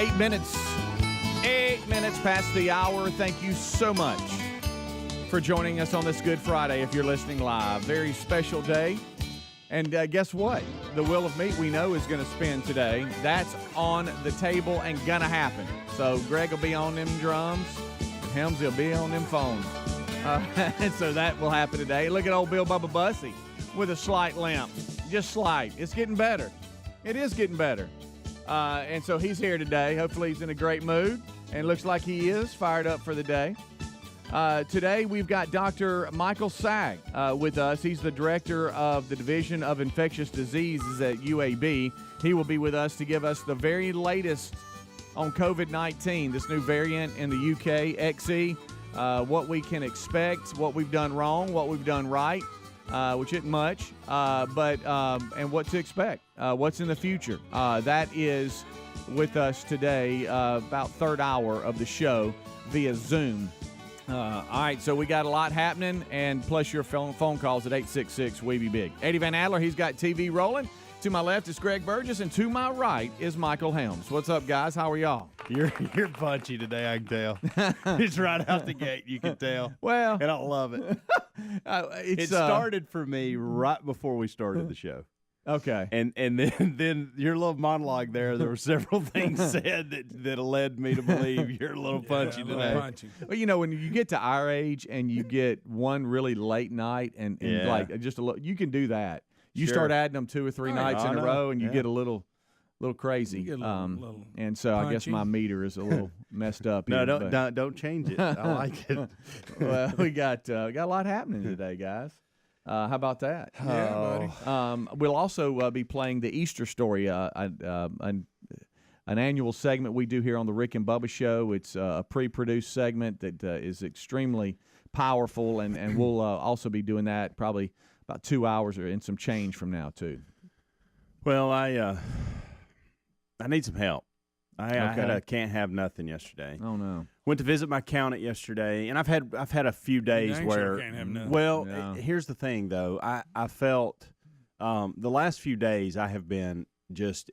8 minutes. 8 minutes past the hour. Thank you so much for joining us on this Good Friday if you're listening live. Very special day. And guess what? The Wheel of Meat we know is going to spin today. That's on the table and going to happen. So Greg will be on them drums. Helms will be on them phones. And so that will happen today. Look at old Bill Bubba Bussy with a slight limp. Just slight. It's getting better. It is getting better. And so he's here today. Hopefully he's in a great mood. And looks like he is fired up for the day. Today we've got Dr. Michael Sagg with us. He's the director of the Division of Infectious Diseases at UAB. He will be with us to give us the very latest on COVID-19, this new variant in the UK, XE, what we can expect, what we've done wrong, what we've done right, which isn't much, and what to expect, what's in the future. That is with us today, about third hour of the show via Zoom. All right, so we got a lot happening, and plus your phone calls at 866-WE-BE-BIG. Eddie Van Adler, he's got TV rolling. To my left is Greg Burgess, and to my right is Michael Helms. What's up, guys? How are y'all? You're punchy today, I can tell. It's right out the gate, you can tell. Well, and I love it. It started for me right before we started the show. Okay. And then your little monologue there were several things said that led me to believe you're a little punchy today. Punchy. Well, you know, when you get to our age and you get one really late night and like just a little, you can do that. You start adding them 2 or 3 nights in a row, and you get a little crazy. You get a little and so punchy. I guess my meter is a little messed up. No, here, don't change it. I like it. Well, we got a lot happening today, guys. How about that? Yeah, buddy. We'll also be playing the Easter story, an annual segment we do here on the Rick and Bubba Show. It's a pre-produced segment that is extremely powerful, and we'll also be doing that probably about 2 hours or in some change from now too. Well, I need some help. I had a can't have nothing yesterday. Oh no! Went to visit my accountant yesterday, and I've had a few days where. Can't have nothing. Well, Yeah. here's the thing though. I felt the last few days I have been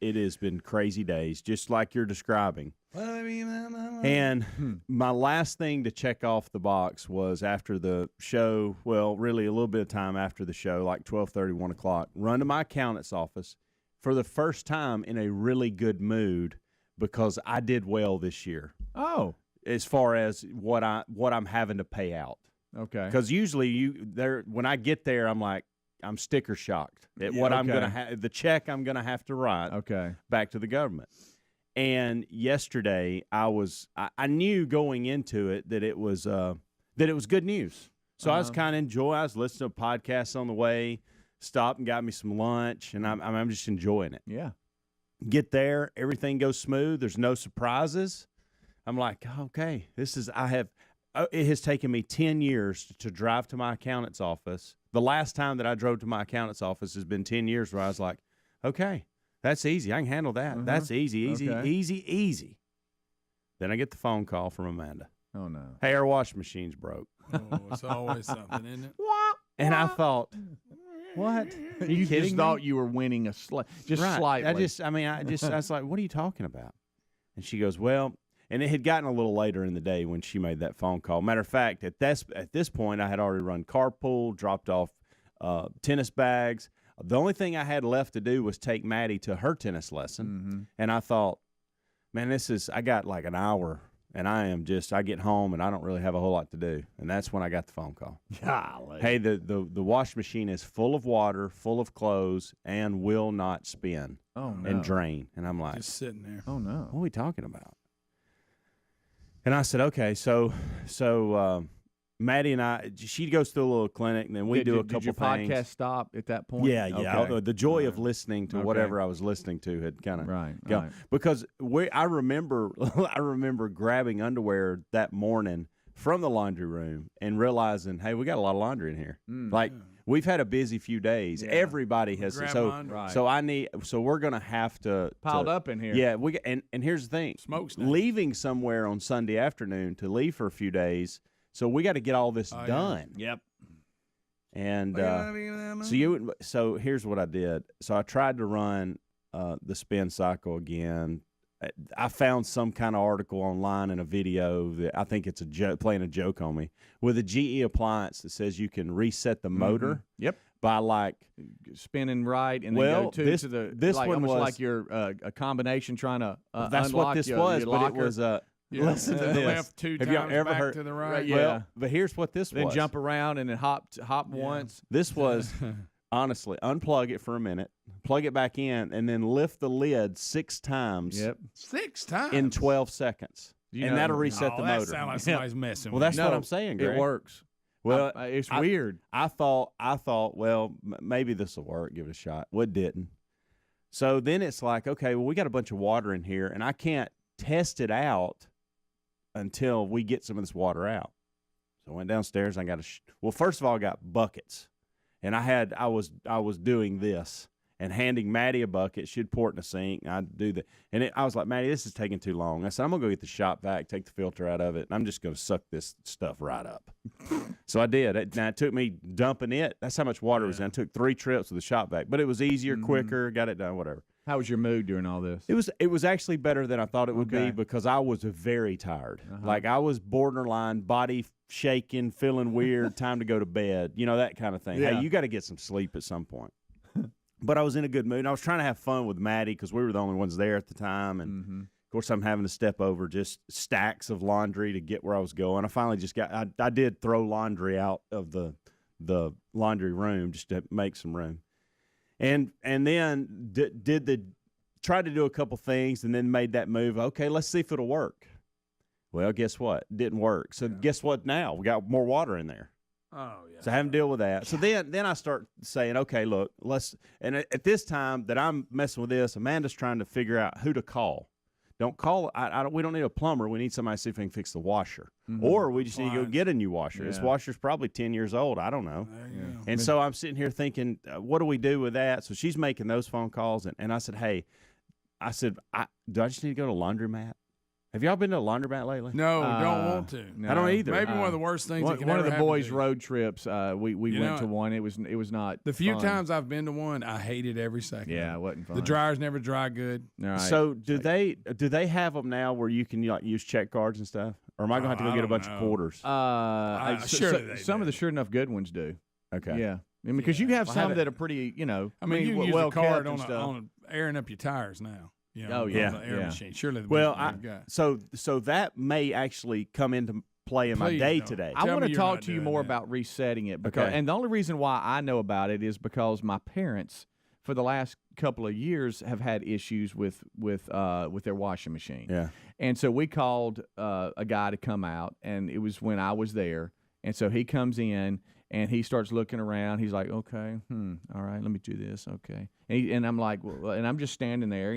it has been crazy days, just like you're describing. And my last thing to check off the box was after the show. Well, really a little bit of time after the show, like 12:30, 1 o'clock. Run to my accountant's office for the first time in a really good mood. Because I did well this year. Oh, as far as what I'm having to pay out. okay. Because usually when I get there, I'm sticker shocked at what I'm gonna the check I'm gonna have to write. Okay. Back to the government. And yesterday I knew going into it that it was good news. So I was kind of I was listening to podcasts on the way, stopped and got me some lunch, and I'm just enjoying it. Yeah. Get there, everything goes smooth. There's no surprises. I'm like, okay, it has taken me 10 years to drive to my accountant's office. The last time that I drove to my accountant's office has been 10 years where I was like, okay, that's easy. I can handle that. That's easy. Easy. Then I get the phone call from Amanda. Oh no. Hey, our washing machine's broke. Oh, it's always something, isn't it? And I thought, what? Are you kidding just me? thought you were winning just Right. slightly. I was like, what are you talking about? And she goes, well, and it had gotten a little later in the day when she made that phone call. Matter of fact, at this point, I had already run carpool, dropped off tennis bags. The only thing I had left to do was take Maddie to her tennis lesson. Mm-hmm. And I thought, man, I got like an hour. And I get home and I don't really have a whole lot to do. And that's when I got the phone call. Golly. Hey, the washing machine is full of water, full of clothes, and will not spin and drain. And I'm like, Just sitting there. Oh no. what are we talking about? And I said, okay, so Maddie and I, she goes through a little clinic, and then we do a couple Did your things. podcast stop at that point? Yeah. Okay. The joy of listening to Okay. whatever I was listening to had kind of Right. because I remember grabbing underwear that morning from the laundry room and realizing, hey, we got a lot of laundry in here. We've had a busy few days. Yeah. Everybody has Grandma, so we're gonna have to Piled up in here. Yeah, and here's the thing. Smokestack. Leaving somewhere on Sunday afternoon to leave for a few days. So we got to get all this done. Yep. And so here's what I did. So I tried to run the spin cycle again. I found some kind of article online and a video that I think it's playing a joke on me with a GE appliance that says you can reset the motor. Yep. By like spinning right and then go to the this like, one almost was like you're a combination trying to that's unlock what this your was, but locker. it was Listen to the this. left 2 Have times, y'all ever back heard to the right. Right, yeah. Well, but here's what this then was. jump around and then hop once. This was honestly unplug it for a minute, plug it back in, and then lift the lid 6 times. Yep. 6 times In 12 seconds, and that'll reset the that motor. sounds like somebody's messing Well, with that's what I'm saying, Greg. It works. Well, it's weird. I thought, well, maybe this will work. Give it a shot. Well, it didn't. So then it's like, okay, well, we got a bunch of water in here, and I can't test it out until we get some of this water out. So I went downstairs. And I got well, first of all, I got buckets, and I was doing this and handing Maddie a bucket. She'd pour it in the sink. I'd do that, and I was like, Maddie, this is taking too long. I said, I'm gonna go get the shop vac, take the filter out of it, and I'm just gonna suck this stuff right up. So I did. Now it took me dumping it. That's how much water was in. It took 3 trips with the shop vac, but it was easier, quicker. Got it done. Whatever. How was your mood during all this? It was actually better than I thought it would be because I was very tired. Like I was borderline, body shaking, feeling weird, time to go to bed. You know, that kind of thing. Yeah. Hey, you got to get some sleep at some point. But I was in a good mood. And I was trying to have fun with Maddie because we were the only ones there at the time. And, of course, I'm having to step over just stacks of laundry to get where I was going. I finally just I did throw laundry out of the laundry room just to make some room. And then tried to do a couple things and then made that move. Okay, let's see if it'll work. Well, guess what? It didn't work. So guess what now? We got more water in there. Oh, yeah. So I haven't dealt with that. So then I start saying, okay, look, and at this time that I'm messing with this, Amanda's trying to figure out who to call. Don't call. We don't need a plumber. We need somebody to see if we can fix the washer, or we just need to go get a new washer. This washer's probably 10 years old. I don't know. And so I'm sitting here thinking, what do we do with that? So she's making those phone calls, and I said, hey, do I just need to go to a laundromat? Have y'all been to a laundromat lately? No, don't want to. No. I don't either. Maybe one of the worst things. One of the boys' road trips, we went to one. It was not the few fun. times I've been to one, I hated every second. Yeah, it wasn't fun. The dryers never dry good. Right. So do they have them now where you can use check cards and stuff, or am I going to have to go get a bunch of quarters? Some of the sure enough good ones do. Okay. Yeah. I mean, because you have some that are pretty, I mean, you can use well a card kept on airing up your tires now. You know, Oh, yeah. on the air Yeah. machine. Surely. So that may actually come into play in my Please day don't. today. I Tell want me to you're talk not to you doing more that. about resetting it because, Okay. and the only reason why I know about it is because my parents, for the last couple of years, have had issues with their washing machine. Yeah. And so we called a guy to come out, and it was when I was there. And so he comes in and he starts looking around. He's like, okay, all right, let me do this, okay. And I'm like, well, and I'm just standing there,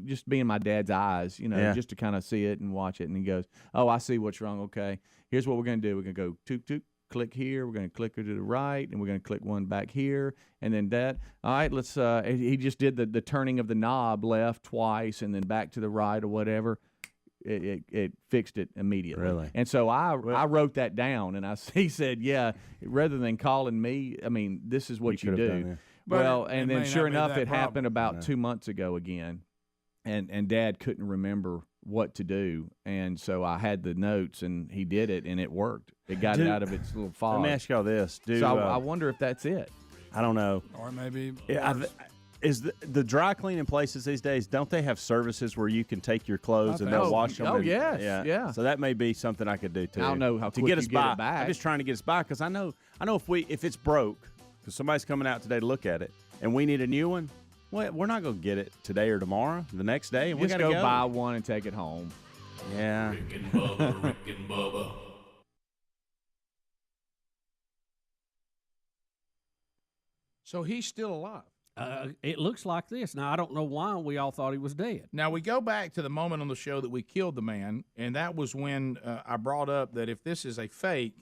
just being my dad's eyes, just to kind of see it and watch it. And he goes, oh, I see what's wrong, okay. Here's what we're going to do. We're going to go toot, toot, click here. We're going to click her to the right, and we're going to click one back here, and then that. All right, let's. He just did the turning of the knob left twice, and then back to the right or whatever. It fixed it immediately. Really? And so I wrote that down, and he said, yeah, rather than calling me, I mean, this is what you could have do. done, yeah. But Well, it and may then not sure be enough, that it happened problem. about 2 months ago again, and Dad couldn't remember what to do, and so I had the notes, and he did it, and it worked. It got it out of its little fog. Let me ask y'all this. So I wonder if that's it. I don't know. Or maybe. Is the dry cleaning places these days, don't they have services where you can take your clothes and they'll wash them? Oh, and- yes, yeah. yeah. So that may be something I could do too. I don't know how to quick get you us get by. it back. I'm just trying to get us by because I know if it's broke, because somebody's coming out today to look at it, and we need a new one. Well, we're not going to get it today or tomorrow, the next day, and we Just got to go buy one and take it home. Yeah. Rick and Bubba. So he's still alive. It looks like this. Now, I don't know why we all thought he was dead. Now, we go back to the moment on the show that we killed the man, and that was when I brought up that if this is a fake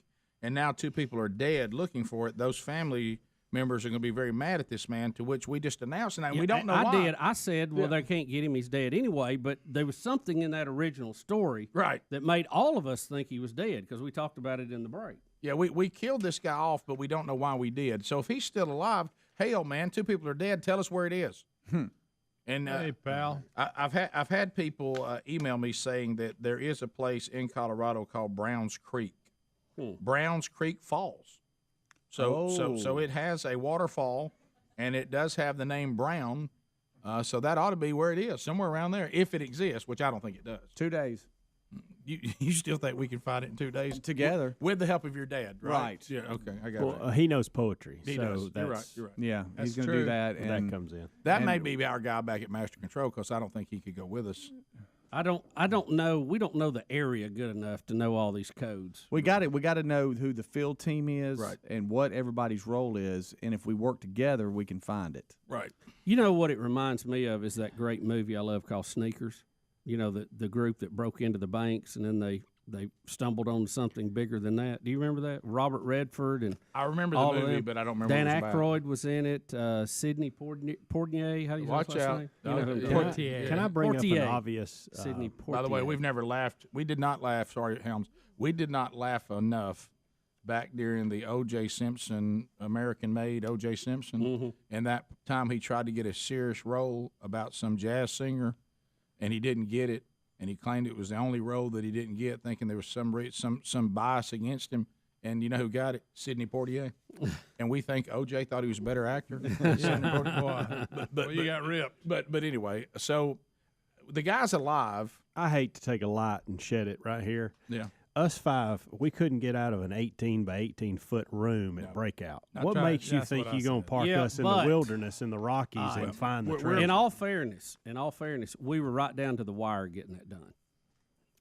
and now 2 people are dead looking for it, those family members are going to be very mad at this man, to which we just announced, and we don't know why. I did. I said, well, they can't get him. He's dead anyway, but there was something in that original story that made all of us think he was dead because we talked about it in the break. Yeah, we killed this guy off, but we don't know why we did. So if he's still alive, hell, man, 2 people are dead. Tell us where it is. And Hey, pal. I've had people email me saying that there is a place in Colorado called Browns Creek, Browns Creek Falls. So it has a waterfall, and it does have the name Brown. So that ought to be where it is, somewhere around there, if it exists, which I don't think it does. 2 days. You still think we can find it in 2 days Together. with the help of your dad, right? Right. Yeah. Okay. I got Well, it. he knows poetry. He so does. You're right. that's- You're right. Yeah, That's he's going to true. do that. That And comes in. That and- may be our guy back at Master Control because I don't think he could go with us. I don't know. We don't know the area good enough to know all these codes. we got it. We got to know who the field team is Right. and what everybody's role is. And if we work together, we can find it. Right. You know what it reminds me of is that great movie I love called Sneakers. You know, the group that broke into the banks and then they stumbled on something bigger than that. Do you remember that? Robert Redford and I remember the all of movie, them. but I don't remember Dan what it was about. Aykroyd was in it. Sidney Poitier. How do you say Watch his last out. name? You know who I'm Yeah. talking about. Portier. Can I bring up Portier. an obvious? Sidney Poitier. By the way, we've never laughed. We did not laugh. Sorry, Helms. We did not laugh enough back during the O.J. Simpson, American-made O.J. Simpson, and that time he tried to get a serious role about some jazz singer, and he didn't get it, and he claimed it was the only role that he didn't get, thinking there was some bias against him. And you know who got it? Sidney Poitier. And we think O.J. thought he was a better actor. Sidney Poitier. But You got ripped. But anyway, so the guy's alive. I hate to take a light and shed it right here. Yeah. Us five, we couldn't get out of an 18 by 18 foot room at Breakout. What tried- makes you that's think what I you're going said. to park Yeah, us in the but- wilderness in the Rockies and find the we're- treasure? In all fairness, we were right down to the wire getting that done.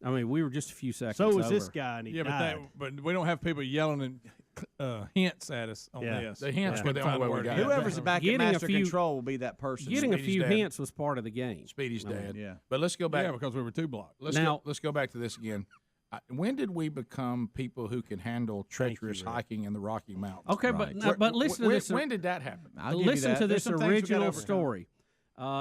I mean, we were just a few seconds So was over. this guy, and he Yeah, died. but we don't have people yelling and hints at us on Yeah. this. The hints Yeah. were the only way we Word got out. it. Whoever's back at Getting a Master few- Control will be that person. Getting a Speedy's few dad. hints was part of the game. Speedy's dad. yeah. But let's go back. Yeah, because we were 2 blocks. Let's go back to this again. When did we become people who can handle treacherous hiking in the Rocky Mountains? Okay, Right. but listen to this. When did that happen? I'll give you Listen that. to There's this some things we gotta original overcome. story.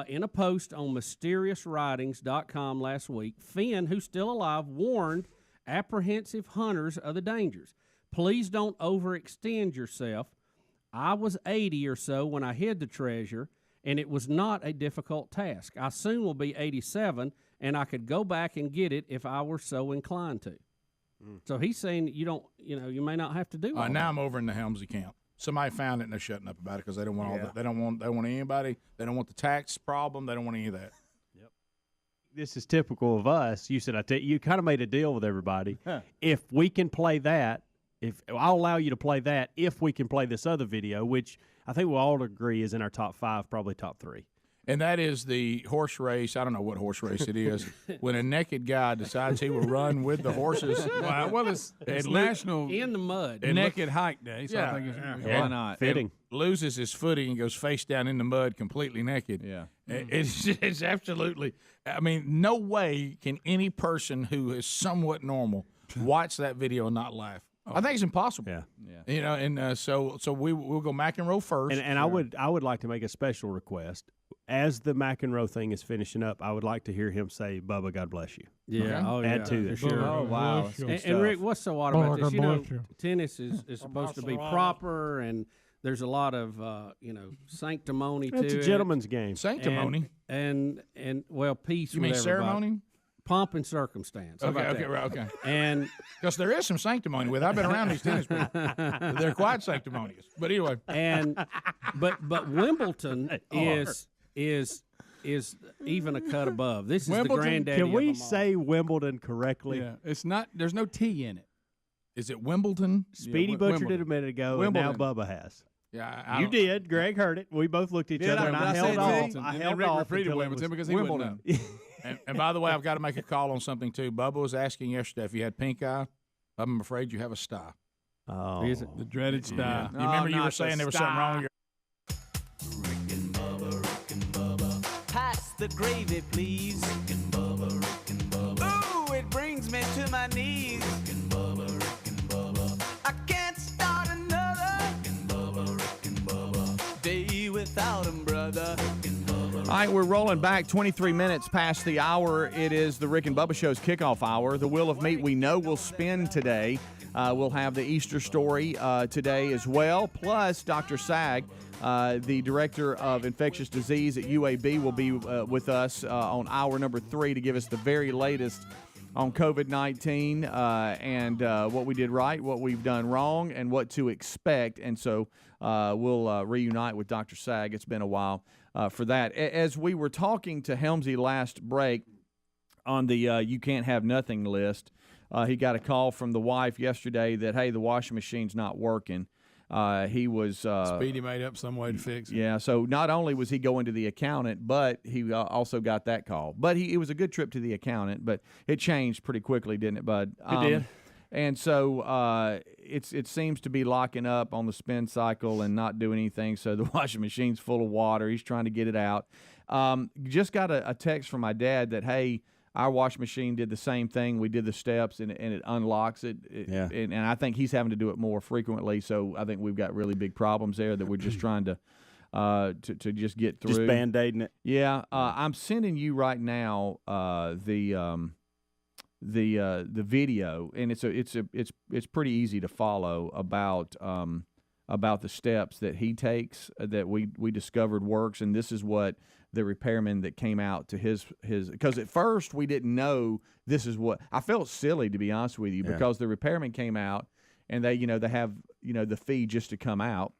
In a post on mysteriouswritings.com last week, Finn, who's still alive, warned apprehensive hunters of the dangers. Please don't overextend yourself. I was 80 or so when I hid the treasure, and it was not a difficult task. I soon will be 87, and I could go back and get it if I were so inclined to. So he's saying you may not have to do all Now that. I'm over in the Helmsley camp. Somebody found it and they're shutting up about it because they don't want all that. They don't want anybody. They don't want the tax problem. They don't want any of that. This is typical of us. You said you kind of made a deal with everybody. If we can play that, if I'll allow you to play that, if we can play this other video, which I think we'll all agree is in our top 5, probably top 3. And that is the horse race. I don't know what horse race it is. When a naked guy decides he will run with the horses. Well, it's National In the mud. Naked Hike Day, so Yeah. I think it's Why not? Fitting. Loses his footing and goes face down in the mud completely naked. Yeah. It's absolutely, I mean, no way can any person who is somewhat normal watch that video and not laugh. I think it's impossible. Yeah. You know, and so we'll go McEnroe first. And I would like to make a special request. As the McEnroe thing is finishing up, I would like to hear him say, "Bubba, God bless you." Yeah, Okay. oh, Add yeah, to for it. sure. Oh, wow. That's good And stuff. Rick, what's so odd about this? God You know, bless you. tennis is supposed to be proper, and there's a lot of sanctimony to It's a it. gentleman's game. Sanctimony. and well, peace. You mean with everybody. ceremony? Pomp and circumstance. How Okay, about okay, that? right, okay. And Because there is some sanctimony with. I've been around these tennis people. They're quite sanctimonious. But anyway, but Wimbledon is even a cut above. This is Wimbledon? the granddaddy. Can we of them all. say Wimbledon correctly? Yeah, it's not. There's no T in it. is it Wimbledon? Speedy butchered it a minute ago, Wimbledon. and now Bubba has. Yeah, I You don't- did. Greg heard it. We both looked at each other, and I held off. Wimbledon, I and then held Rick off repeated until it Wimbledon was because he wouldn't know. Wimbledon. And by the way, I've got to make a call on something too. Bubba was asking yesterday if you had pink eye. I'm afraid you have a sty. Oh, Is it? The dreaded style. You remember you not were the saying there was something wrong with your. Pass the gravy, please. Ooh, it brings me to my knees. I can't start another day without him, brother. All right, we're rolling back 23 minutes past the hour. It is the Rick and Bubba Show's kickoff hour. The Wheel of Meat we know will spin today. We'll have the Easter story today as well. Plus, Dr. Sagg, the Director of Infectious Disease at UAB, will be with us on hour number 3 to give us the very latest on COVID-19 and what we did right, what we've done wrong, and what to expect. And so we'll reunite with Dr. Sagg. It's been a while for that. As we were talking to Helmsy last break on the You Can't Have Nothing list, he got a call from the wife yesterday that, hey, the washing machine's not working. He was Speedy made up some way to fix it. Yeah, so not only was he going to the accountant, but he also got that call. But it was a good trip to the accountant, but it changed pretty quickly, didn't it, Bud? It did. And so it seems to be locking up on the spin cycle and not doing anything. So the washing machine's full of water. He's trying to get it out. Just got a text from my dad that, hey, our washing machine did the same thing. We did the steps, and it unlocks it. Yeah. And I think he's having to do it more frequently. So I think we've got really big problems there that we're just trying to just get through. Just Band-Aiding it. Yeah. I'm sending you right now the video, and it's pretty easy to follow about the steps that he takes that we discovered works, and this is what the repairman that came out to his because at first we didn't know this is what I felt silly, to be honest with you, because the repairman came out and they have the fee just to come out,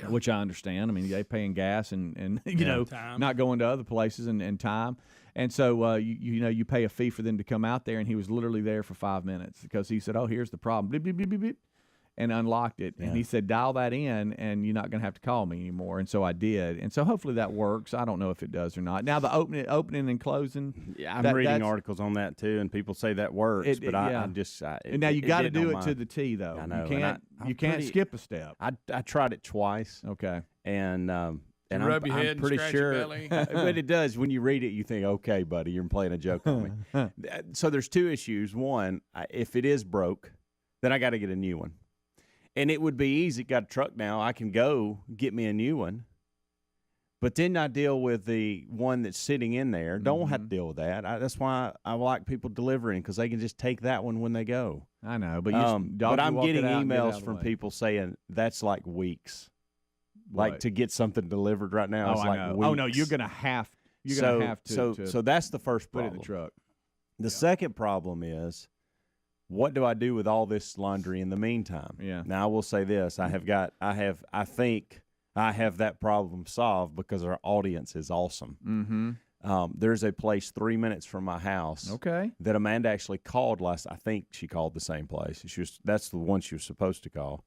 which I understand. I mean, they paying gas and time. not going to other places and time. And so you pay a fee for them to come out there, and he was literally there for 5 minutes because he said, "Oh, here's the problem," beep, beep, beep, beep, beep, and unlocked it. Yeah. And he said, "Dial that in, and you're not going to have to call me anymore." And so I did. And so hopefully that works. I don't know if it does or not. Now the opening and closing. Yeah, I'm reading articles on that too, and people say that works. Now you got to do it to the T though. I know. You can't skip a step. I tried it twice. Okay. And rub your head I'm pretty and scratch sure, your belly. but it does. When you read it, you think, okay, buddy, you're playing a joke on me. So there's two issues. One, if it is broke, then I got to get a new one. And it would be easy. Got a truck now. I can go get me a new one. But then I deal with the one that's sitting in there. Don't have to deal with that. That's why I like people delivering, because they can just take that one when they go. I know, but but I'm getting emails from people saying that's like weeks. Like to get something delivered right now. Oh, it's I like know. weeks. Oh no, you're gonna have to. So that's the first put it problem. in the truck. The second problem is, what do I do with all this laundry in the meantime? Yeah. Now I will say this: I think I have that problem solved because our audience is awesome. Mm-hmm. There's a place 3 minutes from my house. Okay. That Amanda actually called last. I think she called the same place. That's the one she was supposed to call.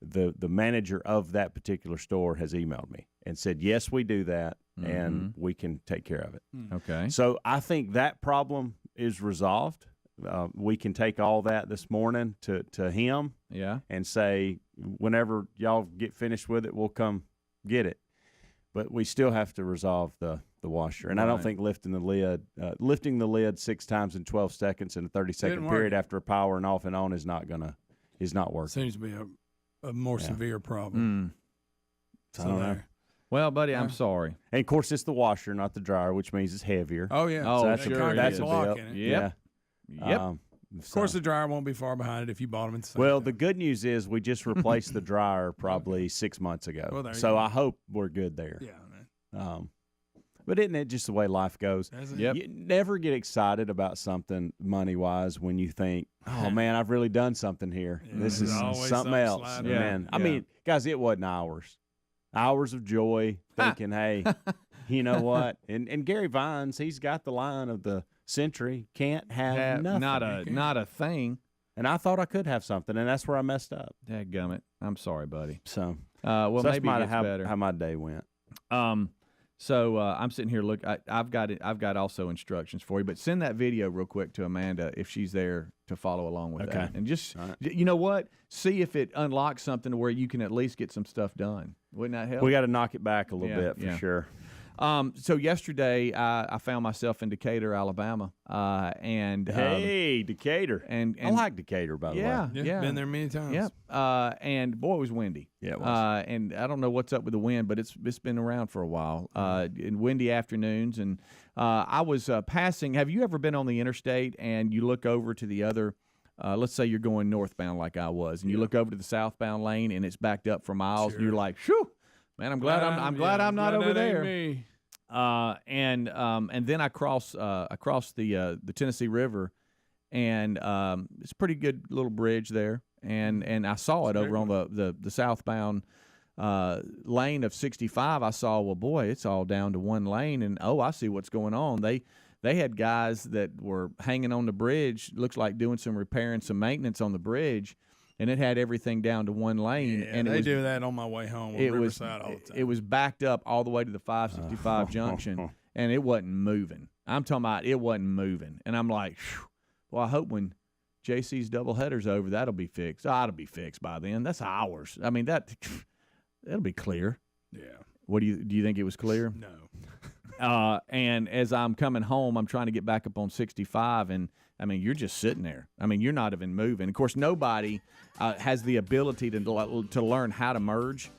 The manager of that particular store has emailed me and said, yes, we do that, and we can take care of it. Okay. So I think that problem is resolved. We can take all that this morning to him and say, whenever y'all get finished with it, we'll come get it. But we still have to resolve the washer. And I don't think lifting the lid 6 times in 12 seconds in a 30-second period after a power and off and on is not working. Seems to be a more severe problem. So I don't know. Well, buddy, I'm sorry. And of course, it's the washer, not the dryer, which means it's heavier. Oh yeah. Oh, so that's sure. that's a block bit. in it. Yep. Yeah. Of course, the dryer won't be far behind it if you bought them in the same Well, time. the good news is we just replaced the dryer probably 6 months ago. Well, there you so go. I hope we're good there. Yeah. But isn't it just the way life goes? Yep. You never get excited about something money-wise when you think, oh, man, I've really done something here. Yeah, this is there's always something something else. sliding Yeah. Man, I mean, guys, it wasn't hours. Hours of joy, thinking, hey, you know what? And Gary Vines, he's got the line of the century, can't have nothing. Not a thing. And I thought I could have something, and that's where I messed up. Dadgummit. I'm sorry, buddy. So, Well, so that's maybe it gets how better. my day went. So I'm sitting here. Look, I've got also instructions for you, but send that video real quick to Amanda if she's there to follow along with that. And just you know what, see if it unlocks something to where you can at least get some stuff done. Wouldn't that help? We got to knock it back a little bit for sure. So yesterday, I found myself in Decatur, Alabama, and Hey, Decatur. and I like Decatur, by the way. yeah, Been there many times. Yep. And boy, it was windy. Yeah, it was. And I don't know what's up with the wind, but it's been around for a while. In windy afternoons, and I was passing. Have you ever been on the interstate and you look over to the other? Let's say you're going northbound like I was, and you look over to the southbound lane and it's backed up for miles, and you're like, "Phew, man, I'm glad I'm not over there." Me. And then I cross the Tennessee River, and it's a pretty good little bridge there, and I saw it over on the southbound lane of 65. I saw, well, boy, it's all down to one lane, and I see what's going on. They had guys that were hanging on the bridge, looks like doing some repair and some maintenance on the bridge, and it had everything down to one lane. Yeah, and they do that on my way home on Riverside all the time. It was backed up all the way to the 565 junction, and it wasn't moving. I'm talking about it wasn't moving. And I'm like, phew, well, I hope when JC's doubleheader's over, that'll be fixed. Oh, it'll be fixed by then. That's hours. I mean, that'll be clear. Yeah. What do you think it was clear? No. And as I'm coming home, I'm trying to get back up on 65, and I mean, you're just sitting there. I mean, you're not even moving. Of course, nobody has the ability to learn how to merge.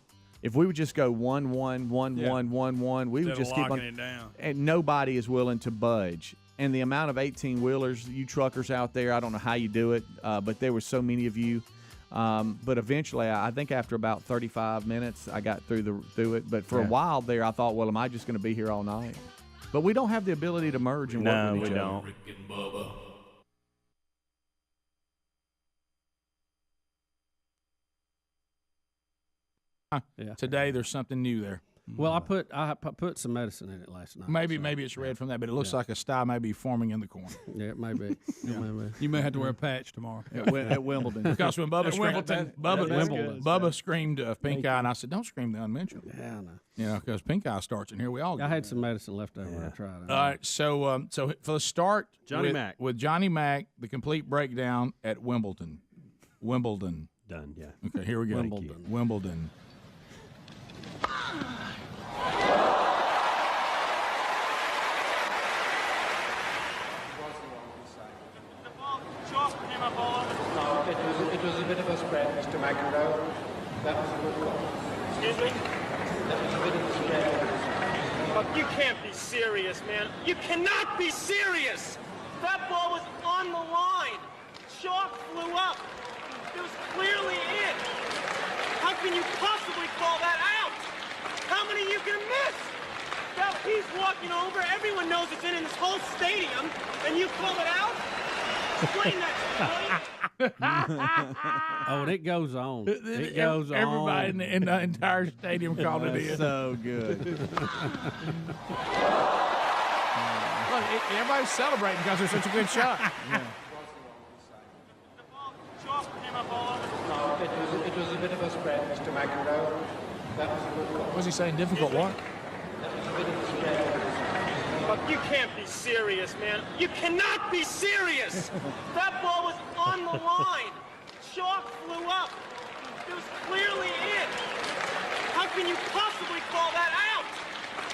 If we would just go 1 1 1 1 1 1, we would just keep on it down. And nobody is willing to budge. And the amount of 18-wheelers, you truckers out there, I don't know how you do it, but there were so many of you. But eventually, I think after about 35 minutes, I got through it. But for a while there, I thought, well, am I just going to be here all night? But we don't have the ability to merge and work with each other. Rick and Bubba. Yeah. Today, there's something new there. Well, I put some medicine in it last night. Maybe it's red from that, but it looks like a sty may be forming in the corner. Yeah, it may be. You may have to wear a patch tomorrow. At Wimbledon. Because when Bubba screamed, Wimbledon. Bubba screamed Pink Eye, and I said, "Don't scream the unmentionable." Yeah, I know. You know, because Pink Eye starts in here. We all I get had it. some medicine left over when I tried it. All right, so for the start, Johnny Mac. with Johnny Mac, the complete breakdown at Wimbledon. Done, yeah. Okay, here we go. Wimbledon. No, it was a bit of a spread, Mr. McEnroe. That was a good call. Excuse me? That was a bit of a spread. Look, you can't be serious, man. You cannot be serious! That ball was on the line. Chalk flew up. It was clearly in. How can you possibly call that out? How many are you gonna miss? Now he's walking over. Everyone knows it's in this whole stadium, and you call it out? Explain that to me. Oh, and it goes on. It goes Everybody on. in the entire stadium called it in. So good. Look, everybody's celebrating because they're such a good shot. Chalk came up all over. No, it was a bit of a spread, Mr. McEnroe. That was a good call. What's he saying? Difficult what? That was a bit of a spread. Look, you can't be serious, man. You cannot be serious! That ball was on the line. Chalk flew up. It was clearly in. How can you possibly call that out?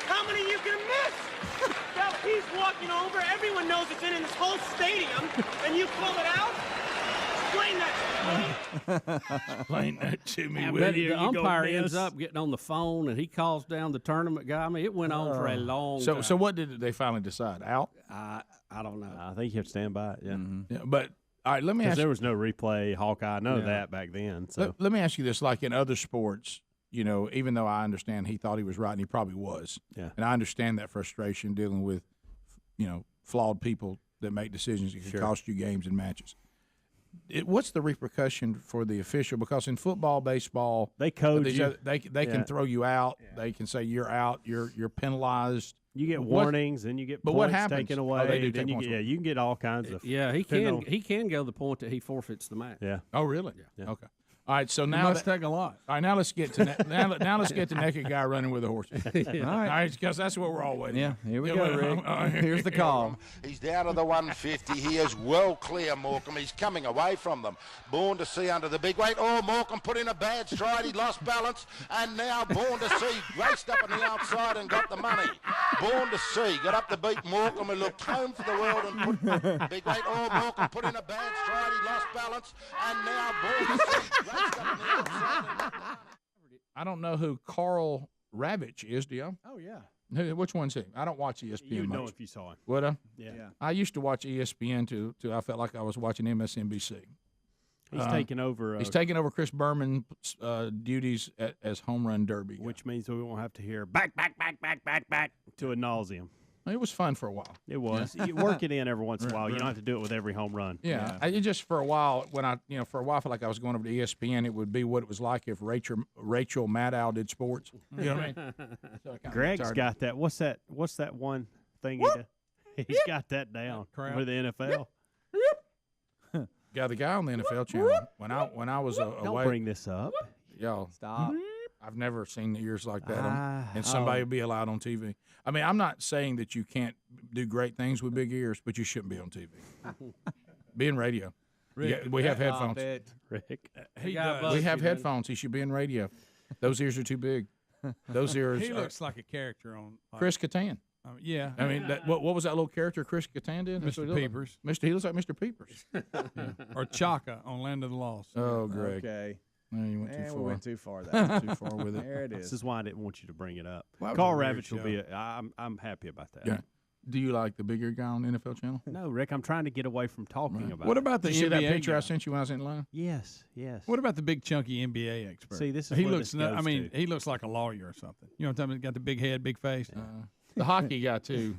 How many are you gonna miss? Now he's walking over. Everyone knows it's in this whole stadium, and you call it out? Explain that to me. Explain that to me, But the umpire ends up getting on the phone, and he calls down the tournament guy. I mean, it went on for a long time. So what did they finally decide? Out? I don't know. I think you have to stand by it, yeah. Yeah, but all right, let me Because ask there you. was no replay, Hawkeye, none of that back then. So Let me ask you this: like in other sports, you know, even though I understand he thought he was right, and he probably was, Yeah. and I understand that frustration dealing with, you know, flawed people that make decisions that can cost you games and matches. What's the repercussion for the official? Because in football, baseball, they code you. They can throw you out. Yeah. They can say you're out. You're penalized. You get warnings, and you get but points what happens? taken Oh, away. they do then take you points get, away. you can get all kinds of. Yeah, he can go to the point that he forfeits the match. Yeah. Oh, really? Yeah. Okay. All right, so It now must take a lot. all right, now let's get to now let's get to naked guy running with a horse. All right. Because that's what we're all waiting. Yeah, for. here we go, Rick. Here's the call. He's down to the 150. He is well clear, Morecambe. He's coming away from them. Born to See under the big weight. Oh, Morecambe put in a bad stride. He lost balance. And now Born to See raced up on the outside and got the money. Born to See got up to beat Morecambe, who looked home for the world and put big weight. Oh, Morecambe put in a bad stride. He lost balance. And now Born to See raced up on the outside. I don't know who Carl Ravitch is, do you? Oh, yeah. Which one's he? I don't watch ESPN You would much. know if you saw him. Would I? Yeah. I used to watch ESPN too. I felt like I was watching MSNBC. He's taking over. He's taking over Chris Berman's duties as home run derby guy. which means we won't have to hear back to a nauseum. It was fun for a while. It was. You work it in every once in a while. You don't have to do it with every home run. Yeah, it just for a while when I felt like I was going over to ESPN, it would be what it was like if Rachel Maddow did sports. You know what I mean? So I kinda Greg's retired. got that. What's that one thing he does? He's got that down for the NFL. Yeah, the guy on the NFL channel. When I was Don't away, bring this up. y'all. Stop. I've never seen ears like that, and somebody would be allowed on TV. I mean, I'm not saying that you can't do great things with big ears, but you shouldn't be on TV. Be in radio. Rick, we have headphones. Rick. He got does. We have headphones. He should be in radio. Those ears are too big. Those ears. He are- looks like a character on Chris Kattan. Yeah. I mean, what was that little character Chris Kattan did? That's what Mr. he looked like. Peepers. He looks like Mr. Peepers. Or Chaka on Land of the Lost. Oh, Greg. Okay. No, you went too And far. we went too far. That Too far with it. There it This is. is why I didn't want you to bring it up. Well, that was Carl a weird Ravitch will show. be. I'm happy about that. Yeah. Do you like the bigger guy on the NFL channel? No, Rick. I'm trying to get away from talking about. What it. about the Did you see that NBA picture I guy? sent you when I was in line? Yes. What about the big chunky NBA expert? See, this is he where looks. this goes I mean, to. he looks like a lawyer or something. You know what I'm talking about? Got the big head, big face. The hockey guy too.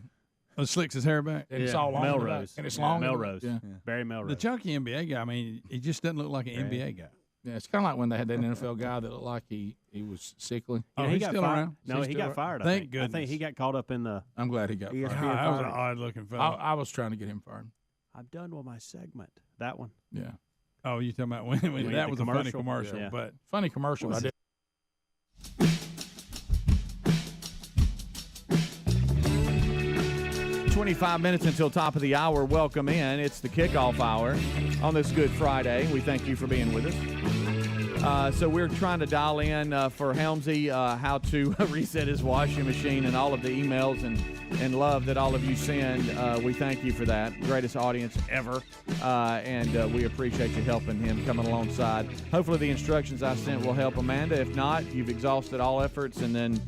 Slicks his hair back. And it's all long in the back, Melrose. and it's long in the back. Melrose. Yeah. Barry Melrose. The chunky NBA guy. I mean, he just doesn't look like an NBA guy. Yeah, it's kind of like when they had that NFL guy that looked like he was sickly. Oh, he he's got still fired. around? No, He's he still got around? fired. Thank I think goodness. he got caught up in the. I'm glad he got ESPN fired. God, that was an fired. odd looking fellow. I was trying to get him fired. I'm done with my segment. That one. Yeah, Oh, you talking about when Yeah, that the was a funny commercial. commercial, Yeah. but funny commercial. I did. 25 minutes until top of the hour. Welcome in. It's the kickoff hour on this Good Friday. We thank you for being with us. So we're trying to dial in for Helmsy how to reset his washing machine and all of the emails and love that all of you send. We thank you for that. Greatest audience ever. And we appreciate you helping him coming alongside. Hopefully the instructions I sent will help Amanda. If not, you've exhausted all efforts and then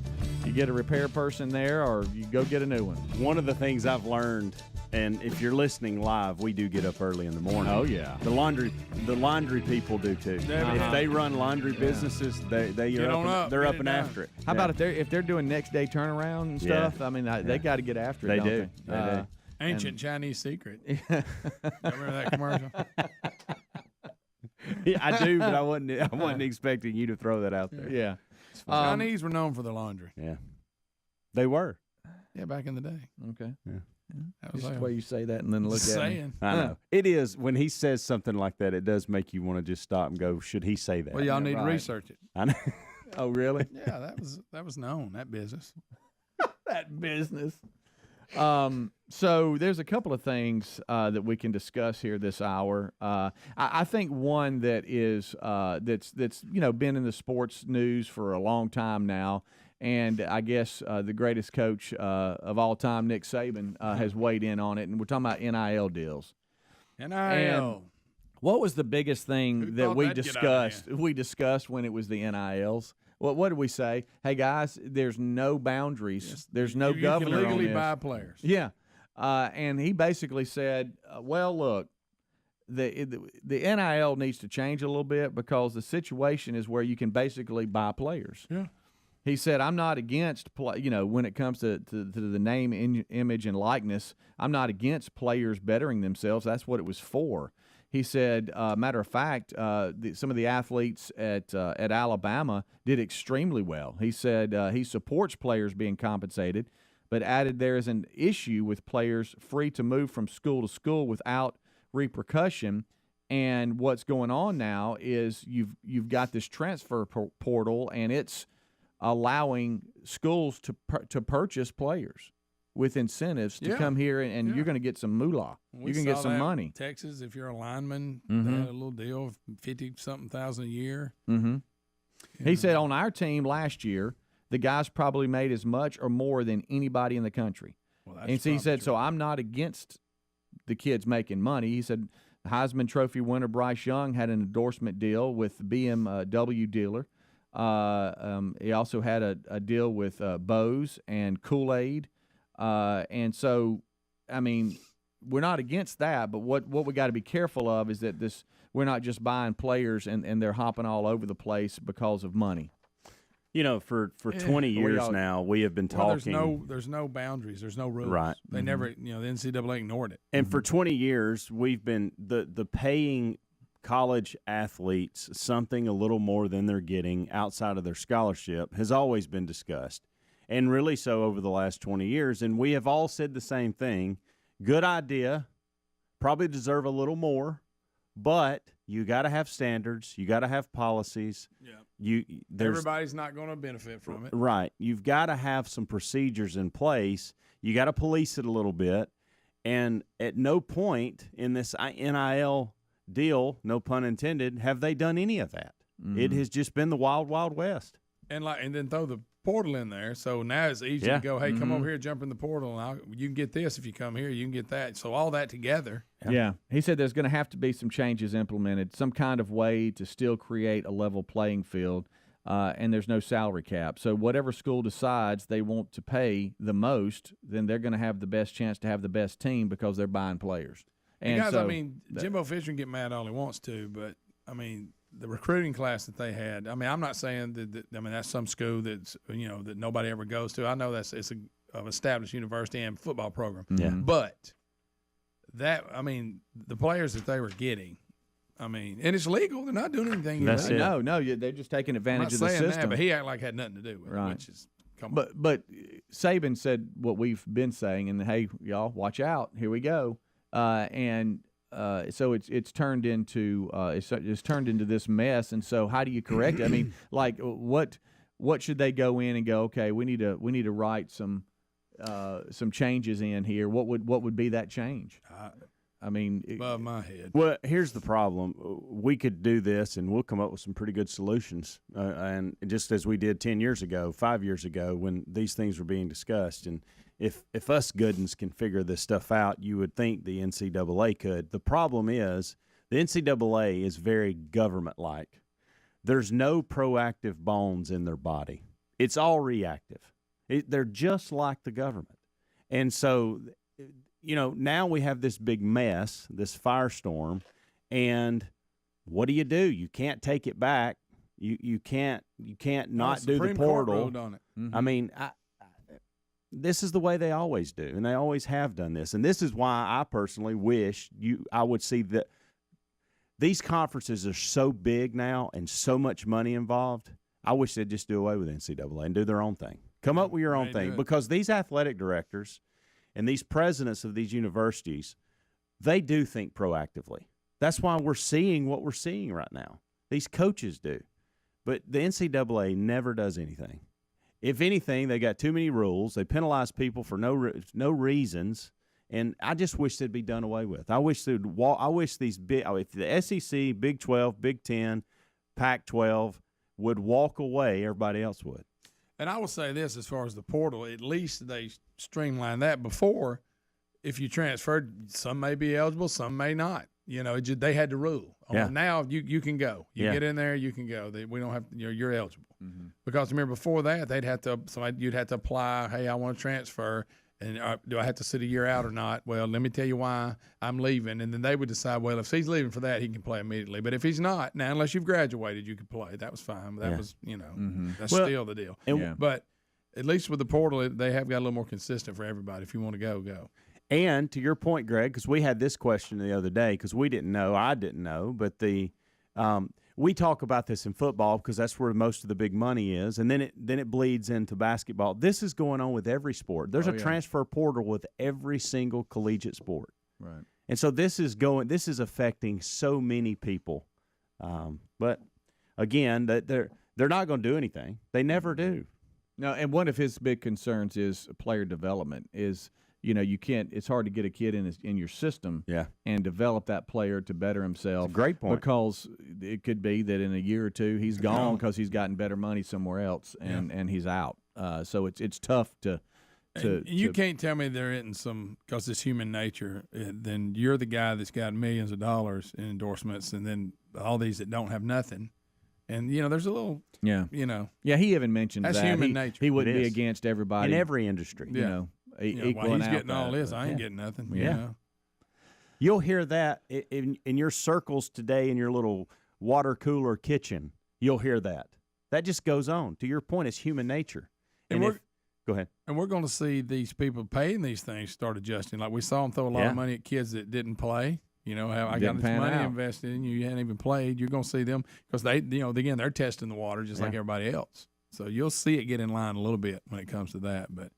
you get a repair person there or you go get a new one. One of the things I've learned, and if you're listening live, we do get up early in the morning. Oh, yeah. The laundry people do too. If they run laundry businesses, they Get are on up, they're get up it and done. after it. How about if they're doing next day turnaround and Yeah. stuff? I mean, they got to get after it. They don't do. They? They do. ancient Chinese secret. Remember that commercial? Yeah, I do, but I wasn't expecting you to throw that out there. Yeah. Chinese were known for their laundry. Yeah, they were. Yeah, back in the day. Okay. That was Just the like way you say that and then look just at me. saying. I know. It is when he says something like that. It does make you want to just stop and go, "Should he say that?" Well, y'all need to right. research it. I know. Oh, really? Yeah, that was known, that business. That business. So there's a couple of things that we can discuss here this hour. I think one that is that's been in the sports news for a long time now, and I guess the greatest coach of all time, Nick Saban, has weighed in on it, and we're talking about NIL deals. NIL. What was the biggest thing Who that thought we that'd get out of discussed? We discussed when it was the NILs. What did we say? Hey guys, there's no boundaries. There's no you governor can legally on this. buy players. Yeah, and he basically said, "Well, look, the NIL needs to change a little bit because the situation is where you can basically buy players." Yeah. He said, "I'm not against when it comes to the name, image, and likeness. I'm not against players bettering themselves. That's what it was for." He said, matter of fact, some of the athletes at Alabama did extremely well. He said he supports players being compensated, but added there is an issue with players free to move from school to school without repercussion And what's going on now is you've got this transfer portal, and it's allowing schools to purchase players with incentives to come here, and you're going to get some moolah. You're going to get some money. Texas, if you're a lineman, they had a little deal of $50-something thousand a year. Mm-hmm. He said on our team last year, the guys probably made as much or more than anybody in the country. Well, and so he said, so I'm not against the kids making money. He said Heisman Trophy winner Bryce Young had an endorsement deal with the BMW dealer. He also had a deal with Bose and Kool-Aid. And so, I mean, we're not against that, but what we got to be careful of is that we're not just buying players and they're hopping all over the place because of money. You know, for 20 years now, we have been talking. There's no boundaries. There's no rules. Right. They never, the NCAA ignored it. And for 20 years, we've been the paying college athletes something a little more than they're getting outside of their scholarship has always been discussed, and really so over the last 20 years. And we have all said the same thing. Good idea, probably deserve a little more, but you got to have standards. You got to have policies. Yeah. Everybody's not going to benefit from it. Right. You've got to have some procedures in place. You got to police it a little bit. And at no point in this NIL deal, no pun intended, have they done any of that. Mm-hmm. It has just been the wild, wild west. And then throw the portal in there. So now it's easy to go, hey, come over here, jump in the portal, and you can get this if you come here. You can get that. So all that together. Yeah. He said there's going to have to be some changes implemented, some kind of way to still create a level playing field, and there's no salary cap. So whatever school decides they want to pay the most, then they're going to have the best chance to have the best team because they're buying players. And guys, so, I mean, Jimbo Fisher can get mad all he wants to, but, I mean, the recruiting class that they had, I mean, I'm not saying that that's some school that's, that nobody ever goes to. I know it's an established university and football program. Yeah. But the players that they were getting, and it's legal. They're not doing anything. That's it. No, they're just taking advantage of the system. That, but he acted like it had nothing to do with it, which is But Saban said what we've been saying, and hey, y'all, watch out. Here we go. So it's turned into it's turned into this mess. And so how do you correct it? I mean, like what should they go in and go? Okay, we need to write some changes in here. What would be that change? Above my head. Well, here's the problem. We could do this, and we'll come up with some pretty good solutions. And just as we did 10 years ago, 5 years ago, when these things were being discussed. And if us good uns can figure this stuff out, you would think the NCAA could. The problem is the NCAA is very government-like. There's no proactive bones in their body. It's all reactive. They're just like the government. And so, now we have this big mess, this firestorm, and what do? You can't take it back. You can't not do the portal. On it. Mm-hmm. I mean, this is the way they always do, and they always have done this. And this is why I personally wish I would see that these conferences are so big now and so much money involved. I wish they'd just do away with NCAA and do their own thing. Come up with your own thing, because these athletic directors and these presidents of these universities, they do think proactively. That's why we're seeing what we're seeing right now. These coaches do. But the NCAA never does anything. If anything, they got too many rules. They penalize people for no reasons, and I just wish they'd be done away with. I wish these if the SEC, Big 12, Big 10, Pac-12 would walk away, everybody else would. And I will say this, as far as the portal, at least they streamlined that. Before, if you transferred, some may be eligible, some may not. They had the rule. Yeah. Now you can go. You get in there, you can go. We don't have you're eligible. Mm-hmm. Because remember, before that, you'd have to apply. Hey, I want to transfer, and do I have to sit a year out or not? Well, let me tell you why I'm leaving, and then they would decide. Well, if he's leaving for that, he can play immediately. But if he's not, now unless you've graduated, you can play. That was fine. But that was that's still the deal. But at least with the portal, they have got a little more consistent for everybody. If you want to go. And to your point, Greg, because we had this question the other day, because we didn't know, I didn't know, but we talk about this in football because that's where most of the big money is, and then it bleeds into basketball. This is going on with every sport. There's a transfer portal with every single collegiate sport. Right. And so this is affecting so many people. But again, they're not going to do anything. They never do. No, and one of his big concerns is player development. You can't. It's hard to get a kid in your system, and develop that player to better himself. Great point. Because it could be that in a year or two he's gone because he's gotten better money somewhere else, and he's out. So it's tough to. You can't tell me there isn't some, because it's human nature. Then you're the guy that's got millions of dollars in endorsements, and then all these that don't have nothing. And there's a little, Yeah, he even mentioned that's that human nature. He wouldn't It be is. against everybody in every industry. While equaling he's out getting all that, this, but- I ain't getting nothing. Yeah. You'll hear that in your circles today in your little water cooler kitchen. You'll hear that. That just goes on. To your point, it's human nature. Go ahead. And we're going to see these people paying these things start adjusting. Like we saw them throw a lot of money at kids that didn't play. How I got this money invested in you, you hadn't even played. You're going to see them because they, again, they're testing the water just like everybody else. So you'll see it get in line a little bit when it comes to that. But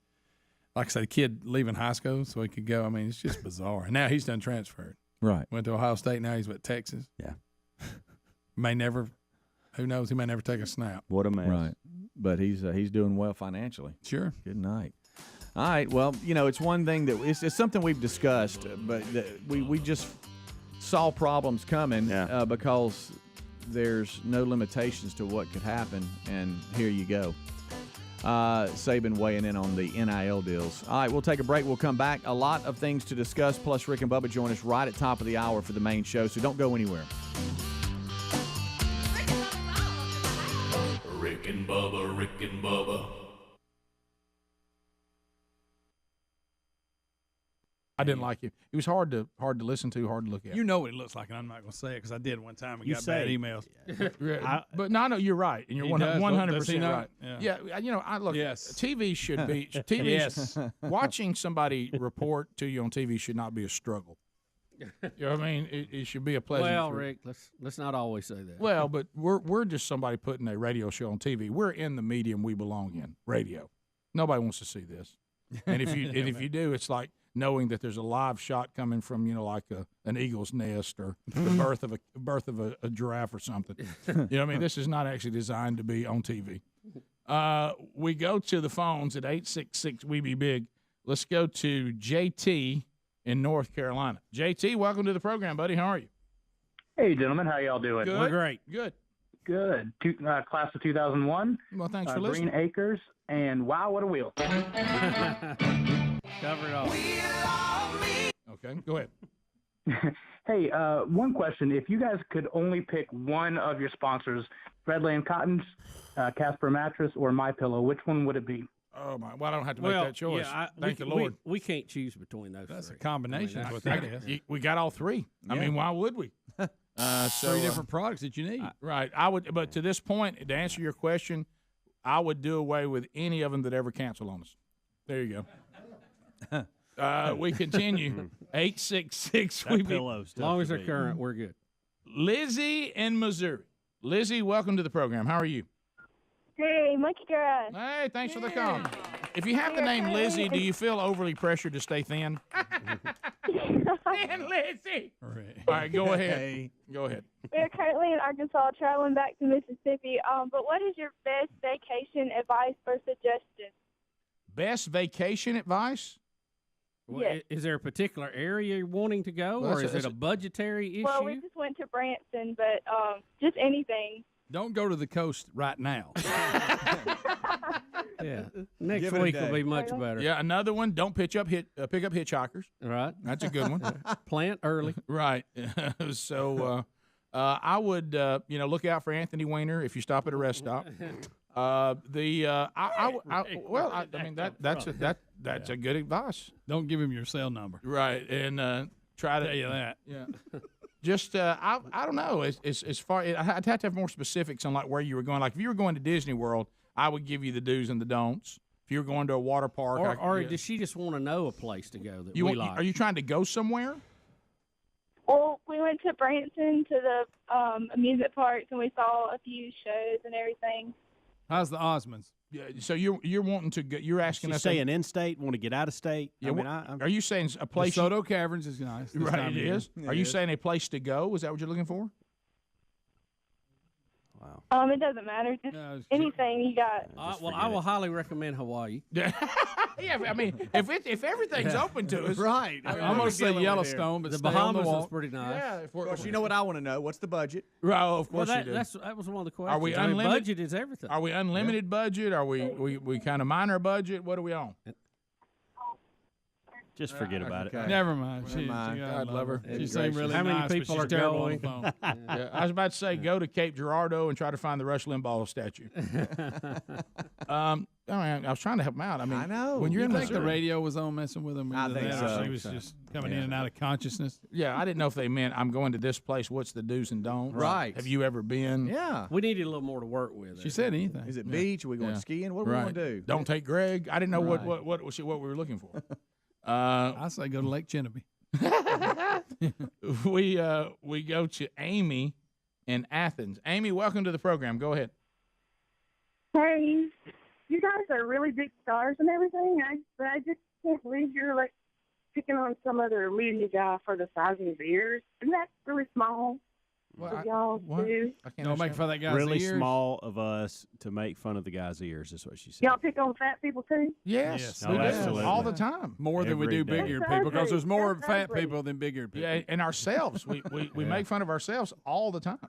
like I said, the kid leaving high school so he could go. I mean, it's just bizarre. And now he's done transferred. Right. Went to Ohio State. Now he's with Texas. Yeah. May never. Who knows? He may never take a snap. What a mess. Right. But he's doing well financially. Sure. Good night. All right. Well, it's one thing that it's something we've discussed, but we just saw problems coming because there's no limitations to what could happen, and here you go. Saban weighing in on the NIL deals. All right, we'll take a break. We'll come back. A lot of things to discuss, plus Rick and Bubba join us right at top of the hour for the main show, so don't go anywhere. Rick and Bubba, Rick and Bubba. I didn't like him. He was hard to listen to, hard to look at. You know what it looks like, and I'm not going to say it because I did one time and got bad emails. But no, you're right, and you're 100% right. Yeah, I look. Yes. TV should be Yes. Watching somebody report to you on TV should not be a struggle. You know what I mean? It should be a pleasant. Well, Rick, let's not always say that. Well, but we're just somebody putting a radio show on TV. We're in the medium we belong in, radio. Nobody wants to see this, and if you do, it's like knowing that there's a live shot coming from like an eagle's nest or the birth of a giraffe or something. I mean, this is not actually designed to be on TV. We go to the phones at 866 We Be Big. Let's go to JT in North Carolina. JT, welcome to the program, buddy. How are you? Hey, gentlemen. How y'all doing? Good. We're great. Good. Good. Class of 2001. Well, thanks for listening. Green Acres, and wow, what a wheel. Cover it all. Okay, go ahead. Hey, one question. If you guys could only pick one of your sponsors, Redland Cottons, Casper Mattress, or MyPillow, which one would it be? Oh, my. Well, I don't have to make that choice. Thank the Lord. We can't choose between those. That's three. a combination. I mean, That's what that is. We got all three. I mean, why would we? Three different products that you need. Right. I would, but to this point, to answer your question, I would do away with any of them that ever cancel on us. There you go. We continue. 866. As long as they're current, we're good. Lizzie in Missouri. Lizzie, welcome to the program. How are you? Hey, monkey grass. Hey, thanks for the call. If you have the name Lizzie, do you feel overly pressured to stay thin? Thin Lizzie. All right, go ahead. Hey. Go ahead. We're currently in Arkansas traveling back to Mississippi. But what is your best vacation advice or suggestion? Best vacation advice? Well, Yes. Is there a particular area you're wanting to go, Well, or is it a budgetary issue? Well, we just went to Branson, but just anything. Don't go to the coast right now. Yeah, next Give it a week will day. be much better. Yeah, another one. Don't pick up hitchhikers. Right. That's a good one. Plant early. Right. So I would look out for Anthony Weiner if you stop at a rest stop. That's a good advice. Don't give him your cell number. Right, and try to Tell you that. Yeah. Just I don't know. As far I'd have to have more specifics on like where you were going. Like if you were going to Disney World, I would give you the do's and the don'ts. If you were going to a water park, Or does she just want to know a place to go that you we want, like? are you trying to go somewhere? Well, we went to Branson to the amusement parks, and we saw a few shows and everything. How's the Osmonds? Yeah, so you're wanting to get? You're asking She's us saying in-state, want to get out of state. Yeah, I mean, are you saying a place? DeSoto Caverns is nice. Right, it is. Are you saying a place to go? Is that what you're looking for? Wow. It doesn't matter. Just anything you got. Well, I will highly recommend Hawaii. Yeah, I mean, if everything's open to us, right? I'm gonna say Yellowstone, but the stay on Bahamas the is pretty nice. Yeah, Of course, you know what I want to know? What's the budget? Right, of Well, course you do. that was one of the questions. Are we I mean, unlimited? budget is everything. Are we unlimited budget? Are we kind of minor budget? What are we on? Just forget about it. Never mind. Never mind. God love her. She seemed really How many nice, people but are she's terrible on going? the phone. Yeah, I was about to say go to Cape Girardeau and try to find the Rush Limbaugh statue. I was trying to help him out. I mean, I know. when you're You in think the Missouri, radio was on messing with him? I Either think that or so. She was just coming in and out of consciousness. yeah, I didn't know if they meant I'm going to this place. What's the do's and don'ts? Right. Have you ever been? Yeah. We needed a little more to work with. She said anything. Is it beach? Are we going Yeah. skiing? What do we want to do? Don't take Greg. I didn't know Right. what we were looking for. I say go to Lake Cheney. We go to Amy in Athens. Amy, welcome to the program. Go ahead. Hey, you guys are really big stars and everything. But I just can't believe you're like picking on some other media guy for the size of his ears. Isn't that really small? What y'all do? Don't make fun of that guy's Really ears. small of us to make fun of the guy's ears, is what she said. Y'all pick on fat people too? Yes, No, we do. absolutely. All the time. More than we do Every day. big-eared people, because there's more That's fat ugly. people than big-eared people. Yeah, and ourselves. We make fun of ourselves all the time.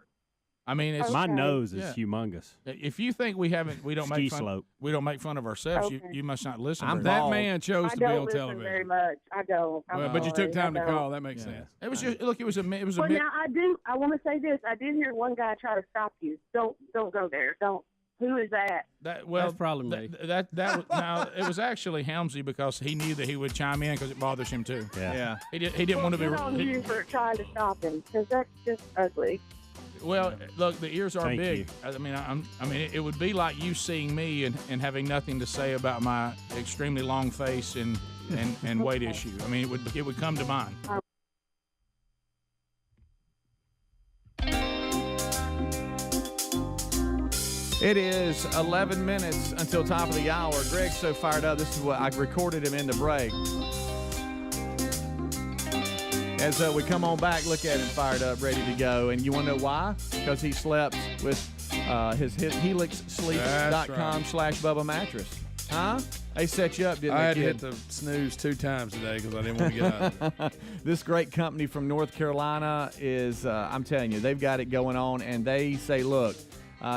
I mean, it's My Okay. nose is Yeah. humongous. if you think we don't Ski make fun, slope. we don't make fun of ourselves. Okay. You must not listen. I'm very That well. man chose I to be don't on listen television. very much. I don't. I'm Well, but you sorry. took time I to don't. call. That makes sense. It was just look. It was a mix. Well, now I do. I want to say this. I did hear one guy try to stop you. Don't go there. Don't. Who is that? That's probably me. That was, now it was actually Helmsy because he knew that he would chime in because it bothers him too. Yeah. He didn't want to be. Good on you for trying to stop him, because that's just ugly. Well, look, the ears are Thank big. you. I mean, it would be like you seeing me and having nothing to say about my extremely long face and weight issue. I mean, it would come to mind. It is 11 minutes until top of the hour. Greg's so fired up. This is what I recorded him in the break. As we come on back, look at him fired up, ready to go. And you want to know why? Because he slept with his helixsleep.com/Bubba mattress. Huh? They set you up, didn't they, I had to kid? hit the snooze 2 times today because I didn't want to get out of it. This great company from North Carolina is, I'm telling you, they've got it going on. And they say, look,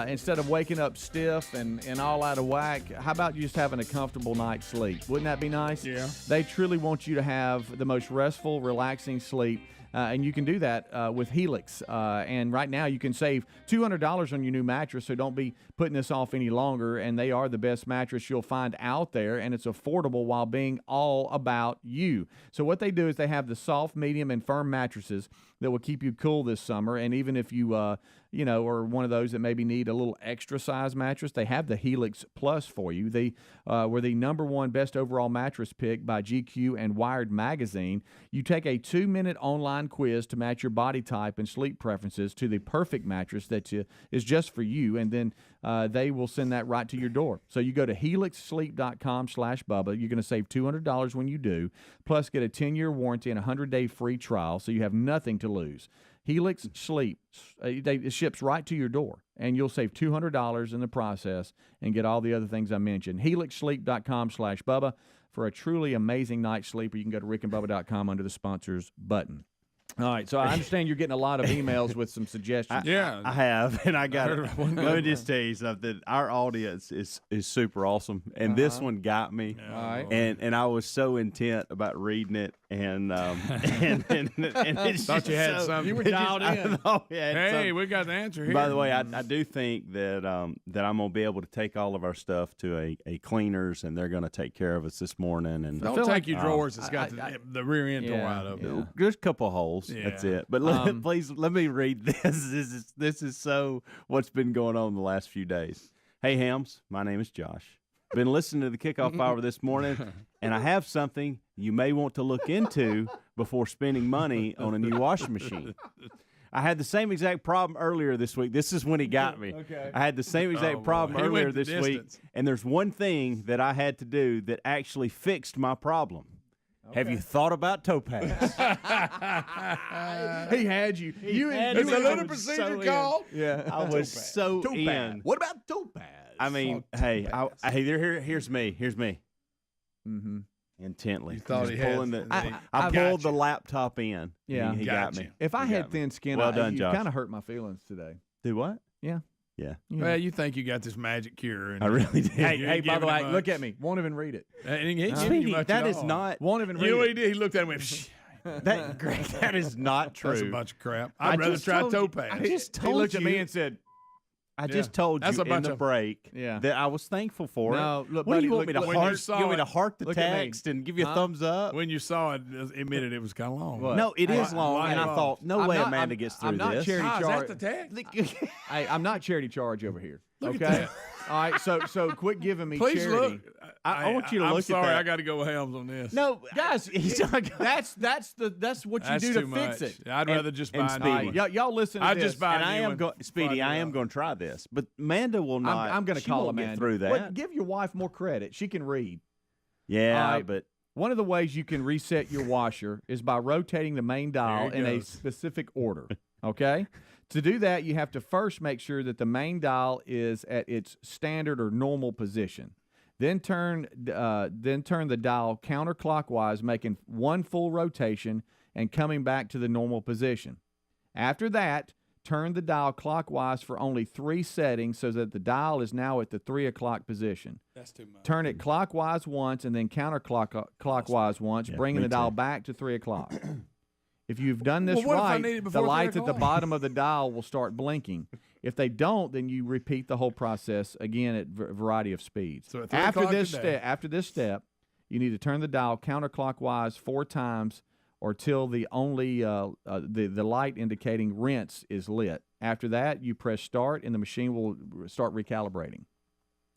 instead of waking up stiff and all out of whack, how about you just having a comfortable night's sleep? Wouldn't that be nice? Yeah. They truly want you to have the most restful, relaxing sleep. And you can do that with Helix. And right now you can save $200 on your new mattress, so don't be putting this off any longer. And they are the best mattress you'll find out there, and it's affordable while being all about you. So what they do is they have the soft, medium, and firm mattresses that will keep you cool this summer. And even if you, are one of those that maybe need a little extra size mattress, they have the Helix Plus for you. They were the #1 best overall mattress pick by GQ and Wired magazine. You take a 2-minute online quiz to match your body type and sleep preferences to the perfect mattress that is just for you, and then they will send that right to your door. So you go to helixsleep.com/Bubba. You're going to save $200 when you do, plus get a 10-year warranty and a 100-day free trial, so you have nothing to lose. Helix Sleep, it ships right to your door, and you'll save $200 in the process and get all the other things I mentioned. helixsleep.com/Bubba for a truly amazing night's sleep, or you can go to rickandbubba.com under the sponsors button. All right, so I understand you're getting a lot of emails with some suggestions. I have, and I got it. Let me just tell you something. Our audience is super awesome, and this one got me. All right. And I was so intent about reading it, and it's Thought just you had so, something. You were dialed in. Hey, we got the answer here. By the way, I do think that that I'm gonna be able to take all of our stuff to a cleaners, and they're gonna take care of us this morning. And Don't take your drawers that's got the rear end tore out of it. Just a couple of holes. That's it. But please let me read this. This is so what's been going on the last few days. Hey, Hams, my name is Josh. Been listening to the kickoff hour this morning, and I have something you may want to look into before spending money on a new washing machine. I had the same exact problem earlier this week. This is when he got me. Okay. I had the same exact problem He earlier went the this week, distance. and there's one thing that I had to do that actually fixed my problem. Have you thought about Topaz? He had you. It's a little procedure called. Yeah. I was so in. What about Topaz? I mean, hey, here's me. Mm-hmm. Intently. You thought Just he had pulling it. I Got pulled the you. laptop in. Yeah. He got Got me. you. If I He had got me. thin skin, Well done, you Josh. kind of hurt my feelings today. Do what? Yeah. Yeah. Well, you think you got this magic cure. And I really did. Hey, by the way, look at me. Won't even read it. And he ain't giving you Speedy, much that at is all. not. Won't even read You know what he it. did? He looked at him and went, Psh, That, Greg, that is not true. that's a bunch of crap. I'd rather just try told you- Topaz. I just He told looked you. at me and said, I just told That's you a in bunch the of- break Yeah. that I was thankful for No, it. look, What do buddy, you want me to look, when you heart? saw You want me it- to heart the look at me. text and give you a Huh? thumbs up? When you saw it, admitted it was kind of long. What? No, it is Why- long, why and I long? thought, no I'm way not- Amanda I'm- gets through I'm not this. Ah, charity is charge. that the text? Hey, I'm not charity charge over here. Look at Okay. that. All right. So quit giving me Please charity. look. I want you to I'm look at sorry, that. I got to go with Helms on this. No, Guys, he's not gonna- that's what you That's do to too fix much. it. I'd rather just and buy a Speedy. new All one. right, y'all listen to I'd this. just buy and a I new am one. going, Speedy. I am going to try this, but Amanda will not. I'm going to she call won't Amanda. get through that. What, give your wife more credit. She can read. Yeah, All right. but One of the ways you can reset your washer is by rotating the main dial There in it a goes. specific order. Okay? To do that, you have to first make sure that the main dial is at its standard or normal position. Then turn the dial counterclockwise, making one full rotation and coming back to the normal position. After that, turn the dial clockwise for only 3 settings so that the dial is now at the 3 o'clock position. That's too much. Turn it clockwise once and then counterclockwise once, bringing me the dial too. back to 3 o'clock. If you've done this Well, what if I right, need it the before 3 lights at the o'clock? bottom of the dial will start blinking. If they don't, then you repeat the whole process again at a variety of speeds. So at 3 after o'clock this today- after this step, you need to turn the dial counterclockwise 4 times or till the only the light indicating rinse is lit. After that, you press start and the machine will start recalibrating.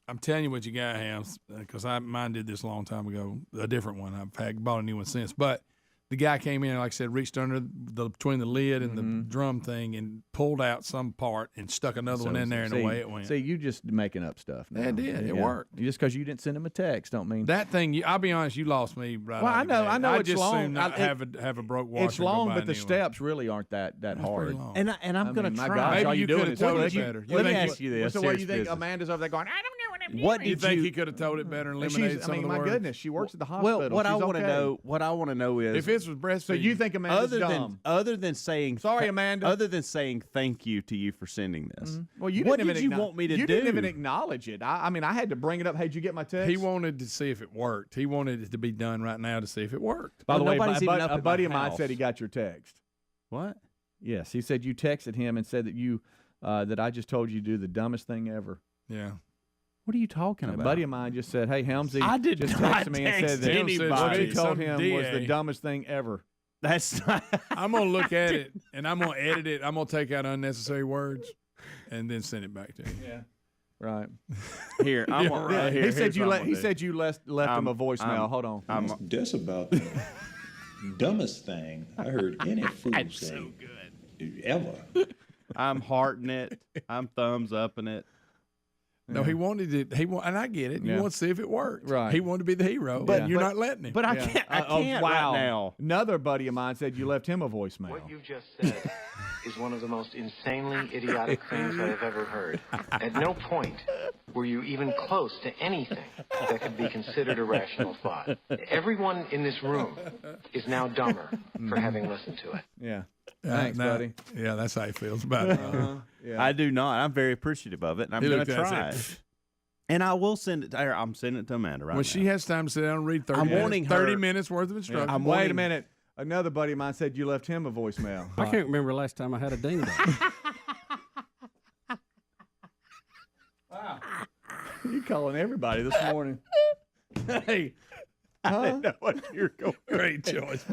I'm telling you what you got, Hams, because mine did this a long time ago. A different one. I've bought a new one since, but the guy came in and, like I said, reached under between the lid and the drum thing and pulled out some part and stuck another one in there, and away it went. See, you just making up stuff now. It did. It worked. Just because you didn't send him a text don't mean That thing, I'll be honest, you lost me right Well, out I the know- gate. I know I'd it's just long. soon not I- it- have a broke washer. it's and go long, buy but a the new one. steps really aren't that That's hard. pretty long. and I'm going to my try. gosh, Maybe all you you doing could've is told it clicking. better. Let me think ask you this. So what do you serious think business. Amanda's over there going, I don't know what I'm doing. What You did think you? he could have told it better and And eliminated she's, some I mean, of the my words? goodness, she works at the hospital. Well, what I She's want to okay. know is If this was breastfeeding, So you think Amanda's other dumb? than saying Sorry, Amanda. other than saying thank you to you for sending this. Well, you what didn't did even you want me to do? You didn't even acknowledge it. I mean, I had to bring it up. Hey, did you get my text? he wanted to see if it worked. He wanted it to be done right now to see if it worked. By the Well, way, nobody's even up a at buddy my of mine house. said he got your text. What? Yes, he said you texted him and said that you that I just told you to do the dumbest thing ever. Yeah. What are you talking A about? buddy of mine just said, "Hey, Helmsy, I did just not texted me and text said that anybody. what you told Some him was the DA. dumbest thing ever." That's not. I'm going to look at it, and I'm going to edit it. I'm going to take out unnecessary words and then send it back to him. Yeah. Right. Here, I'm on right here. He said Here's you what let. I'm He gonna said you left him a voicemail. I'm- Hold on. I'm, That's about the dumbest thing I heard any fool say ever. I'm hearting it. I'm thumbs upping it. No, he wanted it. And I get it. You Yeah. want to see if it worked. Right. He wanted to be the hero, But- but you're but- not letting him. But I Yeah. can't. I can't wow. right now. Another buddy of mine said you left him a voicemail. What you've just said is one of the most insanely idiotic things I have ever heard. At no point were you even close to anything that could be considered a rational thought. Everyone in this room is now dumber for having listened to it. Yeah. Thanks, buddy. Yeah, that's how he feels about it. Yeah. I do not. I'm very appreciative of it, and I'm He going looked to at it try and it. said, And I will send it to her. I'm sending it to Amanda right when now. she has time to sit down and read 30 I'm minutes, wanting 30 her- minutes worth of instructions. I'm Wait a wanting- minute. Another buddy of mine said you left him a voicemail. I can't remember the last time I had a ding dong. You calling everybody this morning? Hey, I didn't know what you're going. great choice.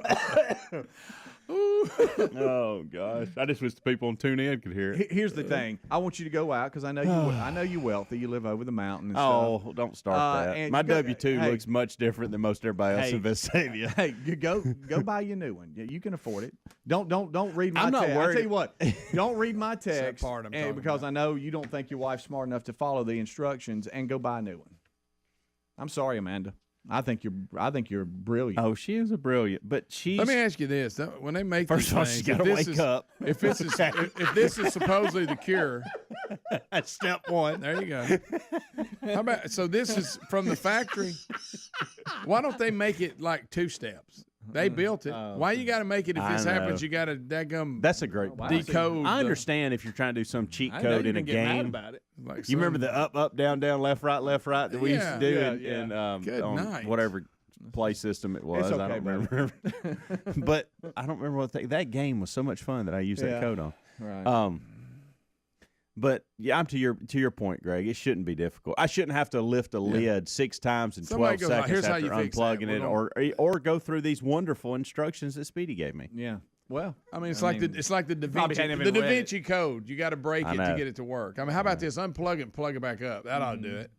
Oh gosh, I just wish the people on TuneIn could hear it. Here's the thing. I want you to go out because I know you wealthy. You live over the mountain. And Oh, stuff. don't start that. My W-2 looks much different than most everybody else in Vestavia. Hey, you go buy you a new one. You can afford it. Don't read my I'm not text. worried. I'll tell you what. Don't read my text part I'm talking because about. I know you don't think your wife's smart enough to follow the instructions and go buy a new one. I'm sorry, Amanda. I think you're brilliant. Oh, she is a brilliant, but she's. Let me ask you this: when they make First these of all, things, she's got to wake up. If this is if this is supposedly the cure, that's step one. There you go. How about this is from the factory? Why don't they make it like 2 steps? They built it. Why you got to make it if this happens? You got to daggum. That's a great decode. I understand if you're trying to do some cheat I know code you in a can get mad game. about it. Like you remember the up, down, left, right that we used to do Yeah, in Good on night. whatever play system it was. It's okay, I don't remember. But I don't remember that game was so much fun that I used that code on. Right. But yeah, I'm to your point, Greg. It shouldn't be difficult. I shouldn't have to lift a lid 6 times in Somebody 12 goes, seconds "Here's how after you fix that. unplugging it, or go through these wonderful instructions that Speedy gave me. Yeah. Well, I mean, it's like the Da probably hadn't Vinci, even the Da read it. Vinci Code. You got to break I it to know. get it to work. I mean, how about this? Unplug it and plug it back up. That ought to do it.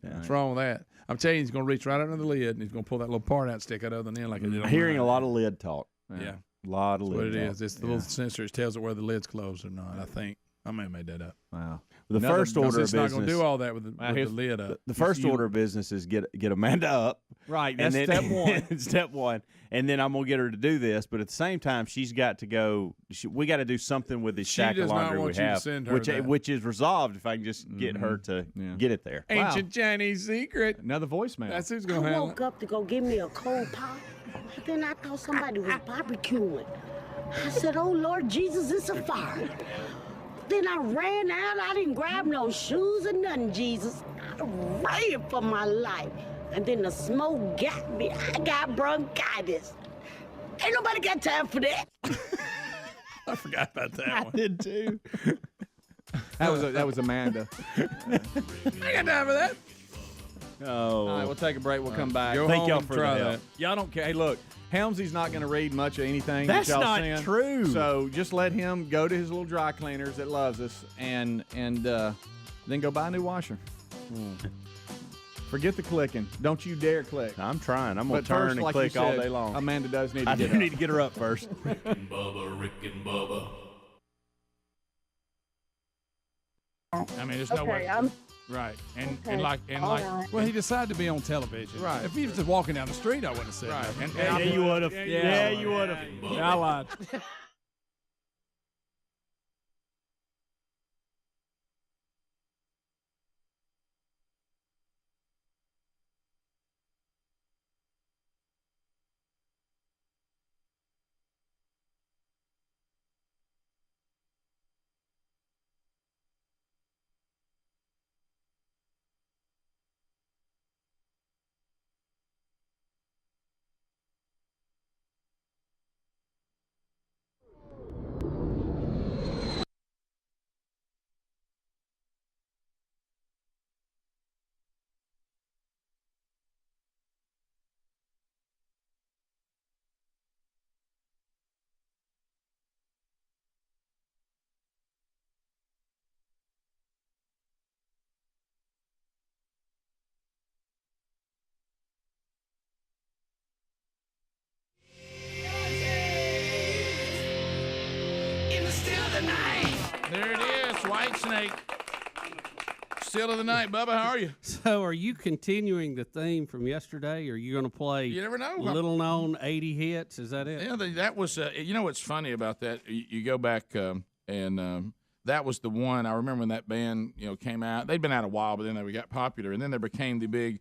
Yeah. What's wrong with that? I'm telling you, he's going to reach right under the lid and he's going to pull that little part out, and stick it other than like it did on Hearing mine. a lot of lid talk. Yeah. A lot of That's lid what it talk. is. It's the little sensor that tells it whether the lid's closed or not. I think I may have made that up. Wow. The first order of It's not business. going to do all that with the lid up. The first order of business is get Amanda up. Right. And That's then, step one. Step one. And then I'm going to get her to do this. But at the same time, she's got to go. We got to do something with this She stack does of not laundry want we you to have, send her which that. which is resolved if I can just get her to get it there. Ancient Chinese secret. Another voicemail. That's who's going to I handle woke up to go get me a cold pop. Then I thought somebody was barbecuing. I said, "Oh Lord Jesus, it's a fire." Then I ran out. I didn't grab no shoes or nothing, Jesus. I ran for my life. And then the smoke got me. I got bronchitis. Ain't nobody got time for that. I forgot about that I one. did too. That was Amanda. I got time for that. Oh. All right, we'll take a break. We'll come back. Go Thank home y'all and for try the that. help. Y'all don't care. Hey, look, Helmsy's not going to read much of anything. That's that y'all not send. true. So just let him go to his little dry cleaners that loves us, and then go buy a new washer. Forget the clicking. Don't you dare click. I'm trying. I'm going But to turn first, and like you click all said, day long. Amanda does need to I get do up. need to get her up first. Rick and Bubba. I mean, there's no way. Right. And like Well, he decided to be on television. Right. If he was just walking down the street, I wouldn't have said right. that. And Yeah, you would have. Yeah, you would have. I lied. there it is, White Snake. Still of the night, Bubba. How are you? So, are you continuing the theme from yesterday? Or are you going to play You never know. little known 80 hits? Is that it? Yeah, that was. You know what's funny about that? You go back and that was the one. I remember when that band came out. They'd been out a while, but then they got popular, and then they became the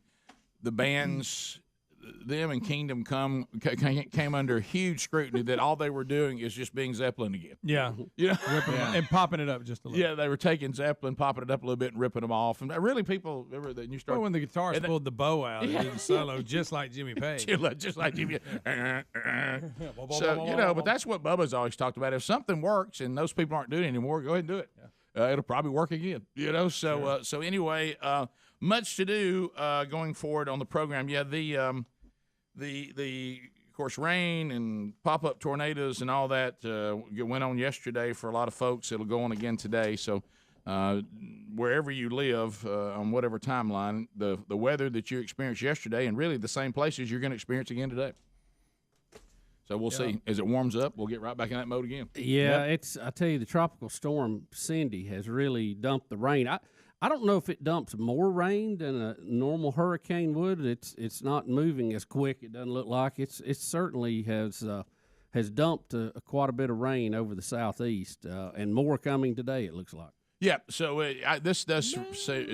bands. Them and Kingdom Come came under huge scrutiny that all they were doing is just being Zeppelin again. Yeah. Ripping And popping it up just a little. Yeah, they were taking Zeppelin, popping it up a little bit, and ripping them off. And really, people remember that you start Well, when the guitarist pulled the bow out, Yeah. it did the solo just like Jimmy Page. just like Jimmy. So but that's what Bubba's always talked about. If something works and those people aren't doing it anymore, go ahead and do it. It'll probably work again. So anyway, much to do going forward on the program. Yeah, the of course, rain and pop-up tornadoes and all that went on yesterday for a lot of folks. It'll go on again today. So wherever you live on whatever timeline, the weather that you experienced yesterday and really the same places you're going to experience again today. So we'll see. As it warms up, we'll get right back in that mode again. Yeah, I tell you, the tropical storm Cindy has really dumped the rain. I don't know if it dumps more rain than a normal hurricane would. It's not moving as quick. It doesn't look like it certainly has dumped quite a bit of rain over the southeast, and more coming today. It looks like. Yeah. So this does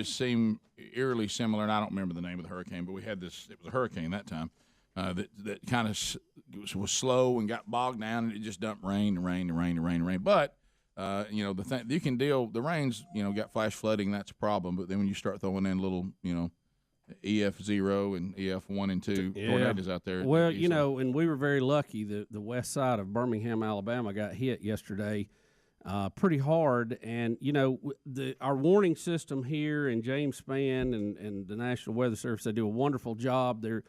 seem eerily similar, and I don't remember the name of the hurricane, but we had this. It was a hurricane that time. That kind of was slow and got bogged down, and it just dumped rain. But the thing you can deal. The rain's got flash flooding. That's a problem. But then when you start throwing in little EF0 and EF1 and 2 tornadoes out there. Well, and we were very lucky. The west side of Birmingham, Alabama, got hit yesterday pretty hard, and our warning system here in James Spann and the National Weather Service, they do a wonderful job. They're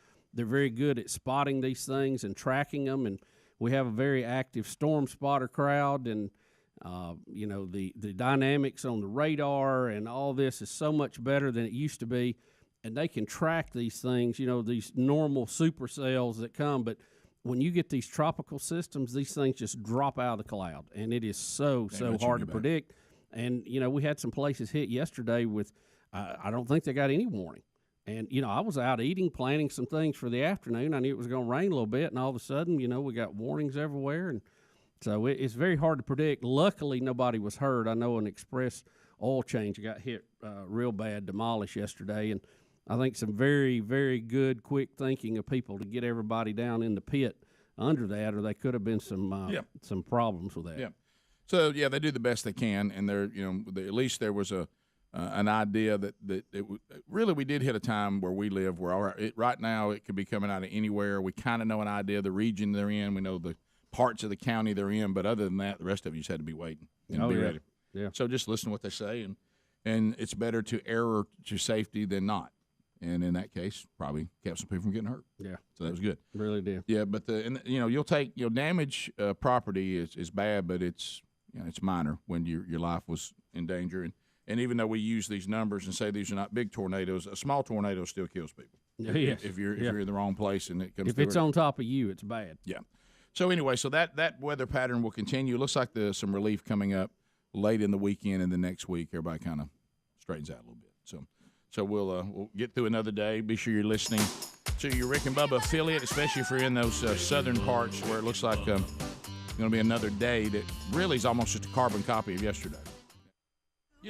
very good at spotting these things and tracking them, and we have a very active storm spotter crowd, and the dynamics on the radar and all this is so much better than it used to be, and they can track these things, these normal supercells that come, but when you get these tropical systems, these things just drop out of the cloud, and it is so hard to predict. And, we had some places hit yesterday with I don't think they got any warning. And, I was out eating, planning some things for the afternoon. I knew it was going to rain a little bit, and all of a sudden, we got warnings everywhere. And so it's very hard to predict. Luckily, nobody was hurt. I know an express oil change got hit real bad, demolished yesterday. And I think some very, very good, quick thinking of people to get everybody down in the pit under that, or they could have been some problems with that. Yeah. So, they do the best they can, and they're, at least there was an idea that really we did hit a time where we live where right now it could be coming out of anywhere. We kind of know an idea of the region they're in. We know the parts of the county they're in, but other than that, the rest of you just had to be waiting and be ready. Yeah. So just listen to what they say, and it's better to err to safety than not. And in that case, probably kept some people from getting hurt. Yeah. So that was good. Really did. Yeah, but you'll take damage property is bad, but it's minor when your life was in danger. And even though we use these numbers and say these are not big tornadoes, a small tornado still kills people. Yes. If you're in the wrong place and it comes. If it's on top of you, it's bad. Yeah. So anyway, that weather pattern will continue. It looks like there's some relief coming up late in the weekend and the next week. Everybody kind of straightens out a little bit. So we'll get through another day. Be sure you're listening to your Rick and Bubba affiliate, especially if you're in those southern parts where it looks like going to be another day that really is almost just a carbon copy of yesterday.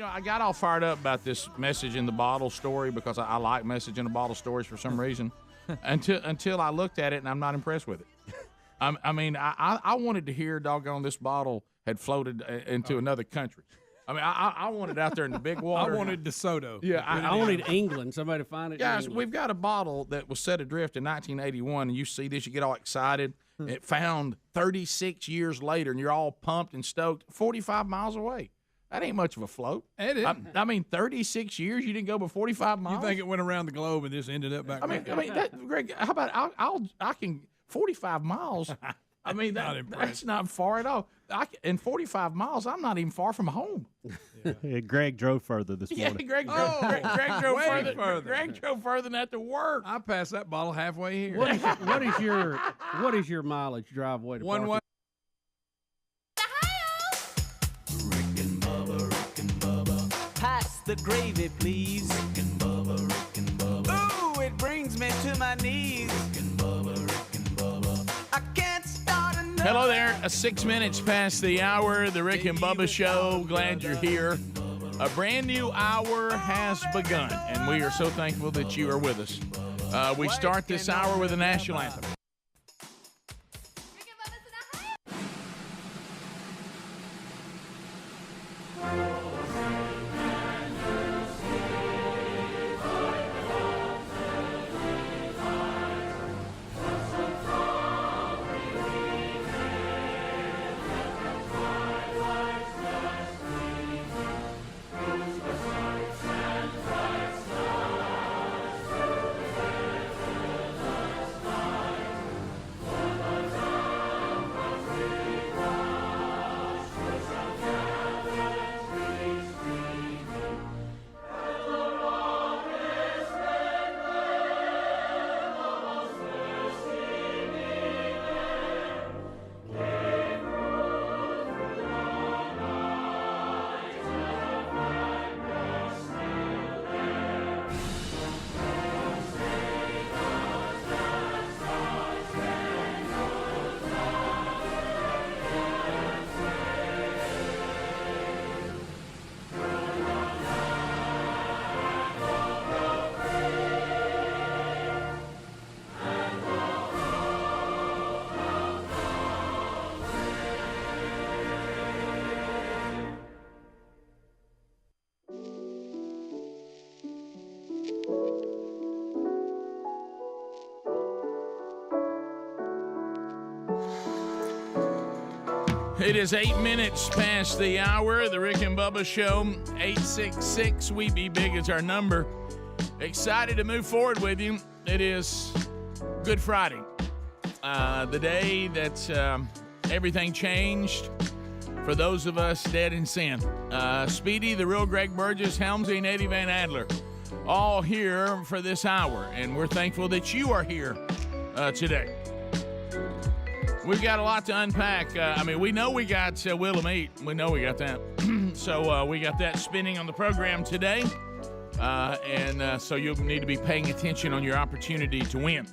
I got all fired up about this message in the bottle story because I like message in the bottle stories for some reason until I looked at it and I'm not impressed with it. I wanted to hear doggone this bottle had floated into another country. I wanted out there in the big water. I wanted DeSoto. Yeah, I wanted England. Somebody to find it. Guys, we've got a bottle that was set adrift in 1981, and you see this, you get all excited. It found 36 years later, and you're all pumped and stoked 45 miles away. That ain't much of a float. It is. 36 years, you didn't go but 45 miles? You think it went around the globe and just ended up back there? Greg, how about I can 45 miles. That's not far at all. In 45 miles, I'm not even far from home. Yeah, Greg drove further this morning. Yeah, Greg drove further. Greg drove further than that to work. I passed that bottle halfway here. What is your mileage driveway to one way? Rick and Bubba. Pass the gravy, please. Rick and Bubba. Ooh, it brings me to my knees. Rick and Bubba. I can't start another. Hello there. 6 minutes past the hour. The Rick and Bubba Show. Glad you're here. A brand new hour has begun, and we are so thankful that you are with us. We start this hour with the national anthem. It is 8 minutes past the hour. The Rick and Bubba Show, 866 We Be Big is our number. Excited to move forward with you. It is Good Friday, the day that everything changed for those of us dead in sin. Speedy, the real Greg Burgess, Helmsy, and Eddie Van Adler, all here for this hour, and we're thankful that you are here today. We've got a lot to unpack. We know we got Will of Meat. We know we got that. So we got that spinning on the program today. So you'll need to be paying attention on your opportunity to win.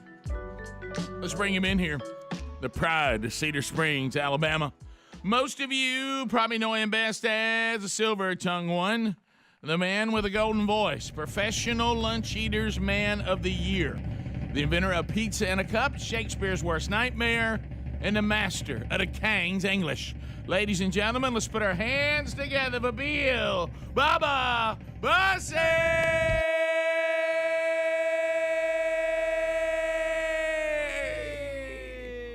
Let's bring him in here. The pride of Cedar Springs, Alabama. Most of you probably know him best as the Silver-Tongued One, the man with a golden voice, Professional Lunch Eaters Man of the Year, the inventor of Pizza in a Cup, Shakespeare's Worst Nightmare, and the master of the King's English. Ladies and gentlemen, let's put our hands together for Bill Bubba Bussey!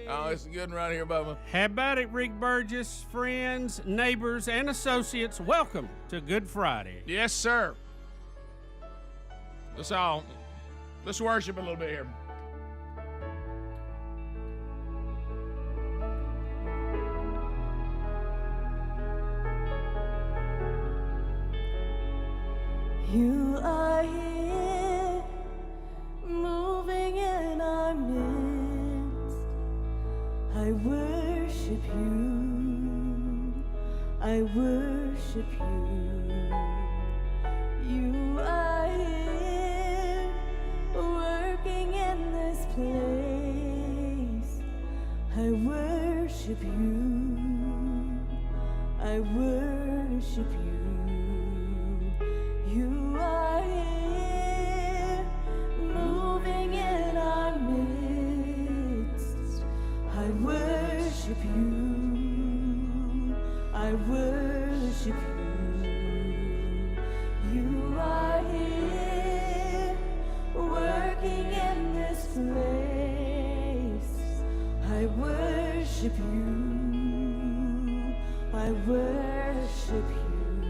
Oh, it's a good one right here, Bubba. How about it, Rick Burgess? Friends, neighbors, and associates, welcome to Good Friday. Yes, sir. Let's worship a little bit here. You are here, moving in our midst. I worship you, I worship you. You are here, working in this place. I worship you, I worship you. You are here, moving in our midst. I worship you, I worship you. You are here, working in this place. I worship you, I worship you.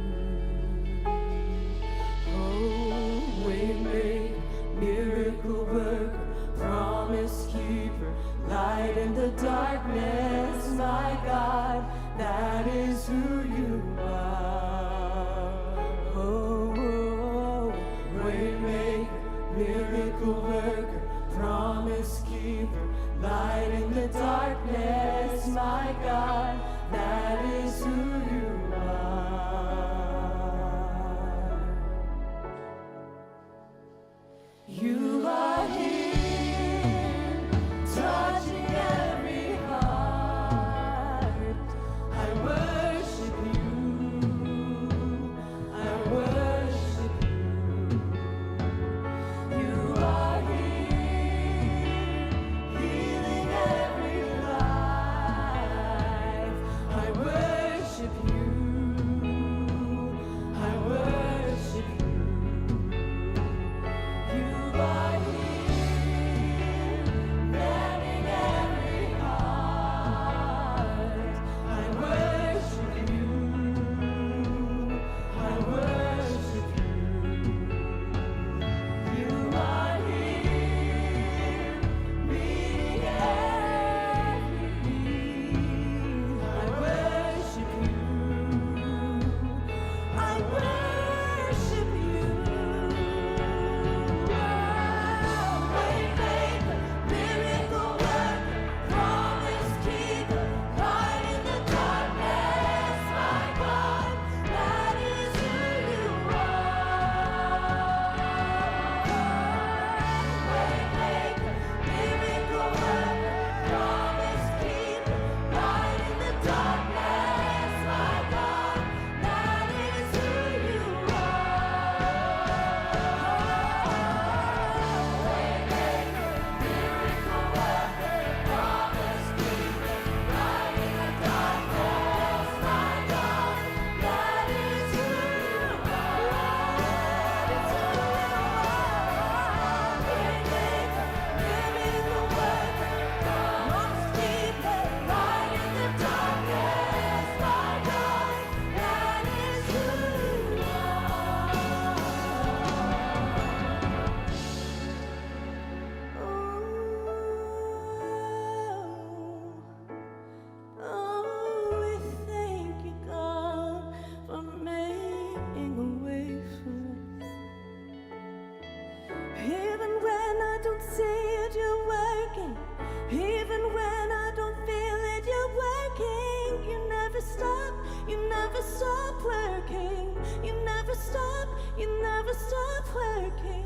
working.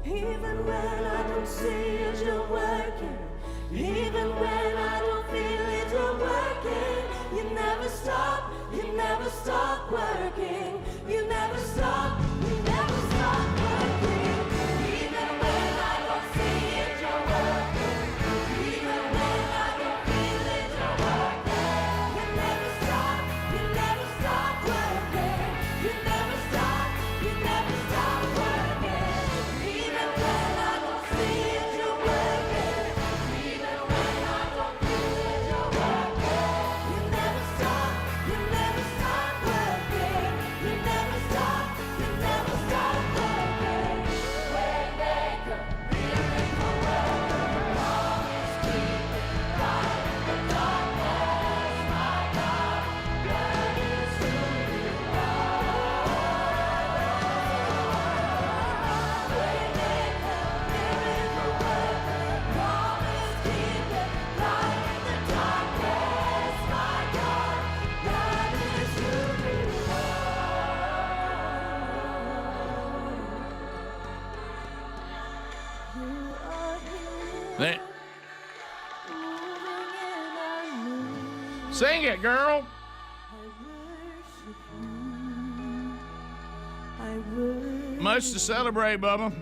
Even when I don't see it, you're working. Even when I don't feel it, you're working. You never stop working. You never stop working. Even when I don't see it, you're working. Even when I don't feel it, you're working. You never stop working. You never stop working. Even when I don't see it, you're working. Even when I don't feel it, you're working. You never stop working. You never stop working. Waymaker, miracle worker, promise keeper, light in the darkness, my God, that is who you Waymaker, miracle worker, promise keeper, light in the darkness, my God, that is who you That. Sing it, girl. Much to celebrate, Bubba.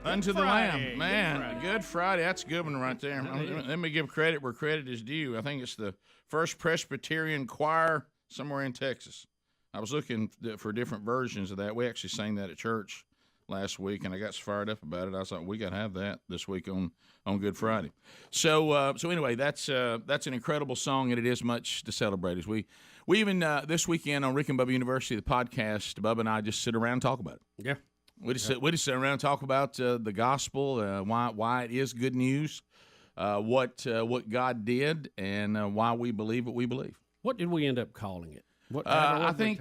Unto the Lamb. Man, Good Friday. That's a good one right there. Let me give credit where credit is due. I think it's the First Presbyterian Choir somewhere in Texas. I was looking for different versions of that. We actually sang that at church last week, and I got so fired up about it. I thought we got to have that this week on Good Friday. So anyway, that's an incredible song, and it is much to celebrate. As we even this weekend on Rick and Bubba University, the podcast, Bubba and I just sit around and talk about it. Yeah. We just sit around and talk about the gospel, why it is good news, what God did, and why we believe what we believe. What did we end up calling it? I think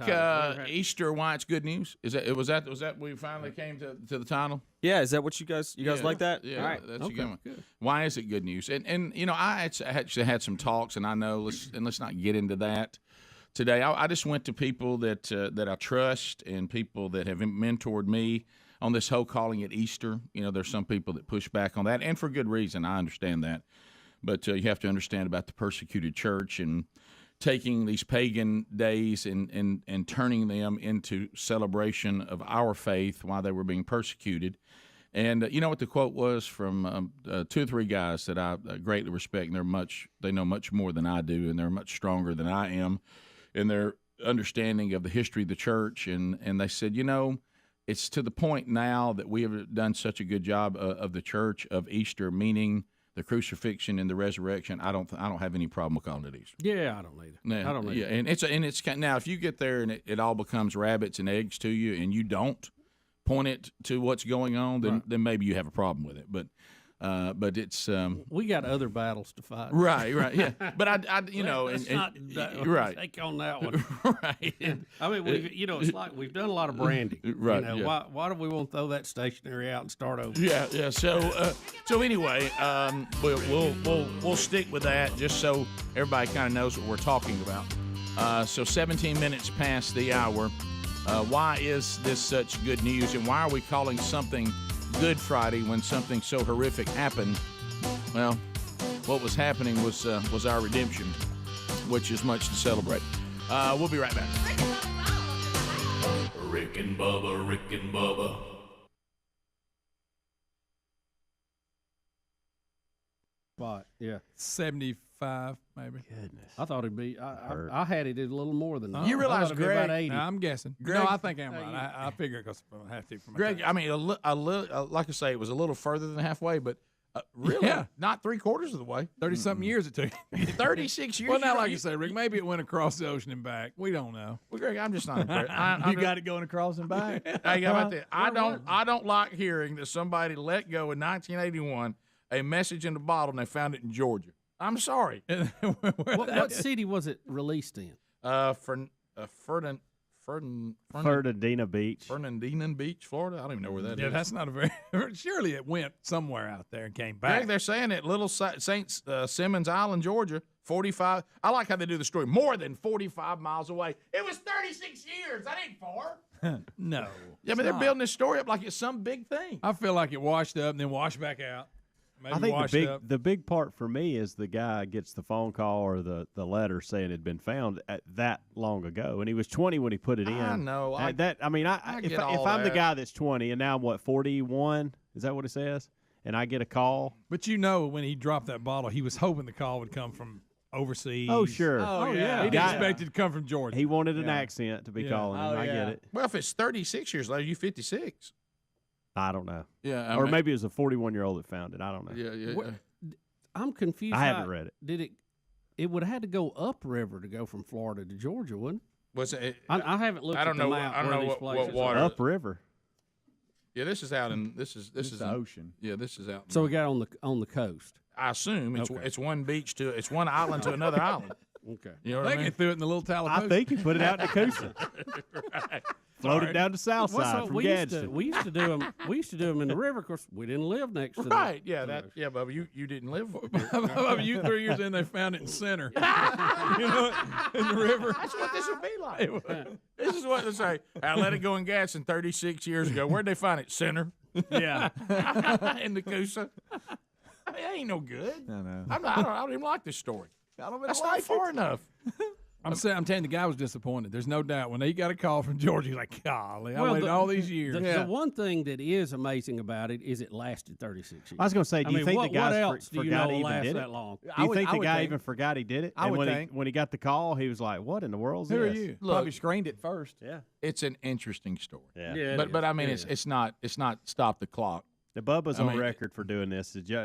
Easter, why it's good news. Was that we finally came to the title? Yeah, is that what you guys like that? Yeah, all right. that's a good one. Good. Why is it good news? And you know, I actually had some talks, and I know let's not get into that today. I just went to people that I trust and people that have mentored me on this whole calling it Easter. You know, there's some people that push back on that, and for good reason. I understand that, but you have to understand about the persecuted church and taking these pagan days and turning them into celebration of our faith while they were being persecuted. And you know what the quote was from 2 or 3 guys that I greatly respect, and they know much more than I do, and they're much stronger than I am in their understanding of the history of the church. And they said, you know, it's to the point now that we have done such a good job of the church of Easter, meaning the crucifixion and the resurrection. I don't have any problem with calling it Easter. Yeah, I don't either. Yeah, I don't either. Yeah, and it's now if you get there and it all becomes rabbits and eggs to you, and you don't point it to what's going on, then maybe you have a problem with it. But it's we got other battles to fight. Right, yeah. But I you know, let's and not right, take on that one. Right. I mean, it's like we've done a lot of branding. Right. You know, yeah. why do we want to throw that stationery out and start over? Yeah. So anyway, we'll stick with that just so everybody kind of knows what we're talking about. So 17 minutes past the hour. Why is this such good news, and why are we calling something Good Friday when something so horrific happened? Well, what was happening was our redemption, which is much to celebrate. We'll be right back. Rick and Bubba, Rick and Bubba. Spot, yeah. 75, maybe. Goodness. I thought it'd be. I had it a little more than that. You realize, I thought it'd be Greg? about 80. No, I'm guessing. Greg, no, I think I'm right. I figure it because I have to. For my Greg, time. I mean, like I say, it was a little further than halfway, but really, not 3/4 of the way. 30-something years it took. 36 years. Well, now, like you say, Rick, maybe it went across the ocean and back. We don't know. Well, Greg, I'm just not impressed. You got it going across and back. Hey, how about that? I don't like hearing that somebody let go in 1981 a message in a bottle and they found it in Georgia. I'm sorry. What city was it released in? Fernandina Beach. Fernandina Beach, Florida. I don't even know where that is. Yeah, that's not a very. Surely it went somewhere out there and came back. Greg, they're saying it, Little St. Simmons Island, Georgia, 45. I like how they do the story. More than 45 miles away. It was 36 years. That ain't far. No. Yeah, but they're building this story up like it's some big thing. I feel like it washed up and then washed back out. Maybe I think washed up. the big part for me is the guy gets the phone call or the letter saying it had been found that long ago, and he was 20 when he put it in. I know. If get all I'm the that. guy that's 20 and now I'm 41, is that what it says? And I get a call. But you know, when he dropped that bottle, he was hoping the call would come from overseas. Oh, sure. Oh, yeah. He didn't expect it to come from Georgia. He wanted an accent to be calling him. I get it. Well, if it's 36 years later, you 56. I don't know. Yeah, or maybe it was a 41-year-old that found it. I don't know. Yeah. I'm confused. I haven't read it. Did it would have had to go upriver to go from Florida to Georgia, wouldn't it? Was it? I haven't looked I don't at the know. map I don't where know these what places water. are. Upriver. Yeah, this is out in this is the ocean. Yeah, this is out. So we got on the coast. I assume it's Okay. it's one beach to it's one island to another island. Okay. You know I what I think mean? he threw it in the little Tallahassee. I think he put it out in the Coosa. Right. Floated down the south side from we used Gadsden. we used to do them. We used to do them in the river. Of course, we didn't live next to Right? the, Yeah, that. Yeah, Bubba, you didn't live. You 3 years in, they found it in center. You know, in the river. That's what this would be like. This is what they say. I let it go in Gadsden 36 years ago. Where'd they find it? Center. Yeah. In the Coosa. I mean, that ain't no good. I know. I don't even like this story. That's not far enough. I'm telling you, the guy was disappointed. There's no doubt. When he got a call from Georgia, he's like, golly, I waited all these years. The one thing that is amazing about it is it lasted 36 years. I was going to say, do you think the guy what else do you forgot know he will even last did that it? long? Do you think the guy even forgot he did it? I and would when think. when he got the call, he was like, "What in the world's Who this?" are you? Look, Probably screened it first. Yeah. It's an interesting story. Yeah. But I mean, it's not stop the clock. The Bubba's I on mean, record for doing this. Did y'all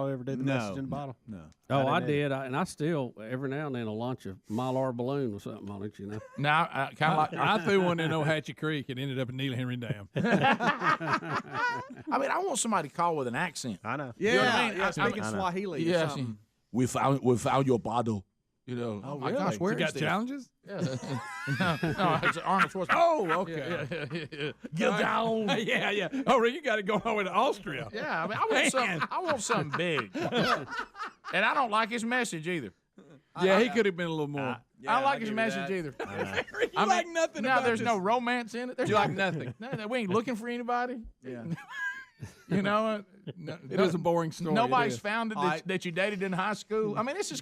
ever do the message in the bottle? No. Oh, I did, and I still every now and then will launch a Mylar balloon with something on it. You know. Now, kind of like I threw one in Ohatchee Creek and ended up in Neely Henry Dam. I mean, I want somebody to call with an accent. I know. Yeah, You know what I mean? yeah, speaking I know. Swahili or Yeah, something. we found your bottle. You know, Oh, my really? gosh, where You got is this? challenges? Yeah. no, it's Arnold Schwarzenegger. Oh, okay. Yeah. Get down. Yeah. Oh, Rick, you got to go all the way to Austria. Yeah, I mean, I want something big. And I don't like his message either. Yeah, he could have been a little more. I don't like his message either. You like nothing No, about there's this. no romance in it. There's You like nothing. No, we ain't looking for anybody. Yeah. You know, It is a boring story. Nobody's It is. found it All right. that you dated in high school. I mean, this is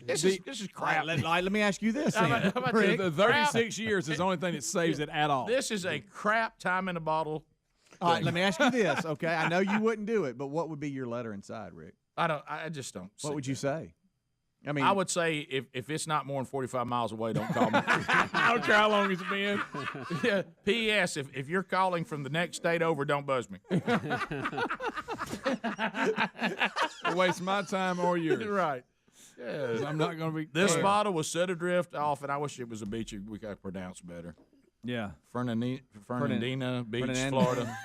crap. Let me ask you this. How Then. about Rick, this? The 36 years is the only thing that saves it at all. This is a crap time in a bottle. all right, let me ask you this, okay? I know you wouldn't do it, but what would be your letter inside, Rick? I just don't. What would you say? I mean, I would say if it's not more than 45 miles away, don't call me. I don't care how long it's been. Yeah. P.S. If you're calling from the next state over, don't buzz me. Waste my time or yours. Right. Yeah. I'm not going to be. This bottle was set adrift off, and I wish it was a beach we could pronounce better. Yeah. Fernandina Beach, Fernandina. Florida,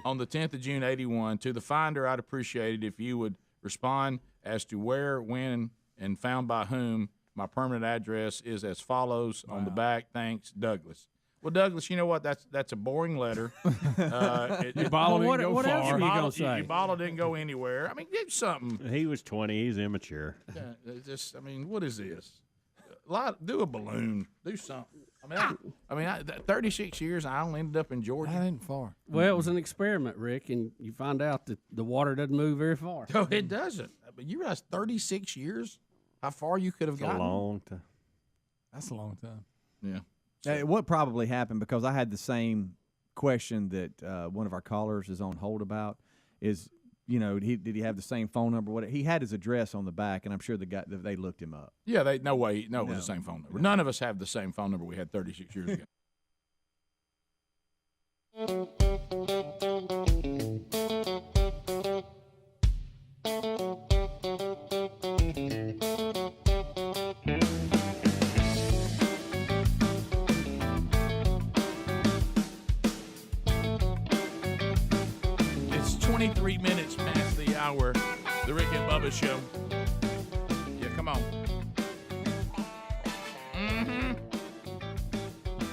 on the 10th of June, 81. To the finder, I'd appreciate it if you would respond as to where, when, and found by whom. My permanent address is as follows on the back. Thanks, Douglas. Well, Douglas, you know what? That's a boring letter. Your bottle didn't go what else far. are you gonna say? Your bottle didn't go anywhere. I mean, do something. He was 20. He's immature. I mean, what is this? Do a balloon. Do something. I mean, 36 years. I only ended up in Georgia. That ain't far. Well, it was an experiment, Rick, and you find out that the water doesn't move very far. No, it doesn't. But you realize 36 years, how far you could have It's a gotten. long time. That's a long time. Yeah. what probably happened, because I had the same question that one of our callers is on hold about, is, you know, did he have the same phone number? What he had his address on the back, and I'm sure they looked him up. Yeah, no way. No, it was the same phone number. None of us have the same phone number we had 36 years ago. It's 23 minutes past the hour. The Rick and Bubba Show. Yeah, come on.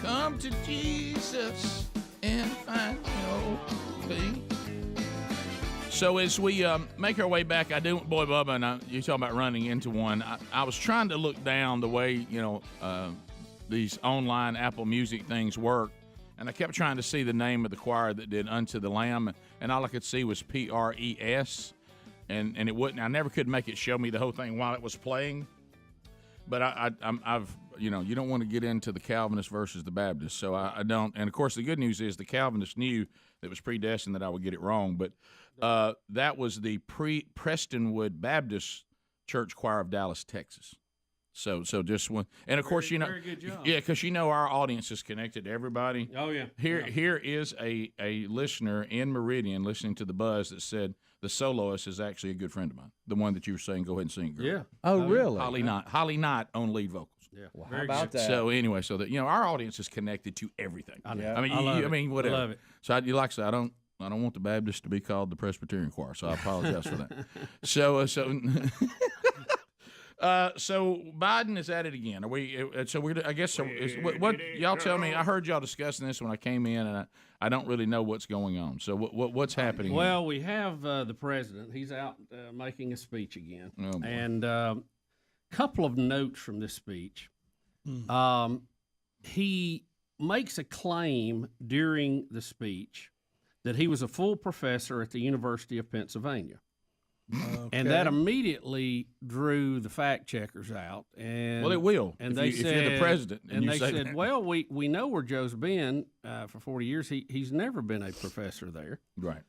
Come to Jesus and find your peace. So as we make our way back, Boy Bubba, and you talking about running into one. I was trying to look down the way these online Apple Music things work, and I kept trying to see the name of the choir that did Unto the Lamb, and all I could see was PRES, and it wouldn't. I never could make it show me the whole thing while it was playing. But I've you don't want to get into the Calvinist versus the Baptist, so I don't. And of course, the good news is the Calvinists knew that it was predestined that I would get it wrong. But that was the Prestonwood Baptist Church Choir of Dallas, Texas. So just one, and of course very good job. yeah, because our audience is connected to everybody. Oh yeah. Here is a listener in Meridian listening to the Buzz that said the soloist is actually a good friend of mine. The one that you were saying, go ahead and sing. Girl. Yeah. Oh, really? Holly Knight on lead vocals. Yeah. Well, how about that? So anyway, so that our audience is connected to everything. I know. I mean, I mean, whatever. I love it. So like I said, I don't want the Baptist to be called the Presbyterian choir, so I apologize for that. So Biden is at it again. Are we? So we're. I guess. So what y'all tell me? I heard y'all discussing this when I came in, and I don't really know what's going on. So what's happening? Well, we have the president. He's out making a speech again, and couple of notes from this speech. He makes a claim during the speech that he was a full professor at the University of Pennsylvania. Okay. And that immediately drew the fact checkers out. And well, it will. And if you're the president. And they said, well, we know where Joe's been for 40 years. He's never been a professor there. Right.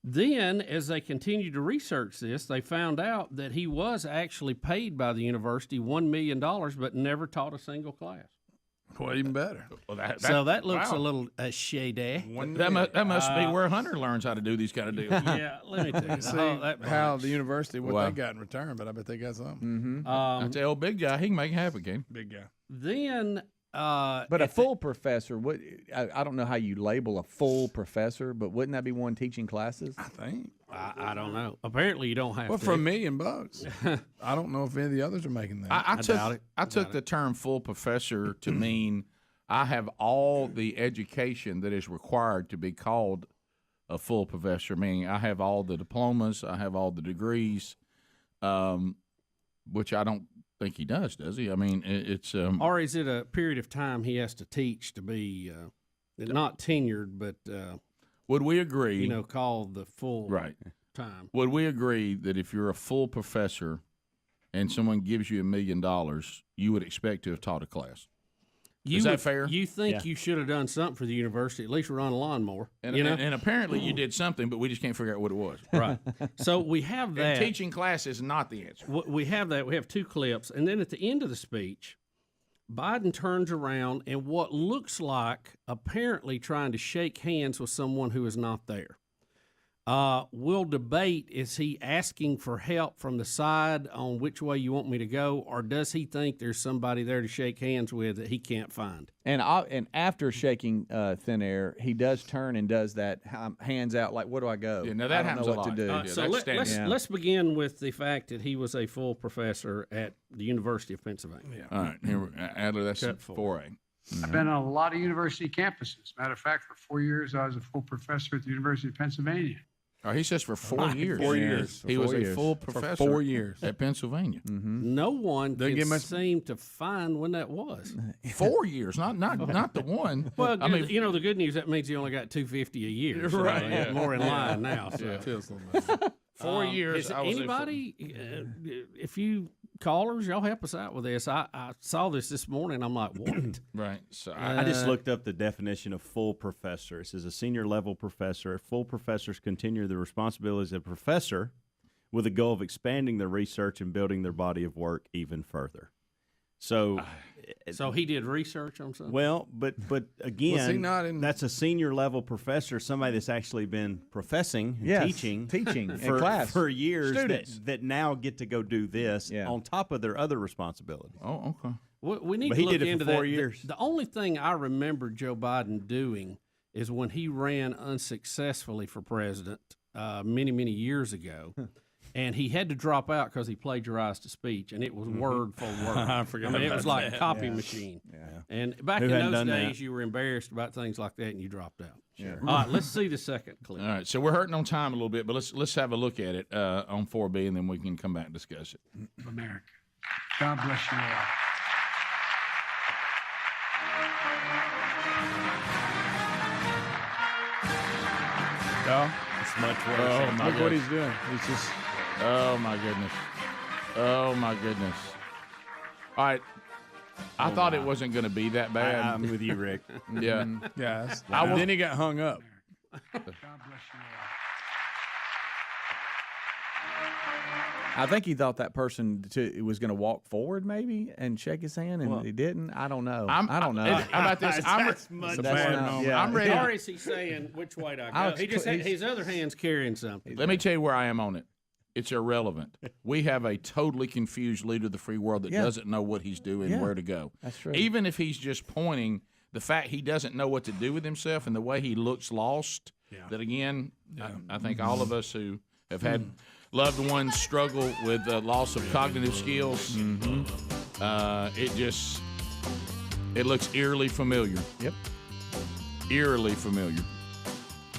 Then, as they continued to research this, they found out that he was actually paid by the university $1 million, but never taught a single class. Well, even better. Well, that looks a little shady. That must be where Hunter learns how to do these kind of deals. Yeah, let me tell you. How the university, what they got in return, but I bet they got something. I tell big guy, he can make it happen, Ken. Big guy. Then, but a full professor, I don't know how you label a full professor, but wouldn't that be one teaching classes? I think. I don't know. Apparently, you don't have to. Well, for $1 million, I don't know if any of the others are making that. I doubt it. I took the term full professor to mean I have all the education that is required to be called a full professor, meaning I have all the diplomas, I have all the degrees, which I don't think he does he? I mean, it's or is it a period of time he has to teach to be not tenured, but would we agree? Called the full time. Would we agree that if you're a full professor and someone gives you $1 million, you would expect to have taught a class? Is that fair? You think you should have done something for the university, at least run a lawnmower. And apparently you did something, but we just can't figure out what it was. Right. So we have that. And teaching class is not the answer. We have that. We have two clips. And then at the end of the speech, Biden turns around and what looks like apparently trying to shake hands with someone who is not there. We'll debate, is he asking for help from the side on which way you want me to go, or does he think there's somebody there to shake hands with that he can't find? And after shaking thin air, he does turn and does that hands out like, where do I go? Yeah, now that happens a lot. To do. So let's begin with the fact that he was a full professor at the University of Pennsylvania. Yeah. All right, here, Adler, that's 4A. I've been on a lot of university campuses. Matter of fact, for 4 years, I was a full professor at the University of Pennsylvania. Oh, he says for 4 years. 4 years. He was a full professor for 4 years at Pennsylvania. Mm-hmm. No one can seem to find when that was. 4 years, not the one. Well, I mean, the good news, that means he only got $250 a year. So right. More in line now. So. Yeah, it feels a little bit. 4 years. Is anybody, if you callers, y'all help us out with this. I saw this morning. I'm like, what? Right. So I just looked up the definition of full professor. It says a senior level professor. Full professors continue the responsibilities of a professor with the goal of expanding their research and building their body of work even further. So he did research on something? Well, but again, Was he not in- that's a senior level professor, somebody that's actually been professing and teaching in class for years Students. that now get to go do this on top of their other responsibilities. Oh, okay. We need But to he look did it into for 4 that. years. The only thing I remember Joe Biden doing is when he ran unsuccessfully for president many, many years ago. And he had to drop out because he plagiarized a speech, and it was word for word. I forgot it about was like that. a copy machine. Yeah. And back Who in hadn't those done that? days, you were embarrassed about things like that, and you dropped out. Sure. All right, let's see the second clip. All right, so we're hurting on time a little bit, but let's have a look at it on 4B, and then we can come back and discuss it. America. God bless you all. Oh, it's much worse. Oh, my Look what goodness. he's doing. He's just. Oh, my goodness. Oh, my goodness. All right. I thought it wasn't going to be that bad. I'm with you, Rick. Yeah. Yes. Wow. Then he got hung up. I think he thought that person was going to walk forward maybe and shake his hand, and he didn't. I don't know. I don't know. How about this? I'm ready. Or is he saying, which way do I go? He just had his other hand's carrying something. Let me tell you where I am on it. It's irrelevant. We have a totally confused leader of the free world that doesn't know what he's doing, where to go. That's true. Even if he's just pointing, the fact he doesn't know what to do with himself and the way he looks lost, that again, I think all of us who have had loved ones struggle with loss of cognitive skills, it looks eerily familiar. Yep. Eerily familiar.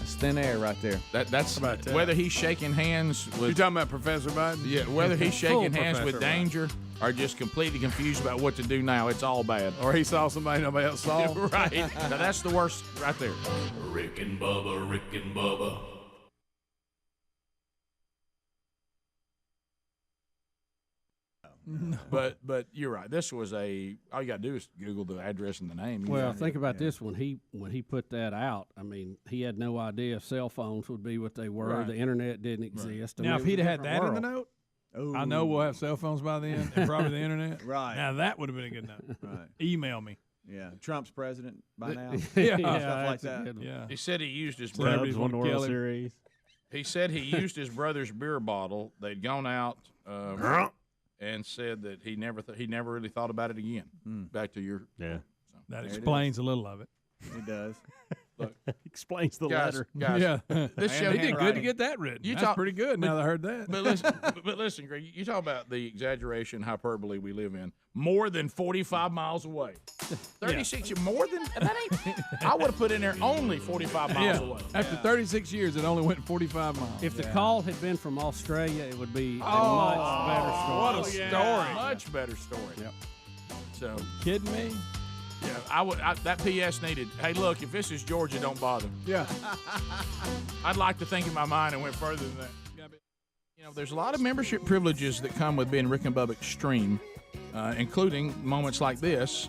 It's thin air right there. That's whether he's shaking hands with. You talking about Professor Biden? Yeah, whether he's shaking hands Professor with danger or just completely confused about what to do now, it's all bad. Or he saw somebody nobody else saw. Right. Now that's the worst right there. Rick and Bubba, Rick and Bubba. But you're right. This was all you got to do is Google the address and the name. Well, think about this. When he put that out, I mean, he had no idea cell phones would be what they were. Right. The internet didn't exist. I mean, Now, it if was he'd a had different that in the world. note, I know we'll have cell phones by then and probably the internet. Right. Now, that would have been a good note. Right. Email me. Yeah. Trump's president by now. Yeah. Stuff like that. Yeah. He said he used his Celebrities brother's want to kill him. Series. He said he used his brother's beer bottle. They'd gone out and said that he never really thought about it again. Back to your Yeah. That explains a little of it. He does. look, Explains the guys. letter. Yeah. This show he did good to handwriting. get that written. You That's talk- pretty good now that I heard that. But listen, Greg. You talk about the exaggeration, hyperbole we live in. More than 45 miles away. 36. More than that ain't. I would have put in there only 45 miles away. After 36 years, it only went 45 miles. If the call had been from Australia, it would be a Oh, much better story. What a story! Much better story. Yep. So Kidding me? yeah, that PS needed. Hey, look, if this is Georgia, don't bother. Yeah. I'd like to think in my mind and went further than that. You know, there's a lot of membership privileges that come with being Rick and Bubba Extreme, including moments like this.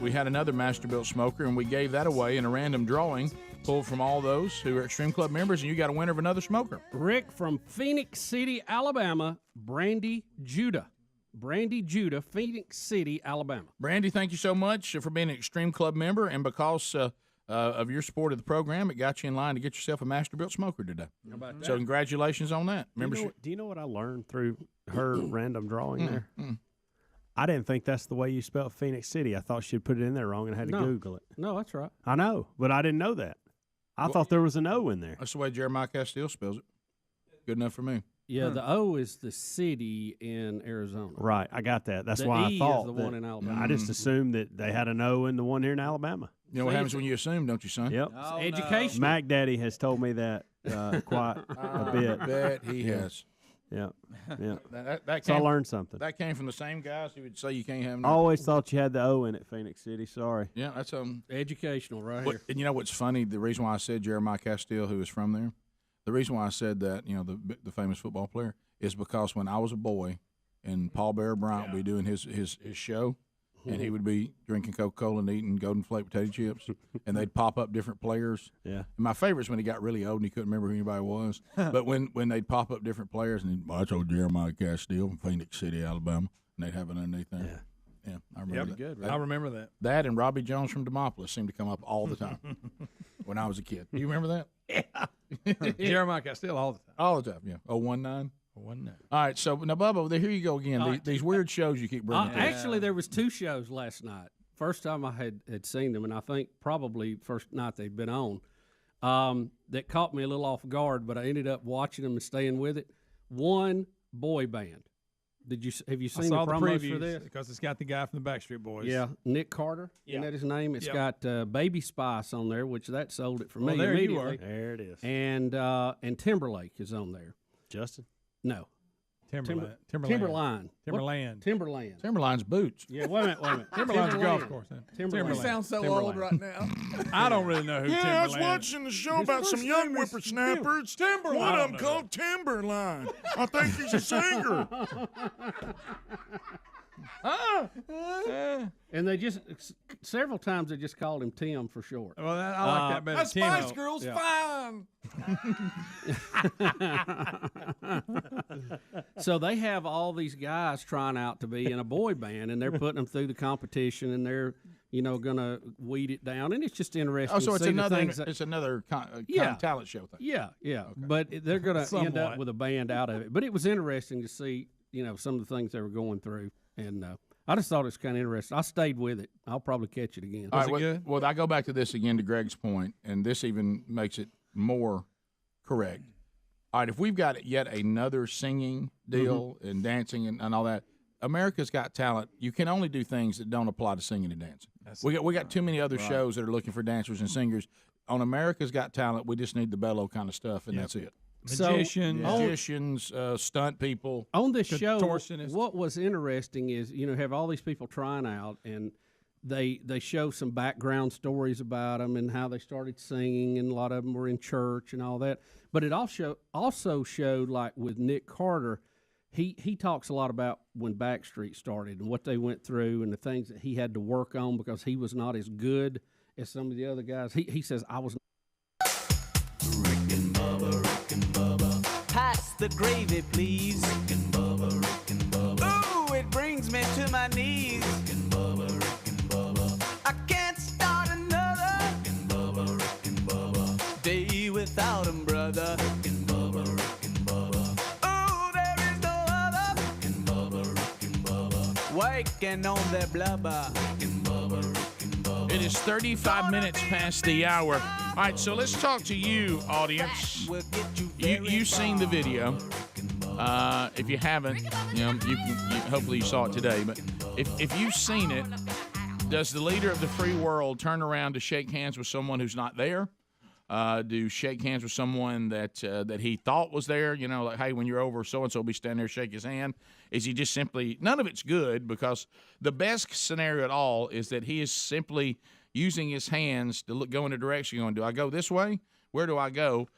We had another Masterbuilt smoker, and we gave that away in a random drawing, pulled from all those who are Extreme Club members, and you got a winner of another smoker. Rick from Phoenix City, Alabama, Brandy Judah. Brandy Judah, Phoenix City, Alabama. Brandy, thank you so much for being an Extreme Club member, and because of your support of the program, it got you in line to get yourself a Masterbuilt smoker today. How about that? So congratulations on that. Membership. Do you know what I learned through her random drawing there? I didn't think that's the way you spelled Phoenix City. I thought she'd put it in there wrong and had to Google it. No, that's right. I know, but I didn't know that. I thought there was an O in there. That's the way Jeremiah Castile spells it. Good enough for me. Yeah, the O is the city in Arizona. Right, I got that. That's The why E I thought is the that- one in Alabama. I just assumed that they had an O in the one here in Alabama. You know what happens when you assume, don't you, son? Yep. Education. Mac Daddy has told me that quite a bit. I bet he has. Yeah. Yeah. That So I came, learned something. That came from the same guys who would say you can't have I no. always thought you had the O in it, Phoenix City. Sorry. Yeah, that's educational right what, here. And you know what's funny? The reason why I said Jeremiah Castile, who is from there, the reason why I said that, you know, the famous football player, is because when I was a boy, and Paul Bear Bryant would be doing his show, and he would be drinking Coca-Cola and eating Golden Flake potato chips, and they'd pop up different players. Yeah. And my favorite's when he got really old and he couldn't remember who anybody was. But when they'd pop up different players, and I told Jeremiah Castile from Phoenix City, Alabama, and they'd have it underneath there. Yeah, I remember that. Good, right? I remember that. That and Robbie Jones from Demopolis seemed to come up all the time when I was a kid. Do you remember that? Yeah. Jeremiah Castile all the time. All the time, yeah. 019? 019. All right, so now, Bubba, here you go again. These weird shows you keep bringing. Actually, there was 2 shows last night. First time I had seen them, and I think probably first night they'd been on, that caught me a little off guard, but I ended up watching them and staying with it. One, boy band. Have you seen I saw the the promos previews for this? because it's got the guy from the Backstreet Boys. Yeah, Nick Carter. Yeah. Isn't that his name? It's Yep. got Baby Spice on there, which that sold it for Well, me there you immediately. are. There it is. And Timberlake is on there. Justin? No. Timberline. Timberline's boots. Yeah, wait a minute. Timberline's a golf course. Timberland. You sound so old right now. I don't really know who Timberland I was watching the show about some young whippersnappers. Timberline. One of them called Timberline. I think he's a singer. And they just several times they just called him Tim for short. Well, I like that better. That Spice Girl's fine. So they have all these guys trying out to be in a boy band, and they're putting them through the competition, and they're gonna weed it down, and it's just interesting. Oh, so to see it's another kind of talent show thing. Yeah. Okay. But they're gonna end up with a band out of it. But it was interesting to see some of the things they were going through, and I just thought it was kind of interesting. I stayed with it. I'll probably catch it again. All right, well, I go back to this again to Greg's point, and this even makes it more correct. All right, if we've got yet another singing deal and dancing and all that, America's Got Talent, you can only do things that don't apply to singing and dancing. We got too many other shows that are looking for dancers and singers. On America's Got Talent, we just need the bellow kind of stuff, and that's it. Magicians, stunt people. On this show, what was interesting is, have all these people trying out, and they show some background stories about them and how they started singing, and a lot of them were in church and all that. But it also showed, like with Nick Carter, he talks a lot about when Backstreet started and what they went through and the things that he had to work on because he was not as good as some of the other guys. He says, I was. Rick and Bubba. Pass the gravy, please. Rick and Bubba. Ooh, it brings me to my knees. Rick and Bubba. I can't start another. Rick and Bubba. Day without him, brother. Rick and Bubba. Ooh, there is no other. Rick and Bubba. Waking on their blubber. Rick and Bubba. It is 35 minutes past the hour. All right, so let's talk to you, audience. You've seen the video. If you haven't, hopefully you saw it today. But if you've seen it, does the leader of the free world turn around to shake hands with someone who's not there? Do shake hands with someone that he thought was there? Like, hey, when you're over, so-and-so will be standing there, shake his hand. Is he just simply – none of it's good because the best scenario at all is that he is simply using his hands to go in a direction going, do I go this way? Where do I go?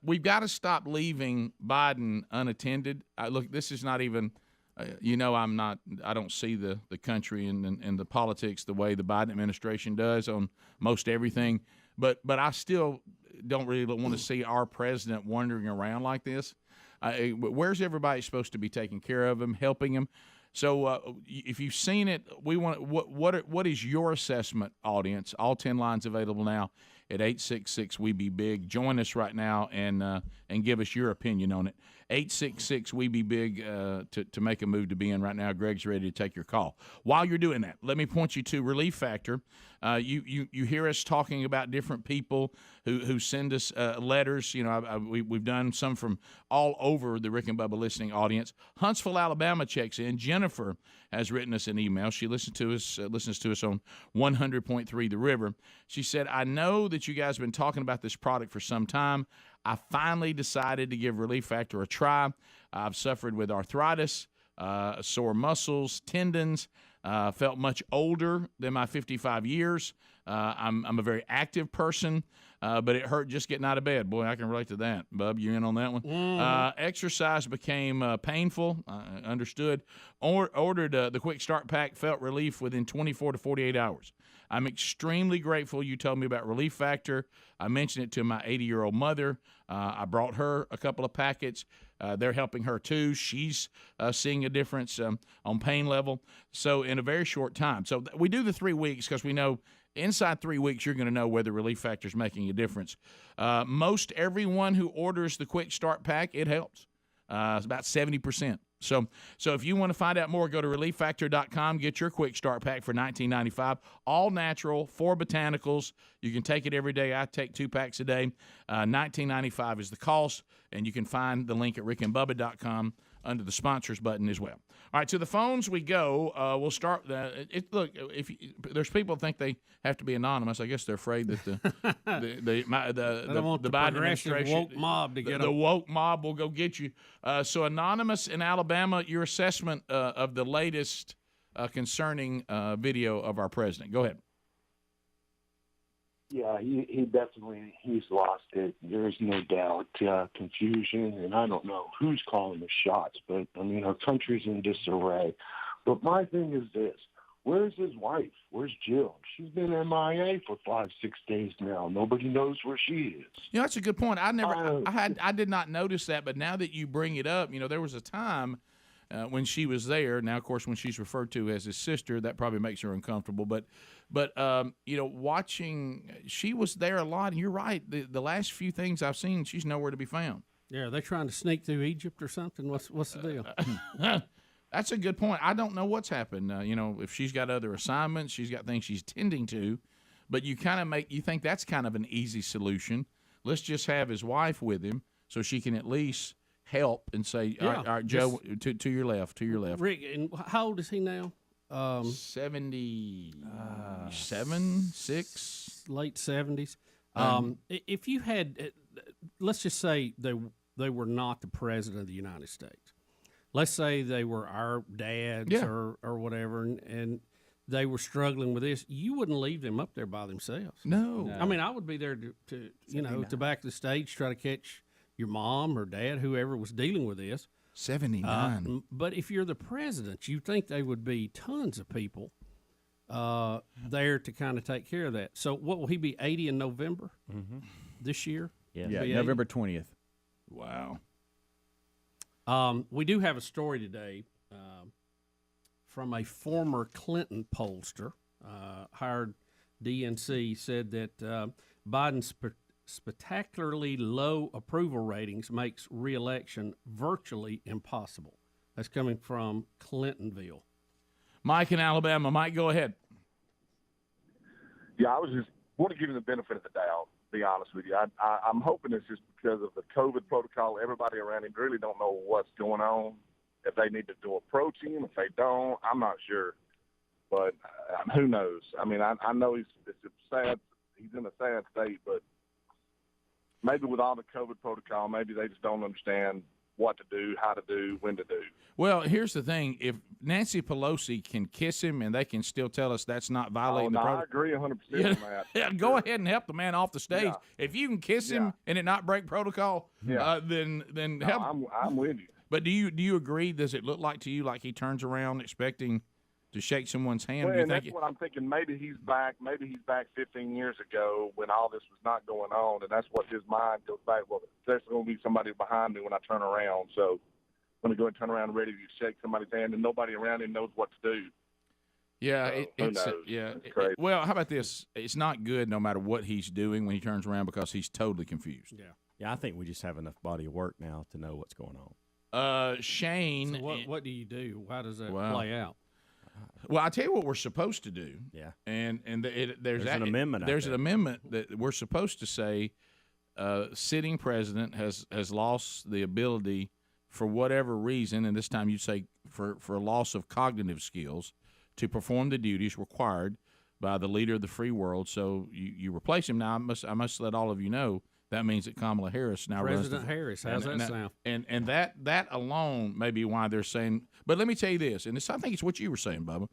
We've got to stop leaving Biden unattended. Look, this is not even I don't see the country and the politics the way the Biden administration does on most everything. But I still don't really want to see our president wandering around like this. Where's everybody supposed to be taking care of him, helping him? So if you've seen it, we want what is your assessment, audience? All 10 lines available now at 866-WE-BE-BIG. Join us right now and give us your opinion on it. 866-WE-BE-BIG to make a move to be in right now. Greg's ready to take your call. While you're doing that, let me point you to Relief Factor. You hear us talking about different people who send us letters. We've done some from all over the Rick and Bubba listening audience. Huntsville, Alabama checks in. Jennifer has written us an email. She listens to us on 100.3 The River. She said, I know that you guys have been talking about this product for some time. I finally decided to give Relief Factor a try. I've suffered with arthritis, sore muscles, tendons, felt much older than my 55 years. I'm a very active person, but it hurt just getting out of bed. Boy, I can relate to that. Bub, you in on that one? Exercise became painful. Understood. Ordered the Quick Start Pack, felt relief within 24 to 48 hours. I'm extremely grateful you told me about Relief Factor. I mentioned it to my 80-year-old mother. I brought her a couple of packets. They're helping her too. She's seeing a difference on pain level. So in a very short time. So we do the 3 weeks because we know inside 3 weeks you're going to know whether Relief Factor is making a difference. Most everyone who orders the Quick Start Pack, it helps. It's about 70%. So if you want to find out more, go to ReliefFactor.com. Get your Quick Start Pack for $19.95. All natural, 4 botanicals. You can take it every day. I take 2 packs a day. $19.95 is the cost, and you can find the link at RickandBubba.com under the sponsors button as well. All right, to the phones we go. We'll start. Look, there's people think they have to be anonymous. I guess they're afraid that the Biden administration, woke mob to get the woke mob will go get you. So anonymous in Alabama, your assessment of the latest concerning video of our president. Go ahead. Yeah, he definitely, he's lost it. There's no doubt. Confusion, and I don't know who's calling the shots, but, I mean, our country's in disarray. But my thing is this. Where's his wife? Where's Jill? She's been MIA for 5-6 days now. Nobody knows where she is. You know, that's a good point. I did not notice that, but now that you bring it up, you know, there was a time when she was there. Now, of course, when she's referred to as his sister, that probably makes her uncomfortable. But you know, watching, she was there a lot, and you're right. The last few things I've seen, she's nowhere to be found. Yeah, are they trying to sneak through Egypt or something? What's the deal? That's a good point. I don't know what's happened. You know, if she's got other assignments, she's got things she's tending to, but you think that's kind of an easy solution. Let's just have his wife with him so she can at least help and say, all right, Joe, to your left, Rick, and how old is he now? 77, 6, late 70s. If you had, let's just say they were not the president of the United States. Let's say they were our dads or whatever, and they were struggling with this. You wouldn't leave them up there by themselves. No. I mean, I would be there to to back the stage, try to catch your mom or dad, whoever was dealing with this. 79. But if you're the president, you think there would be tons of people there to kind of take care of that. So what will he be, 80 in November this year? Yeah, November 20th. Wow. We do have a story today from a former Clinton pollster, hired DNC, said that Biden's spectacularly low approval ratings makes re-election virtually impossible. That's coming from Clintonville. Mike in Alabama. Mike, go ahead. Yeah, I was just want to give him the benefit of the doubt, to be honest with you. I'm hoping it's just because of the COVID protocol. Everybody around him really don't know what's going on. If they need to approach him, if they don't, I'm not sure. But who knows? I mean, I know he's in a sad state, but maybe with all the COVID protocol, maybe they just don't understand what to do, how to do, when to do. Well, here's the thing. If Nancy Pelosi can kiss him and they can still tell us that's not violating the protocol. I agree 100% on that. Yeah, go ahead and help the man off the stage. Yeah. If you can kiss him and it not break protocol, then help. I'm with you. But do you agree? Does it look like to you like he turns around expecting to shake someone's hand? Well, and that's what I'm thinking. Maybe he's back. Maybe he's back 15 years ago when all this was not going on, and that's what his mind goes back. Well, there's going to be somebody behind me when I turn around, so I'm going to go and turn around ready to shake somebody's hand, and nobody around him knows what to do. Yeah, it's crazy. Well, how about this? It's not good no matter what he's doing when he turns around because he's totally confused. Yeah, I think we just have enough body of work now to know what's going on. Shane. So what do you do? How does that play out? Well, I tell you what we're supposed to do. Yeah. And there's an amendment. There's an amendment that we're supposed to say, sitting president has lost the ability for whatever reason, and this time you say for loss of cognitive skills, to perform the duties required by the leader of the free world. So you replace him. Now I must let all of you know that means that Kamala Harris now runs. President Harris, how's that sound? And that alone may be why they're saying. But let me tell you this, and I think it's what you were saying, Bubba.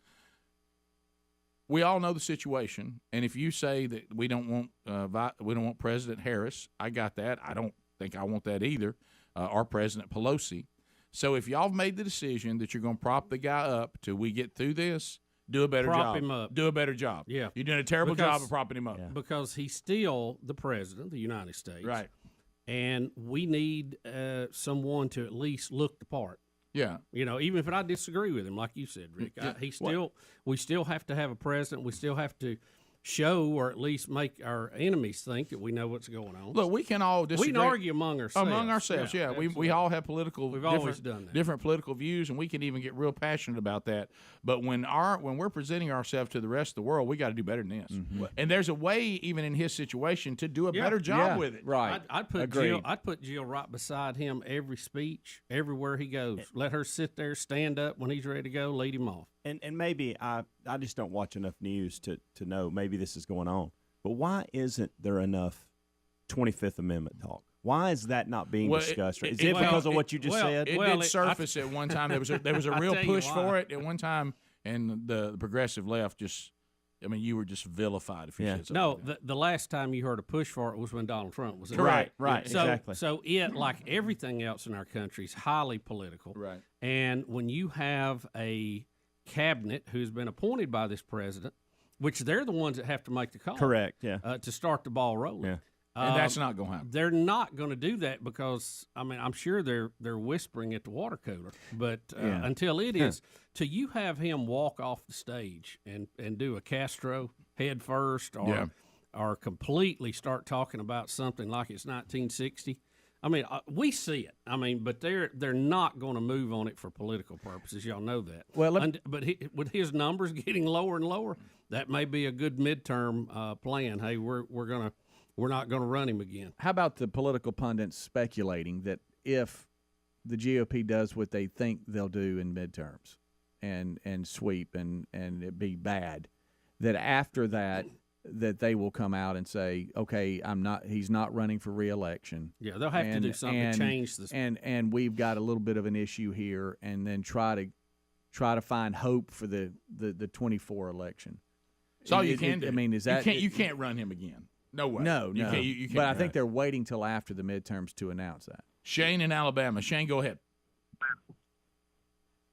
We all know the situation, and if you say that we don't want President Harris, I got that. I don't think I want that either, or President Pelosi. So if y'all have made the decision that you're going to prop the guy up till we get through this, do a better job. Prop him up. Do a better job. Yeah. You're doing a terrible job of propping him up. Yeah. Because he's still the president of the United States. Right. And we need someone to at least look the part. Yeah. You know, even if I disagree with him, like you said, Rick, we still have to have a president. We still have to show or at least make our enemies think that we know what's going on. Look, we can all disagree. We can argue among ourselves. Yeah. We all have political. We've always done that. Different political views, and we can even get real passionate about that. But when we're presenting ourselves to the rest of the world, we got to do better than this. Mm-hmm. And there's a way, even in his situation, to do a better job with it. Right. I'd put Jill right beside him every speech, everywhere he goes. Let her sit there, stand up when he's ready to go, lead him off. And maybe I just don't watch enough news to know maybe this is going on. But why isn't there enough 25th Amendment talk? Why is that not being discussed? Is it because of what you just said? It did surface at one time. There was a real push for it at one time, and the progressive left just. I mean, you were just vilified if you said something. No, the last time you heard a push for it was when Donald Trump was in. Right, exactly. So it, like everything else in our country, is highly political. Right. And when you have a cabinet who's been appointed by this president, which they're the ones that have to make the call. Correct, yeah. To start the ball rolling. Yeah. And that's not going to happen. They're not going to do that because, I mean, I'm sure they're whispering at the water cooler. But until it is, till you have him walk off the stage and do a Castro head first or completely start talking about something like it's 1960. I mean, we see it. I mean, but they're not going to move on it for political purposes. Y'all know that. Well, but with his numbers getting lower and lower, that may be a good midterm plan. Hey, we're not going to run him again. How about the political pundits speculating that if the GOP does what they think they'll do in midterms and sweep and it be bad, that after that they will come out and say, okay, he's not running for re-election. Yeah, they'll have to do something to change this. And we've got a little bit of an issue here, and then try to find hope for the 24 election. That's all you can do. I mean, is that you can't run him again? No way. No. You can't. But I think they're waiting till after the midterms to announce that. Shane in Alabama. Shane, go ahead.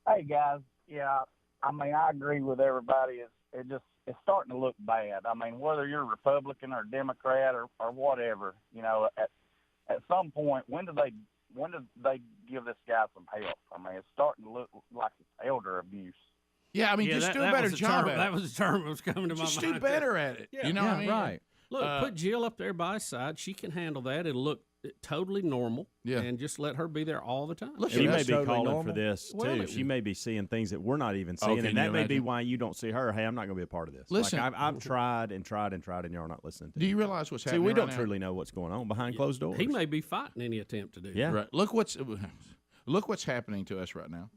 Hey guys, yeah, I mean I agree with everybody. It's starting to look bad. I mean, whether you're Republican or Democrat or whatever, you know, at some point, when do they give this guy some help? I mean, it's starting to look like it's elder abuse. Yeah, I mean, just do a better job at it. That was the term that was coming to my mind. Just do better at it. Yeah. You know what I mean? Right. Look, put Jill up there by his side. She can handle that. It'll look totally normal. Yeah. And just let her be there all the time. Look, she may be calling for this, too. She may be seeing things that we're not even seeing, and that may be why you don't see her. Hey, I'm not going to be a part of this. Listen. Like, I've tried and tried and tried, and you're not listening to me. Do you realize what's happening See, we don't right truly know what's going on behind closed doors. He may be fighting any attempt to do Yeah. that. Right. Look what's happening to us right now.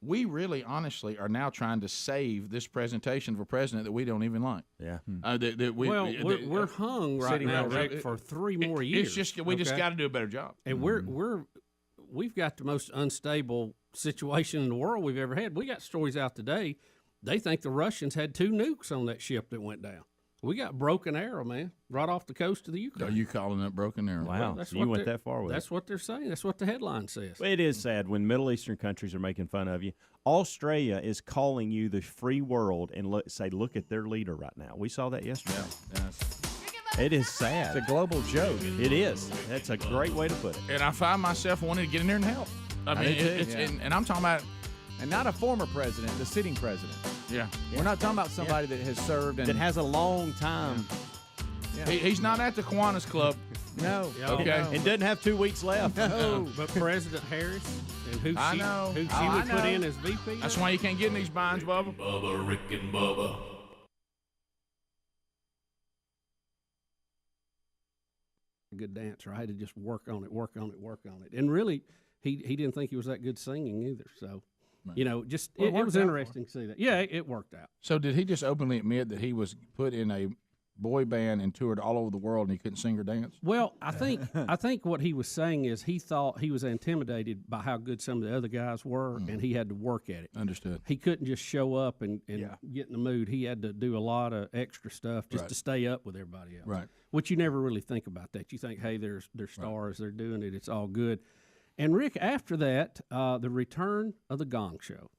We really, honestly, are now trying to save this presentation of a president that we don't even like. Yeah. We're hung right now, Rick, for 3 more years. It's just we just got to do a better job. And we've got the most unstable situation in the world we've ever had. We got stories out today. They think the Russians had 2 nukes on that ship that went down. We got Broken Arrow, man, right off the coast of the Ukraine. Are you calling it Broken Arrow? Wow, so you went that far with it. That's what they're saying. That's what the headline says. Well, it is sad when Middle Eastern countries are making fun of you. Australia is calling you the free world and look at their leader right now. We saw that yesterday. Yeah. It is sad. It's a global joke. It is. That's a great way to put it. And I find myself wanting to get in there and help. I mean, and I'm talking about. And not a former president, the sitting president. Yeah. We're not talking about somebody that has served and that has a long time. Yeah. He's not at the Kiwanis Club. No. Okay. And doesn't have 2 weeks left. No. But President Harris and who she I would put in as VP. That's why you can't get in these binds, Bubba. Bubba, Rick and Bubba. A good dancer. I had to just work on it. And really, he didn't think he was that good singing either. So, you know, just it was interesting to see that. Yeah, it worked out. So did he just openly admit that he was put in a boy band and toured all over the world and he couldn't sing or dance? Well, I think what he was saying is he thought he was intimidated by how good some of the other guys were, and he had to work at it. Understood. He couldn't just show up and get in the mood. He had to do a lot of extra stuff just to stay up with everybody else. Right. Which you never really think about that. You think, hey, they're stars, they're doing it, it's all good. And Rick, after that, the return of the Gong Show.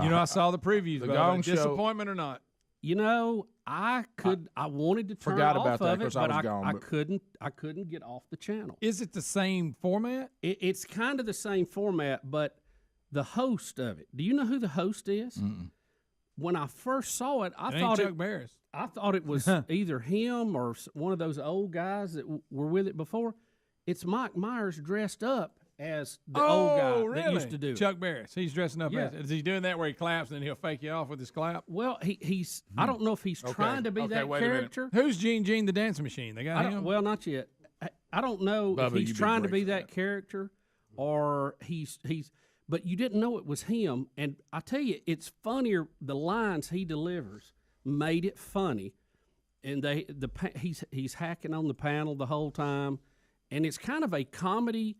You know, I saw the previews. The Gong Show. Disappointment or not? You know, I wanted to turn forgot off about that of it, because I but was gone. I couldn't get off the channel. Is it the same format? It's kind of the same format, but the host of it. Do you know who the host is? Mm-mm. when I first saw it, I It ain't thought Chuck Barris. I thought it was either him or one of those old guys that were with it before. It's Mike Myers dressed up as the old guy that used to do it. Chuck Barris. He's dressing up Yeah. as. Is he doing that where he claps and then he'll fake you off with his clap? Well, he's. I don't know if he's trying to be that wait character. A minute. Who's Gene the Dancing Machine? They got him? Well, not yet. I don't know Bubba, if he's you'd be trying to great be for that character or he's. But you didn't know it was him, and I tell you, it's funnier. The lines he delivers made it funny, and he's hacking on the panel the whole time, and it's kind of a comedy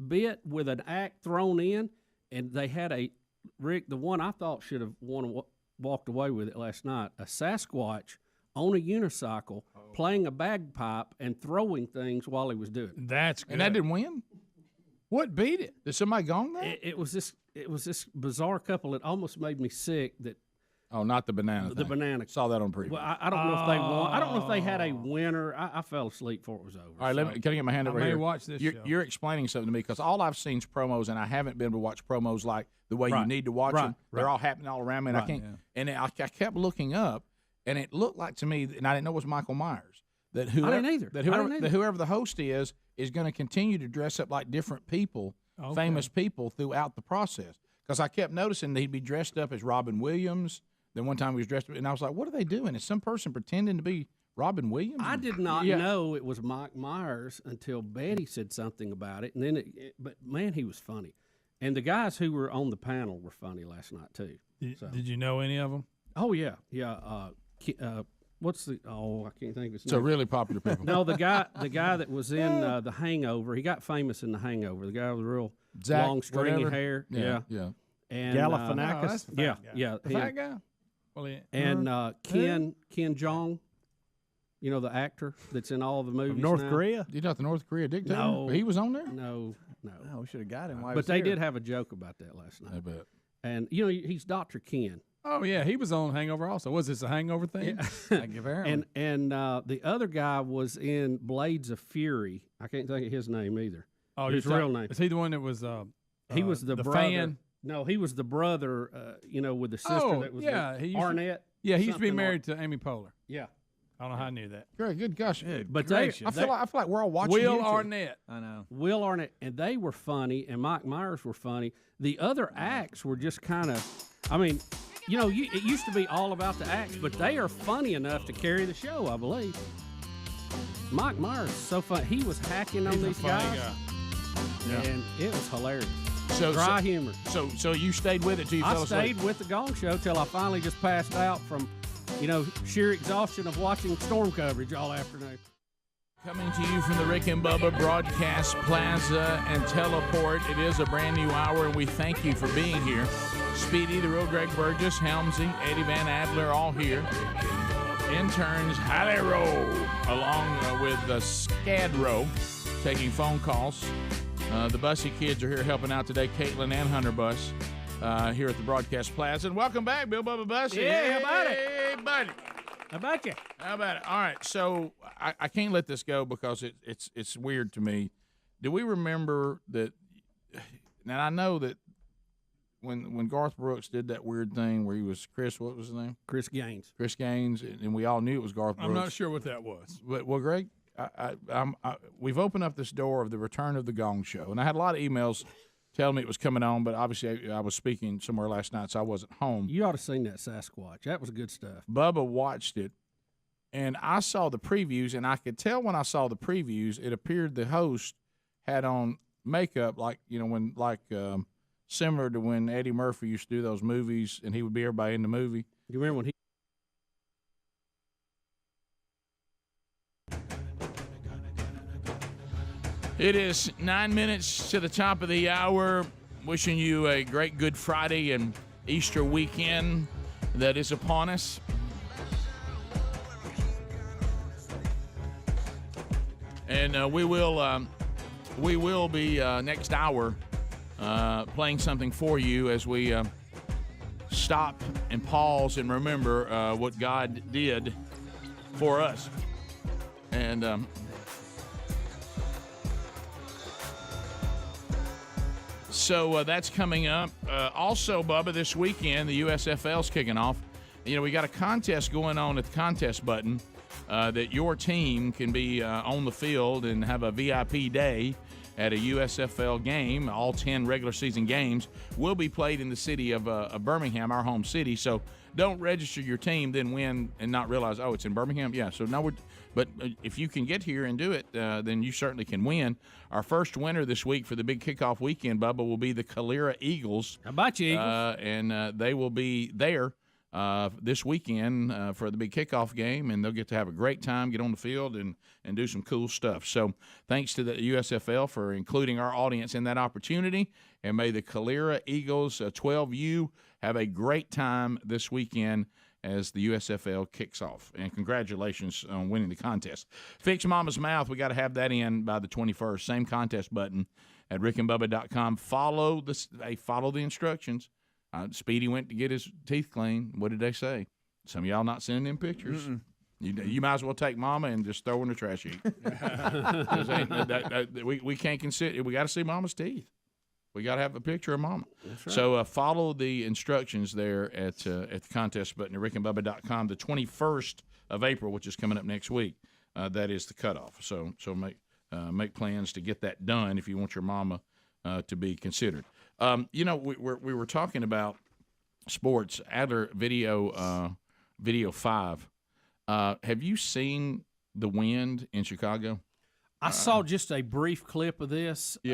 bit with an act thrown in, and they had Rick, the one I thought should have walked away with it last night, a Sasquatch on a unicycle playing a bagpipe and throwing things while he was doing it. That's good. And that didn't win? What beat it? Did somebody gong that? It was this bizarre couple that almost made me sick. That not the banana. The banana. Saw that on preview. Well, I don't know if they won. I don't know if they had a winner. I fell asleep before it was over. All right, can I get my hand over here? watch this show. You're explaining something to me because all I've seen is promos, and I haven't been able to watch promos like the way you need to watch them. They're all happening all around me, and I can't. Yeah. And I kept looking up, and it looked like to me, and I didn't know it was Michael Myers. That whoever, I didn't either. That whoever the host is going to continue to dress up like different people, famous people throughout the process. Because I kept noticing that he'd be dressed up as Robin Williams. Then one time he was dressed up, and I was like, what are they doing? Is some person pretending to be Robin Williams? I did not know it was Mike Myers until Betty said something about it. And then, but man, he was funny. And the guys who were on the panel were funny last night, too. Did you know any of them? Oh, yeah. Yeah. What's the? Oh, I can't think of his name. So really popular people. No, the guy that was in The Hangover. He got famous in The Hangover. The guy with the real Zach, long, stringy hair. Yeah. And Galifianakis. The fat guy. Well, and Ken Jeong, you know, the actor that's in all the movies. From North now. Korea. You got the North Korea dictator? No, he was on there. No. Oh, we should have got him. But they did have a joke about that last night. I bet. And you know, he's Dr. Ken. Oh yeah, he was on Hangover also. Was this a Hangover thing? Yeah. and the other guy was in Blades of Fury. I can't think of his name either. Oh, his real name. Is he the one that was? He was the brother. fan. No, he was the brother. You know, with the sister that was Arnett. He used to be married to Amy Poehler. Yeah. I don't know how I knew that. Great, good gosh. But I feel like we're all watching Will YouTube. Arnett. I know. Will Arnett, and they were funny, and Mike Myers were funny. The other acts were just kind of, I mean, you know, it used to be all about the acts, but they are funny enough to carry the show, I believe. Mike Myers is so funny. He was hacking on these guys, and it was hilarious. Dry humor. So you stayed with it till you fell asleep? I stayed with the Gong Show till I finally just passed out from, you know, sheer exhaustion of watching storm coverage all afternoon. Coming to you from the Rick and Bubba Broadcast Plaza and Teleport. It is a brand new hour, and we thank you for being here. Speedy, the real Greg Burgess, Helmsy, Eddie Van Adler, all here. Interns, Halle Rowe, along with Scadrow, taking phone calls. The Bussy kids are here helping out today, Caitlin and Hunter Bus, here at the Broadcast Plaza. And welcome back, Bill Bubba Bussy. Yeah, how about it? Hey, buddy. How about you? How about it? All right, so I can't let this go because it's weird to me. Do we remember that? Now I know that when Garth Brooks did that weird thing where he was Chris, what was his name? Chris Gaines. Chris Gaines, and we all knew it was Garth Brooks. I'm not sure what that was. But, well, Greg, we've opened up this door of the return of the Gong Show, and I had a lot of emails telling me it was coming on, but obviously I was speaking somewhere last night, so I wasn't home. You ought to seen that Sasquatch. That was good stuff. Bubba watched it, and I saw the previews, and I could tell when I saw the previews, it appeared the host had on makeup similar to when Eddie Murphy used to do those movies, and he would be everybody in the movie. You remember when he? It is 9 minutes to the top of the hour. Wishing you a great Good Friday and Easter weekend that is upon us. And we will be next hour playing something for you as we stop and pause and remember what God did for us. And so that's coming up. Also, Bubba, this weekend, the USFL's kicking off. we got a contest going on at the contest button that your team can be on the field and have a VIP day at a USFL game. All 10 regular season games will be played in the city of Birmingham, our home city. So don't register your team, then win and not realize, it's in Birmingham? Yeah, so now but if you can get here and do it, then you certainly can win. Our first winner this week for the big kickoff weekend, Bubba, will be the Calera Eagles. How about you, Eagles? And they will be there this weekend for the big kickoff game, and they'll get to have a great time, get on the field, and do some cool stuff. So thanks to the USFL for including our audience in that opportunity, and may the Calera Eagles 12U have a great time this weekend as the USFL kicks off. And congratulations on winning the contest. Fix Mama's Mouth, we got to have that in by the 21st. Same contest button at rickandbubba.com. Follow the instructions. Speedy went to get his teeth cleaned. What did they say? Some of y'all not sending them pictures. You might as well take Mama and just throw her in the trash heap. We can't consider. We got to see Mama's teeth. We got to have a picture of Mama. That's right. So follow the instructions there at the contest button at rickandbubba.com. The 21st of April, which is coming up next week, that is the cutoff. So make plans to get that done if you want your Mama to be considered. We were talking about sports. Adler video 5. Have you seen the wind in Chicago? I saw just a brief clip of this, but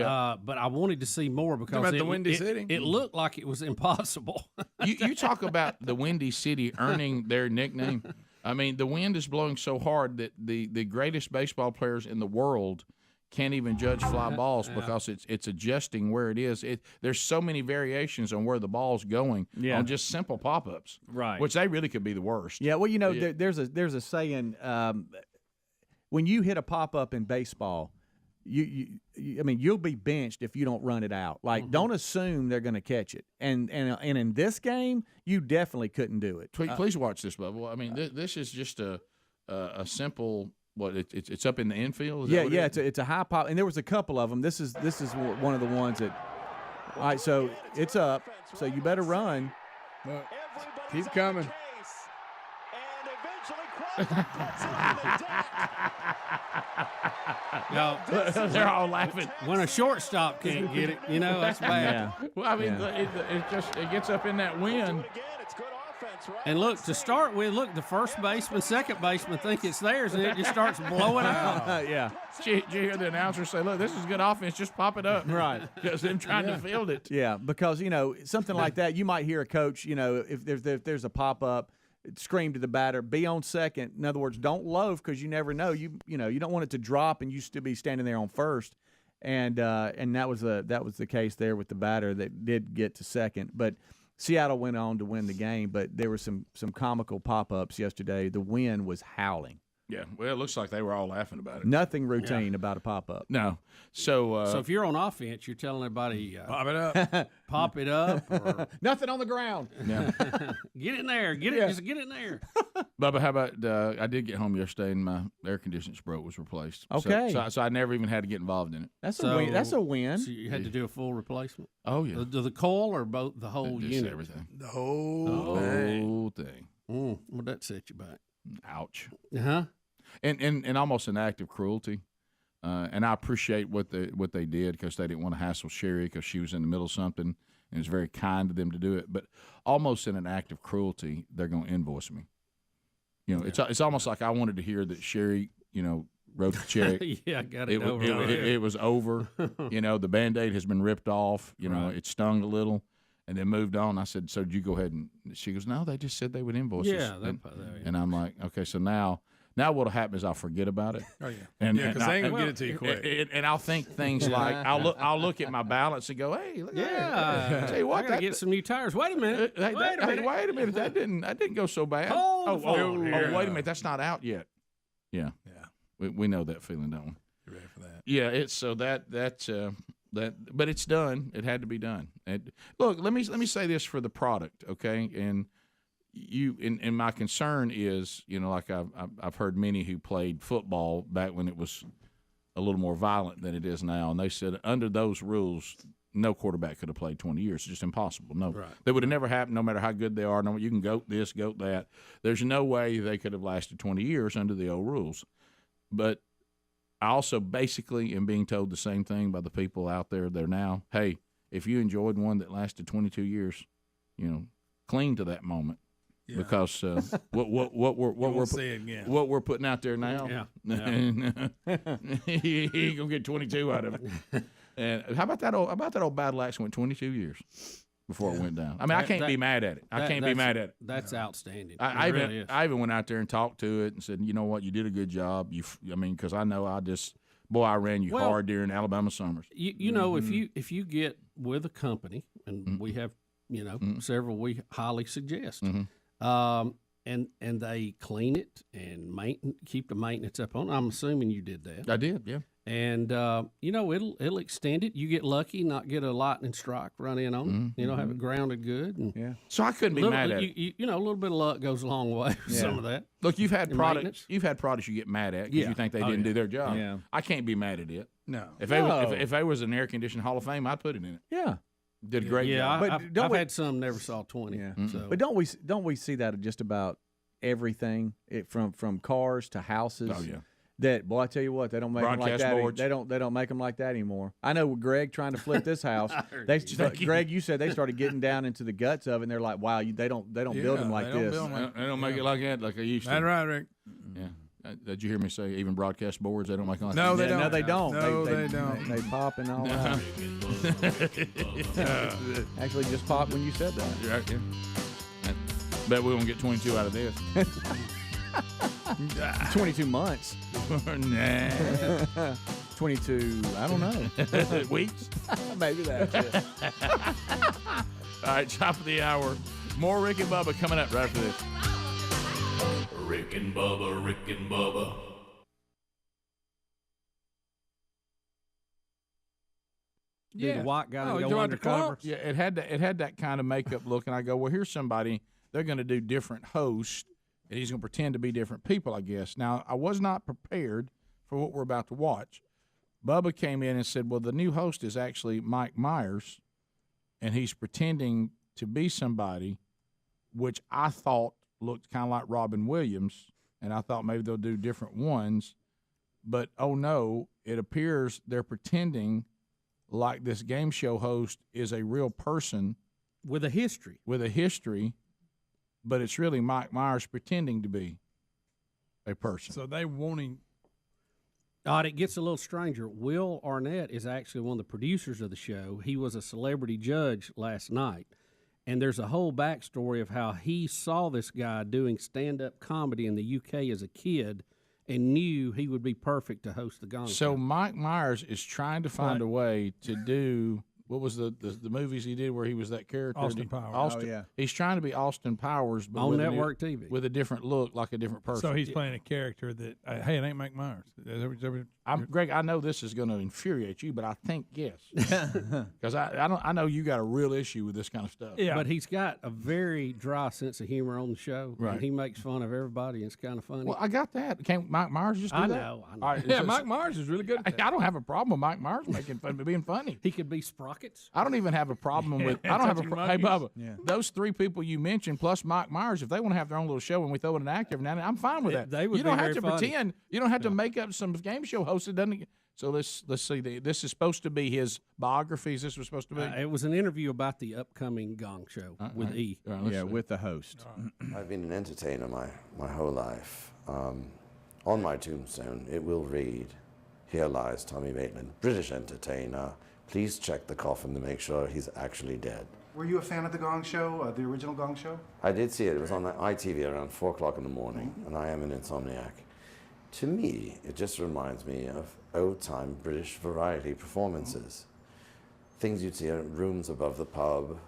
I wanted to see more because the Windy City? It looked like it was impossible. You talk about the Windy City earning their nickname. I mean, the wind is blowing so hard that the greatest baseball players in the world can't even judge fly balls because it's adjusting where it is. There's so many variations on where the ball's going on just simple pop-ups, right? Which they really could be the worst. Yeah, well, there's a saying. When you hit a pop-up in baseball, you'll be benched if you don't run it out. Like, don't assume they're going to catch it. And in this game, you definitely couldn't do it. Please watch this, Bubba. I mean, this is just a simple. It's up in the infield. It's a high pop, and there was a couple of them. This is one of the ones that. All right, so it's up. So you better run. Keep coming. No, they're all laughing. When a shortstop can't get it, that's bad. Yeah. Well, I mean, it gets up in that wind. And look, to start with, the first baseman, second baseman think it's theirs, and it just starts blowing out. Yeah. Did you hear the announcer say, "Look, this is good offense. Just pop it up." Right. Because them trying to field it. Yeah, because something like that, you might hear a coach, if there's a pop up. Scream to the batter, be on second. In other words, don't loaf because you never know. You don't want it to drop and you still be standing there on first. And that was the case there with the batter that did get to second. But Seattle went on to win the game. But there were some comical pop-ups yesterday. The wind was howling. Yeah, well, it looks like they were all laughing about it. Nothing routine about a pop-up. No. So if you're on offense, you're telling everybody pop it up, pop it up, or nothing on the ground. Yeah. Get in there, just get in there. Bubba, how about I did get home yesterday and my air conditioning broke, was replaced. Okay. So I never even had to get involved in it. That's a win. That's a win. So you had to do a full replacement. Oh yeah. The coil or both the whole just unit? Everything. The whole thing. What'd that set you back? Ouch. Uh-huh. And almost an act of cruelty. And I appreciate what they did because they didn't want to hassle Sherry because she was in the middle of something, and it was very kind of them to do it. But almost in an act of cruelty, they're going to invoice me. It's almost like I wanted to hear that Sherry, wrote the check. Yeah, I got it over. It was over. The Band-Aid has been ripped off. It stung a little. And then moved on. I said, "So did you go ahead and?" She goes, "No, they just said they would invoice us." And I'm like, "Okay, so now what'll happen is I'll forget about it." Oh yeah, and because they ain't gonna get it to you quick. And I'll think things like I'll look at my balance and go, "Hey, look at that. Tell you what, I gotta get some new tires. Wait a minute. Wait a minute. That didn't go so bad. Oh, wait a minute. That's not out yet. Yeah. We know that feeling, don't we? You ready for that? Yeah. It's so that. But it's done. It had to be done. And look, let me say this for the product, okay? And and my concern is, like I've heard many who played football back when it was a little more violent than it is now, and they said under those rules, no quarterback could have played 20 years. It's just impossible. No, that would have never happened. No matter how good they are, no, you can goat this, goat that. There's no way they could have lasted 20 years under the old rules. But I also basically am being told the same thing by the people out there there now. Hey, if you enjoyed one that lasted 22 years, cling to that moment. Yeah. Because what we're putting out there now, he ain't gonna get 22 out of it. And how about that old battle axe went 22 years before it went down. I mean, I can't be mad at it. I can't be mad at it. That's outstanding. I even went out there and talked to it and said, you know what, you did a good job. Because I know I ran you hard during Alabama summers. You know, if you get with a company, and we have several we highly suggest. And they clean it and keep the maintenance up on. I'm assuming you did that. I did, yeah. And it'll extend it. You get lucky, not get a lightning strike run in on it. Have it grounded good. And so I couldn't be mad at it. A little bit of luck goes a long way with some of that. Look, you've had products you get mad at because you think they didn't do their job. Yeah. I can't be mad at it. No. If I was an air conditioned Hall of Fame, I'd put it in it. Yeah. Did a great job. But I've had some never saw 20. Yeah. So. But don't we see that just about everything, from cars to houses? Oh yeah. That I tell you what, they don't make them like that. Boards. They don't make them like that anymore. I know with Greg trying to flip this house. Greg, you said they started getting down into the guts of it, and they're like, wow, they don't build them like this. They don't make it like that like they used to. That's right, Rick. Yeah. Did you hear me say even broadcast boards? They don't make them like that. They don't. No, they don't. No, they don't. They pop and all that. Actually, just popped when you said that. Right, yeah. Bet we won't get 22 out of this. 22 months. Nah. 22, I don't know. Weeks? Maybe that's it. All right, top of the hour. More Rick and Bubba coming up right after this. Rick and Bubba, Rick and Bubba. The white guy go undercover. Yeah, it had that kind of makeup look, and I go, well, here's somebody. They're going to do different hosts, and he's going to pretend to be different people, I guess. Now, I was not prepared for what we're about to watch. Bubba came in and said, well, the new host is actually Mike Myers, and he's pretending to be somebody, which I thought looked kind of like Robin Williams, and I thought maybe they'll do different ones. But, oh, no, it appears they're pretending like this game show host is a real person. With a history. But it's really Mike Myers pretending to be a person. So they wanting. It gets a little stranger. Will Arnett is actually one of the producers of the show. He was a celebrity judge last night. And there's a whole backstory of how he saw this guy doing stand-up comedy in the UK as a kid and knew he would be perfect to host the Gong Show. So Mike Myers is trying to find a way to do – what was the movies he did where he was that character? Austin Powers. He's trying to be Austin Powers, but on network TV with a different look, like a different person. So he's playing a character that hey, it ain't Mike Myers. Greg, I know this is going to infuriate you, but I think yes, because I know you got a real issue with this kind of stuff. Yeah, but he's got a very dry sense of humor on the show. Right, and he makes fun of everybody. And it's kind of funny. Well, I got that. Can't Mike Myers just do that? I know. All right, yeah, Mike Myers is really good at that. I don't have a problem with Mike Myers making fun, being funny. He could be Sprockets. I don't even have a problem with. I don't have a. Hey, Bubba, those three people you mentioned plus Mike Myers, if they want to have their own little show and we throw in an actor every now and then, I'm fine with that. They would you don't have to funny. pretend. You don't have to make up some game show host that doesn't. So let's see. This is supposed to be his biography. Is this was supposed to be? It was an interview about the upcoming Gong Show with E. With the host. I've been an entertainer my whole life. On my tombstone, it will read, "Here lies Tommy Maitland, British entertainer. Please check the coffin to make sure he's actually dead." Were you a fan of the Gong Show, the original Gong Show? I did see it. It was on ITV around 4 o'clock in the morning, and I am an insomniac. To me, it just reminds me of old-time British variety performances. Things you'd see in rooms above the pub.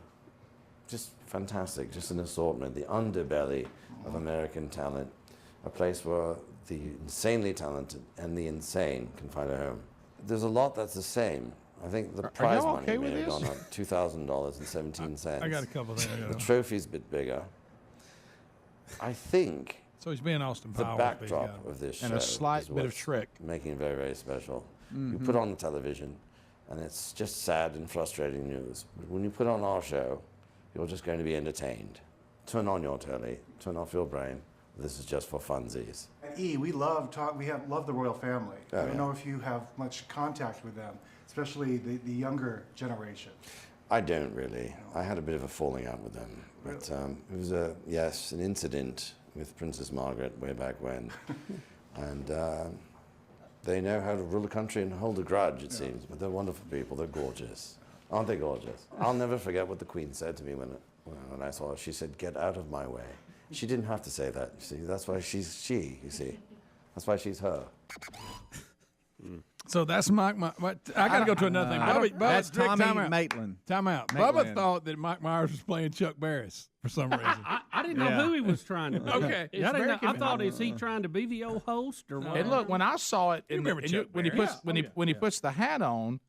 Just fantastic, just an assortment. The underbelly of American talent. A place where the insanely talented and the insane can find a home. There's a lot that's the same. I think the prize money may have gone up $2,000.17. I got a couple there. The trophy's a bit bigger. I think so he's being Austin Powers. The backdrop of this show and a slight is bit of trick, making it very, very special. You put on the television, And it's just sad and frustrating news. But when you put on our show, you're just going to be entertained. Turn on your telly, turn off your brain. This is just for funsies. At E, we love the royal family. Oh, I don't know if you have much contact with them, especially the younger generation. I don't really. I had a bit of a falling out with them. But it was an incident with Princess Margaret way back when. And they know how to rule a country and hold a grudge, it seems. But they're wonderful people. They're gorgeous. Aren't they gorgeous? I'll never forget what the Queen said to me when I saw her. She said, "Get out of my way." She didn't have to say that, you see. That's why she's she, you see. That's why she's her. So that's Mike. I got to go to another thing. That's Tommy time Maitland. Time out. Bubba thought that Mike Myers was playing Chuck Barris for some reason. I didn't know who he was trying to be. Okay. I thought, is he trying to be the old host or what? And look, when I saw it, when he Chuck puts the hat on,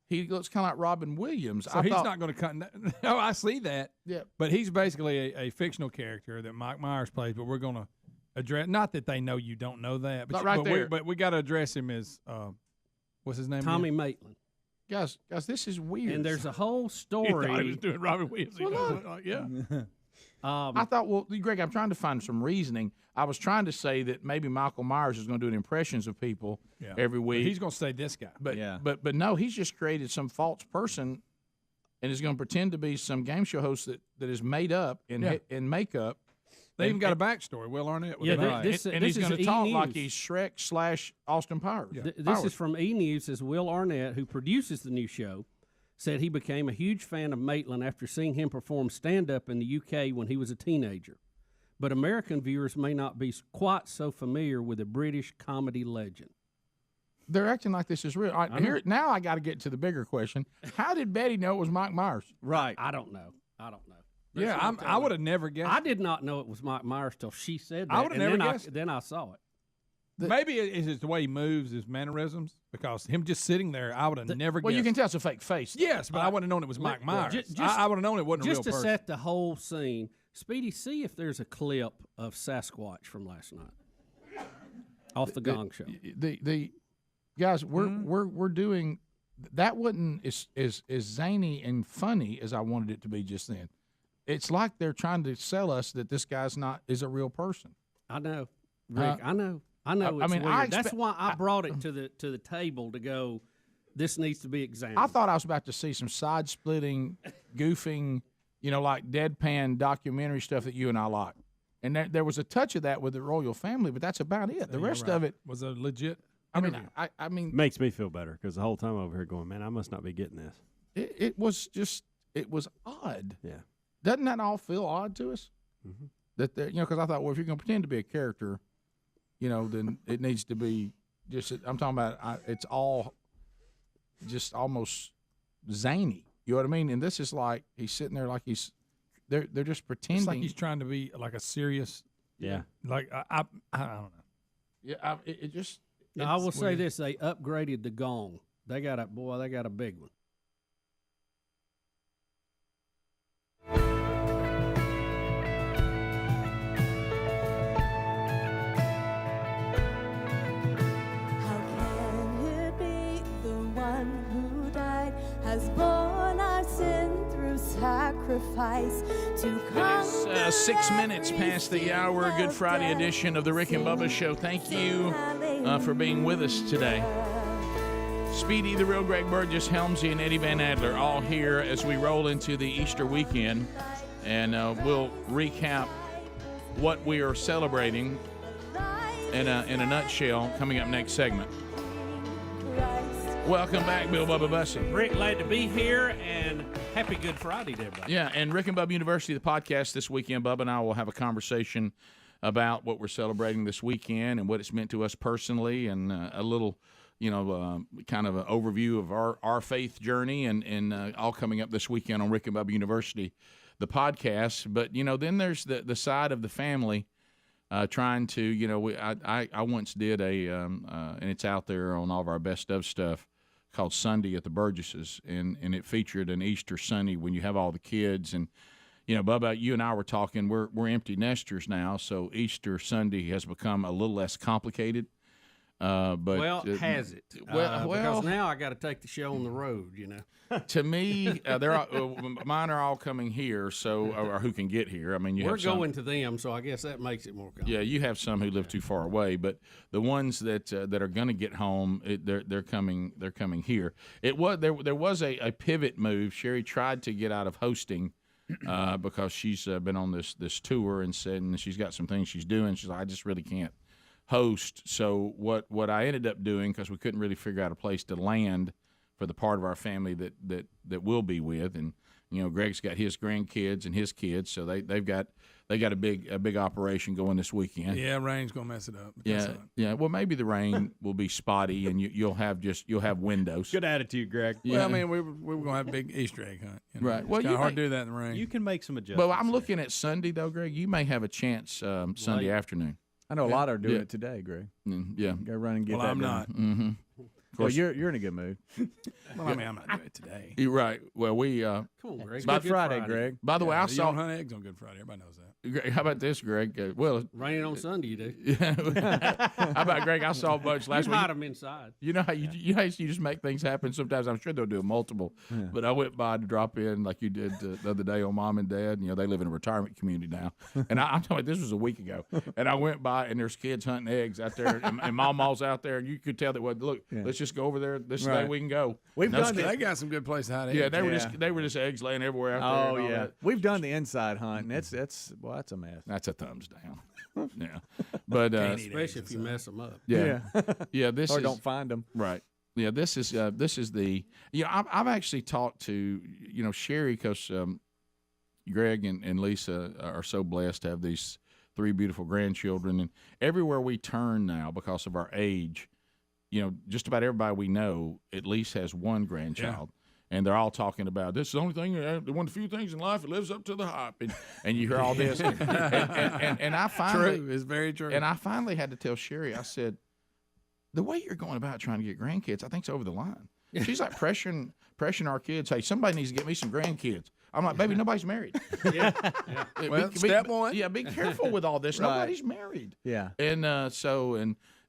he looks kind of like Robin Williams. So he's not going to cut. No, I see that. Yeah. But he's basically a fictional character that Mike Myers plays. But we're going to address. Not that they know you don't know that. But, Not right there. But we got to address him as what's his name? Tommy again? Maitland. Guys, this is weird. And there's a whole He story. thought he was doing Robin Williams. Yeah. I thought, well, Greg, I'm trying to find some reasoning. I was trying to say that maybe Michael Myers is going to do impressions of people every week. He's going to say this guy. But no, he's just created some false person and is going to pretend to be some game show host that is made up in makeup. They even got a backstory. Will Arnett. Yeah, This and he's going to talk E! like News. he's Shrek / Austin Powers. This is from E! News. Says Will Arnett, who produces the new show, said he became a huge fan of Maitland after seeing him perform stand-up in the UK when he was a teenager. But American viewers may not be quite so familiar with the British comedy legend. They're acting like this is real. Now I got to get to the bigger question. How did Betty know it was Mike Myers? Right. I don't know. Yeah, I would have never guessed. I did not know it was Mike Myers till she said that. I would have never guessed. Then I saw it. Maybe it's the way he moves, his mannerisms, because him just sitting there, I would have never guessed. Well, you can tell it's a fake face. Yes, but I wouldn't have known it was Mike Myers. I would have known it wasn't a real person. Just to set the whole scene, Speedy, see if there's a clip of Sasquatch from last night off the Gong Show. The guys, we're doing that. Wasn't as zany and funny as I wanted it to be just then. It's like they're trying to sell us that this guy's is a real person. I know, Rick. I know. It's weird. That's why I brought it to the table to go. This needs to be examined. I thought I was about to see some side-splitting, goofing, like deadpan documentary stuff that you and I like. And there was a touch of that with the royal family, but that's about it. The rest of it was a legit. I mean, makes me feel better because the whole time over here going, man, I must not be getting this. It was odd. Yeah. Doesn't that all feel odd to us? Mm-hmm. That because I thought, well, if you're going to pretend to be a character, then it needs to be just. I'm talking about it's all just almost zany. You know what I mean? And this is like he's sitting there like they're just pretending. It's like he's trying to be like a serious. Yeah. Like I don't know. Yeah. It just. Now, I will say this: they upgraded the gong. They got a big one. Has borne our sin through sacrifice to come. It's 6 minutes past the hour. Good Friday edition of the Rick and Bubba Show. Thank you for being with us today. Speedy, the real Greg Burgess, Helmsy, and Eddie Van Adler all here as we roll into the Easter weekend. And we'll recap what we are celebrating in a nutshell coming up next segment. Welcome back, Bill Bubba Bussy. Rick, glad to be here, and happy Good Friday to everybody. Yeah, and Rick and Bubba University, the podcast this weekend, Bubba and I will have a conversation about what we're celebrating this weekend and what it's meant to us personally, and a little, kind of an overview of our faith journey, and all coming up this weekend on Rick and Bubba University, the podcast. But, then there's the side of the family trying to, I once did and it's out there on all of our best of stuff, called Sunday at the Burgesses, and it featured an Easter Sunday when you have all the kids. And, Bubba, you and I were talking, we're empty nesters now, so Easter Sunday has become a little less complicated But has it? Well, because now I got to take the show on the road. To me, they're all, mine are all coming here. So, or who can get here? I mean, we're going to them, so I guess that makes it more complicated. Yeah, you have some who live too far away, but the ones that are going to get home, they're coming. They're coming here. There was a pivot move. Sherry tried to get out of hosting. Because she's been on this tour and said, and she's got some things she's doing. She's like, I just really can't host. So what I ended up doing, because we couldn't really figure out a place to land for the part of our family that we'll be with, and Greg's got his grandkids and his kids, so they got a big operation going this weekend. Yeah, rain's gonna mess it up. Yeah. Well, maybe the rain will be spotty, and you'll have windows. Good attitude, Greg. Yeah. Well, I mean, we were gonna have a big Easter egg hunt. Right. Well, it's you hard to do that in the rain. You can make some adjustments. But I'm looking at Sunday though, Greg. You may have a chance Sunday afternoon. I know a lot are doing it today, Greg. Yeah. Go run and get that I'm done. not. Mm-hmm. Well, you're in a good mood. Well, I mean, I'm not doing it today. You're right. Well, we come on, Greg. It's Good Friday, Greg. By the way, I you saw don't hunt eggs on Good Friday. Everybody knows that. How about this, Greg? Raining on Sunday, you do. Yeah. How about Greg? I saw a bunch last week. Hide them inside. You know how you just make things happen. Sometimes I'm sure they'll do multiple. Yeah. But I went by to drop in like you did the other day on Mom and Dad. They live in a retirement community now. And I'm talking. This was a week ago. And I went by and there's kids hunting eggs out there, and Mama's out there, and you could tell that. Look, let's just go over there. This is the day we can go. We've done. They got some good places to hide eggs. Yeah, they were just eggs laying everywhere out there. Oh yeah, we've done the inside hunt, and that's a mess. That's a thumbs down. Yeah, but especially if you mess them up. Yeah. This or is, don't find them. Right. Yeah. This is the. I've actually talked to Sherry, because Greg and Lisa are so blessed to have these 3 beautiful grandchildren, and everywhere we turn now, because of our age, just about everybody we know at least has one grandchild. Yeah. And they're all talking about this is the only thing, one of the few things in life that lives up to the hype, and you hear all this, and I finally, true, it's very true. And I finally had to tell Sherry, I said, the way you're going about trying to get grandkids, I think it's over the line. She's like pressuring our kids. Hey, somebody needs to get me some grandkids. I'm like, baby, nobody's married. Yeah. Well, step one. Yeah, be careful with all this. Right. Nobody's married. Yeah. And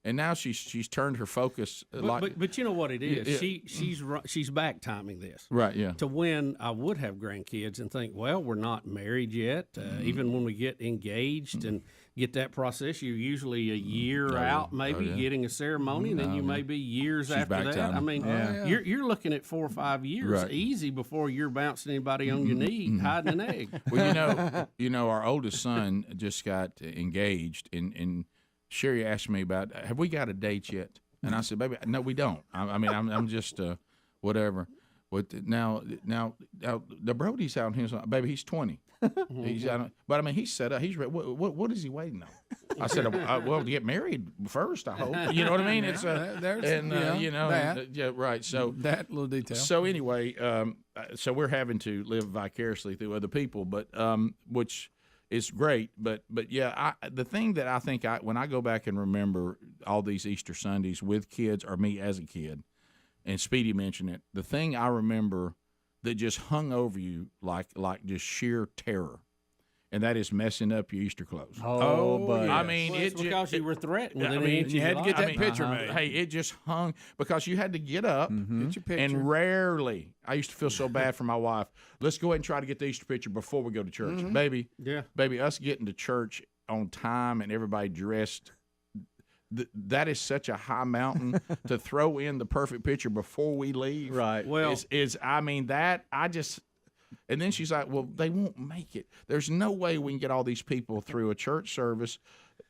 and now she's turned her focus. But you know what it is? Yeah. She's back timing this. Right, yeah. To when I would have grandkids and think, well, we're not married yet. Even when we get engaged and get that process, you're usually a year out, maybe getting a ceremony, and then you may be years after that. Timing. I mean, you're looking at 4 or 5 years easy before you're bouncing anybody on your knee hiding an egg. Well, our oldest son just got engaged, and Sherry asked me about, have we got a date yet? And I said, baby, no, we don't. I mean, I'm just whatever. But now the Brody's out here, baby, he's 20. He's out, but I mean, he's set up. He's ready. What is he waiting on? I said, well, to get married first, I hope. You know what I mean? It's right. So that little detail. So anyway, so we're having to live vicariously through other people, but which is great. But yeah, the thing that I think when I go back and remember all these Easter Sundays with kids, or me as a kid, and Speedy mentioned it, the thing I remember that just hung over you like just sheer terror, and that is messing up your Easter clothes. But I mean, it's because you were threatened. I mean, you had to get that picture made. Hey, it just hung because you had to get up, get your picture. And rarely, I used to feel so bad for my wife. Let's go ahead and try to get the Easter picture before we go to church, baby. Yeah, baby, us getting to church on time and everybody dressed. That is such a high mountain to throw in the perfect picture before we leave. Right. Well, and then she's like, well, they won't make it. There's no way we can get all these people through a church service,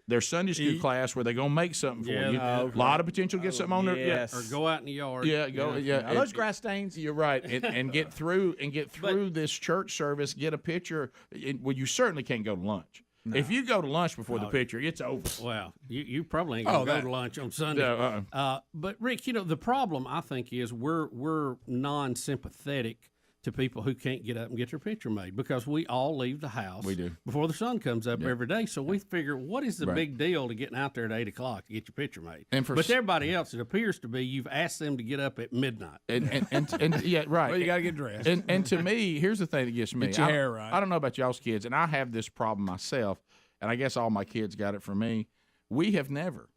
their Sunday school class, where they're going to make something for you. A lot of potential to get something on there. Yes. Or go out in the yard. Yeah. Those grass stains. You're right. And get through this church service, get a picture. Well, you certainly can't go to lunch. No. If you go to lunch before the picture, it's over. Well, you probably ain't going to go to lunch on Sunday. No, but, Rick, the problem, I think, is we're non-sympathetic to people who can't get up and get their picture made, because we all leave the house before the sun comes up every day. So we figure, what is the big deal to getting out there at 8 o'clock to get your picture made? But everybody else, it appears to be you've asked them to get up at midnight. And yeah, right. Well, you got to get dressed. And to me, here's the thing that gets me. Get your hair right. I don't know about y'all's kids, and I have this problem myself, and I guess all my kids got it from me. We have never,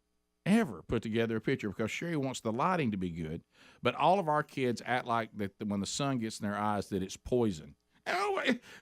ever put together a picture because Sherry wants the lighting to be good, but all of our kids act like that when the sun gets in their eyes that it's poison. Oh,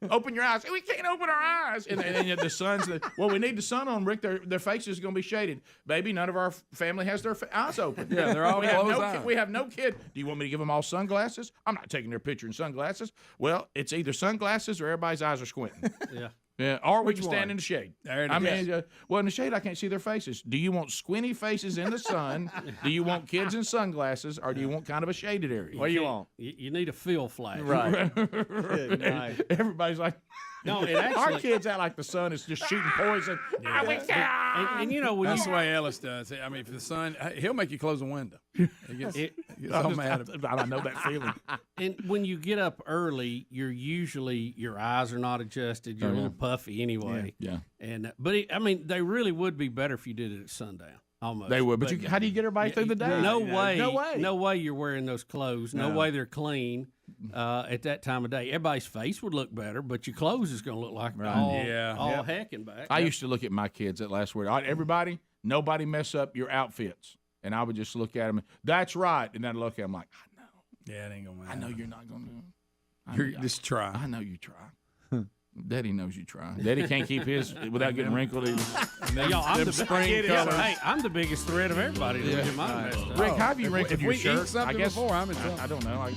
open your eyes. We can't open our eyes. And the sun's, well, we need the sun on, Rick. Their faces are going to be shaded. Baby, none of our family has their eyes open. Yeah, they're all closed eyes. We have no kid. Do you want me to give them all sunglasses? I'm not taking their picture in sunglasses. Well, it's either sunglasses or everybody's eyes are squinting. Yeah. Yeah, or we Which can stand one? in the shade. There it I is. mean, well, in the shade, I can't see their faces. Do you want squinty faces in the sun? Do you want kids in sunglasses, or do you want kind of a shaded area? What do you want? You need a fill flash. Right. Good night. Everybody's like, No, it actually, our kids act like the sun is just shooting poison. and you know when That's you, the way Ellis does. I mean, if the sun, he'll make you close a window. He gets so mad. I know that feeling. and when you get up early, your eyes are not adjusted. You're a little puffy anyway. Yeah. And they really would be better if you did it at sundown. Almost. They would, but how do you get everybody through the day? No way you're wearing those clothes. No way they're clean at that time of day. Everybody's face would look better, but your clothes is going to look like all hecking back. I used to look at my kids at last word. Everybody, nobody mess up your outfits. And I would just look at them. That's right. And I'd look at them like, I know. Yeah, it ain't going to I matter. know you're not going to do it. Just try. I know you try. Daddy knows you try. Daddy can't keep his without getting wrinkled. Y'all, I'm the biggest threat of everybody to get mine messed up. Rick, how have you wrinkled your shirt? Eat something before, I'm in trouble. I don't know.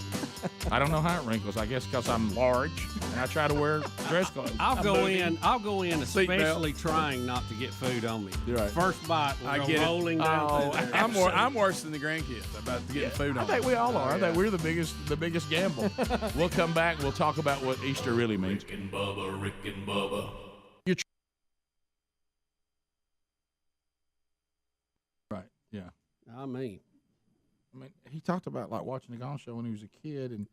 I don't know how it wrinkles. I guess because I'm large and I try to wear dress clothes. I'll go in especially trying not to get food on me. Right. First bite, we'll go rolling down. I'm worse than the grandkids about getting food on. I think we all are. I think we're the biggest gamble. We'll come back. We'll talk about what Easter really means. Rick and Bubba. Right. Yeah. I mean, he talked about like watching the Gong Show when he was a kid, and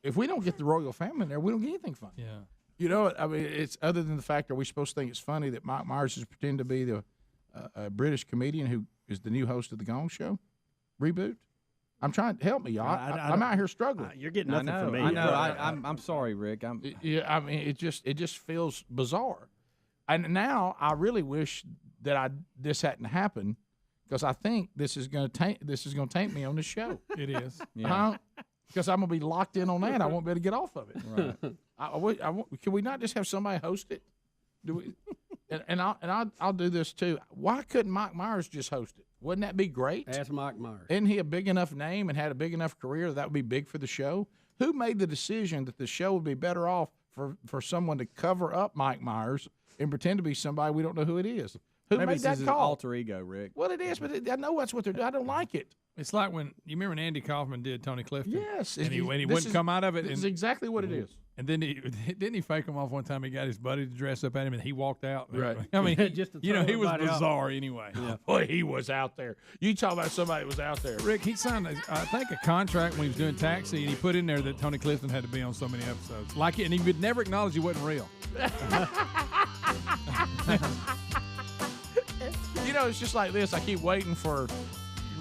if we don't get the royal family in there, we don't get anything funny. Yeah. You know, I mean, it's other than the fact, are we supposed to think it's funny that Mike Myers is pretending to be the British comedian who is the new host of the Gong Show reboot? I'm trying to help me, y'all. I'm out here struggling. You're getting nothing from me. I know. I'm sorry, Rick. Yeah, I mean, it just feels bizarre, and now I really wish that this hadn't happened because I think this is going to taint me on the show. It is. Yeah. Because I'm going to be locked in on that. I won't be able to get off of it. Right. Can we not just have somebody host it? Do we? And I'll do this too. Why couldn't Mike Myers just host it? Wouldn't that be great? Ask Mike Myers. Isn't he a big enough name and had a big enough career that would be big for the show? Who made the decision that the show would be better off for someone to cover up Mike Myers and pretend to be somebody we don't know who it is? Who Maybe made that his call? alter ego, Rick. Well, it is, but I know that's what they're doing. I don't like it. It's like when you remember when Andy Kaufman did Tony Clifton. Yes, and he wouldn't come out of it. This is exactly what it is. And then didn't he fake him off one time? He got his buddy to dress up at him, and he walked out. Right. I mean, Just to he throw was everybody off. bizarre anyway. Yeah. Boy, he was out there. You talk about somebody that was out there. Rick, he signed, I think, a contract when he was doing Taxi, and he put in there that Tony Clifton had to be on so many episodes. Like it, and he would never acknowledge he wasn't real. You know, it's just like this. I keep waiting for.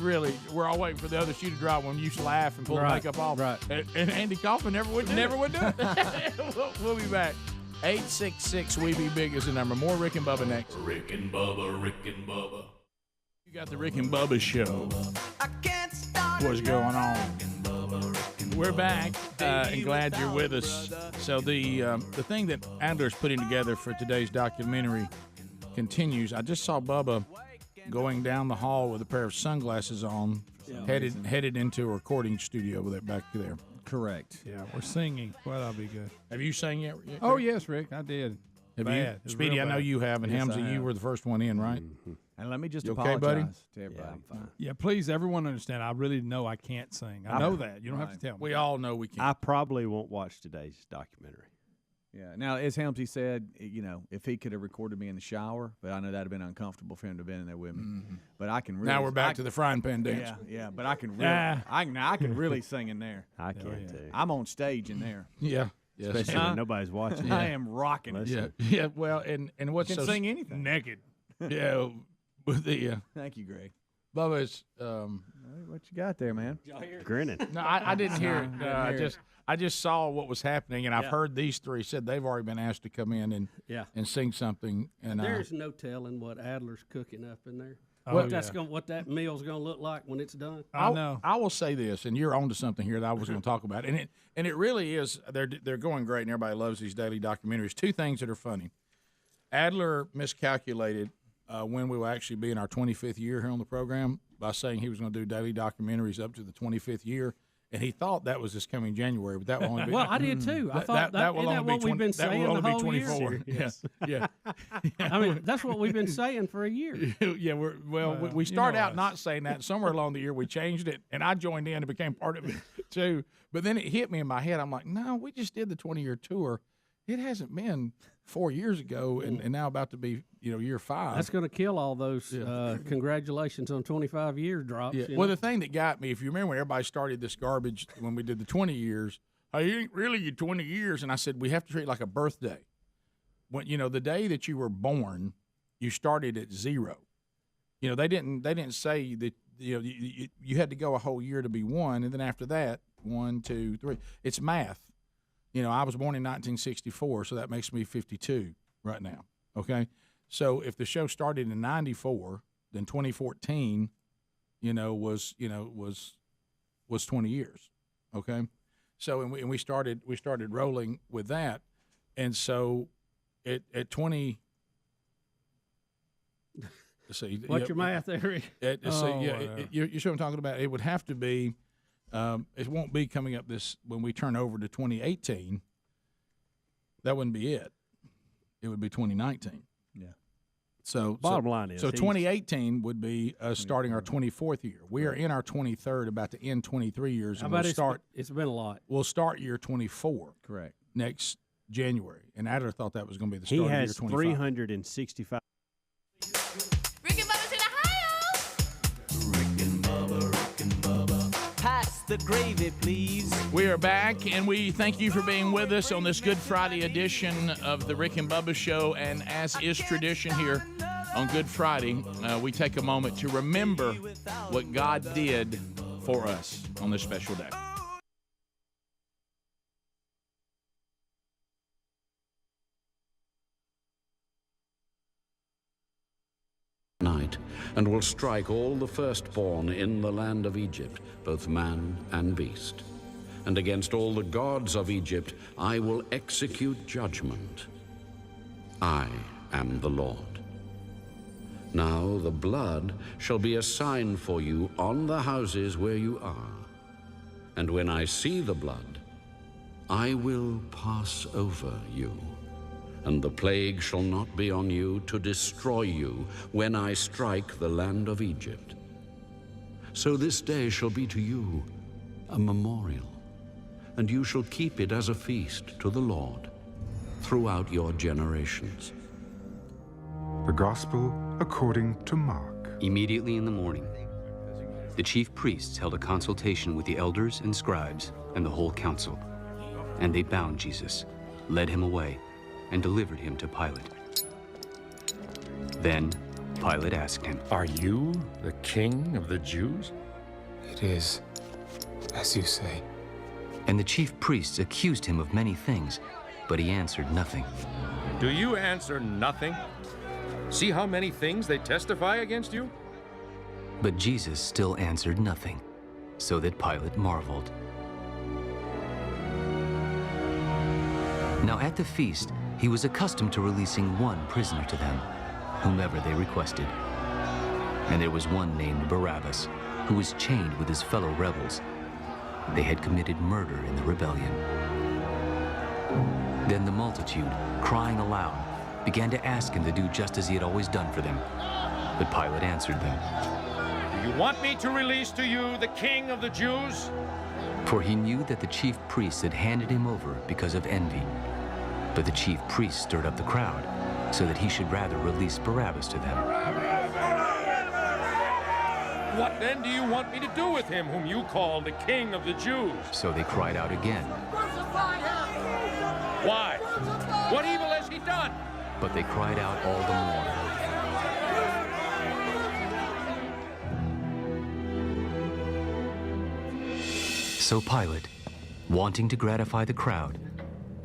Really, we're all waiting for the other shoe to drop when you used to laugh and pull the makeup off. Right. And Andy Kaufman never would do it. We'll be back. 866-WE-BE-BIG is the number. More Rick and Bubba next. Rick and Bubba, Rick and Bubba. You got the Rick and Bubba show. What's going on? We're back and glad you're with us. So the thing that Adler's putting together for today's documentary continues. I just saw Bubba going down the hall with a pair of sunglasses on, headed into a recording studio with it back there. Correct. Yeah, we're singing. Well, that'll be good. Have you sang yet? Oh, yes, Rick, I did. Have bad. you? It was Speedy, real I know bad. you have, and Yes, Hamza, I you have. were the first one in, right? Mm-hmm. And let me just You apologize okay, buddy? to everybody. I'm fine. Yeah, please, everyone understand. I really know I can't sing. I know that. You don't have to tell me. We all know we can't. I probably won't watch today's documentary. Yeah. Now, as Helmsy said, you know, if he could have recorded me in the shower, but I know that'd have been uncomfortable for him to have been in there with me. Mm-hmm. But I can really. Now we're back to the frying pan dance. Yeah. But I can really. I can really sing in there. I can't too. I'm on stage in there. Yeah. Yes. Especially when nobody's watching. I am rocking it. Yeah. Yeah. Well, and what's Can so sing anything. Naked. Yeah. With the Thank you, Greg. Bubba's. What you got there, man? Grinning. No, I didn't hear it. I just saw what was happening, and I've Yeah. heard these three said they've already been asked to come in and sing something. And There's no telling what Adler's cooking up in there. what that meal's going to look like when it's done. I will say this, and you're onto something here that I was going to talk about, and it really is. They're going great, and everybody loves these daily documentaries. Two things that are funny. Adler miscalculated when we will actually be in our 25th year here on the program by saying he was going to do daily documentaries up to the 25th year. And he thought that was this coming January, but that will only be. Well, I did too. I thought that will only be what we've been saying the whole 24. year. Yes. Yeah. I mean, that's what we've been saying for a year. Yeah, we started out not saying that. Somewhere along the year, we changed it, and I joined in and became part of it too. But then it hit me in my head. I'm like, no, we just did the 20-year tour. It hasn't been 4 years ago, and now about to be year 5. That's going to kill all those congratulations on 25 years drops. Yeah. Well, the thing that got me, if you remember when everybody started this garbage when we did the 20 years, hey, ain't really your 20 years, and I said we have to treat it like a birthday. When the day that you were born, you started at 0. They didn't say that you had to go a whole year to be 1, and then after that 1, 2, 3. It's math. I was born in 1964, so that makes me 52 right now. Okay, so if the show started in '94, then 2014, was 20 years. Okay, so and we started rolling with that, and so at 20. Let's see. What's your math there? You see what I'm talking about. It would have to be. It won't be coming up when we turn over to 2018. That wouldn't be it. It would be 2019. Yeah. So bottom line is 2018 would be us starting our 24th year. We are in our 23rd, about to end 23 years. How about it's been a lot. We'll start year 24. Correct. Next January. And Adler thought that was going to be the start of year 25. He has 365. The gravy, please. We are back, and we thank you for being with us on this Good Friday edition of the Rick and Bubba Show. And as is tradition here on Good Friday, we take a moment to remember what God did for us on this special day. Night, and will strike all the firstborn in the land of Egypt, both man and beast. And against all the gods of Egypt I will execute judgment. I am the Lord. Now the blood shall be a sign for you on the houses where you are. And when I see the blood, I will pass over you. And the plague shall not be on you to destroy you when I strike the land of Egypt. So this day shall be to you a memorial, and you shall keep it as a feast to the Lord throughout your generations. The Gospel according to Mark. Immediately in the morning, the chief priests held a consultation with the elders and scribes and the whole council, and they bound Jesus, led him away, and delivered him to Pilate. Then Pilate asked him, "Are you the king of the Jews?" "It is, as you say." And the chief priests accused him of many things, but he answered nothing. "Do you answer nothing? See how many things they testify against you?" But Jesus still answered nothing, so that Pilate marveled. Now at the feast, he was accustomed to releasing one prisoner to them, whomever they requested. And there was one named Barabbas, who was chained with his fellow rebels. They had committed murder in the rebellion. Then the multitude, crying aloud, began to ask him to do just as he had always done for them. But Pilate answered them, "Do you want me to release to you the king of the Jews?" For he knew that the chief priests had handed him over because of envy. But the chief priests stirred up the crowd, so that he should rather release Barabbas to them. "What then do you want me to do with him whom you call the king of the Jews?" So they cried out again. "Why? What evil has he done?" But they cried out all the more. So Pilate, wanting to gratify the crowd,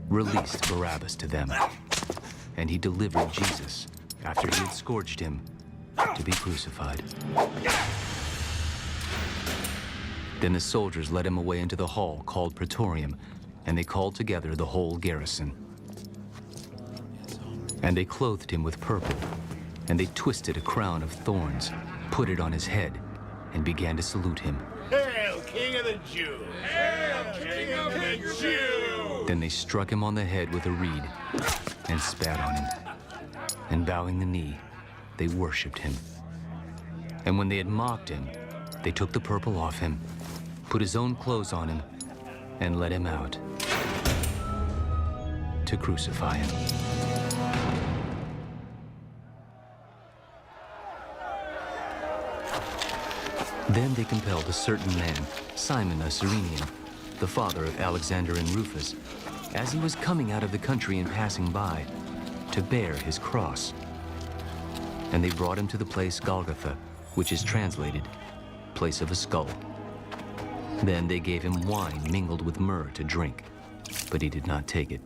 released Barabbas to them. And he delivered Jesus, after he had scourged him, to be crucified. Then the soldiers led him away into the hall called Praetorium, and they called together the whole garrison. And they clothed him with purple, and they twisted a crown of thorns, put it on his head, and began to salute him. Hail, King of the Jews! Hail, King of the Jews! Then they struck him on the head with a reed and spat on him. And bowing the knee, they worshipped him. And when they had mocked him, they took the purple off him, put his own clothes on him, and led him out to crucify him. Then they compelled a certain man, Simon a Cyrenian, the father of Alexander and Rufus, as he was coming out of the country and passing by, to bear his cross. And they brought him to the place Golgotha, which is translated, place of a skull. Then they gave him wine mingled with myrrh to drink, but he did not take it.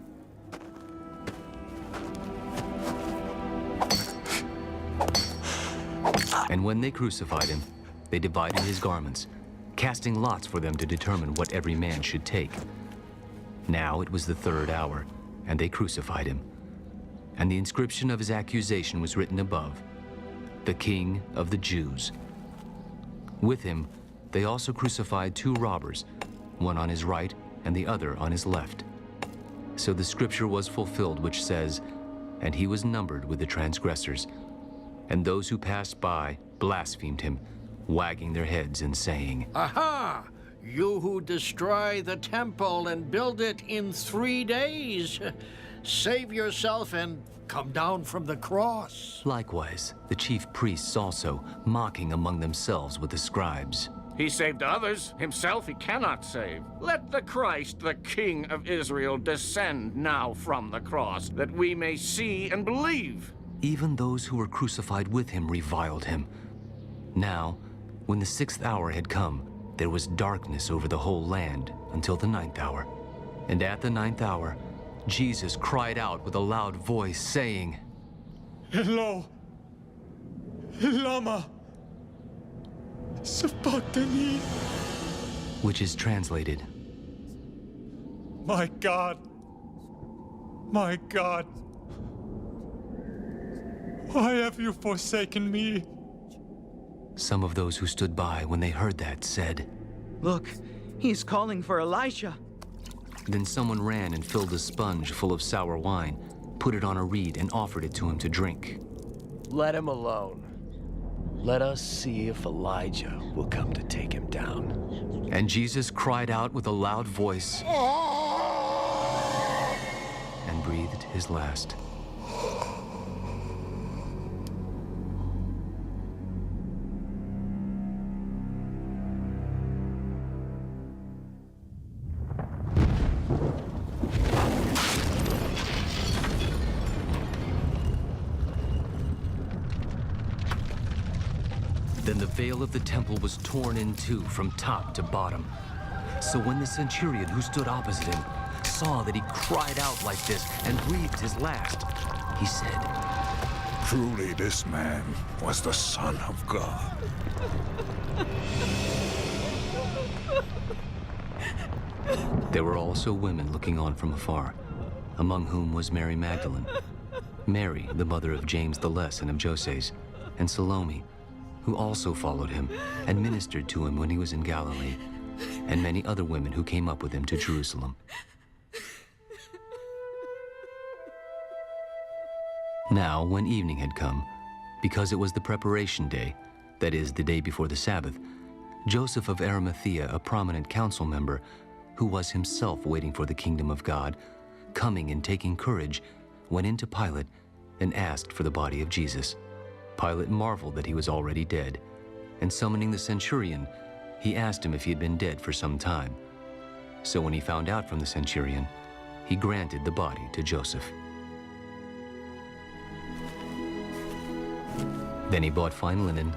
And when they crucified him, they divided his garments, casting lots for them to determine what every man should take. Now it was the 3rd hour, and they crucified him. And the inscription of his accusation was written above, "The King of the Jews." With him, they also crucified 2 robbers, one on his right and the other on his left. So the scripture was fulfilled which says, "And he was numbered with the transgressors." And those who passed by blasphemed him, wagging their heads and saying, Aha! You who destroy the temple and build it in 3 days, save yourself and come down from the cross. Likewise, the chief priests also, mocking among themselves with the scribes. He saved others, himself he cannot save. Let the Christ, the King of Israel, descend now from the cross, that we may see and believe. Even those who were crucified with him reviled him. Now, when the 6th hour had come, there was darkness over the whole land until the 9th hour. And at the 9th hour, Jesus cried out with a loud voice, saying, Elo, lama sabachthani, which is translated, my God, why have you forsaken me? Some of those who stood by when they heard that said, Look, he's calling for Elijah. Then someone ran and filled a sponge full of sour wine, put it on a reed, and offered it to him to drink. Let him alone. Let us see if Elijah will come to take him down. And Jesus cried out with a loud voice and breathed his last. Then the veil of the temple was torn in two from top to bottom. So when the centurion who stood opposite him saw that he cried out like this and breathed his last, he said, Truly this man was the Son of God. There were also women looking on from afar, among whom was Mary Magdalene, Mary, the mother of James the Less and of Joses, and Salome, who also followed him and ministered to him when he was in Galilee, and many other women who came up with him to Jerusalem. Now, when evening had come, because it was the preparation day, that is, the day before the Sabbath, Joseph of Arimathea, a prominent council member, who was himself waiting for the kingdom of God, coming and taking courage, went into Pilate and asked for the body of Jesus. Pilate marveled that he was already dead, and summoning the centurion, he asked him if he had been dead for some time. So when he found out from the centurion, he granted the body to Joseph. Then he bought fine linen,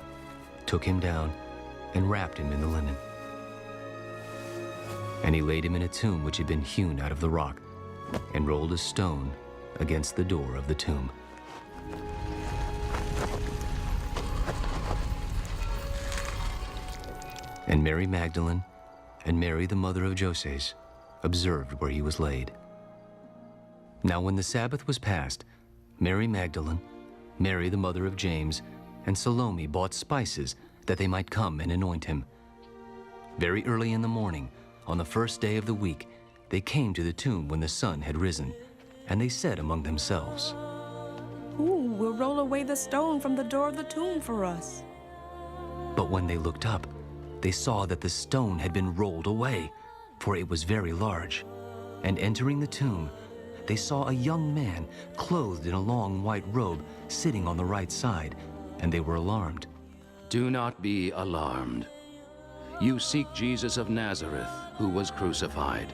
took him down, and wrapped him in the linen. And he laid him in a tomb which had been hewn out of the rock, and rolled a stone against the door of the tomb. And Mary Magdalene and Mary, the mother of Joses, observed where he was laid. Now when the Sabbath was past, Mary Magdalene, Mary, the mother of James, and Salome bought spices that they might come and anoint him. Very early in the morning, on the first day of the week, they came to the tomb when the sun had risen, and they said among themselves, Who will roll away the stone from the door of the tomb for us? But when they looked up, they saw that the stone had been rolled away, for it was very large. And entering the tomb, they saw a young man clothed in a long white robe sitting on the right side, and they were alarmed. Do not be alarmed. You seek Jesus of Nazareth, who was crucified.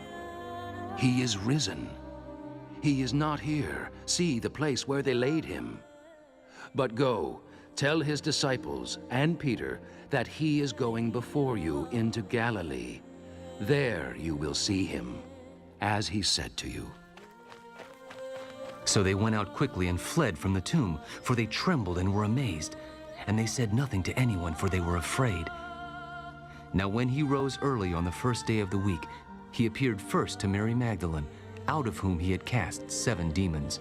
He is risen. He is not here. See the place where they laid him. But go, tell his disciples and Peter that he is going before you into Galilee. There you will see him, as he said to you. So they went out quickly and fled from the tomb, for they trembled and were amazed. And they said nothing to anyone, for they were afraid. Now when he rose early on the first day of the week, he appeared first to Mary Magdalene, out of whom he had cast 7 demons.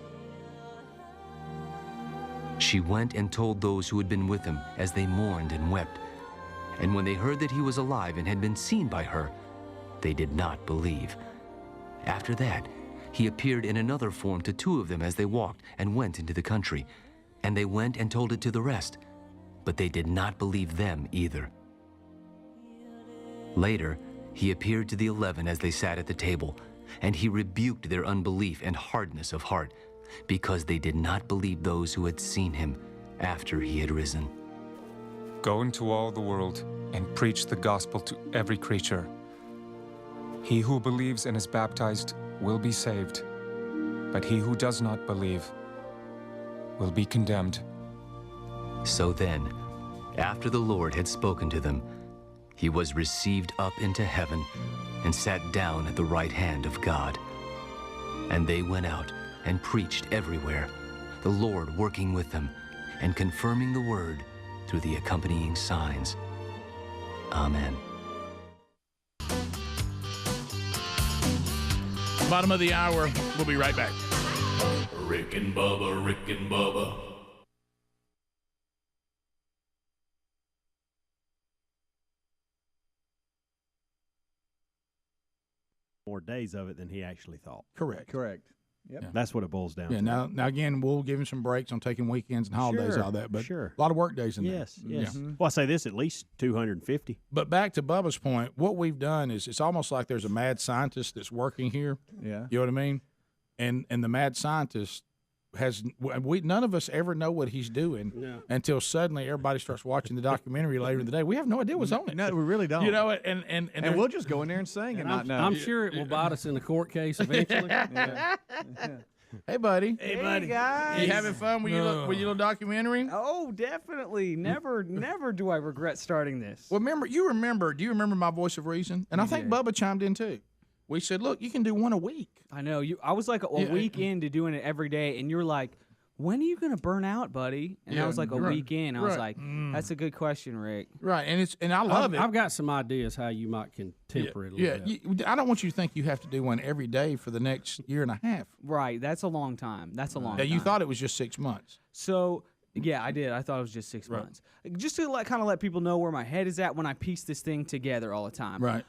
She went and told those who had been with him as they mourned and wept. And when they heard that he was alive and had been seen by her, they did not believe. After that, he appeared in another form to 2 of them as they walked and went into the country. And they went and told it to the rest, but they did not believe them either. Later, he appeared to the 11 as they sat at the table, and he rebuked their unbelief and hardness of heart, because they did not believe those who had seen him after he had risen. Go into all the world and preach the gospel to every creature. He who believes and is baptized will be saved, but he who does not believe will be condemned. So then, after the Lord had spoken to them, he was received up into heaven and sat down at the right hand of God. And they went out and preached everywhere, the Lord working with them and confirming the word through the accompanying signs. Amen. Bottom of the hour. We'll be right back. Rick and Bubba, Rick and Bubba. More days of it than he actually thought. Correct. Yep. Yeah. That's what it boils down to. Now again, we'll give him some breaks on taking weekends and holidays, all that, but a lot of work days in there. Yes. Yeah. Well, I say this, at least 250. But back to Bubba's point, what we've done is it's almost like there's a mad scientist that's working here. Yeah. You know what I mean? And the mad scientist none of us ever know what he's doing until suddenly everybody starts watching the documentary later in the day. We have no idea what's on it. No, we really don't. You know, and we'll just go in there and sing and not know. I'm sure it will bite us in the court case eventually. Hey, buddy. Hey, guys. You having fun with your little documentary? Oh, definitely. Never do I regret starting this. Well, do you remember my voice of reason? And I think Bubba chimed in too. We said, look, you can do one a week. I know. I was like a week into doing it every day, and you were like, when are you going to burn out, buddy? And I was like a week in. I was like, that's a good question, Rick. Right, and I love it. I've got some ideas how you can temper it a little bit. I don't want you to think you have to do one every day for the next year and a half. Right, that's a long time. That's a long time. You thought it was just 6 months. So... yeah, I did. I thought it was just 6 months. Just to kind of let people know where my head is at when I piece this thing together all the time. Right.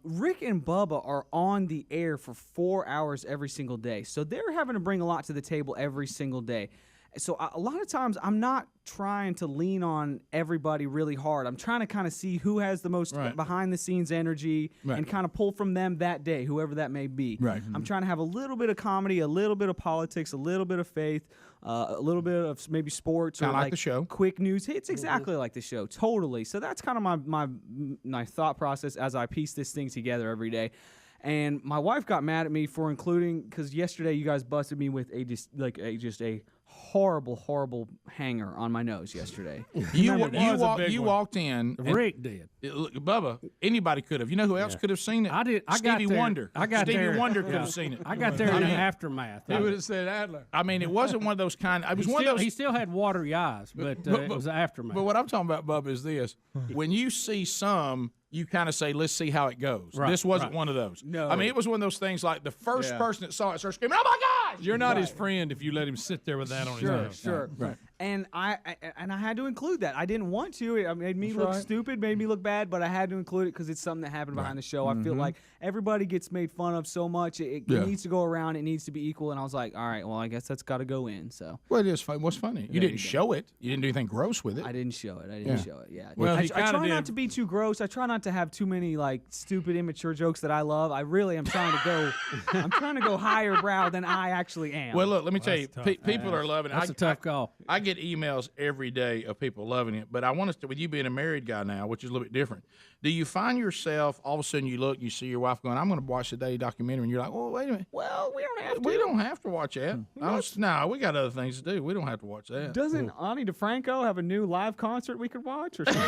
Rick and Bubba are on the air for 4 hours every single day. So they're having to bring a lot to the table every single day. So a lot of times I'm not trying to lean on everybody really hard. I'm trying to kind of see who has the most behind-the-scenes energy and kind of pull from them that day, whoever that may be. Right. I'm trying to have a little bit of comedy, a little bit of politics, a little bit of faith, a little bit of maybe sports Kinda or like the show. Quick news. It's exactly like the show, totally. So that's kind of my thought process as I piece this thing together every day. And my wife got mad at me for including, because yesterday you guys busted me with just a horrible hanger on my nose yesterday. You walked in. Rick did. Look, Bubba, anybody could have. You know who else could have seen it? I did. Stevie Wonder. Stevie Wonder could have seen it. I got there in the aftermath. He would have said Adler. I mean, it wasn't one of those kind. It was one of those. He still had watery eyes, but it was the aftermath. But what I'm talking about, Bubba, is this: when you see some you kind of say, let's see how it goes. Right, This wasn't right. one of those. No. I mean, it was one of those things like the first person that saw it started screaming, oh, my gosh! You're not his friend if you let him sit there with that on his Sure, nose. sure. Right. And I had to include that. I didn't want to. It made me look right. stupid, made me look bad, but I had to include it because it's something that happened behind the show. I feel like everybody gets made fun of so much. It needs to go around. It needs to be equal. And I was like, all right, well, I guess that's got to go in. So Well, it is fun. What's funny? You didn't show it. You didn't do anything gross with it. I didn't show it. I didn't show it. Yeah. Well, I he try kinda not did. to be too gross. I try not to have too many like stupid, immature jokes that I love. I really am trying to go. I'm trying to go higher brow than I actually am. Well, look, let me tell you, That's tough. people are loving it. That's a tough call. I get emails every day of people loving it, but I want us to, with you being a married guy now, which is a little bit different, do you find yourself, all of a sudden you look, you see your wife going, I'm going to watch the daily documentary, and you're like, oh, wait a minute. Well, we don't have to. We don't have to watch that. No, we got other things to do. We don't have to watch that. Doesn't Ani DeFranco have a new live concert we could watch or something?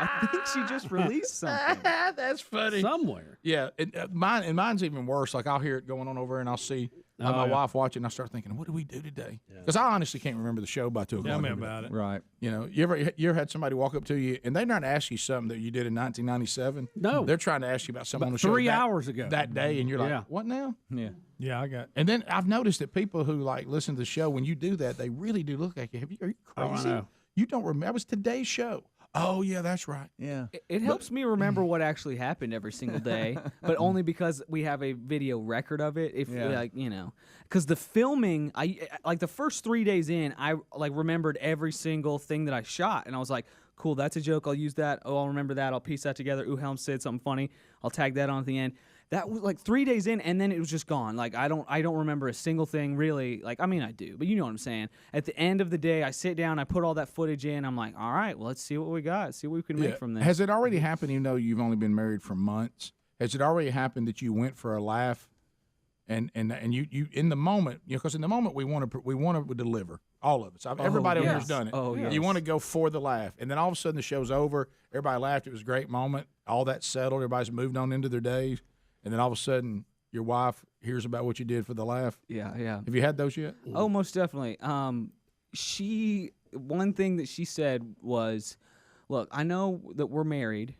I think she just released something. That's funny. Somewhere. Yeah, mine's even worse. Like I'll hear it going on over, and I'll see my wife watch it, and I start thinking, "What do we do today?" Because I honestly can't remember the show by 2 o'clock. Tell me about it. Right. You know, you ever had somebody walk up to you and they're not asking you something that you did in 1997? No. They're trying to ask you about something on the show 3 hours ago. that day, and you're like, Yeah. "What now?" Yeah. Yeah, I got. And then I've noticed that people who like listen to the show, when you do that, they really do look like you. Are you crazy? know. You don't remember? That was today's show. Oh yeah, that's right. Yeah. It helps me remember what actually happened every single day, but only because we have a video record of it. If like because the filming, I like the first 3 days in, I like remembered every single thing that I shot, and I was like, cool, that's a joke. I'll use that. Oh, I'll remember that. I'll piece that together. Ooh, Helm said something funny. I'll tag that on at the end. That was like 3 days in, and then it was just gone. Like I don't remember a single thing really. Like I mean I do, but you know what I'm saying. At the end of the day, I sit down, I put all that footage in. I'm like, all right, well let's see what we got. See what we can make from this. Has it already happened? You know, you've only been married for months. Has it already happened that you went for a laugh, and you in the moment, because in the moment we want to deliver, all of us. Everybody yes. has done it. Oh, yes. You want to go for the laugh, and then all of a sudden the show's over. Everybody laughed. It was a great moment. All that settled. Everybody's moved on into their days, and then all of a sudden your wife hears about what you did for the laugh. Yeah. Have you had those yet? Oh, most definitely. One thing that she said was, "Look, I know that we're married,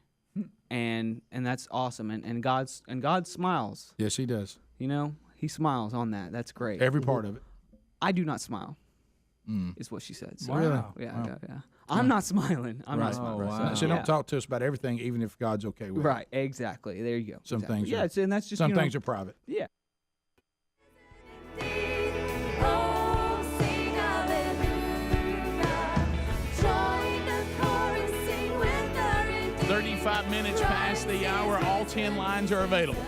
and that's awesome, and God smiles. Yes, he does. You know, He smiles on that. That's great. Every part of it. I do not smile." Is what she said. So, Wow. Yeah. I'm not smiling. I'm not smiling. Right. So don't talk to us about everything, even if God's okay with it. Right. Exactly. There you go. Some exactly. things. Yeah. And that's just some things are private. Yeah. Oh, sing hallelujah. Join the chorus, sing with the redeemed. 35 minutes past the hour. All 10 lines are available.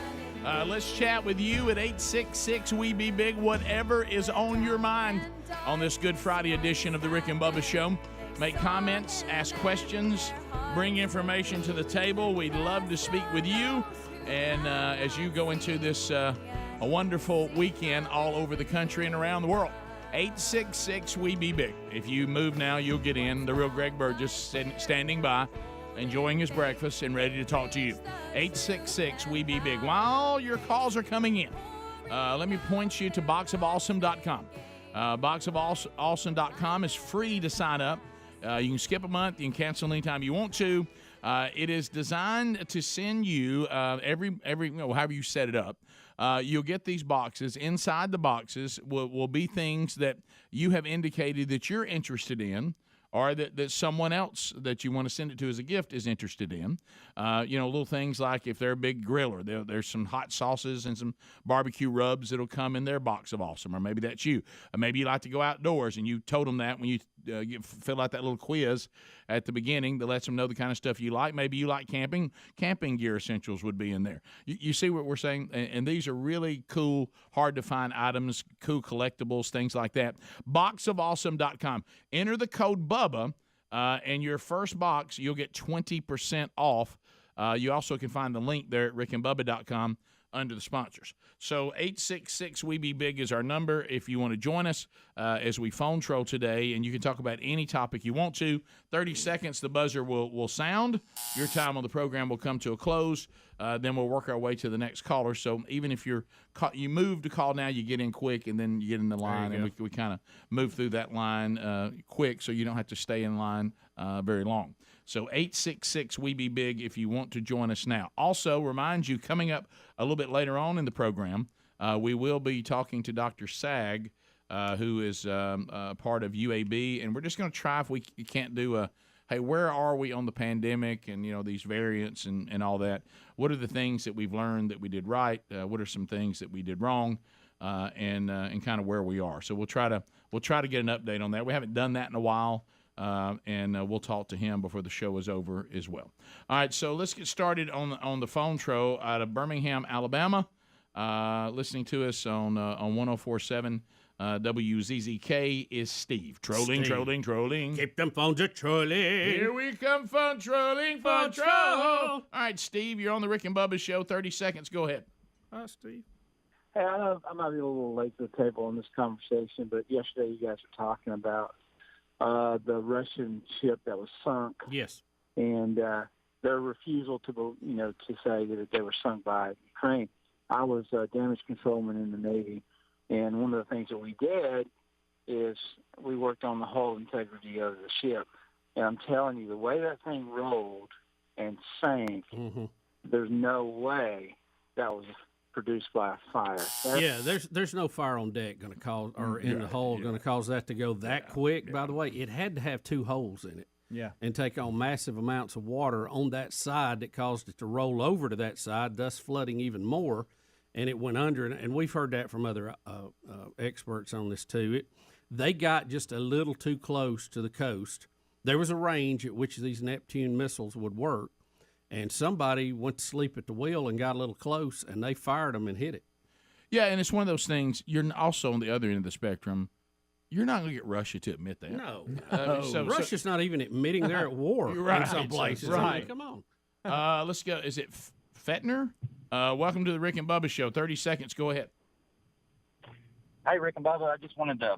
Let's chat with you at 866-WE-BE-BIG, whatever is on your mind on this Good Friday edition of the Rick and Bubba Show. Make comments, ask questions, bring information to the table. We'd love to speak with you. And as you go into this a wonderful weekend all over the country and around the world, 866-WE-BE-BIG. If you move now, you'll get in. The real Greg Burgess standing by, enjoying his breakfast and ready to talk to you. 866-WE-BE-BIG. While your calls are coming in, let me point you to boxofawesome.com. Boxofawesome.com is free to sign up. You can skip a month. You can cancel anytime you want to. It is designed to send you every however you set it up. You'll get these boxes. Inside the boxes will be things that you have indicated that you're interested in, or that someone else that you want to send it to as a gift is interested in. Little things like if they're a big griller, there's some hot sauces and some barbecue rubs that'll come in their box of awesome. Or maybe that's you. Or maybe you like to go outdoors, and you told them that when you fill out that little quiz at the beginning that lets them know the kind of stuff you like. Maybe you like camping. Camping gear essentials would be in there. You see what we're saying? And these are really cool, hard-to-find items, cool collectibles, things like that. Boxofawesome.com. Enter the code BUBBA, and your first box, you'll get 20% off. You also can find the link there at rickandbubba.com under the sponsors. So 866-WE-BE-BIG is our number if you want to join us as we phone troll today, and you can talk about any topic you want to. 30 seconds, the buzzer will sound. Your time on the program will come to a close. Then we'll work our way to the next caller. So even if you move to call now, you get in quick, and then you get in the line, and we kind of move through that line quick so you don't have to stay in line very long. So 866-WE-BE-BIG if you want to join us now. Also, remind you, coming up a little bit later on in the program, we will be talking to Dr. Sagg, who is part of UAB, and we're just going to try if we can't do a, hey, where are we on the pandemic and, these variants and all that? What are the things that we've learned that we did right? What are some things that we did wrong? And kind of where we are. So we'll try to get an update on that. We haven't done that in a while. And we'll talk to him before the show is over as well. All right, so let's get started on the phone tro out of Birmingham, Alabama. Listening to us on 104.7 WZZK is Steve. Trolling. Keep them phones a trolling. Here we come, phone trolling, phone troll. All right, Steve, you're on the Rick and Bubba show. 30 seconds. Go ahead. Hi, Steve. Hey, I know I might be a little late to the table in this conversation, but yesterday you guys were talking about the Russian ship that was sunk. Yes. And their refusal to say that they were sunk by Ukraine. I was a damage controlman in the Navy, and one of the things that we did is we worked on the hull integrity of the ship. And I'm telling you, the way that thing rolled and sank, there's no way that was produced by a fire. There's no fire on deck going to cause, or in the hull going to cause that to go that quick. By the way, it had to have 2 holes in it. Yeah. And take on massive amounts of water on that side that caused it to roll over to that side, thus flooding even more. And it went under, and we've heard that from other experts on this too. They got just a little too close to the coast. There was a range at which these Neptune missiles would work. And somebody went to sleep at the wheel and got a little close, and they fired them and hit it. Yeah, and it's one of those things. You're also on the other end of the spectrum. You're not going to get Russia to admit that. No. Russia's not even admitting they're at war in some places. Right. Come on. Let's go. Is it Fettner? Welcome to the Rick and Bubba show. 30 seconds. Go ahead. Hey, Rick and Bubba. I just wanted to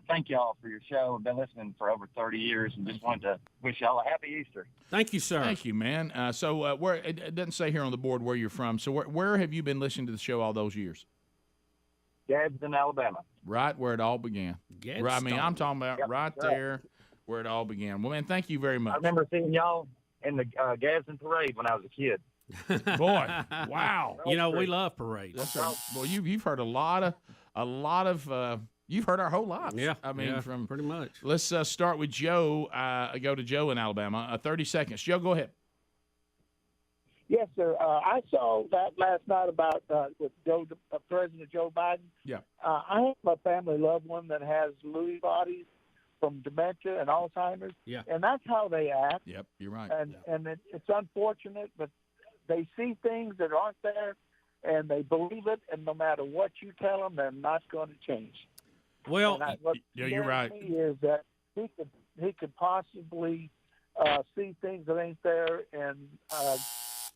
thank y'all for your show. I've been listening for over 30 years and just wanted to wish y'all a happy Easter. Thank you, sir. Thank you, man. So where it doesn't say here on the board where you're from. So where have you been listening to the show all those years? Gadsden, Alabama. Right where it all began. Right, I mean, I'm talking about right there where it all began. Well, man, thank you very much. I remember seeing y'all in the Gadsden parade when I was a kid. Boy, wow. We love parades. That's right. Well, you've heard a lot of you've heard our whole lives. Yeah, I mean, from pretty much. Let's start with Joe. Go to Joe in Alabama. 30 seconds. Joe, go ahead. Yes, sir. I saw that last night about with President Joe Biden. Yeah. I have a family loved one that has Lewy bodies from dementia and Alzheimer's. Yeah. And that's how they act. Yep, you're right. And it's unfortunate, but they see things that aren't there, and they believe it, and no matter what you tell them, they're not going to change. Well, you're right. Is that he could possibly see things that ain't there, and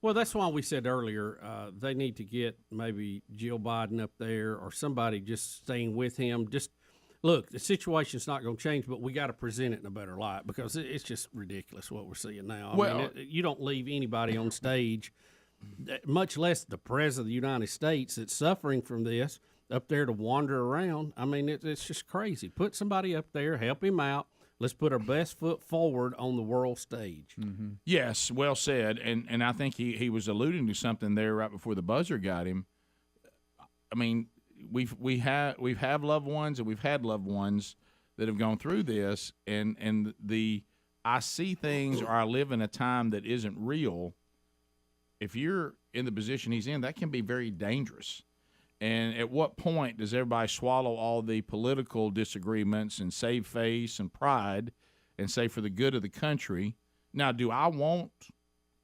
well, that's why we said earlier they need to get maybe Jill Biden up there or somebody just staying with him. Just look, the situation's not going to change, but we got to present it in a better light because it's just ridiculous what we're seeing now. I mean, you don't leave anybody on stage, much less the president of the United States that's suffering from this, up there to wander around. I mean, it's just crazy. Put somebody up there, help him out. Let's put our best foot forward on the world stage. Mm-hmm. Yes, well said. And I think he was alluding to something there right before the buzzer got him. I mean, we have loved ones and we've had loved ones that have gone through this, and I see things or I live in a time that isn't real. If you're in the position he's in, that can be very dangerous. And at what point does everybody swallow all the political disagreements and save face and pride and say for the good of the country? Now, do I want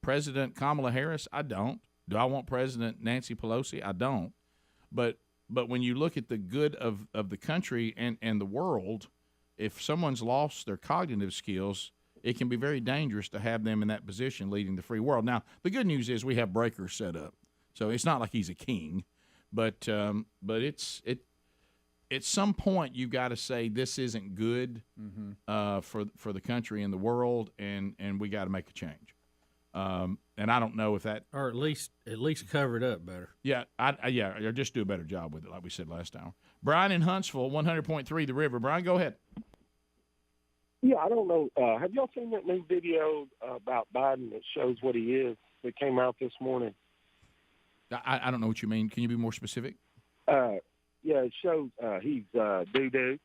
President Kamala Harris? I don't. Do I want President Nancy Pelosi? I don't. But when you look at the good of the country and the world, if someone's lost their cognitive skills, it can be very dangerous to have them in that position leading the free world. Now, the good news is we have breakers set up. So it's not like he's a king. But it's at some point you've got to say this isn't good for the country and the world, and we got to make a change. And I don't know if that, or at least cover it up better. Yeah, or just do a better job with it, like we said last hour. Brian in Huntsville, 100.3 The River. Brian, go ahead. Yeah, I don't know. Have y'all seen that new video about Biden that shows what he is that came out this morning? I don't know what you mean. Can you be more specific? Yeah, it shows he's doo-doo.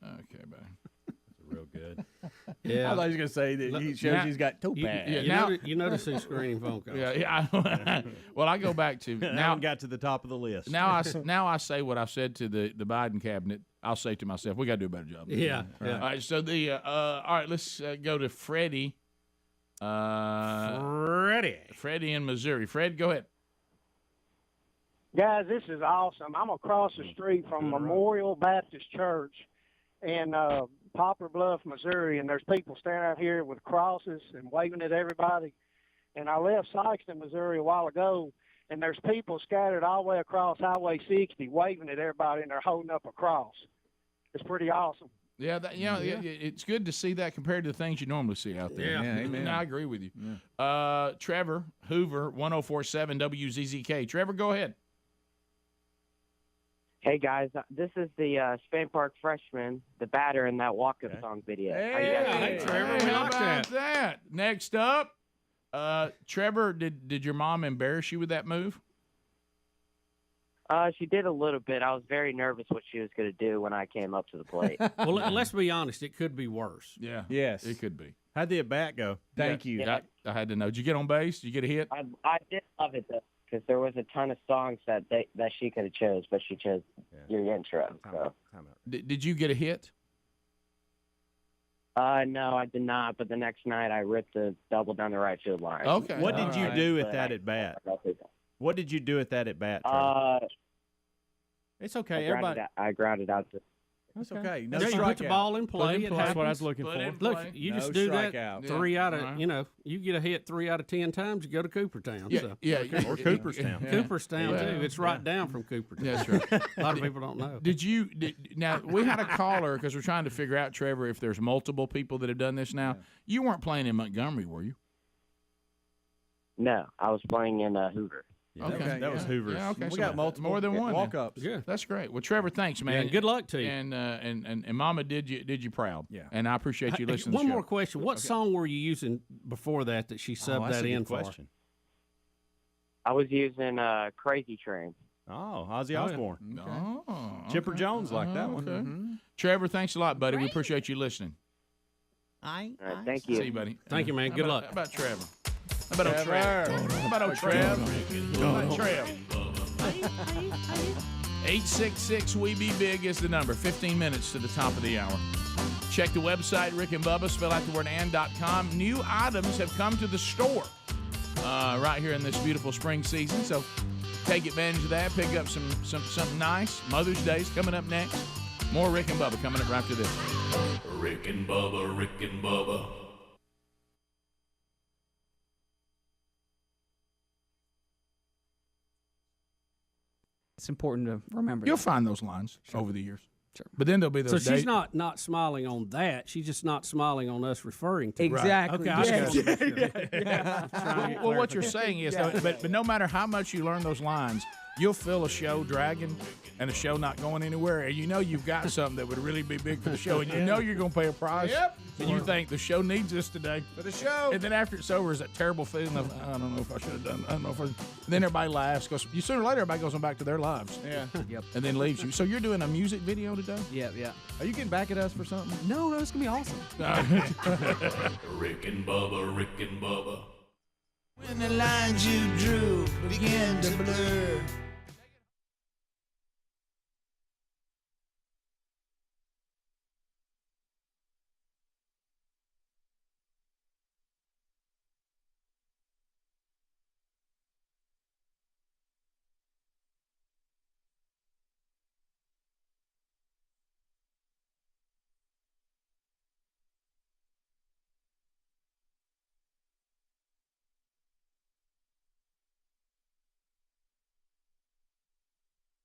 Okay, buddy. Real good. Yeah. I thought he was going to say that he shows he's got toe pads. You notice he's screening phone calls. Yeah. Well, I go back to now. Got to the top of the list. Now I say what I said to the Biden cabinet. I'll say to myself, we got to do a better job. Yeah. All right. So all right. Let's go to Freddie. Freddie in Missouri. Fred, go ahead. Guys, this is awesome. I'm across the street from Memorial Baptist Church in Poplar Bluff, Missouri, and there's people standing out here with crosses and waving at everybody. And I left Sykeston, Missouri a while ago, and there's people scattered all the way across Highway 60 waving at everybody, and they're holding up a cross. It's pretty awesome. Yeah, it's good to see that compared to the things you normally see out there. Yeah, amen. I agree with you. Trevor Hoover, 104.7 WZZK. Trevor, go ahead. Hey guys, this is the Spain Park freshman, the batter in that walk-up song video. Hey, Trevor, how about that? Next up, Trevor, did your mom embarrass you with that move? She did a little bit. I was very nervous what she was going to do when I came up to the plate. Well, let's be honest. It could be worse. Yeah. Yes. It could be. How'd the at bat go? Thank you. Yeah. I had to know. Did you get on base? Did you get a hit? I did love it, though, because there was a ton of songs that she could have chose, but she chose your intro. So. Did you get a hit? No, I did not. But the next night, I ripped the double down the right field line. Okay. What did you do at that at bat? What did you do at that at bat? It's okay. Everybody. I grounded out. That's okay. No you put the strikeout. ball in play. That's what I was looking for. Look, you No just do that strikeout. 3 out of, you get a hit 3 out of 10 times, you go to Cooperstown. Yeah, so. or Cooperstown. Yeah. Cooperstown, too. It's right down from Cooperstown. That's right. A lot of people don't know. Now, we had a caller because we're trying to figure out, Trevor, if there's multiple people that have done this now. You weren't playing in Montgomery, were you? No, I was playing in Hoover. Okay, that was Hoover's. Yeah, okay. We So got multiple more than one walk-ups. Yeah, that's great. Well, Trevor, thanks, man. Yeah, good luck to you. And Mama did you proud. Yeah, and I appreciate you listening. One to the more show. question: what song were you using before that she subbed that's that a in good for? question. I was using Crazy Train. Oh, Ozzy Osbourne. Oh, Chipper Jones liked that one. Okay. Trevor, thanks a lot, buddy. We appreciate you listening. All right, thank you. See you, buddy. Thank you, man. Good luck. How about Trevor? How about old Trev? How about old Trev? How about Trev? 866-WE-BE-BIG is the number. 15 minutes to the top of the hour. Check the website, Rick and Bubba, spell out the word and.com. New items have come to the store right here in this beautiful spring season. So take advantage of that. Pick up something nice. Mother's Day's coming up next. More Rick and Bubba coming up right after this. Rick and Bubba, Rick and Bubba. It's important to remember. You'll that. find those lines over the years. Sure. But then there'll be those So she's not smiling on that. She's just not smiling on us referring to Exactly. Right. Okay, I just Yes. wanted to be sure. Well, what you're saying is, but no matter how much you learn those lines, you'll feel a show dragging and a show not going anywhere, and you know you've got something that would really be big for the show, and you know you're going to pay a price. Yep. And you think the show needs this today. For the show. And then after it's over, is that terrible feeling of, I don't know if I should have done it. I don't know if I... Then everybody laughs, because sooner or later, everybody goes on back to their lives. Yeah. Yep. And then leaves you. So you're doing a music video today? Yeah, yeah. Are you getting back at us for something? No, it's gonna be awesome. Rick and Bubba, Rick and Bubba. When the lines you drew begin to blur.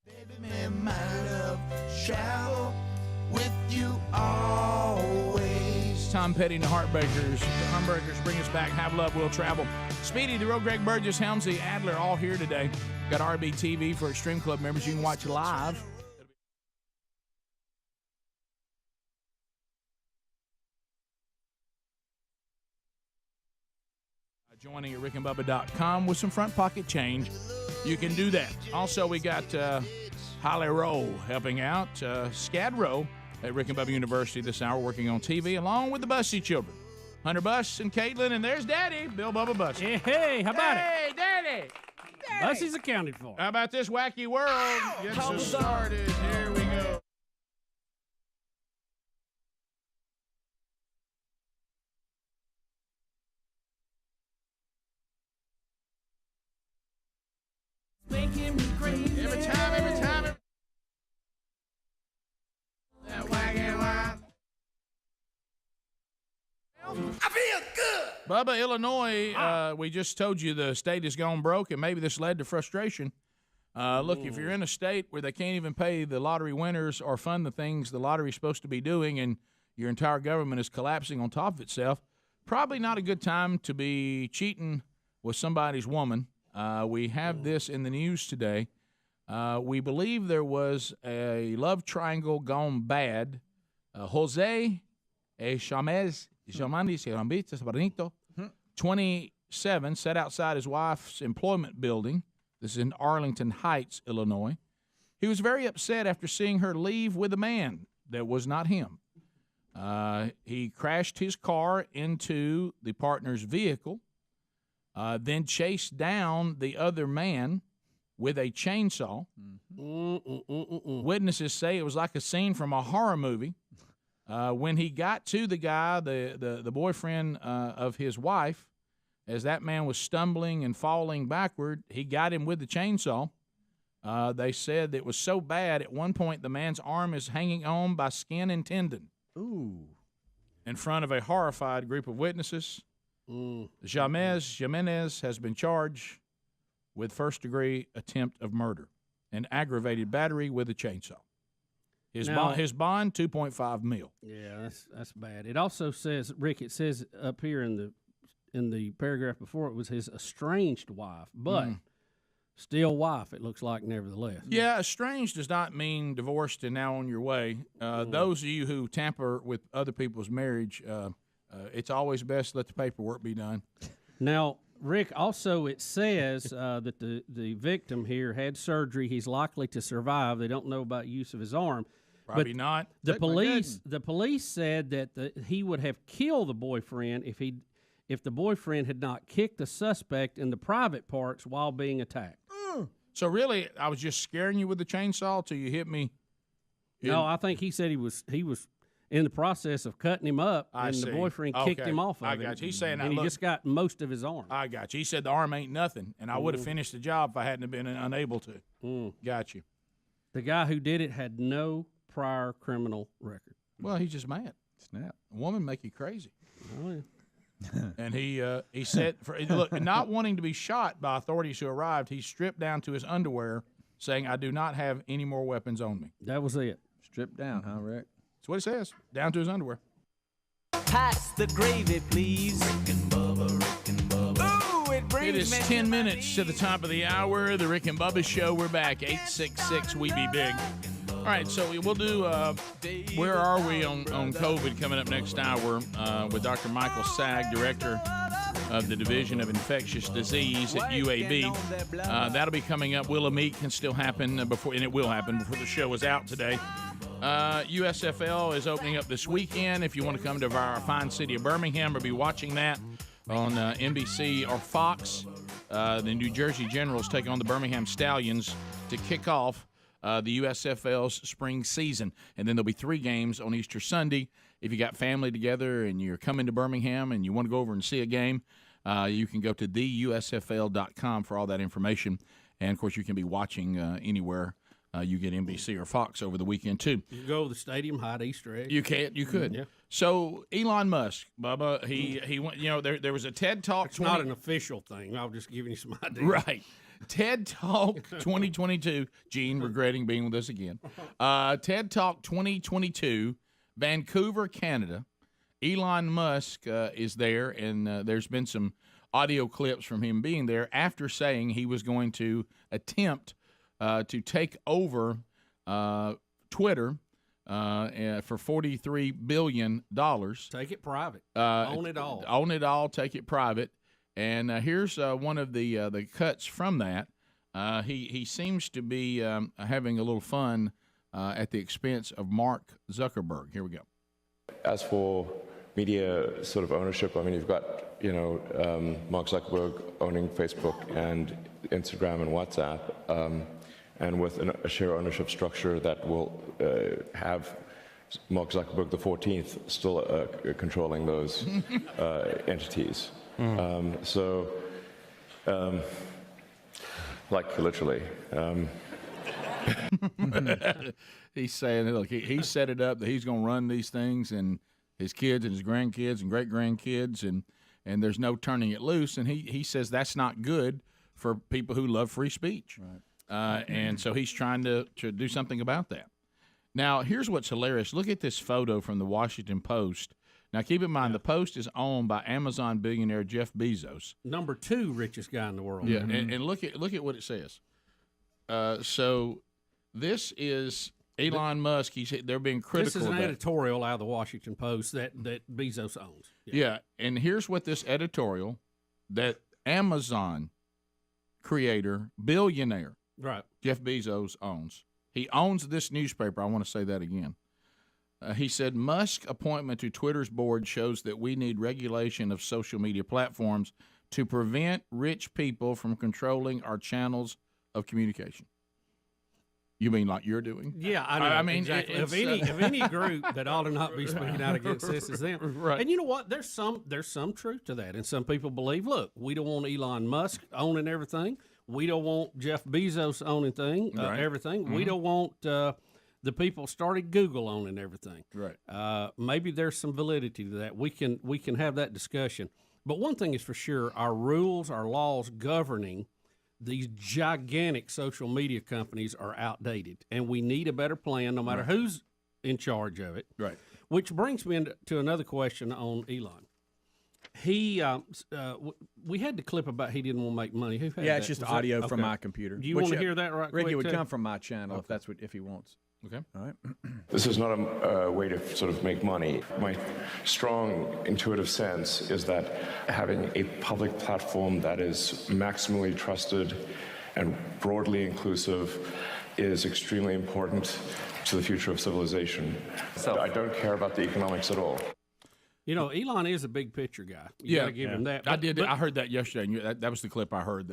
Baby, may my love travel with you always. Tom Petty and the Heartbreakers. The Heartbreakers bring us back. Have Love, Will Travel. Speedy, the Road, Greg Burgess, Helmsy, Adler, all here today. Got RBTV for Extreme Club members. You can watch live. joining at rickandbubba.com with some front pocket change, you can do that. Also, we got Holly Rowe helping out. Scad Rowe at Rick and Bubba University this hour, working on TV, along with the Bussy children. Hunter Buss and Caitlin, and there's Daddy, Bill Bubba Bussy. Hey, how about it? Hey, Daddy! Bussy's accounted for. How about this wacky world? Gets us started. Here we go. Every time. That wacky world. I feel good. Bubba, Illinois, we just told you the state has gone broke, and maybe this led to frustration. Look, if you're in a state where they can't even pay the lottery winners or fund the things the lottery's supposed to be doing, and your entire government is collapsing on top of itself, probably not a good time to be cheating with somebody's woman. We have this in the news today. We believe there was a love triangle gone bad. Jose Chamez, 27, sat outside his wife's employment building. This is in Arlington Heights, Illinois. He was very upset after seeing her leave with a man that was not him. He crashed his car into the partner's vehicle, then chased down the other man with a chainsaw. Witnesses say it was like a scene from a horror movie. When he got to the guy, the boyfriend of his wife, as that man was stumbling and falling backward, he got him with the chainsaw. They said it was so bad, at one point the man's arm is hanging on by skin and tendon. Ooh. In front of a horrified group of witnesses. Jimenez has been charged with first-degree attempt of murder and aggravated battery with a chainsaw. His bond, $2.5 million. Yeah, that's bad. It also says, Rick, it says up here in the paragraph before, it was his estranged wife, but still wife, it looks like, nevertheless. Yeah, estranged does not mean divorced and now on your way. Those of you who tamper with other people's marriage, it's always best to let the paperwork be done. Now, Rick, also it says that the victim here had surgery. He's likely to survive. They don't know about use of his arm. Probably not. The police said that he would have killed the boyfriend if the boyfriend had not kicked the suspect in the private parts while being attacked. So really, I was just scaring you with the chainsaw till you hit me. No, I think he said he was in the process of cutting him up, and the boyfriend kicked him off of I him. got you. He's saying, and he just got most of his arm. I got you. He said the arm ain't nothing, and I would have finished the job if I hadn't been unable to. Got you. The guy who did it had no prior criminal record. Well, he's just mad. Snap. A woman make you crazy. Oh, yeah. And he said, look, not wanting to be shot by authorities who arrived, he stripped down to his underwear, saying, "I do not have any more weapons on me." That was it. Stripped down, huh, Rick? That's what it says. Down to his underwear. Pass the gravy, please. Rick and Bubba. Ooh, it brings It is 10 minutes to the top of the hour. The Rick and Bubba Show. We're back. 866-WE-BE-BIG. All right, so we'll do Where Are We on COVID coming up next hour with Dr. Michael Sagg, Director of the Division of Infectious Disease at UAB. That'll be coming up. Will a Meet can still happen before, and it will happen before the show is out today. USFL is opening up this weekend. If you want to come to our fine city of Birmingham or be watching that on NBC or Fox, the New Jersey Generals take on the Birmingham Stallions to kick off the USFL's spring season. And then there'll be 3 games on Easter Sunday. If you got family together and you're coming to Birmingham and you want to go over and see a game, you can go to theusfl.com for all that information. And, of course, you can be watching anywhere you get NBC or Fox over the weekend, too. You can go to the stadium, hide Easter egg. You can. You could. Yeah. So, Elon Musk, Bubba, he went, there was a TED Talk. It's not an official thing. I'm just giving you some ideas. Right. TED Talk 2022. Gene, regretting being with us again. TED Talk 2022, Vancouver, Canada. Elon Musk is there, and there's been some audio clips from him being there after saying he was going to attempt to take over Twitter for $43 billion. Take it private. Own it all. Own it all. Take it private. And here's one of the cuts from that. He seems to be having a little fun at the expense of Mark Zuckerberg. Here we go. As for media sort of ownership, I mean, you've got, Mark Zuckerberg owning Facebook and Instagram and WhatsApp, and with a share ownership structure that will have Mark Zuckerberg the 14th still controlling those entities. Like literally. He's saying, look, he set it up that he's going to run these things, and his kids and his grandkids and great-grandkids, and there's no turning it loose. And he says that's not good for people who love free speech. Right. And so he's trying to do something about that. Now, here's what's hilarious. Look at this photo from the Washington Post. Now, keep in mind, the Post is owned by Amazon billionaire Jeff Bezos. Number 2 richest guy in the world. Yeah, and look at what it says. So this is Elon Musk. They're being critical. This is an editorial out of the Washington Post that Bezos owns. Yeah, and here's what this editorial that Amazon creator, billionaire, right, Jeff Bezos owns. He owns this newspaper. I want to say that again. He said, Musk's appointment to Twitter's board shows that we need regulation of social media platforms to prevent rich people from controlling our channels of communication. You mean like you're doing? Yeah, I know. I mean, exactly. Of any group that ought to not be speaking out against this is them. Right. And you know what? There's some truth to that. And some people believe, look, we don't want Elon Musk owning everything. We don't want Jeff Bezos owning everything. Mm-hmm. We don't want the people started Google owning everything. Right. Maybe there's some validity to that. We can have that discussion. But one thing is for sure, our rules, our laws governing these gigantic social media companies are outdated, and we need a better plan no matter who's in charge of it. Right. Which brings me to another question on Elon. He, we had the clip about he didn't want to make money. Who had yeah, that? it's just Was audio that? from Okay. my computer. Do you want to hear that right Ricky, quick, it would too? come from my channel if he wants. Okay. All right. This is not a way to sort of make money. My strong intuitive sense is that having a public platform that is maximally trusted and broadly inclusive is extremely important to the future of civilization. So I don't care about the economics at all. You know, Elon is a big picture guy. You gotta give him that. I did. I heard that yesterday. And that was the clip I heard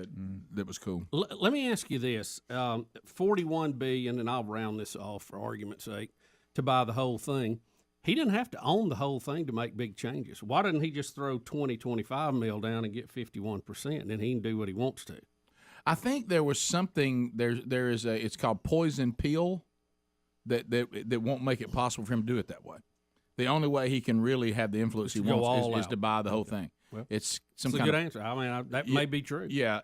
that was cool. Let me ask you this: $41 billion, and I'll round this off for argument's sake, to buy the whole thing. He didn't have to own the whole thing to make big changes. Why didn't he just throw 25 mil down and get 51%, and then he can do what he wants to? I think there was something. There is it's called poison pill that won't make it possible for him to do it that way. The only way he can really have the influence he wants is to buy the whole thing. Well, it's a good answer. I mean, that may be true. Yeah,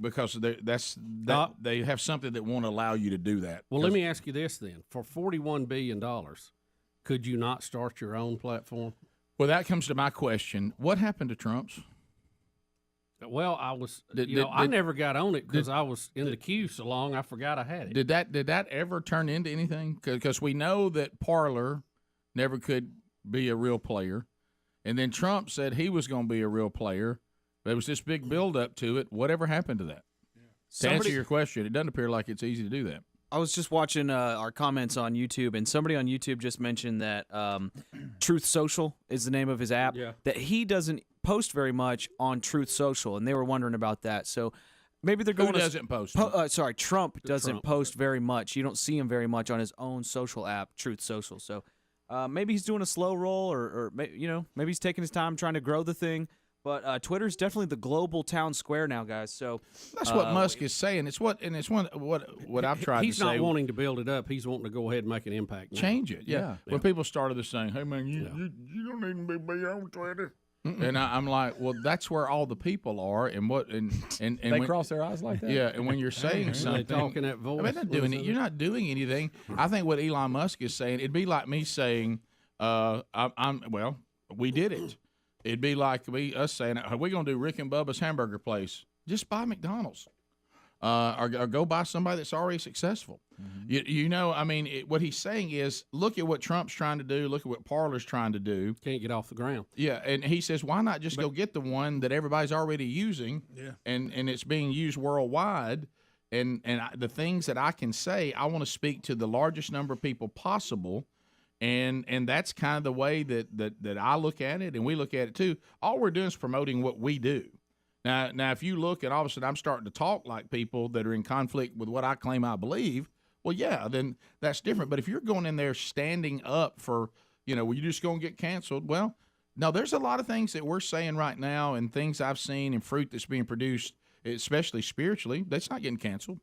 because they have something that won't allow you to do that. Well, let me ask you this then: for $41 billion, could you not start your own platform? Well, that comes to my question: what happened to Trump's? Well, I never got on it because I was in the queue so long. I forgot I had it. Did that ever turn into anything? Because we know that Parler never could be a real player. And then Trump said he was going to be a real player. There was this big buildup to it. Whatever happened to that? To answer your question, it doesn't appear like it's easy to do that. I was just watching our comments on YouTube, and somebody on YouTube just mentioned that Truth Social is the name of his app, that he doesn't post very much on Truth Social, and they were wondering about that. So maybe they're going Who doesn't post? Trump doesn't post very much. You don't see him very much on his own social app, Truth Social. So maybe he's doing a slow roll, or maybe he's taking his time trying to grow the thing. But Twitter's definitely the global town square now, guys. So that's what Musk is saying. It's what I've tried to say. He's not wanting to build it up. He's wanting to go ahead and make an impact. Now. Change it. Yeah. When people started this saying, "Hey man, you don't need to be on Twitter," and I'm like, well, that's where all the people are, and they cross their eyes like that. Yeah, and when you're saying something, talking that voice, I mean, you're not doing anything. I think what Elon Musk is saying, it'd be like me saying, we did it. It'd be like us saying, we're going to do Rick and Bubba's hamburger place. Just buy McDonald's. or go buy somebody that's already successful. You know, I mean, what he's saying is, look at what Trump's trying to do. Look at what Parler's trying to do. Can't get off the ground. Yeah, and he says, why not just go get the one that everybody's already using, and it's being used worldwide. The things that I can say, I want to speak to the largest number of people possible, and that's kind of the way that I look at it, and we look at it too. All we're doing is promoting what we do. Now, if you look and all of a sudden I'm starting to talk like people that are in conflict with what I claim I believe, well, yeah, then that's different. But if you're going in there standing up for, well, you're just going to get canceled, well, no, there's a lot of things that we're saying right now and things I've seen and fruit that's being produced, especially spiritually, that's not getting canceled.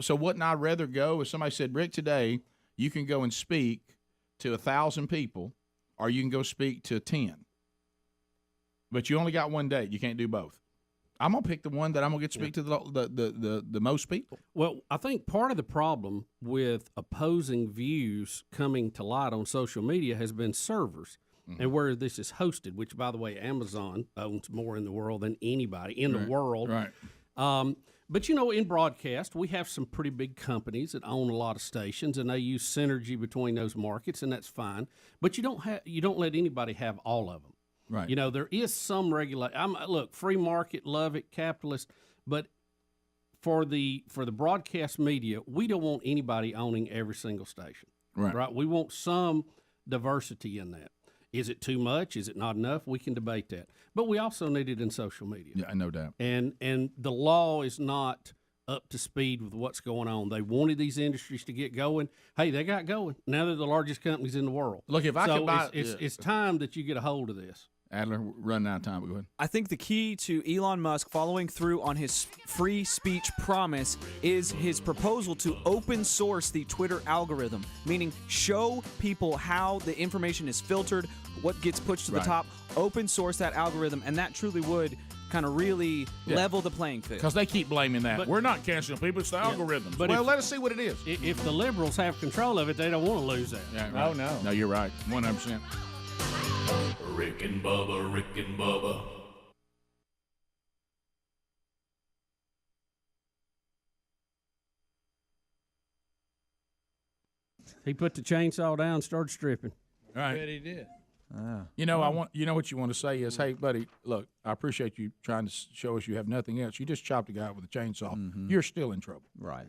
So wouldn't I rather go if somebody said, Rick, today you can go and speak to 1,000 people, or you can go speak to 10, but you only got one day. You can't do both. I'm gonna pick the one that I'm gonna get to speak to the most people. Well, I think part of the problem with opposing views coming to light on social media has been servers. And where this is hosted, which, by the way, Amazon owns more in the world than anybody in the world. Right. But, in broadcast, we have some pretty big companies that own a lot of stations, and they use synergy between those markets, and that's fine. But you don't let anybody have all of them. Right. There is some regulation. Look, free market, love it, capitalist, but for the broadcast media, we don't want anybody owning every single station. Right. We want some diversity in that. Is it too much? Is it not enough? We can debate that. But we also need it in social media. Yeah, no doubt. And the law is not up to speed with what's going on. They wanted these industries to get going. Hey, they got going. Now they're the largest companies in the world. Look, if I could buy... It's time that you get a hold of this. Adler, running out of time. Go ahead. I think the key to Elon Musk following through on his free speech promise is his proposal to open source the Twitter algorithm, meaning show people how the information is filtered, what gets pushed to the top, open source that algorithm, and that truly would kind of really level the playing field. Because they keep blaming that. We're not canceling people, it's the algorithms. But let us see what it is. If the liberals have control of it, they don't want to lose that. Yeah, right. Oh, no. No, you're right. 100%. Rick and Bubba, Rick and Bubba. He put the chainsaw down and started stripping. Right. I bet he did. You know what you want to say is, hey, buddy, look, I appreciate you trying to show us you have nothing else. You just chopped a guy out with a chainsaw. You're still in trouble. Right.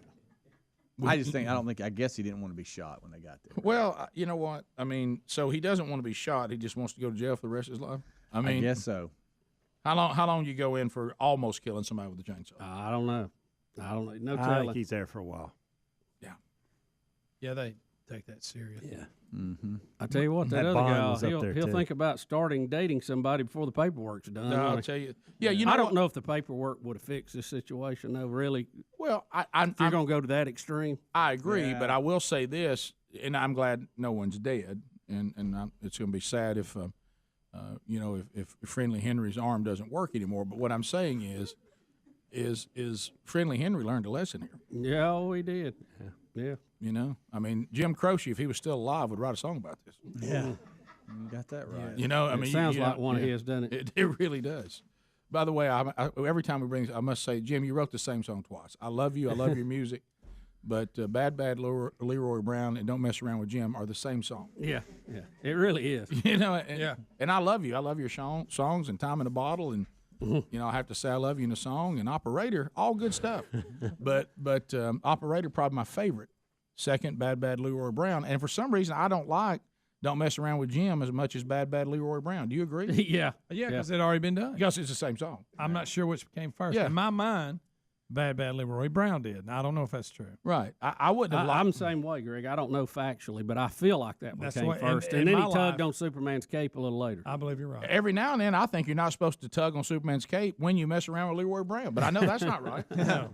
I guess he didn't want to be shot when they got there. Well, you know what? I mean, so he doesn't want to be shot. He just wants to go to jail for the rest of his life. I guess so. How long you go in for almost killing somebody with a chainsaw? I don't know. No I telling. think he's there for a while. Yeah, they take that serious. Yeah. Mm-hmm. I tell you what, that other guy, he'll think about dating somebody before the paperwork's done. No, I'll tell you. Yeah, you know I don't know if the paperwork would have fixed this situation, though, really. Well, if you're going to go to that extreme. I agree, but I will say this, and I'm glad no one's dead, and it's going to be sad if, if Friendly Henry's arm doesn't work anymore. But what I'm saying is Friendly Henry learned a lesson here. Yeah, he did. Yeah. I mean, Jim Croce, if he was still alive, would write a song about this. Yeah. You got that right. It sounds like one of his, doesn't it? It really does. By the way, every time we bring this, I must say, Jim, you wrote the same song twice. I love you. I love your music. But Bad Leroy Brown and Don't Mess Around with Jim are the same song. Yeah. It really is. And I love you. I love your songs and Time in a Bottle and I have to say I love you in a song and Operator, all good stuff. but Operator probably my favorite. Second, Bad Leroy Brown. And for some reason, I don't like Don't Mess Around with Jim as much as Bad Leroy Brown. Do you agree? Yeah, because it had already been done. Because it's the same song. I'm not sure which came first. Yeah. In my mind, Bad Leroy Brown did. Now, I don't know if that's true. Right. I wouldn't have I'm the same way, Greg. I don't know factually, but I feel like that one came first. And then he tugged on Superman's cape a little later. I believe you're right. Every now and then, I think you're not supposed to tug on Superman's cape when you mess around with Leroy Brown. But I know that's not right. No.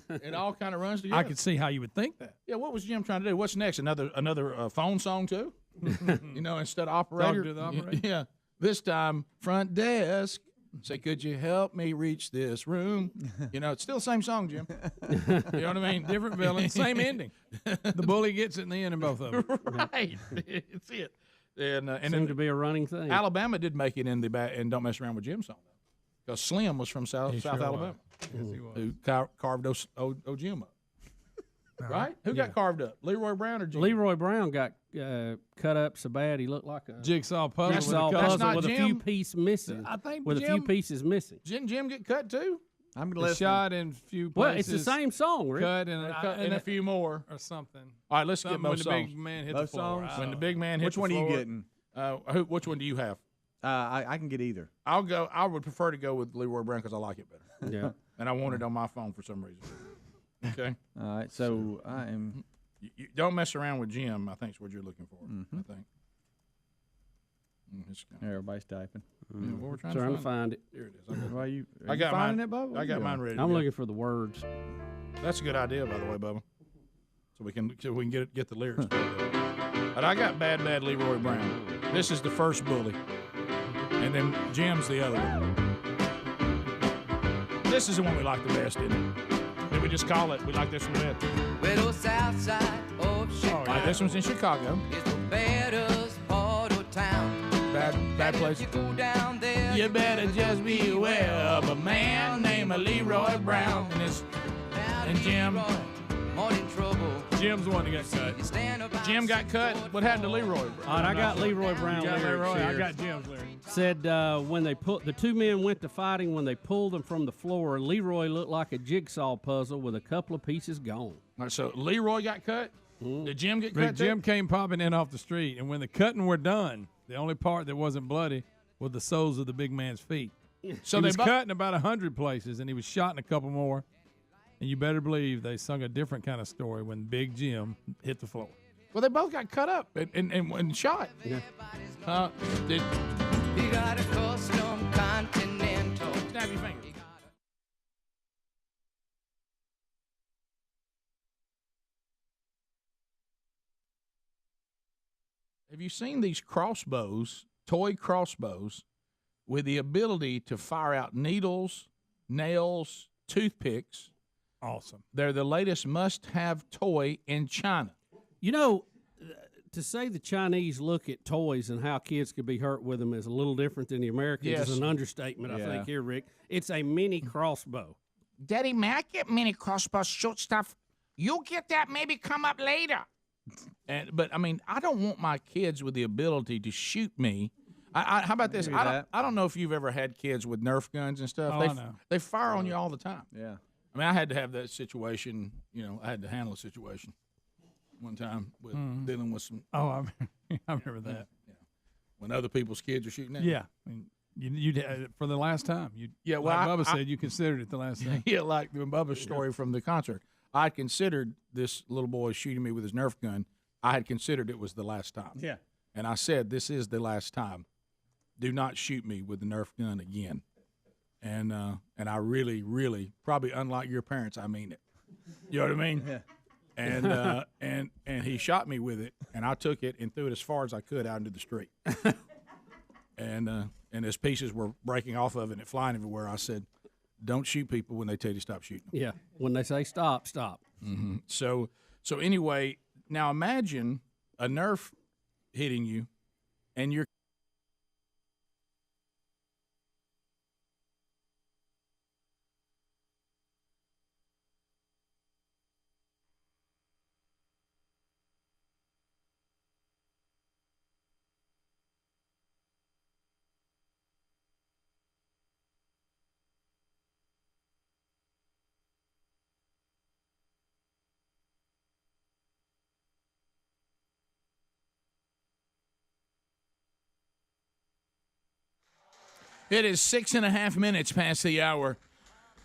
It all kind of runs together. I could see how you would think that. Yeah, what was Jim trying to do? What's next? Another phone song, too? Instead of Operator? Talk to the operator. Yeah. This time, front desk. Say, could you help me reach this room? It's still the same song, Jim. You know what I mean? Different villain, same ending. The bully gets it in the end in both of them. Right. It's it. And seemed to be a running thing. Alabama did make it in Don't Mess Around with Jim song, because Slim was from South Alabama. who carved old Jim up. Right? Who got carved up? Leroy Brown or Jim? Leroy Brown got cut up so bad he looked like a jigsaw puzzle with a few pieces missing. I think with a few pieces missing. Didn't Jim get cut too? I'm listening. Shot in a few places. Well, it's the same song, Rick. Cut and a few more or something. All right, let's get both when songs. the big man hit the floor. When the big man hit Which the one floor. are you getting? Which one do you have? I can get either. I'll go. I would prefer to go with Leroy Brown because I like it better. Yeah. And I want it on my phone for some reason. Okay. All right. So I am. You don't mess around with Jim. I think is what you're looking for. I think. Everybody's typing. Yeah, well, we're trying to find it. Here it is. Why you? I got finding mine. it, Bubba? I got mine ready. I'm looking for the words. That's a good idea, by the way, Bubba. So we can get the lyrics. But I got bad Leroy Brown. This is the first bully, and then Jim's the other one. This is the one we like the best, isn't it? Did we just call it? We like this one best. Well, south side of Chicago. All right, this one's in Chicago. It's the baddest part of town. Bad place. You go down there. You better just be aware of a man named Leroy Brown. And Jim. Morning trouble. Jim's the one that got cut. Jim got cut. What happened to Leroy? All right, I got Leroy Brown You got lyrics Leroy? I here. got Jim's lyrics. Said when they the two men went to fighting, when they pulled them from the floor, Leroy looked like a jigsaw puzzle with a couple of pieces gone. All right, so Leroy got cut. Did Jim get cut? Jim came popping in off the street, and when the cutting were done, the only part that wasn't bloody was the soles of the big man's feet. So he they was cutting about 100 places, and he was shot in a couple more. And you better believe they sung a different kind of story when Big Jim hit the floor. Well, they both got cut up and shot. Yeah. You got a custom Continental. Snap your fingers. Have you seen these crossbows, toy crossbows, with the ability to fire out needles, nails, toothpicks? Awesome. They're the latest must-have toy in China. You know, to say the Chinese look at toys and how kids could be hurt with them is a little different than the Americans Yes. is an understatement, I think, here, Rick. It's a mini crossbow. Daddy, may I get mini crossbows, shoot stuff? You'll get that maybe come up later. But, I mean, I don't want my kids with the ability to shoot me. How about this? I don't know if you've ever had kids with Nerf guns and stuff. Oh, They fire on you all the time. Yeah. I mean, I had to have that situation. I had to handle a situation one time with dealing with some. Oh, I remember that. Yeah. When other people's kids are shooting at Yeah. I mean, you for the last time. Yeah, well, like Bubba said, you considered it the last time. Yeah, like the Bubba's story from the concert. I considered this little boy shooting me with his Nerf gun. I had considered it was the last time. Yeah. And I said, this is the last time. Do not shoot me with the Nerf gun again. And I really, really, probably unlike your parents, I mean it. You know what I mean? Yeah. And he shot me with it, and I took it and threw it as far as I could out into the street. and as pieces were breaking off of it and flying everywhere, I said, don't shoot people when they tell you to stop shooting. Yeah, when they say stop, stop. Mm-hmm. So anyway, now imagine a Nerf hitting you, and you're It is 6.5 minutes past the hour.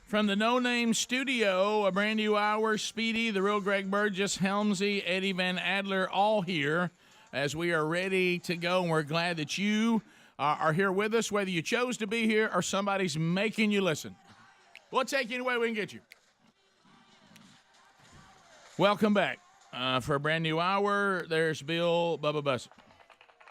From the No Name Studio, a brand new hour. Speedy, the real Greg Burgess, Helmsy, Eddie Van Adler, all here as we are ready to go. And we're glad that you are here with us, whether you chose to be here or somebody's making you listen. We'll take you anywhere we can get you. Welcome back for a brand new hour. There's Bill Bubba Bussett.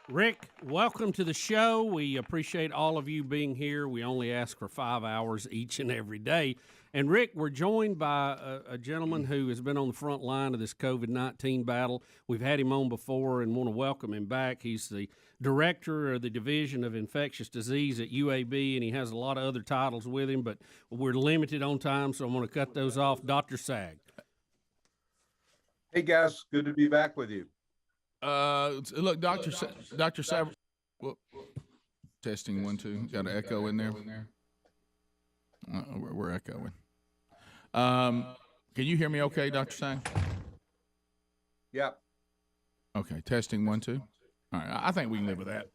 Rick, welcome to the show. We appreciate all of you being here. We only ask for 5 hours each and every day. And, Rick, we're joined by a gentleman who has been on the front line of this COVID-19 battle. We've had him on before and want to welcome him back. He's the director of the Division of Infectious Disease at UAB, and he has a lot of other titles with him, but we're limited on time, so I'm going to cut those off. Dr. Sagg. Hey, guys. Good to be back with you. Look, Dr. Sagg. Well, testing 1 2. Got an echo in there. We're echoing. Can you hear me okay, Dr. Sagg? Yep. Okay, testing 1 2. All right, I think we can live with that.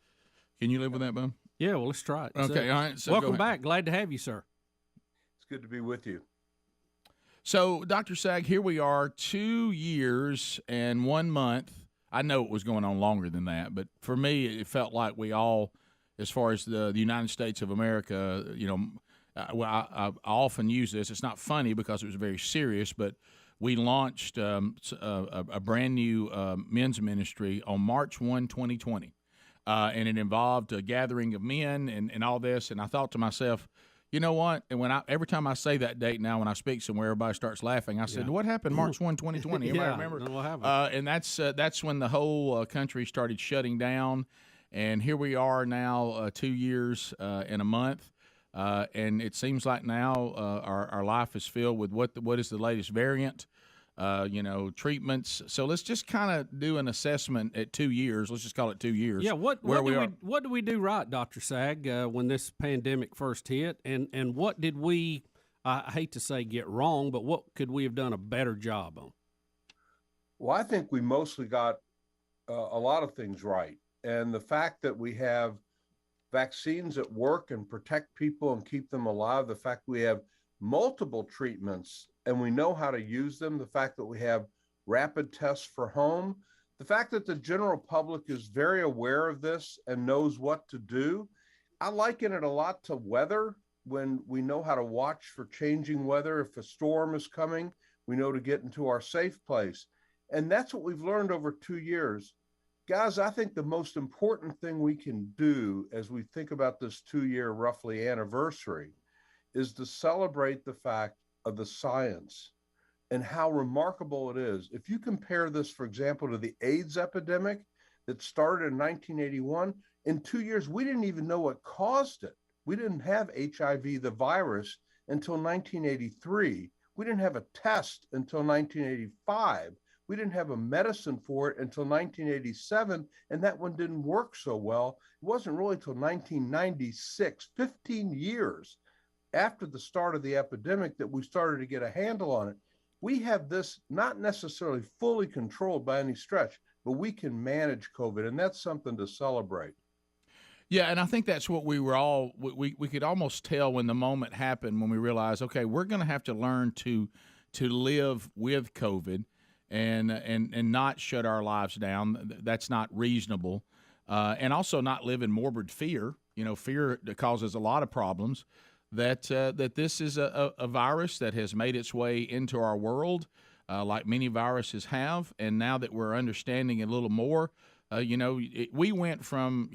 Can you live with that, Bum? Yeah, well, let's try it. Okay, all right. So welcome back. Glad to have you, sir. It's good to be with you. So, Dr. Sagg, here we are, 2 years and 1 month. I know it was going on longer than that, but for me, it felt like we all, as far as the United States of America, I often use this. It's not funny because it was very serious, but we launched a brand new men's ministry on March 1, 2020, and it involved a gathering of men and all this. And I thought to myself, you know what? And every time I say that date now, when I speak somewhere, everybody starts laughing. I said, "What happened March 1, 2020?" Anybody remember? What happened? And that's when the whole country started shutting down. And here we are now, 2 years and a month. And it seems like now our life is filled with what is the latest variant, treatments. So let's just kind of do an assessment at 2 years. Let's just call it 2 years. Yeah, what do we do right, Dr. Sagg, when this pandemic first hit, and what did we, I hate to say get wrong, but what could we have done a better job on? Well, I think we mostly got a lot of things right. And the fact that we have vaccines that work and protect people and keep them alive, the fact we have multiple treatments and we know how to use them, the fact that we have rapid tests for home, the fact that the general public is very aware of this and knows what to do. I liken it a lot to weather, when we know how to watch for changing weather. If a storm is coming, we know to get into our safe place. And that's what we've learned over 2 years. Guys, I think the most important thing we can do as we think about this 2-year roughly anniversary is to celebrate the fact of the science and how remarkable it is. If you compare this, for example, to the AIDS epidemic that started in 1981, in 2 years, we didn't even know what caused it. We didn't have HIV, the virus, until 1983. We didn't have a test until 1985. We didn't have a medicine for it until 1987, and that one didn't work so well. It wasn't really until 1996, 15 years after the start of the epidemic, that we started to get a handle on it. We have this not necessarily fully controlled by any stretch, but we can manage COVID, and that's something to celebrate. Yeah, and I think that's what we were all, we could almost tell when the moment happened, when we realized, okay, we're going to have to learn to live with COVID and not shut our lives down. That's not reasonable. And also not live in morbid fear. Fear that causes a lot of problems. That this is a virus that has made its way into our world, like many viruses have. And now that we're understanding a little more, we went from,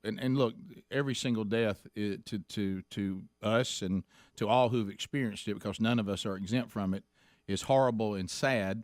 and look, every single death to us and to all who've experienced it, because none of us are exempt from it, is horrible and sad.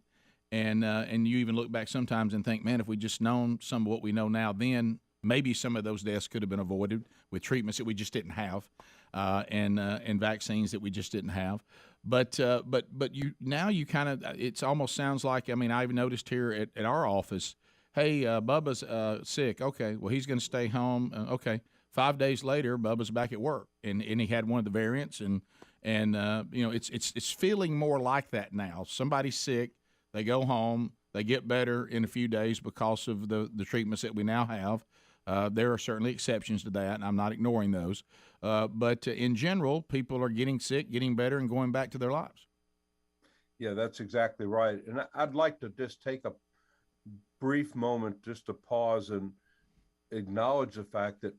And you even look back sometimes and think, man, if we just known some of what we know now, then maybe some of those deaths could have been avoided with treatments that we just didn't have, and vaccines that we just didn't have. But you kind of, it almost sounds like, I've noticed here at our office, hey, Bubba's sick. Okay, well, he's going to stay home. Okay, 5 days later, Bubba's back at work, and he had one of the variants, and it's feeling more like that now. Somebody's sick. They go home, they get better in a few days because of the treatments that we now have. There are certainly exceptions to that, and I'm not ignoring those. But in general, people are getting sick, getting better, and going back to their lives. Yeah, that's exactly right. And I'd like to just take a brief moment just to pause and acknowledge the fact that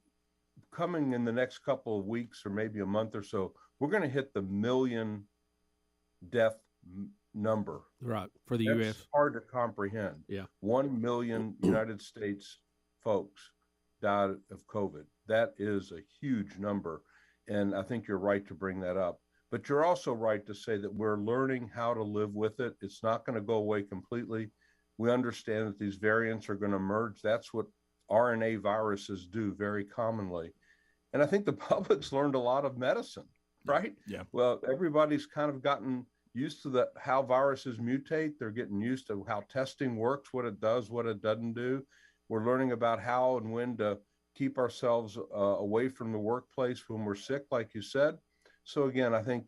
coming in the next couple of weeks or maybe a month or so, we're going to hit the 1 million death number. Right, for the That's U.S. hard to comprehend. Yeah. 1 million United States folks died of COVID. That is a huge number. And I think you're right to bring that up. But you're also right to say that we're learning how to live with it. It's not going to go away completely. We understand that these variants are going to emerge. That's what RNA viruses do very commonly. And I think the public's learned a lot of medicine, right? Yeah. Well, everybody's kind of gotten used to how viruses mutate. They're getting used to how testing works, what it does, what it doesn't do. We're learning about how and when to keep ourselves away from the workplace when we're sick, like you said. So again, I think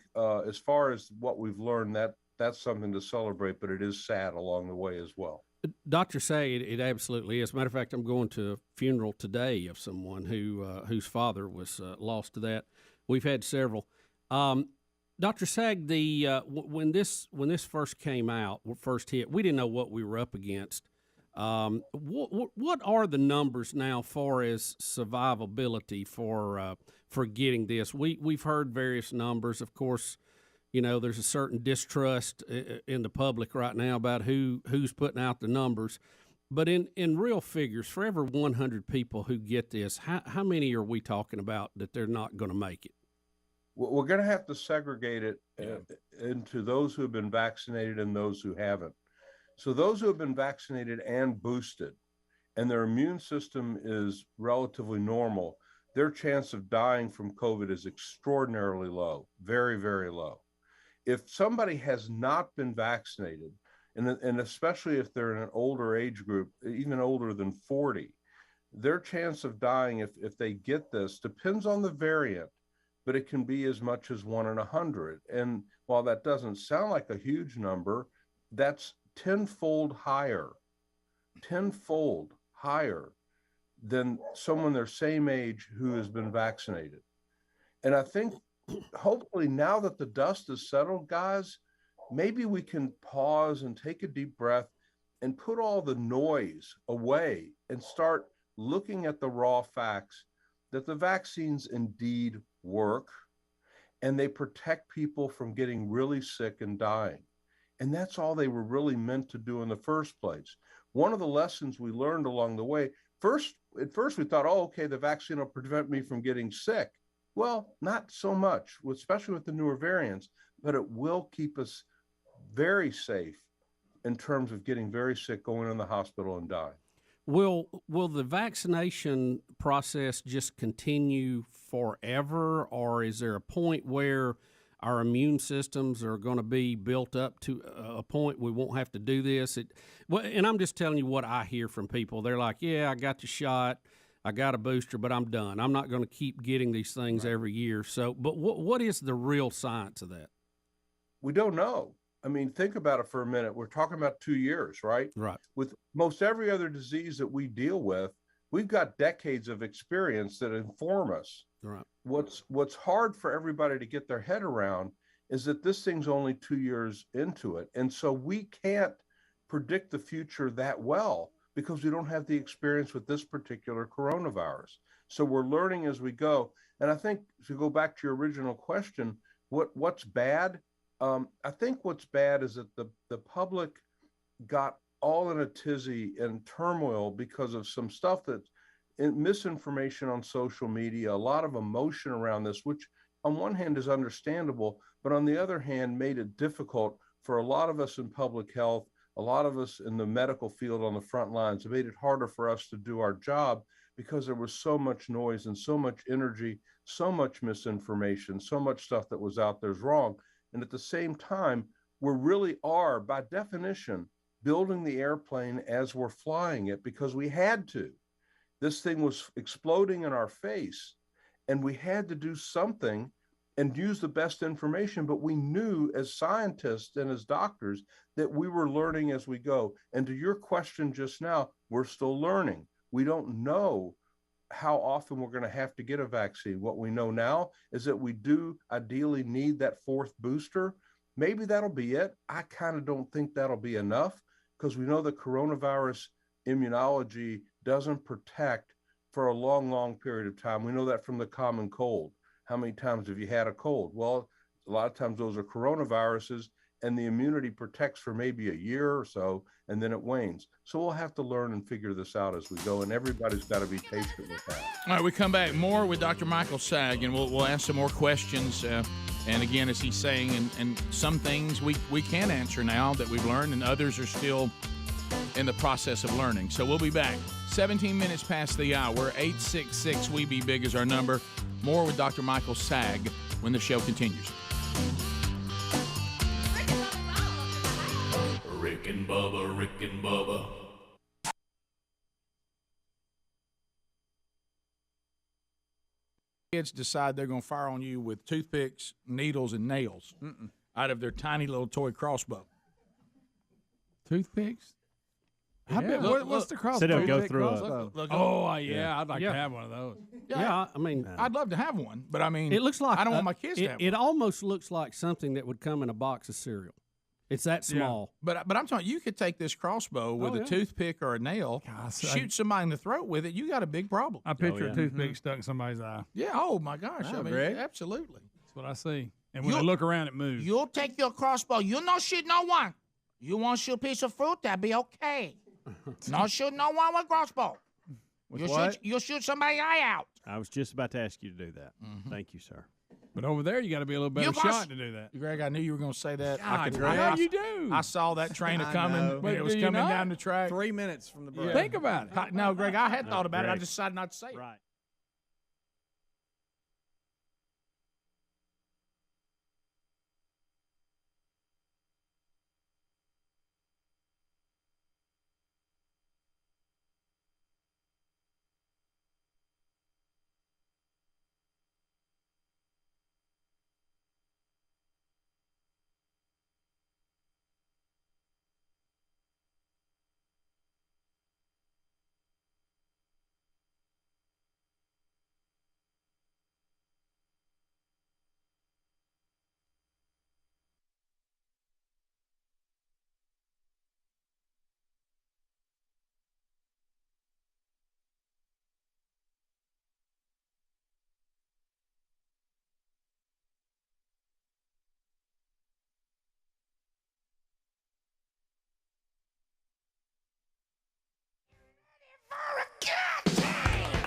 as far as what we've learned, that's something to celebrate, but it is sad along the way as well. Dr. Sagg, it absolutely is. As a matter of fact, I'm going to a funeral today of someone whose father was lost to that. We've had several. Dr. Sagg, when this first came out, first hit, we didn't know what we were up against. What are the numbers now far as survivability for getting this? We've heard various numbers. Of course, there's a certain distrust in the public right now about who's putting out the numbers. But in real figures, for every 100 people who get this, how many are we talking about that they're not going to make it? We're going to have to segregate it into those who have been vaccinated and those who haven't. So those who have been vaccinated and boosted, and their immune system is relatively normal, their chance of dying from COVID is extraordinarily low, very, very low. If somebody has not been vaccinated, and especially if they're in an older age group, even older than 40, their chance of dying if they get this depends on the variant, but it can be as much as 1 in 100. And while that doesn't sound like a huge number, that's tenfold higher than someone their same age who has been vaccinated. And I think hopefully now that the dust is settled, guys, maybe we can pause and take a deep breath and put all the noise away and start looking at the raw facts that the vaccines indeed work and they protect people from getting really sick and dying. And that's all they were really meant to do in the first place. One of the lessons we learned along the way, at first we thought, oh, okay, the vaccine will prevent me from getting sick. Well, not so much, especially with the newer variants, but it will keep us very safe in terms of getting very sick, going in the hospital and dying. Will the vaccination process just continue forever, or is there a point where our immune systems are going to be built up to a point we won't have to do this? And I'm just telling you what I hear from people. They're like, yeah, I got the shot, I got a booster, but I'm done. I'm not going to keep getting these things every year. So, but what is the real science of that? We don't know. I mean, think about it for a minute. We're talking about 2 years, right? Right. With most every other disease that we deal with, we've got decades of experience that inform us. Right. What's hard for everybody to get their head around is that this thing's only 2 years into it. And so we can't predict the future that well because we don't have the experience with this particular coronavirus. So we're learning as we go. And I think to go back to your original question, what's bad? I think what's bad is that the public got all in a tizzy and turmoil because of some stuff that's misinformation on social media, a lot of emotion around this, which on one hand is understandable, but on the other hand made it difficult for a lot of us in public health, a lot of us in the medical field on the front lines. It made it harder for us to do our job because there was so much noise and so much energy, so much misinformation, so much stuff that was out there's wrong. And at the same time, we really are, by definition, building the airplane as we're flying it because we had to. This thing was exploding in our face, and we had to do something and use the best information. But we knew as scientists and as doctors that we were learning as we go. And to your question just now, we're still learning. We don't know how often we're going to have to get a vaccine. What we know now is that we do ideally need that fourth booster. Maybe that'll be it. I kind of don't think that'll be enough because we know that coronavirus immunology doesn't protect for a long, long period of time. We know that from the common cold. How many times have you had a cold? Well, a lot of times those are coronaviruses, and the immunity protects for maybe a year or so, and then it wanes. So we'll have to learn and figure this out as we go, and everybody's got to be patient with that. All right, we come back more with Dr. Michael Sagg, and we'll ask some more questions. And again, as he's saying, and some things we can answer now that we've learned, and others are still in the process of learning. So we'll be back. 17 minutes past the hour. 866-WE-BE-BIG is our number. More with Dr. Michael Sagg when the show continues. Rick and Bubba, Rick and Bubba. Kids decide they're going to fire on you with toothpicks, needles, and nails out of their tiny little toy crossbow. Toothpicks? Yeah. What's the crossbow? Said it'll go through I'd like to have one of those. Yeah, I mean, I'd love to have one, but I mean, it looks like I don't want my kids to have one. It almost looks like something that would come in a box of cereal. It's that small. But I'm talking, you could take this crossbow with a toothpick or a nail, shoot somebody in the throat with it. You got a big problem. I picture a toothpick stuck in somebody's eye. Yeah. Oh my gosh. I mean, Greg. absolutely. That's what I see. And when I look around, it moves. You'll take your crossbow. You'll not shoot no one. You want to shoot a piece of fruit? That'd be okay. Not shoot no one with crossbow. You'll shoot somebody's eye out. I was just about to ask you to do that. Thank you, sir. But over there, you got to be a little better shot to do that. Greg, I knew you were going to say that. God, Greg. You do. I saw that train coming. But it was coming down the track. 3 minutes from the break. Think about it. No, Greg, I had thought about it. I just decided not to say it. Right.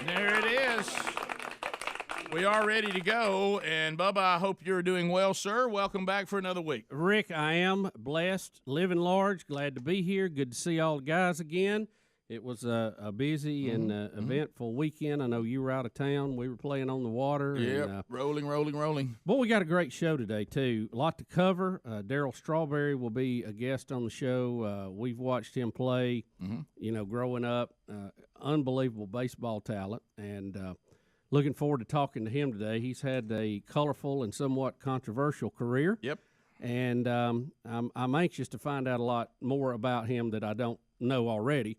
There it is. We are ready to go. And, Bubba, I hope you're doing well, sir. Welcome back for another week. Rick, I am blessed, living large, glad to be here. Good to see all the guys again. It was a busy and eventful weekend. I know you were out of town. We were playing on the water. Yep, and, rolling. Boy, we got a great show today, too. A lot to cover. Daryl Strawberry will be a guest on the show. We've watched him play, growing up. Unbelievable baseball talent. And looking forward to talking to him today. He's had a colorful and somewhat controversial career. Yep. And I'm anxious to find out a lot more about him that I don't know already.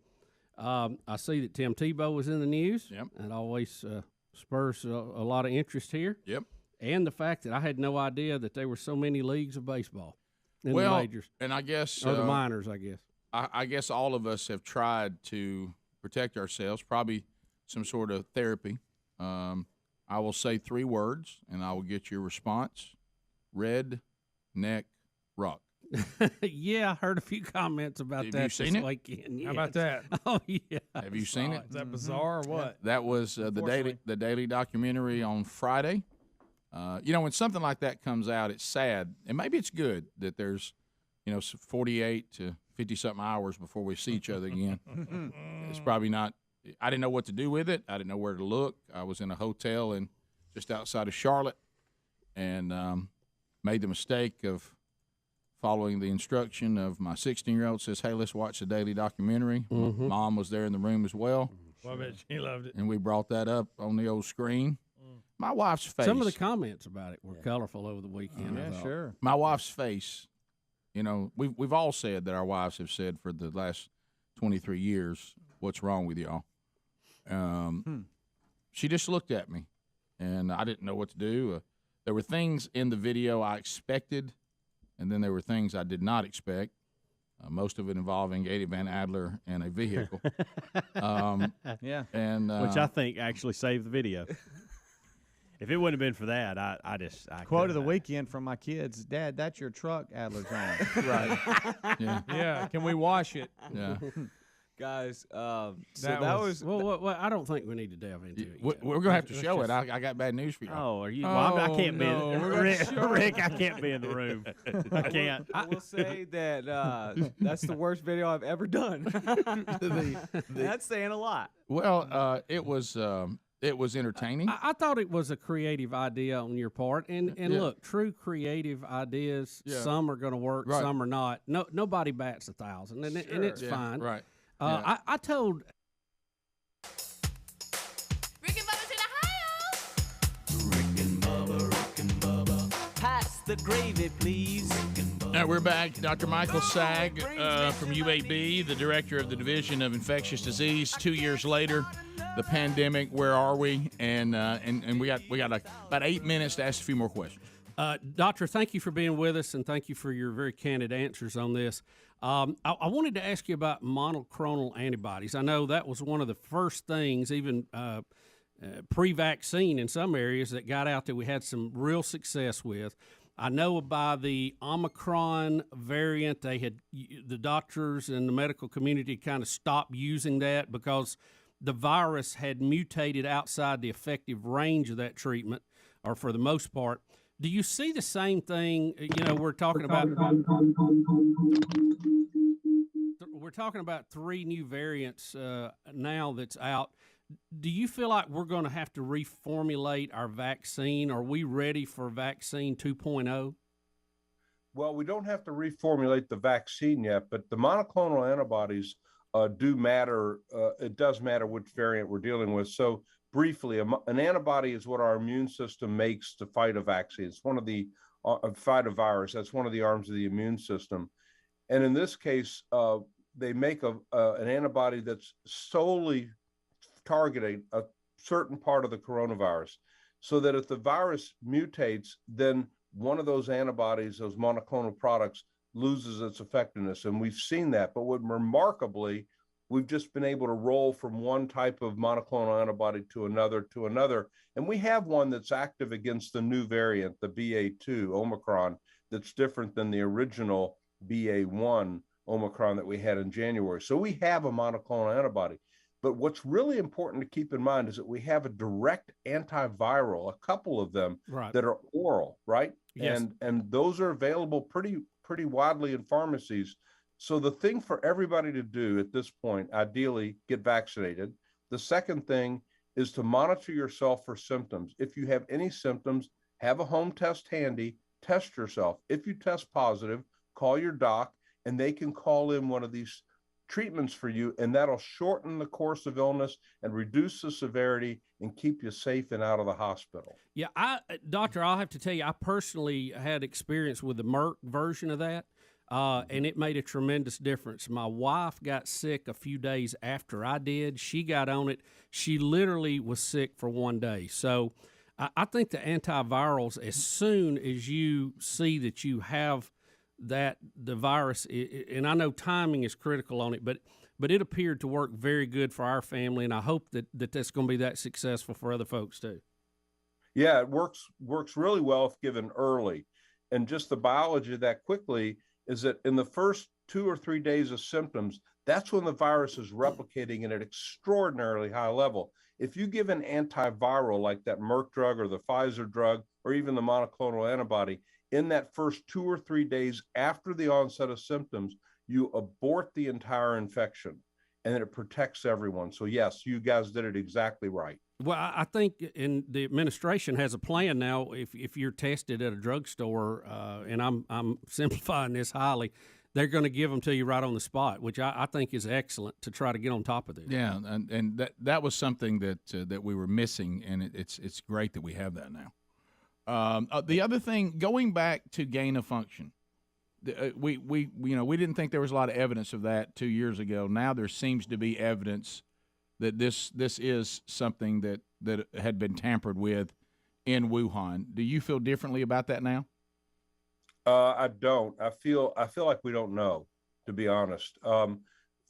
I see that Tim Tebow was in the news. Yep. That always spurs a lot of interest here. Yep. And the fact that I had no idea that there were so many leagues of baseball in the majors. And I guess or the minors, I guess. I guess all of us have tried to protect ourselves, probably some sort of therapy. I will say 3 words, and I will get your response. Red neck rock. Yeah, I heard a few comments about Have that you seen this it? weekend. How about that? Oh, yeah. Have you seen it? Is that bizarre or what? That was the daily documentary on Friday. When something like that comes out, it's sad, and maybe it's good that there's 48 to 50-something hours before we see each other again. It's probably not. I didn't know what to do with it. I didn't know where to look. I was in a hotel just outside of Charlotte, and made the mistake of following the instruction of my 16-year-old. Says, "Hey, let's watch the daily documentary." Mom was there in the room as well. Well, I bet she loved it. And we brought that up on the old screen. My wife's face. Some of the comments about it were colorful over the weekend. I thought. Sure. My wife's face. We've all said that our wives have said for the last 23 years, "What's wrong with y'all?" She just looked at me, and I didn't know what to do. There were things in the video I expected, and then there were things I did not expect. Most of it involving Eddie Van Adler and a vehicle. Yeah. And which I think actually saved the video. If it wouldn't have been for that, I Quote of the weekend from my kids: "Dad, that's your truck, Adler's on." Right. Yeah. Can we wash it? Yeah. Guys, Well, I don't think we need to delve into it. We're gonna have to show it. I got bad news for you. Oh, are you? Well, I can't be Rick. I can't be in the room. I can't. I will say that that's the worst video I've ever done. That's saying a lot. Well, it was entertaining. I thought it was a creative idea on your part, and look, true creative ideas. Yeah. Some are going to work, Right. some are not. Nobody bats 1,000, and it's Yeah, fine. right. I told. Pass the gravy, please. All right, we're back. Dr. Michael Sagg from UAB, the director of the Division of Infectious Disease. 2 years later, the pandemic. Where are we? And we got about 8 minutes to ask a few more questions. Doctor, thank you for being with us, and thank you for your very candid answers on this. I wanted to ask you about monoclonal antibodies. I know that was one of the first things, even pre-vaccine in some areas, that got out that we had some real success with. I know by the Omicron variant, the doctors and the medical community kind of stopped using that because the virus had mutated outside the effective range of that treatment, or for the most part. Do you see the same thing? We're talking about 3 new variants now that's out. Do you feel like we're going to have to reformulate our vaccine? Are we ready for vaccine 2.0? Well, we don't have to reformulate the vaccine yet, but the monoclonal antibodies do matter. It does matter which variant we're dealing with. So briefly, an antibody is what our immune system makes to fight a vaccine. It's one of the fight a virus. That's one of the arms of the immune system. And in this case, they make an antibody that's solely targeting a certain part of the coronavirus, so that if the virus mutates, then one of those antibodies, those monoclonal products, loses its effectiveness. And we've seen that. But what remarkably, we've just been able to roll from one type of monoclonal antibody to another. And we have one that's active against the new variant, the BA2 Omicron, that's different than the original BA1 Omicron that we had in January. So we have a monoclonal antibody. But what's really important to keep in mind is that we have a direct antiviral, a couple of them that are oral, right? Yes. And those are available pretty widely in pharmacies. So the thing for everybody to do at this point, ideally, get vaccinated. The second thing is to monitor yourself for symptoms. If you have any symptoms, have a home test handy, test yourself. If you test positive, call your doc, and they can call in one of these treatments for you, and that'll shorten the course of illness and reduce the severity and keep you safe and out of the hospital. Yeah, Doctor, I'll have to tell you, I personally had experience with the Merck version of that, and it made a tremendous difference. My wife got sick a few days after I did. She got on it. She literally was sick for 1 day. So I think the antivirals, as soon as you see that you have the virus, and I know timing is critical on it, but it appeared to work very good for our family, and I hope that that's going to be that successful for other folks too. Yeah, it works really well if given early. And just the biology of that quickly is that in the first 2 or 3 days of symptoms, that's when the virus is replicating at an extraordinarily high level. If you give an antiviral like that Merck drug or the Pfizer drug or even the monoclonal antibody, in that first 2 or 3 days after the onset of symptoms, you abort the entire infection, and it protects everyone. So yes, you guys did it exactly right. Well, I think the administration has a plan now. If you're tested at a drugstore, and I'm simplifying this highly, they're going to give them to you right on the spot, which I think is excellent to try to get on top of this. Yeah, and that was something that we were missing, and it's great that we have that now. The other thing, going back to gain of function, we didn't think there was a lot of evidence of that 2 years ago. Now there seems to be evidence that this is something that had been tampered with in Wuhan. Do you feel differently about that now? I don't. I feel like we don't know, to be honest.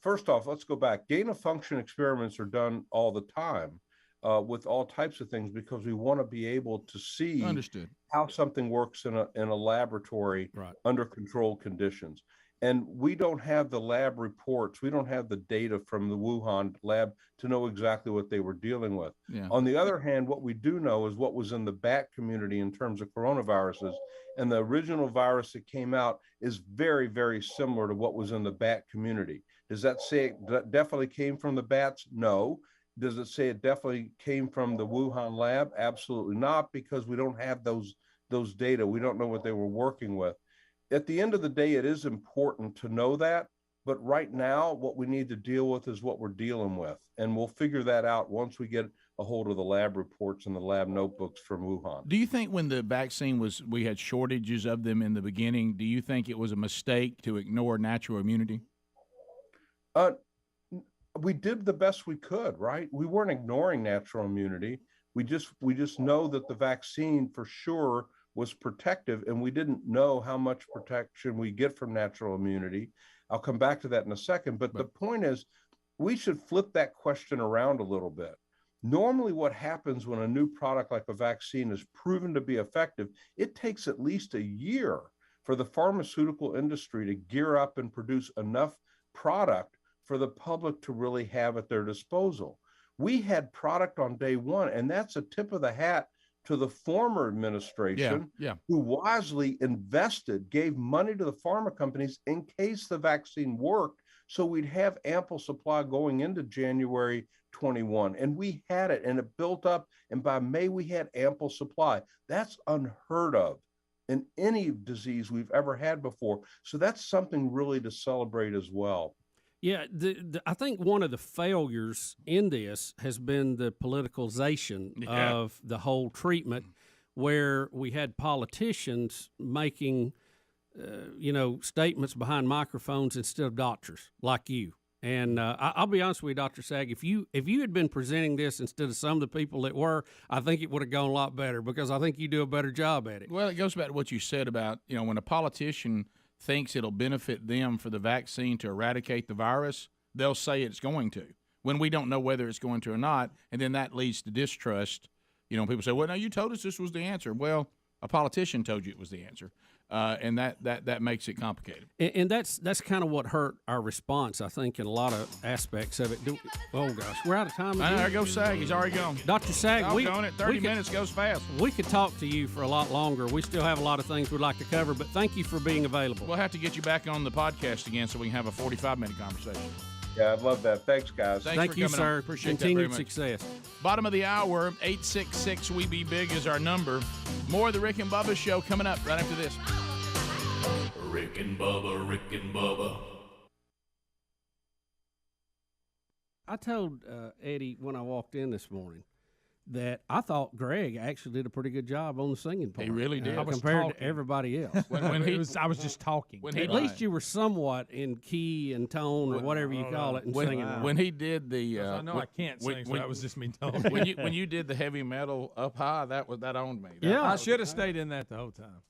First off, let's go back. Gain of function experiments are done all the time. with all types of things because we want to be able to see Understood. how something works in a laboratory under controlled conditions. And we don't have the lab reports. We don't have the data from the Wuhan lab to know exactly what they were dealing with. Yeah. On the other hand, what we do know is what was in the bat community in terms of coronaviruses. And the original virus that came out is very, very similar to what was in the bat community. Does that say it definitely came from the bats? No. Does it say it definitely came from the Wuhan lab? Absolutely not, because we don't have those data. We don't know what they were working with. At the end of the day, it is important to know that. But right now, what we need to deal with is what we're dealing with. And we'll figure that out once we get a hold of the lab reports and the lab notebooks from Wuhan. Do you think when the vaccine we had shortages of them in the beginning, do you think it was a mistake to ignore natural immunity? We did the best we could, right? We weren't ignoring natural immunity. We just know that the vaccine for sure was protective, and we didn't know how much protection we get from natural immunity. I'll come back to that in a second. But the point is, we should flip that question around a little bit. Normally, what happens when a new product like a vaccine is proven to be effective, it takes at least a year for the pharmaceutical industry to gear up and produce enough product for the public to really have at their disposal. We had product on day one, and that's a tip of the hat to the former administration who wisely invested, gave money to the pharma companies in case the vaccine worked, so we'd have ample supply going into January 21. And we had it, and it built up, and by May we had ample supply. That's unheard of in any disease we've ever had before. So that's something really to celebrate as well. Yeah, I think one of the failures in this has been the politicalization of the whole treatment, where we had politicians making, statements behind microphones instead of doctors like you. And I'll be honest with you, Dr. Sagg, if you had been presenting this instead of some of the people that were, I think it would have gone a lot better, because I think you do a better job at it. Well, it goes back to what you said about, when a politician thinks it'll benefit them for the vaccine to eradicate the virus, they'll say it's going to, when we don't know whether it's going to or not, and then that leads to distrust. People say, well, no, you told us this was the answer. Well, a politician told you it was the answer, and that makes it complicated. And that's kind of what hurt our response, I think, in a lot of aspects of it. Oh, gosh, we're out of time again. There goes Sagg. He's already gone. Dr. Sagg, going at 30 minutes goes fast. We could talk to you for a lot longer. We still have a lot of things we'd like to cover, but thank you for being available. We'll have to get you back on the podcast again so we can have a 45-minute conversation. Yeah, I'd love that. Thanks, guys. Thank you, sir. On. Appreciate Continued that very much. success. Bottom of the hour, 866-WE-BE-BIG is our number. More of the Rick and Bubba Show coming up right after this. Rick and Bubba, Rick and Bubba. I told Eddie when I walked in this morning that I thought Greg actually did a pretty good job on the singing part. He really did. Compared to everybody else. I was just talking. At least you were somewhat in key and tone or whatever you call it and singing. When he did the, I know I can't sing, so that was just me talking. when you did the heavy metal up high, that owned me. I should have stayed in that the whole time.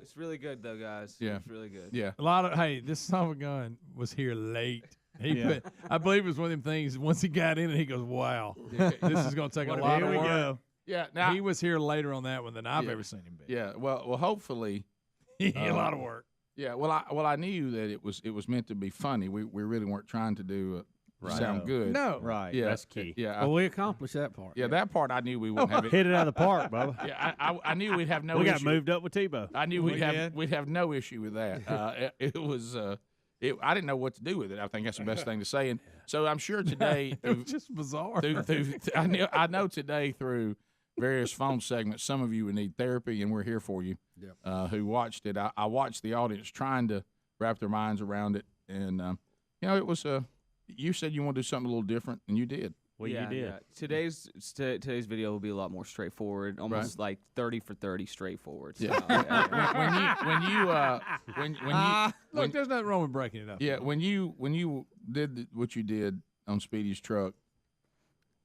It's really good though, guys. Yeah, it's really good. Yeah, a lot of this son of a gun was here late. I believe it was one of them things. Once he got in, and he goes, "Wow, this is going to take a lot of work." Go. Yeah, now he was here later on that one than I've ever seen him be. Yeah, well, hopefully, a lot of work. Yeah, well, I knew that it was meant to be funny. We really weren't trying to do sound good. No, right. Yeah, that's key. Yeah, well, we accomplished that part. Yeah, that part I knew we wouldn't have it. Hit it out of the park, Bubba. Yeah, I knew we'd have no. We issue. got moved up with Tebow. I knew we'd have no issue with that. It was. I didn't know what to do with it. I think that's the best thing to say. And so I'm sure today, it was just bizarre. I know today through various phone segments, some of you would need therapy, and we're here for you. Who watched it? I watched the audience trying to wrap their minds around it, and it was. You said you want to do something a little different, and you did. Well, you did. Yeah. Today's video will be a lot more straightforward, almost like 30 for 30 straightforward. So. Yeah. Look, there's nothing wrong with breaking it up. Yeah, when you did what you did on Speedy's truck,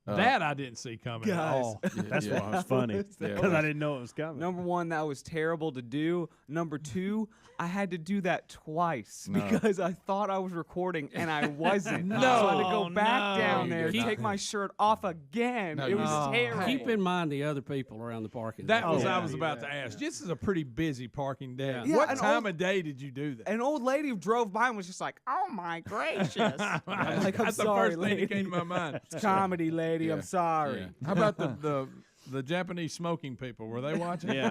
That I didn't see coming at all. That's why it was funny, because I didn't know it was coming. Number one, that was terrible to do. Number two, I had to do that twice because I thought I was recording and I wasn't. So I had to go back down there, take my shirt off again. It was terrible. Keep in mind the other people around the parking That lot. was I was about to ask. This is a pretty busy parking day. Yeah, What an time of day did you do that? An old lady who drove by and was just like, "Oh my gracious!" I'm like, "I'm That's the sorry, first lady. thing that came to my mind. It's comedy, lady. I'm sorry." How about the Japanese smoking people? Were they watching? It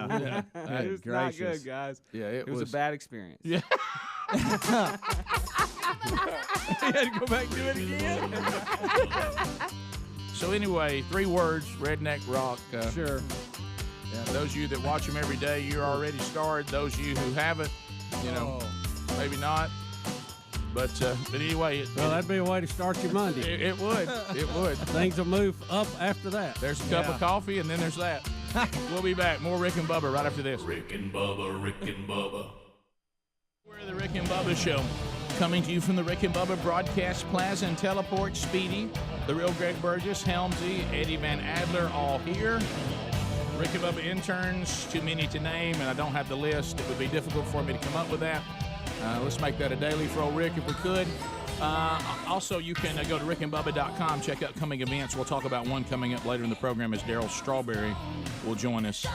was not good, guys. Yeah, it was a bad experience. Yeah. You had to go back and do it again. So anyway, 3 words: redneck rock. Sure. Yeah, those of you that watch them every day, you're already starred. Those of you who haven't, maybe not. But anyway, that'd be a way to start your Monday. It would. It would. Things will move up after that. There's a cup of coffee, and then there's that. We'll be back. More Rick and Bubba right after this. Rick and Bubba, Rick and Bubba. We're the Rick and Bubba Show. Coming to you from the Rick and Bubba Broadcast Plaza and Teleport. Speedy, the real Greg Burgess, Helmsy, Eddie Van Adler, all here. Rick and Bubba interns, too many to name, and I don't have the list. It would be difficult for me to come up with that. Let's make that a daily for old Rick if we could. Also, you can go to rickandbubba.com, check out coming events. We'll talk about one coming up later in the program as Daryl Strawberry will join us.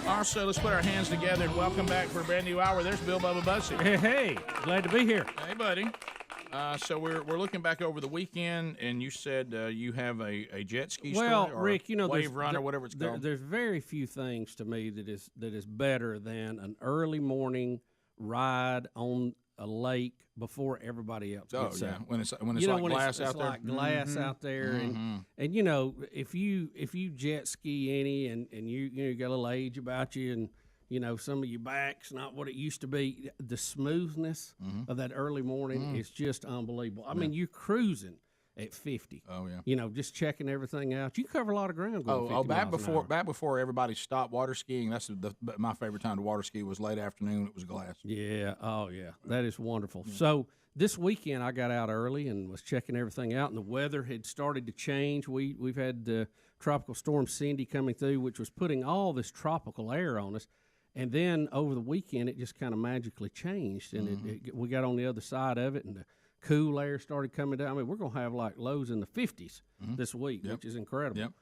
Also, let's put our hands together and welcome back for a brand new hour. There's Bill Bubba Bussey. Hey, glad to be here. Hey, buddy. So we're looking back over the weekend, and you said you have a jet ski story, or Rick, wave runner, whatever it's called. There's very few things to me that is better than an early morning ride on a lake before everybody else gets out. When it's like glass out there. Like glass out there, and if you jet ski any and you got a little age about you, and some of your back's not what it used to be, the smoothness of that early morning is just unbelievable. I mean, you're cruising at 50. Oh yeah. Just checking everything out. You cover a lot of ground going 50 back before everybody stopped water skiing. That's my favorite time to water ski was late afternoon. It was glass. Yeah. Oh yeah. That is wonderful. Yeah. So this weekend I got out early and was checking everything out, and the weather had started to change. We've had Tropical Storm Cindy coming through, which was putting all this tropical air on us. And then over the weekend, it just kind of magically changed, and we got on the other side of it, and the cool air started coming down. I mean, we're going to have like lows in the 50s this week, which is incredible. Yep.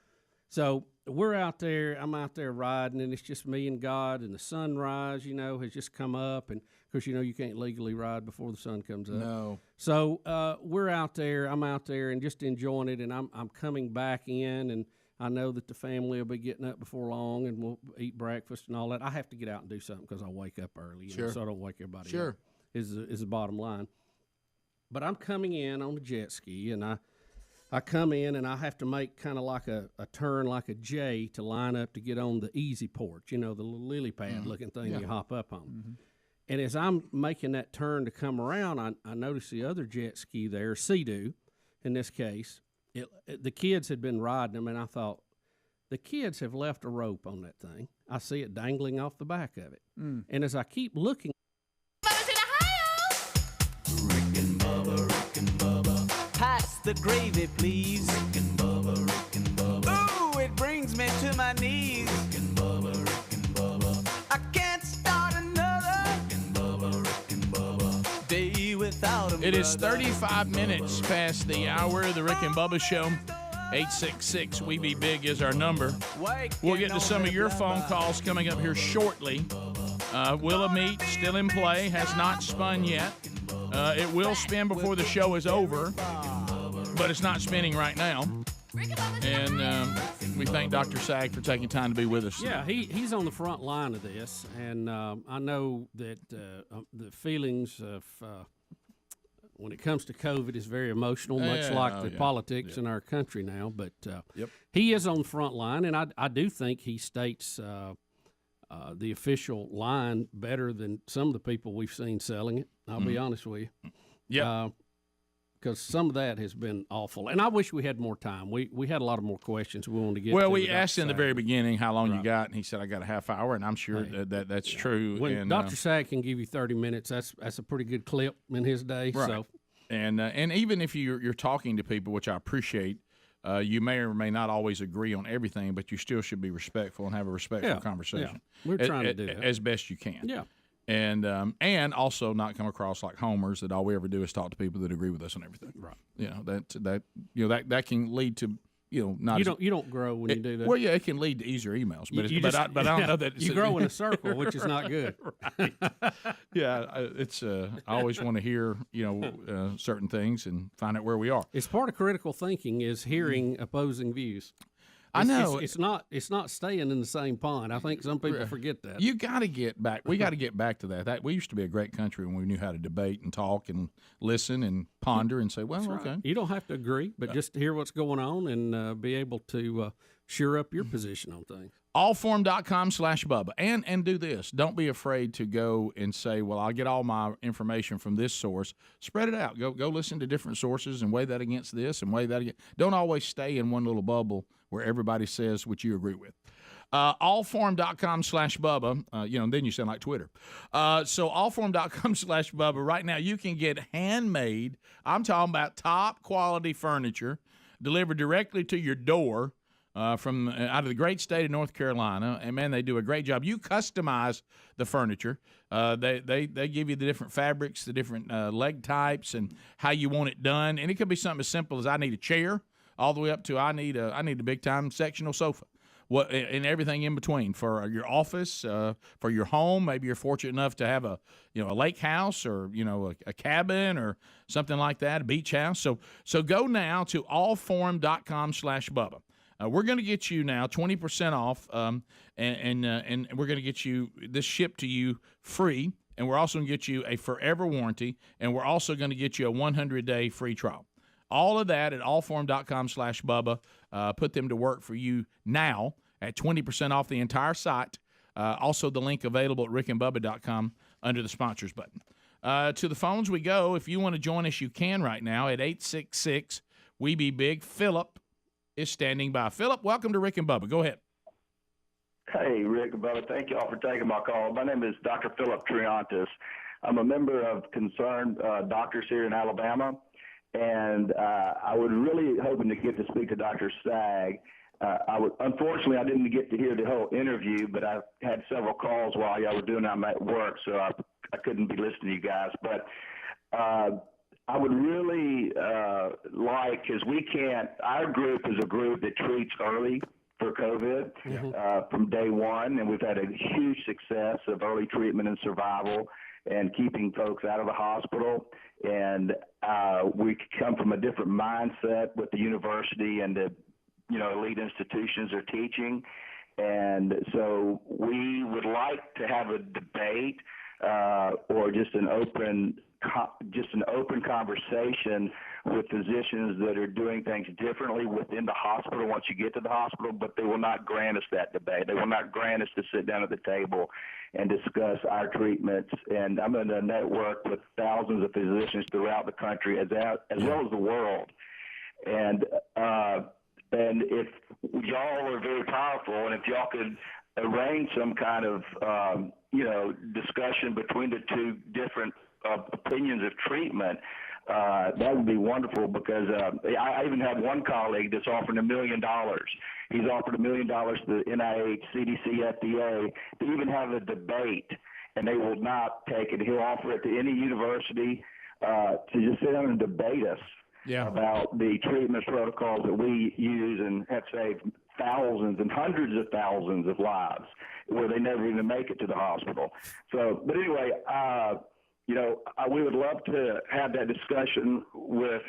So we're out there. I'm out there riding, and it's just me and God, and the sunrise, has just come up. And, of course, you can't legally ride before the sun comes up. No. So we're out there. I'm out there and just enjoying it, and I'm coming back in, and I know that the family will be getting up before long, and we'll eat breakfast and all that. I have to get out and do something because I wake up early, so I don't wake everybody up. Is the bottom line. But I'm coming in on the jet ski, and I come in, and I have to make kind of like a turn like a J to line up to get on the easy porch, the little lily pad looking thing you hop up on. And as I'm making that turn to come around, I notice the other jet ski there, Sea-Doo in this case. The kids had been riding them, and I thought, the kids have left a rope on that thing. I see it dangling off the back of it. And as I keep looking, Pass the gravy, please. Rick and Bubba, Rick and Bubba. Ooh, it brings me to my knees. Rick and Bubba, Rick and Bubba. I can't start another Rick and Bubba, Rick and Bubba. day without him. It is 35 minutes past the hour of the Rick and Bubba Show. 866 We Be Big is our number. We'll get to some of your phone calls coming up here shortly. Willamette still in play, has not spun yet. It will spin before the show is over, but it's not spinning right now. And we thank Dr. Sagg for taking time to be with us. Yeah, he's on the front line of this, and I know that the feelings of when it comes to COVID is very emotional, much like the politics in our country now. But he is on the front line, and I do think he states the official line better than some of the people we've seen selling it. I'll be honest with you. Yeah. Because some of that has been awful. And I wish we had more time. We had a lot of more questions we wanted to get to. Well, we asked in the very beginning how long you got, and he said, I got a half hour, and I'm sure that's true. When and, Dr. Sagg can give you 30 minutes, that's a pretty good clip in his day. Right. So. And even if you're talking to people, which I appreciate, You may or may not always agree on everything, but you still should be respectful and have a respectful conversation. Yeah. We're trying to do that as best you can. Yeah. And also not come across like homers that all we ever do is talk to people that agree with us on everything. Right. That can lead to not you don't grow when you do that. Well, yeah, it can lead to easier emails, but I don't know that you grow in a circle, which is not good. Right. Yeah, it's I always want to hear certain things and find out where we are. It's part of critical thinking is hearing opposing views. I know it's not staying in the same pond. I think some people forget that. You got to get back. We got to get back to that. That we used to be a great country when we knew how to debate and talk and listen and ponder and say, well, That's okay. Right. You don't have to agree, but just hear what's going on and be able to shore up your position on things. Allforum.com/Bubba. And do this. Don't be afraid to go and say, well, I'll get all my information from this source. Spread it out. Go listen to different sources and weigh that against this and weigh that against. Don't always stay in one little bubble where everybody says what you agree with. Allforum.com/Bubba. And then you sound like Twitter. So allforum.com/Bubba. Right now you can get handmade, I'm talking about top quality furniture delivered directly to your door. From out of the great state of North Carolina, and man, they do a great job. You customize the furniture. They give you the different fabrics, the different leg types, and how you want it done. And it could be something as simple as I need a chair, all the way up to I need a big time sectional sofa. And everything in between for your office, for your home. Maybe you're fortunate enough to have a lake house or a cabin or something like that, a beach house. So go now to allforum.com/Bubba. We're going to get you now 20% off, and we're going to get you this shipped to you free, and we're also going to get you a forever warranty, and we're also going to get you a 100-day free trial. All of that at allforum.com/Bubba. Put them to work for you now at 20% off the entire site. Also, the link available at rickandbubba.com under the sponsors button. To the phones we go. If you want to join us, you can right now at 866-WE-BE-BIG. Philip is standing by. Philip, welcome to Rick and Bubba. Go ahead. Hey, Rick and Bubba. Thank you all for taking my call. My name is Dr. Philip Triantis. I'm a member of Concerned Doctors here in Alabama, and I was really hoping to get to speak to Dr. Sagg. Unfortunately, I didn't get to hear the whole interview, but I had several calls while y'all were doing it. I'm at work, so I couldn't be listening to you guys. But I would really like, because our group is a group that treats early for COVID from day one, and we've had a huge success of early treatment and survival and keeping folks out of the hospital. And we come from a different mindset with the university and the elite institutions are teaching. And so we would like to have a debate or just an open conversation with physicians that are doing things differently within the hospital once you get to the hospital, but they will not grant us that debate. They will not grant us to sit down at the table and discuss our treatments. And I'm in a network with thousands of physicians throughout the country as well as the world. And if y'all are very powerful, and if y'all could arrange some kind of discussion between the two different opinions of treatment, that would be wonderful, because I even have one colleague that's offering $1 million. He's offered $1 million to the NIH, CDC, FDA to even have a debate, and they will not take it. He'll offer it to any university to just sit down and debate us about the treatment protocols that we use and have saved thousands and hundreds of thousands of lives where they never even make it to the hospital. So, but anyway, we would love to have that discussion with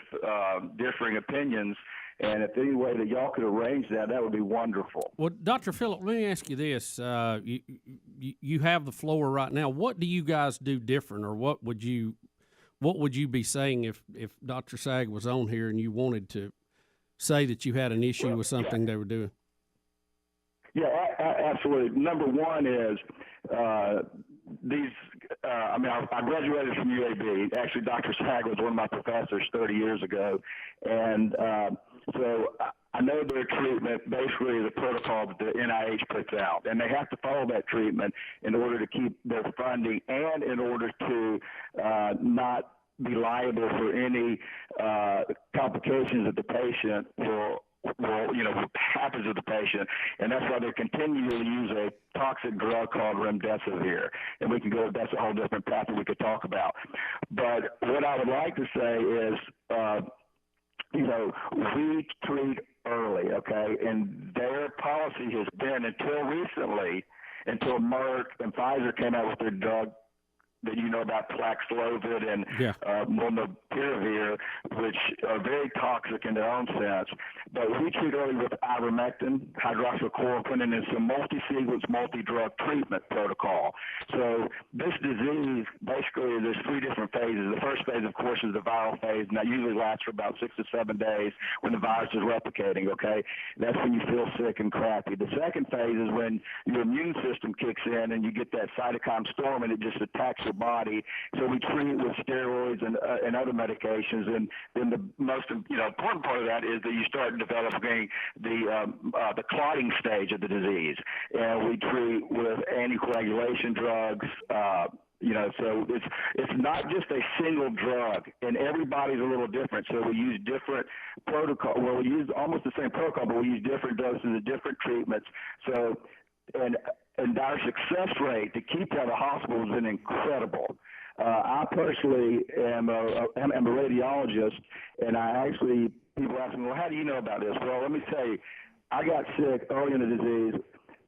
differing opinions, and if any way that y'all could arrange that, that would be wonderful. Well, Dr. Phillip, let me ask you this. You have the floor right now. What do you guys do different, or what would you be saying if Dr. Sagg was on here and you wanted to say that you had an issue with something they were doing? Yeah, absolutely. Number one is I graduated from UAB. Actually, Dr. Sagg was one of my professors 30 years ago. And so I know their treatment basically is a protocol that the NIH puts out. And they have to follow that treatment in order to keep their funding and in order to not be liable for any complications that the patient will happens with the patient, and that's why they continue to use a toxic drug called remdesivir. And we can go, that's a whole different topic we could talk about. But what I would like to say is, we treat early, okay? And their policy has been until recently, until Merck and Pfizer came out with their drug that you know about Paxlovid and molnupiravir, which are very toxic in their own sense. But we treat early with ivermectin, hydroxychloroquine, and it's a multi-sequence, multi-drug treatment protocol. So this disease, basically, there's 3 different phases. The first phase, of course, is the viral phase, and that usually lasts for about 6 to 7 days when the virus is replicating, okay? That's when you feel sick and crappy. The second phase is when your immune system kicks in and you get that cytokine storm and it just attacks your body. So we treat it with steroids and other medications. And then the most important part of that is that you start developing the clotting stage of the disease. And we treat with anticoagulation drugs. So it's not just a single drug, and everybody's a little different. So we use different protocol. Well, we use almost the same protocol, but we use different doses of different treatments. So and our success rate to keep out of the hospital has been incredible. I personally am a radiologist, and people ask me, well, how do you know about this? Well, let me tell you, I got sick early in the disease,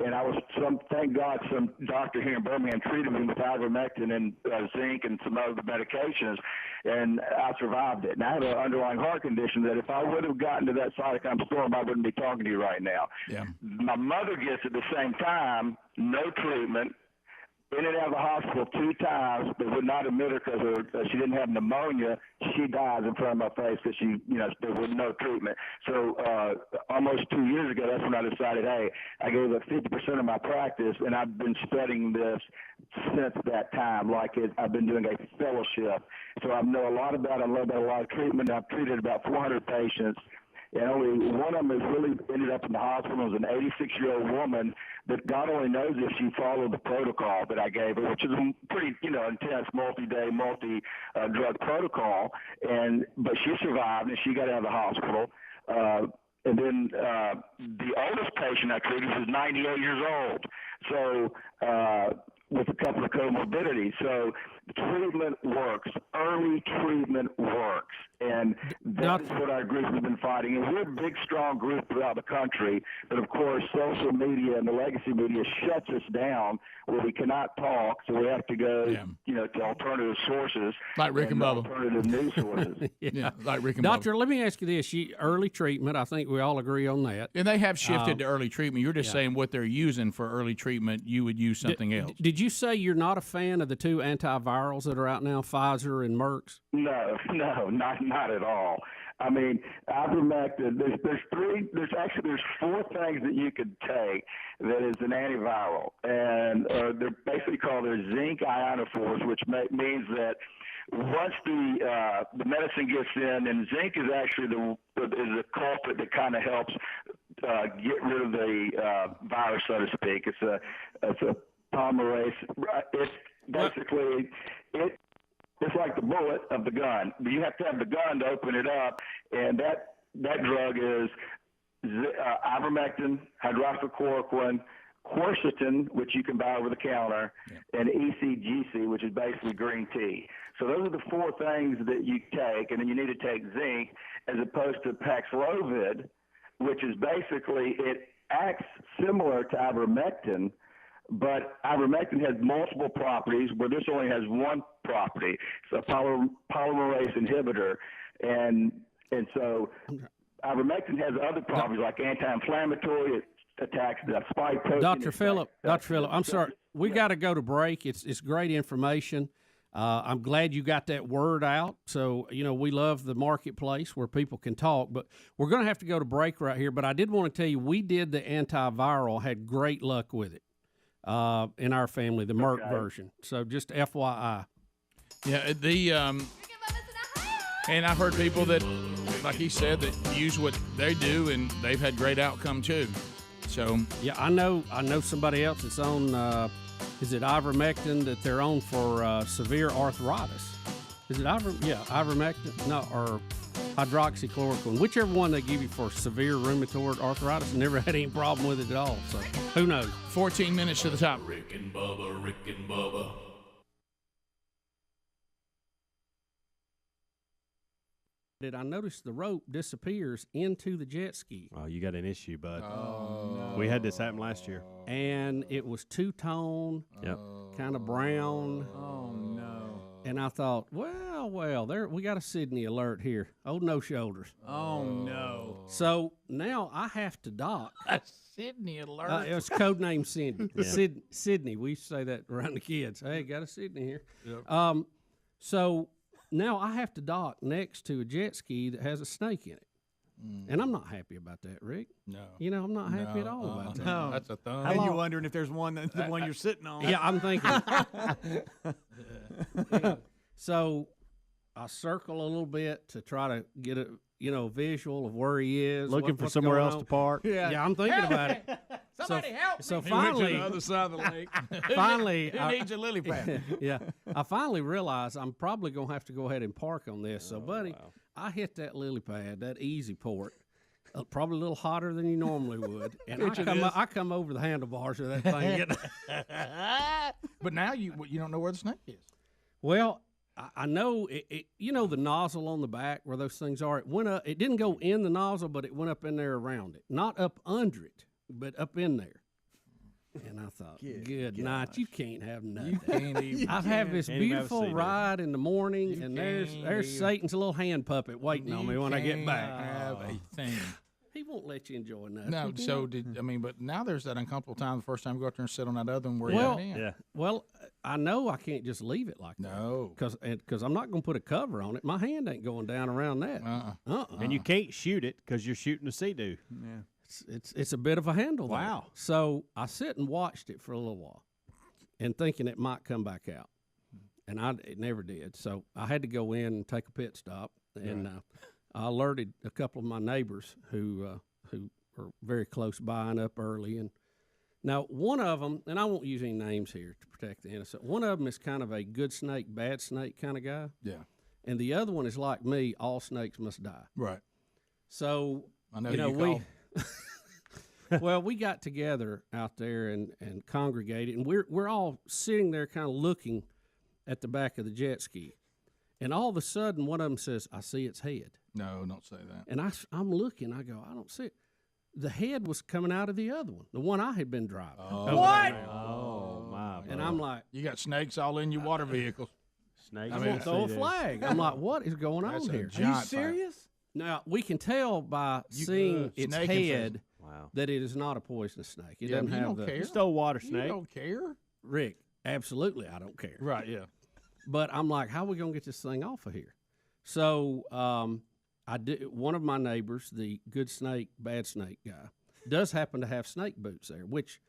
and thank God, some doctor here in Birmingham treated me with ivermectin and zinc and some other medications, and I survived it. And I have an underlying heart condition that if I would have gotten to that cytokine storm, I wouldn't be talking to you right now. Yeah. My mother gets at the same time, no treatment, in and out of the hospital 2 times. They would not admit her because she didn't have pneumonia. She dies in front of my face because there was no treatment. So almost 2 years ago, that's when I decided, hey, I gave up 50% of my practice, and I've been studying this since that time. I've been doing a fellowship. So I know a lot about it. I know about a lot of treatment. I've treated about 400 patients. And only one of them has really ended up in the hospital. It was an 86-year-old woman that God only knows if she followed the protocol that I gave her, which is a pretty, intense multi-day, multi-drug protocol. But she survived, and she got out of the hospital. And then the oldest patient I treated was 98 years old. So with a couple of comorbidities. So treatment works. Early treatment works. And that's what our group has been fighting. And we're a big, strong group throughout the country. But, of course, social media and the legacy media shuts us down where we cannot talk. So we have to go, to alternative sources. Like Rick and Bubba. Alternative news sources. Like Rick and Doctor, let me ask you this. Early treatment, I think we all agree on that. And they have shifted to early treatment. You're just saying what they're using for early treatment, you would use something else. Did you say you're not a fan of the 2 antivirals that are out now, Pfizer and Merck's? No, not at all. I mean, ivermectin, there's 4 things that you could take that is an antiviral. And they're basically called their zinc ionophores, which means that once the medicine gets in, and zinc is actually the culprit that kind of helps get rid of the virus, so to speak. It's a polymerase. It's basically it's like the bullet of the gun. But you have to have the gun to open it up, and that drug is ivermectin, hydroxychloroquine, quercetin, which you can buy over the counter, and ECGC, which is basically green tea. So those are the 4 things that you take, and then you need to take zinc as opposed to Paxlovid, which is basically, it acts similar to ivermectin, but ivermectin has multiple properties where this only has one property. It's a polymerase inhibitor. And so ivermectin has other properties like anti-inflammatory. It attacks the spike protein. Dr. Phillip, I'm sorry. We got to go to break. It's great information. I'm glad you got that word out. So, we love the marketplace where people can talk, but we're going to have to go to break right here. But I did want to tell you, we did the antiviral, had great luck with it in our family, the Merck version. So just FYI. Yeah, and I've heard people that, like he said, that use what they do, and they've had great outcome too. So yeah, I know somebody else that's on. Is it ivermectin that they're on for severe arthritis? Is it ivermectin? No, or hydroxychloroquine, whichever one they give you for severe rheumatoid arthritis. Never had any problem with it at all. So who knows? 14 minutes to the top. Rick and Bubba, Rick and Bubba. I noticed the rope disappears into the jet ski. Oh, you got an issue, bud. Oh, We had this happen last year. And it was two-tone, kind of brown. Oh, no. And I thought, well, there we got a Sydney alert here. Oh, no shoulders. Oh, no. So now I have to dock. A Sydney alert. It's code name Sydney. Yeah. Sydney. We used to say that around the kids. Hey, got a Sydney here. Yep. So now I have to dock next to a jet ski that has a snake in it. And I'm not happy about that, Rick. No. You know, I'm not happy at all about that. No. That's a thumb. And you're wondering if there's one the one you're sitting on. Yeah, I'm thinking. Yeah. So I circle a little bit to try to get a visual of where he is. Looking for what's somewhere going else on. to park. Yeah, I'm thinking about it. Somebody help me. So He went to finally, the other side of the lake. finally, Who needs a lily pad? Yeah, I finally realized I'm probably gonna have to go ahead and park on this. So, buddy, I hit that lily pad, that easy port. Probably a little hotter than you normally would, and I come over the handlebars of that thing. But now you don't know where the snake is. Well, I know it. You know the nozzle on the back where those things are. It went up. It didn't go in the nozzle, but it went up in there around it. Not up under it, but up in there. And I thought, good night. You can't have nothing. You can't even. I have this Can't even have a beautiful seat ride in the morning, You and can't there's even. Satan's little hand puppet waiting on me when I get back. Have a thing. He won't let you enjoy nothing. No, so but now there's that uncomfortable time the first time you go out there and sit on that other one where Well, you're in. well, I know I can't just leave it like that. No. Because I'm not going to put a cover on it. My hand ain't going down around that. And you can't shoot it because you're shooting a sea-doo. Yeah. It's a bit of a handle there. Wow. So I sit and watched it for a little while and thinking it might come back out. And it never did. So I had to go in and take a pit stop. And I alerted a couple of my neighbors who are very close by and up early. And now one of them, and I won't use any names here to protect the innocent, one of them is kind of a good snake, bad snake kind of guy. Yeah. And the other one is like me, all snakes must die. Right. So, I know you know, you we call. well, we got together out there and congregated, and we're all sitting there kind of looking at the back of the jet ski. And all of a sudden, one of them says, I see its head. No, don't say that. And I'm looking, I go, I don't see it. The head was coming out of the other one, the one I had been driving. What? Oh, my. And I'm like, You got snakes all in your water vehicles. Snakes. I mean, throw a flag. I'm like, what is going on here? Are you serious? Now, we can tell by seeing its snake head Wow. that it is not a poisonous snake. It Yeah, doesn't but you have don't the care. You stole water You snake. don't care. Rick, absolutely, I don't care. Right, yeah. But I'm like, how are we going to get this thing off of here? So I did. One of my neighbors, the good snake, bad snake guy, does happen to have snake boots there, which,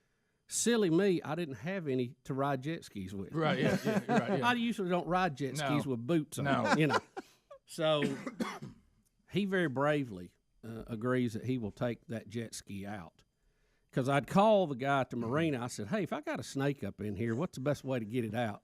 silly me, I didn't have any to ride jet skis with. Right, yeah, right, yeah. I usually don't ride jet skis with boots on, No. you know. So he very bravely agrees that he will take that jet ski out. Because I'd call the guy at the marina. I said, hey, if I got a snake up in here, what's the best way to get it out?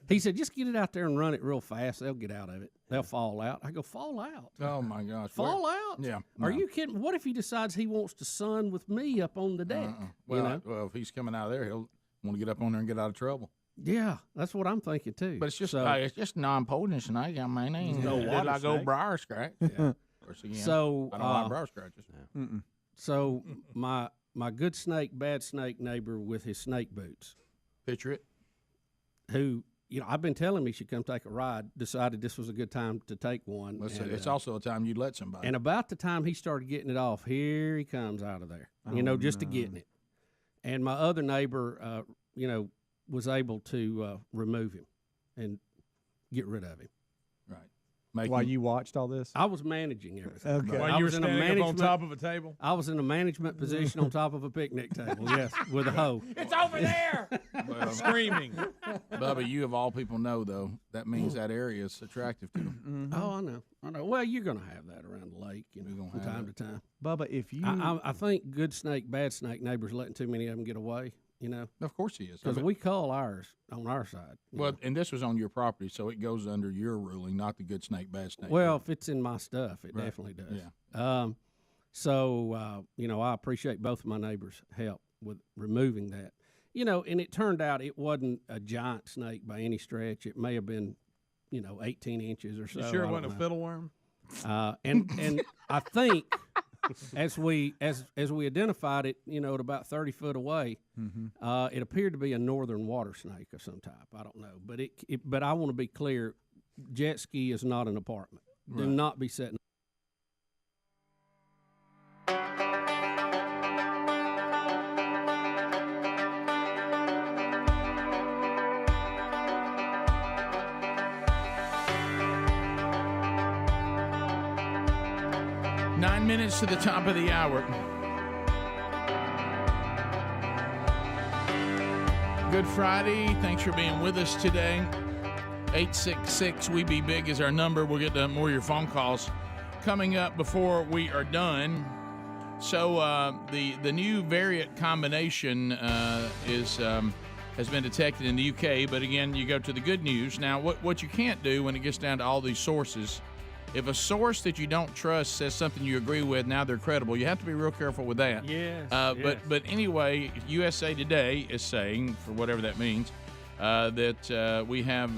He said, just get it out there and run it real fast. They'll get out of it. They'll fall out. I go, fall out? Oh, my gosh. Fall out? Yeah. Are no. you kidding? What if he decides he wants to sun with me up on the deck? Well, you know? well, if he's coming out of there, he'll want to get up on there and get out of trouble. Yeah, that's what I'm thinking, too. But it's just So- it's just non-poisonous snake. I mean, it ain't No water like old snake. briar scratch. Yeah. Of course, again, So, I don't like briar scratches. So my good snake, bad snake neighbor with his snake boots, Picture it. who, you know, I've been telling him he should come take a ride, decided this was a good time to take one. Let's see. and, It's also a time you'd let somebody. And about the time he started getting it off, here he comes out of there, you know, just to getting it. And my other neighbor, you know, was able to remove him and get rid of him. Right. While you watched all this? I was managing everything. Okay. I While you were was in a standing up on management- top of a table? I was in a management position on top of a picnic table, yes, with a hoe. It's over there. Well, Screaming. Bubba, you of all people know, though, that means that area is attractive to them. Oh, I know. Well, you're going to have that around the lake, you know, from time to time. Bubba, if you... I think good snake, bad snake neighbors letting too many of them get away. You know, Of course he is. because we cull ours on our side. you Well, know. and this was on your property, so it goes under your ruling, not the good snake, bad snake. Well, if it's in my stuff, it Right. definitely does. Yeah. I appreciate both of my neighbors' help with removing that. You know, and it turned out it wasn't a giant snake by any stretch. It may have been, 18 inches or so. You sure I it don't wasn't a know. fiddleworm? And I think as we identified it, at about 30 foot away, it appeared to be a northern water snake of some type. I don't know, but but I want to be clear: jet ski is not an apartment. Do Right. not be setting. Nine minutes to the top of the hour. Good Friday. Thanks for being with us today. 866-WE-BE-BIG is our number. We'll get to more of your phone calls coming up before we are done. So the new variant combination has been detected in the UK. But again, you go to the good news. Now, what you can't do when it gets down to all these sources, if a source that you don't trust says something you agree with, now they're credible. You have to be real careful with that. Yes. But anyway, USA Today is saying, for whatever that means, that we have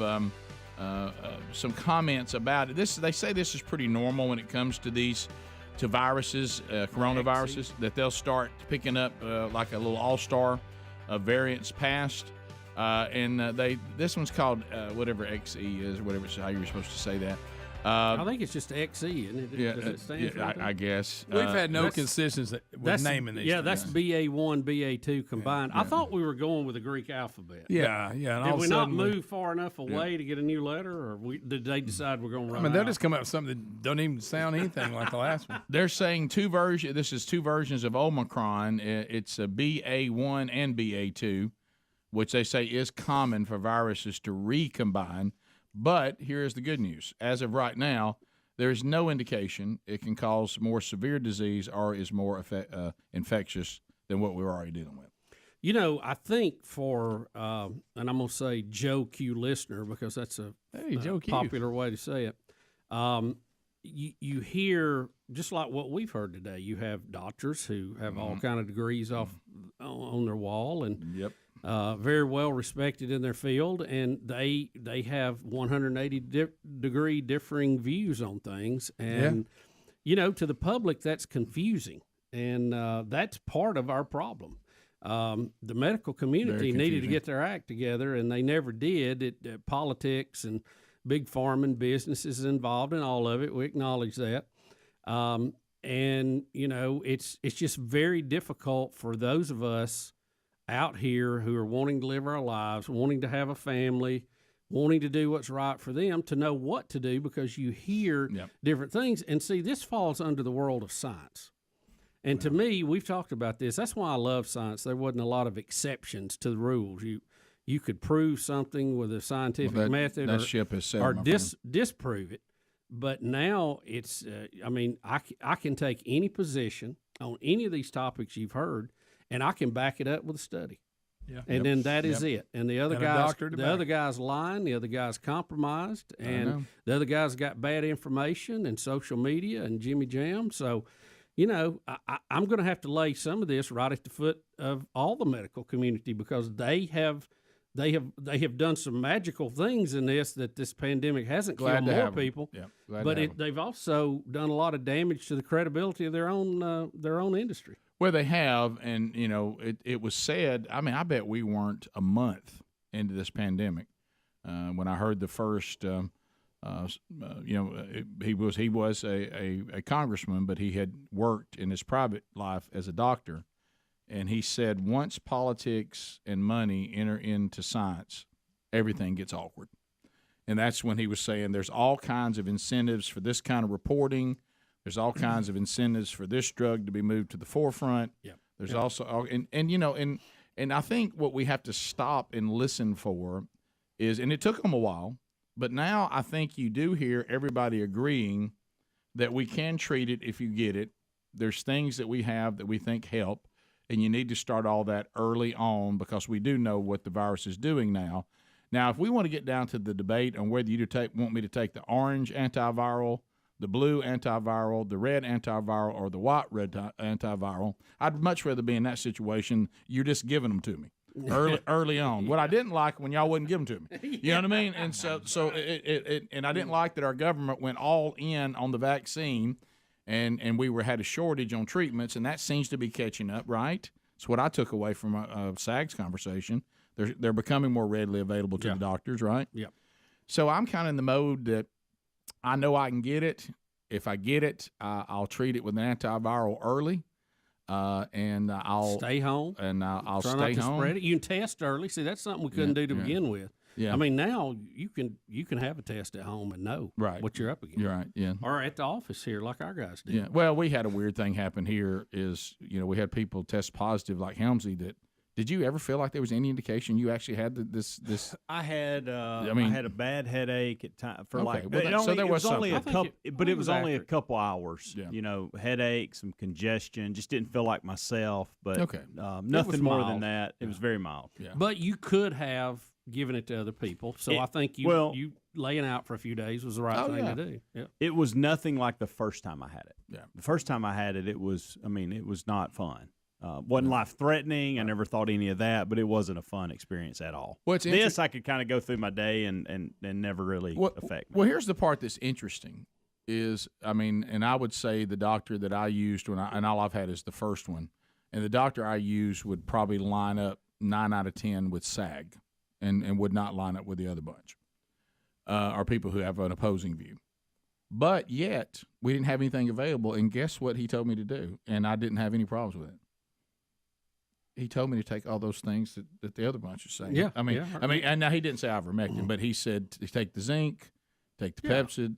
some comments about it. They say this is pretty normal when it comes to viruses, coronaviruses, that they'll start picking up like a little all-star variants past. This one's called whatever XE is, whatever how you're supposed to say that. I think it's just XE, isn't it? Yeah, Does it stand for anything? I guess. We've had no that's- consistency with That's naming these. Yeah, things. that's BA1, BA2 combined. I thought we were going with the Greek alphabet. Yeah, yeah. And Did all we of a not sudden move far enough away to get a new letter, or did they decide we're going to I run mean, they'll out? just come up with something that don't even sound anything like the last one. They're saying this is two versions of Omicron. It's a BA1 and BA2, which they say is common for viruses to recombine. But here's the good news. As of right now, there is no indication it can cause more severe disease or is more infectious than what we're already dealing with. I think for, and I'm going to say Joe Q listener, because that's a Joe Q. popular way to say it. You hear, just like what we've heard today, you have doctors who have all kind of degrees on their wall and very well respected in their field, and they have 180 degree differing views on things. And, to the public, that's confusing. And that's part of our problem. The medical community needed to get their act together, and they never did. Politics and big pharma and businesses involved in all of it. We acknowledge that. It's just very difficult for those of us out here who are wanting to live our lives, wanting to have a family, wanting to do what's right for them, to know what to do, because you hear different things. And see, this falls under the world of science. And to me, we've talked about this. That's why I love science. There wasn't a lot of exceptions to the rules. You could prove something with a scientific method or disprove it. But now it's, I can take any position on any of these topics you've heard, and I can back it up with a study. Yeah. And then that is it. And the other And other guy's lying, the other guy's compromised, and the other guy's got bad information and social media and Jimmy Jam. So, I'm going to have to lay some of this right at the foot of all the medical community, because they have done some magical things in this pandemic hasn't killed more people. Yeah, but they've also done a lot of damage to the credibility of their own industry. Well, they have, and it was said. I mean, I bet we weren't a month into this pandemic when I heard the first. He was a congressman, but he had worked in his private life as a doctor, and he said once politics and money enter into science, everything gets awkward, and that's when he was saying there's all kinds of incentives for this kind of reporting. There's all kinds of incentives for this drug to be moved to the forefront. Yeah. There's also and I think what we have to stop and listen for is, and it took them a while, but now I think you do hear everybody agreeing that we can treat it if you get it. There's things that we have that we think help. and you need to start all that early on because we do know what the virus is doing now. Now, if we want to get down to the debate on whether you want me to take the orange antiviral, the blue antiviral, the red antiviral, or the white red antiviral, I'd much rather be in that situation. You're just giving them to me early on. What I didn't like when y'all wouldn't give them to me. You know what I mean? And so and I didn't like that our government went all in on the vaccine, and we had a shortage on treatments, and that seems to be catching up, right? That's what I took away from Sagg's conversation. They're becoming more readily available to the doctors, right? Yep. So I'm kind of in the mode that I know I can get it. If I get it, I'll treat it with an antiviral early, and I'll stay home. And I'll Try stay not to home. spread it. You can test early. See, that's something we couldn't do to begin with. Yeah. I mean, now you can have a test at home and know what you're up against. You're right. Yeah. Or at the office here, like our guys do. Yeah. Well, we had a weird thing happen here. We had people test positive, like Helmsy. Did you ever feel like there was any indication you actually had this? I had. I mean, had a bad headache at time for Okay, like. well, so there was only a something. couple, but it was only a accurate. couple hours. Yeah. You know, headache, some congestion. Just didn't feel like myself. But Okay. nothing more than mild. that. It was very mild. Yeah. But you could have given it to other people. So I think you laying out for a few days was the right thing to do. Yeah. It was nothing like the first time I had it. Yeah. The first time I had it, it was not fun. Wasn't life threatening. I never thought any of that, but it wasn't a fun experience at all. Well, this I could kind of go through my day and never really affect me. Well, here's the part that's interesting is, and I would say the doctor that I used and all I've had is the first one, and the doctor I used would probably line up 9 out of 10 with Sagg, and would not line up with the other bunch, or people who have an opposing view. But yet we didn't have anything available, and guess what he told me to do, and I didn't have any problems with it. He told me to take all those things that the other bunch are saying. Yeah, and now he didn't say ivermectin, but he said to take the zinc, take the Pepsid,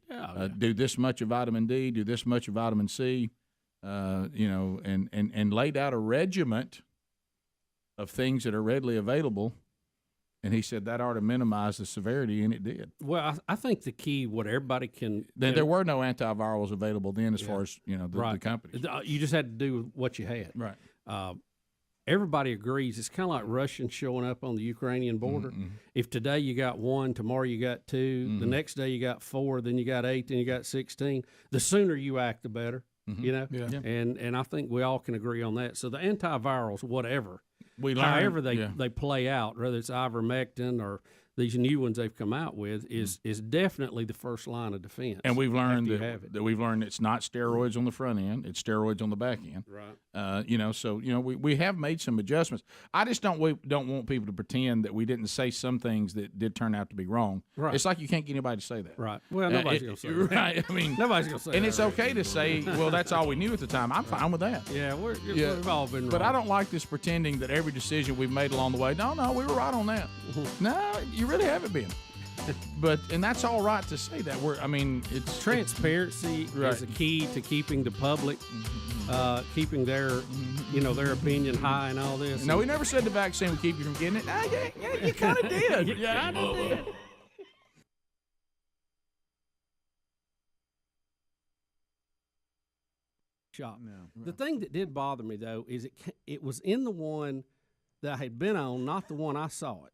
do this much of vitamin D, do this much of vitamin C, and laid out a regiment of things that are readily available. And he said that ought to minimize the severity, and it did. Well, I think the key, what everybody can. There were no antivirals available then, as far as the companies. You just had to do what you had. Right. Everybody agrees it's kind of like Russians showing up on the Ukrainian border. Mm-hmm. If today you got 1, tomorrow you got 2, the next day you got 4, then you got 8, then you got 16. The sooner you act, the better. Mm-hmm. You know, Yeah. and I think we all can agree on that. So the antivirals, whatever, We learned, however they play out, whether it's ivermectin or these new ones they've come out with, is definitely the first line of defense. And we've learned after you have it. that we've learned it's not steroids on the front end; it's steroids on the back end. Right. We have made some adjustments. I just don't want people to pretend that we didn't say some things that did turn out to be wrong. Right. It's like you can't get anybody to say that. Right. Well, nobody's going to say that. Right. I mean, nobody's going to say and that. it's okay to say, well, that's all we knew at the time. I'm fine with that. Yeah, we've all been wrong. But I don't like this pretending that every decision we've made along the way, no, we were right on that. No, you really haven't been. And that's all right to say that. It's transparency is a key to keeping the public, keeping their opinion high and all this. No, we never said the vaccine would keep you from getting it. Yeah, you kind of did. You kind of did. Shop. No. The thing that did bother me though is it was in the one that I had been on, not the one I saw it.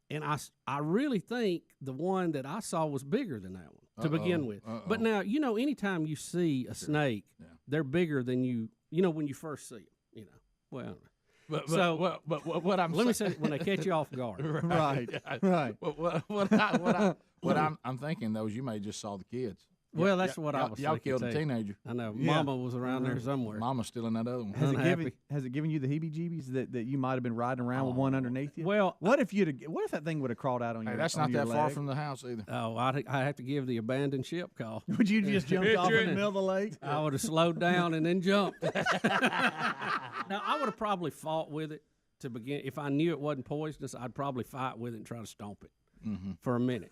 And I really think the one that I saw was bigger than that one to begin with. But now, anytime you see a snake, they're bigger than when you first see them, Well, but what I'm let me say when they catch you off guard. Right. What I'm thinking though is you may just saw the kids. Well, that's what I was Y'all thinking killed too. a teenager. I know. Mama was around there somewhere. Mama's still in that other one. Has it given you the heebie-jeebies that you might have been riding around with one underneath you? Well, what if that thing would have crawled out on your? That's not that far from the house either. Oh, I have to give the abandoned ship call. Would you just jump off in the middle of the lake? I would have slowed down and then jumped. Now I would have probably fought with it to begin. If I knew it wasn't poisonous, I'd probably fight with it and try to stomp it for a minute.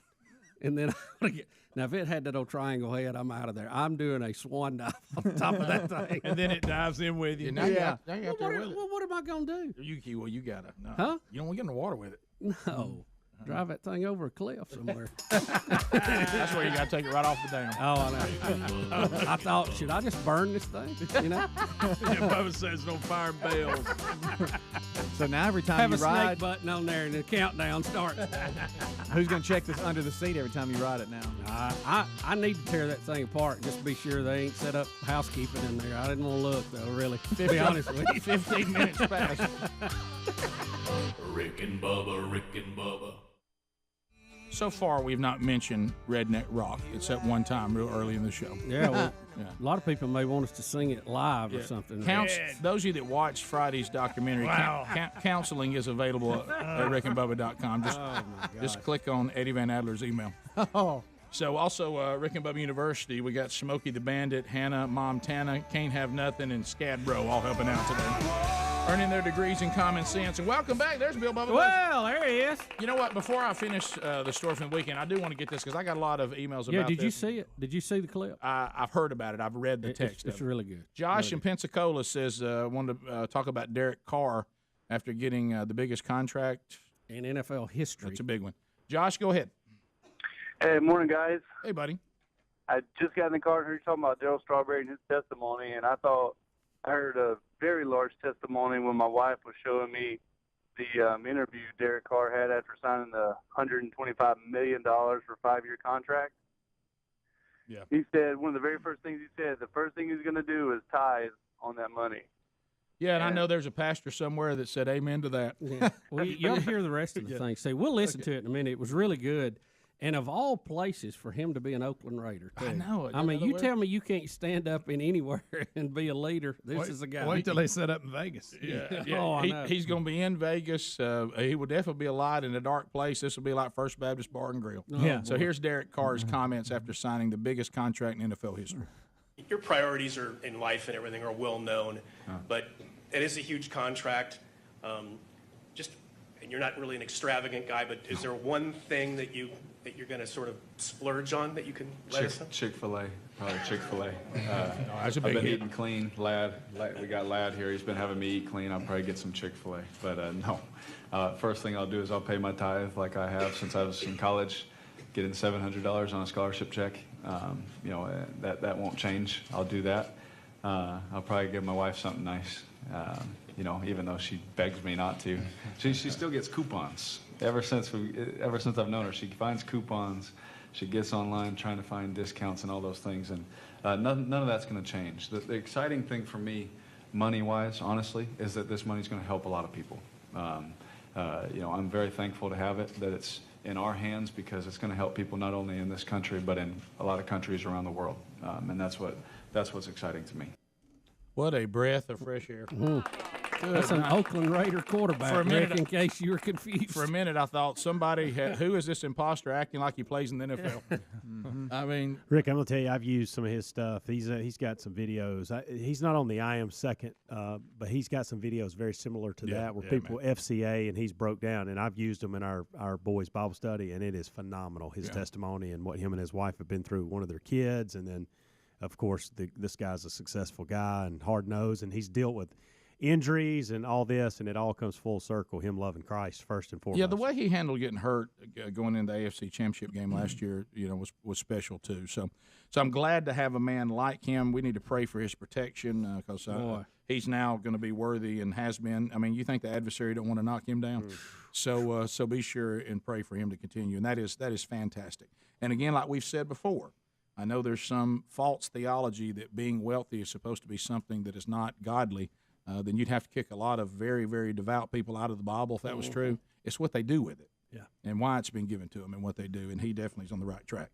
And then now, if it had that old triangle head, I'm out of there. I'm doing a swan dive on top of that thing. And then it dives in with you. Now you out there with it. What am I going to do? You gotta. No. Huh? You don't want to get in the water with it. No. drive that thing over a cliff somewhere. That's where you got to take it right off the dam. Oh, I know. I thought, should I just burn this thing? You know? Bubba says no fire bells. So now every time Have you a snake ride, button on there and the countdown starts. who's going to check this under the seat every time you ride it now? I need to tear that thing apart just to be sure they ain't set up housekeeping in there. I didn't want to look, though, really. To be honest with you. 15 minutes past. Rick and Bubba, Rick and Bubba. So far, we've not mentioned Redneck Rock, except one time real early in the show. Yeah, well, a lot of people may want us to sing it live or something. Those of you that watched Friday's documentary, counseling is available at rickandbubba.com. Just click on Eddie Van Adler's email. Oh. So also, Rick and Bubba University, we got Smokey the Bandit, Hannah, Montana, Can't Have Nothing, and Scad Bro all helping out today. Earning their degrees in common sense. And welcome back. There's Bill Bubba. Well, there he is. You know what? Before I finish the story from the weekend, I do want to get this because I got a lot of emails about Yeah, did this. you see it? Did you see the clip? I've heard about it. I've read the text. It's really good. Josh in Pensacola says, wanted to talk about Derek Carr after getting the biggest contract in NFL history. That's a big one. Josh, go ahead. Hey, morning, guys. Hey, buddy. I just got in the car and heard you talking about Darryl Strawberry and his testimony, and I thought I heard a very large testimony when my wife was showing me the interview Derek Carr had after signing the $125 million for a 5-year contract. Yeah. He said one of the very first things he said, the first thing he's going to do is tithe on that money. Yeah, and I know there's a pastor somewhere that said amen to that. Yeah. Well, you'll hear the rest of the thing. See, we'll listen to it in a minute. It was really good. And of all places for him to be an Oakland Raider, too. I know it. I mean, you tell me you can't stand up in anywhere and be a leader. This is a guy. Wait till they set up in Vegas. Yeah. Oh, I know. He's going to be in Vegas. He will definitely be a light in a dark place. This will be like First Baptist Bar and Grill. Yeah. So here's Derek Carr's comments after signing the biggest contract in NFL history. Your priorities are in life and everything are well known, but it is a huge contract. And you're not really an extravagant guy, but is there one thing that you're going to sort of splurge on that you can let us know? Chick-fil-A, probably Chick-fil-A. That's a I've big been hit. eating clean. Lad, we got Lad here. He's been having me eat clean. I'll probably get some Chick-fil-A, but no. First thing I'll do is I'll pay my tithe like I have since I was in college, getting $700 on a scholarship check. That won't change. I'll do that. I'll probably give my wife something nice. Even though she begs me not to, she still gets coupons. Ever since I've known her, she finds coupons. She gets online trying to find discounts and all those things, and none of that's going to change. The exciting thing for me, money-wise, honestly, is that this money's going to help a lot of people. I'm very thankful to have it, that it's in our hands, because it's going to help people not only in this country but in a lot of countries around the world, and that's what's exciting to me. What a breath of fresh air. That's an Oakland Raider quarterback, For a minute, Rick, in case you were confused. For a minute, I thought who is this imposter acting like he plays in the NFL? I mean, Rick, I'm gonna tell you, I've used some of his stuff. He's got some videos. He's not on the I Am Second, but he's got some videos very similar to that, where people FCA, and he's broke down. And I've used them in our boys' Bible study, and it is phenomenal. His testimony and what him and his wife have been through, one of their kids, and then, of course, this guy's a successful guy and hard-nosed, and he's dealt with injuries and all this, and it all comes full circle, him loving Christ first and foremost. Yeah, the way he handled getting hurt going into the AFC Championship game last year, was special too. So I'm glad to have a man like him. We need to pray for his protection because he's now going to be worthy and has been. I mean, you think the adversary don't want to knock him down? So be sure and pray for him to continue, and that is fantastic. And again, like we've said before, I know there's some false theology that being wealthy is supposed to be something that is not godly. Then you'd have to kick a lot of very, very devout people out of the Bible if that was true. It's what they do with it, and why it's been given to them and what they do, and he definitely is on the right track.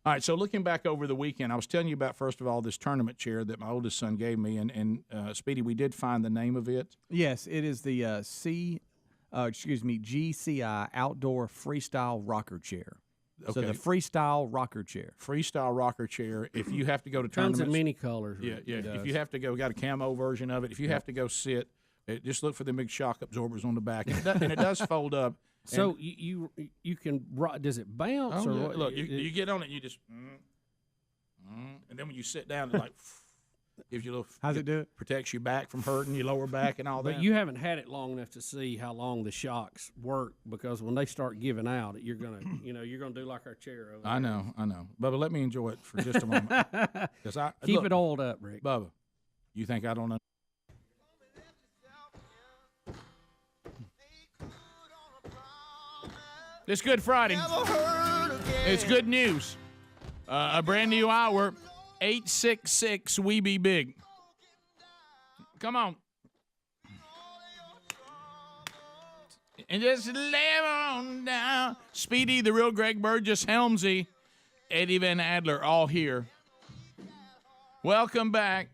All right, so looking back over the weekend, I was telling you about, first of all, this tournament chair that my oldest son gave me, and Speedy, we did find the name of it. Yes, it is the GCI Outdoor Freestyle Rocker Chair. Okay. So the freestyle rocker chair. Freestyle rocker chair. If you have to go to Comes tournaments, in many colors. Yeah. It does. If you have to go, got a camo version of it. If you have to go sit, just look for the big shock absorbers on the back, and it does fold up. So you can does it bounce or what? Look, you get on it, you just and then when you sit down, it's like Gives you a little. How's it do it? Protects your back from hurting, your lower back, and all that. But you haven't had it long enough to see how long the shocks work, because when they start giving out, you're gonna do like our chair over there. I know. Bubba, let me enjoy it for just a moment. Keep it oiled up, Rick. Bubba, you think I don't know? It's Good Friday. It's good news. A brand new hour, 866 We Be Big. Come on. And just lay on down. Speedy, the real Greg Burgess, Helmsy, Eddie Van Adler, all here. Welcome back,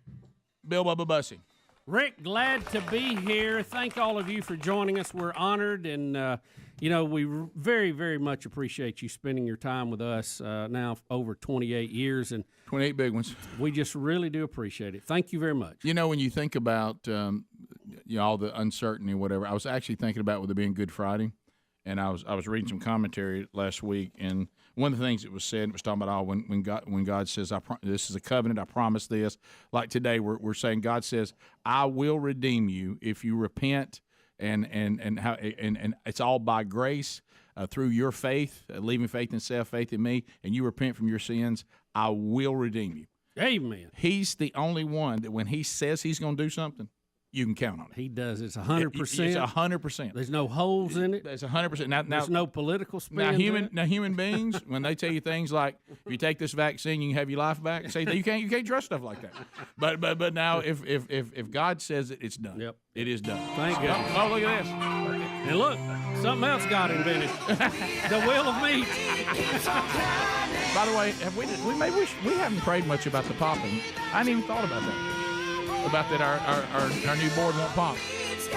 Bill Bubba Bussey. Rick, glad to be here. Thank all of you for joining us. We're honored, and we very, very much appreciate you spending your time with us now over 28 years. And 28 big ones. We just really do appreciate it. Thank you very much. When you think about all the uncertainty or whatever, I was actually thinking about with it being Good Friday, and I was reading some commentary last week, and one of the things that was said was talking about when God says, this is a covenant, I promise this. Like today, we're saying God says, I will redeem you if you repent, and it's all by grace through your faith, leaving faith in self, faith in me, and you repent from your sins. I will redeem you. Amen. He's the only one that when he says he's going to do something, you can count on it. He does. It's 100%. It's 100%. There's no holes in it. It's 100%. Now, there's no political spin. Human beings, when they tell you things like, if you take this vaccine, you can have your life back. Say you can't trust stuff like that. But now if God says it, it's done. Yep. It is done. Thank you. Oh, look at this. And look, something else got invented. The wheel of meat. By the way, we haven't prayed much about the popping. I hadn't even thought about that. About that our new board won't pop. Say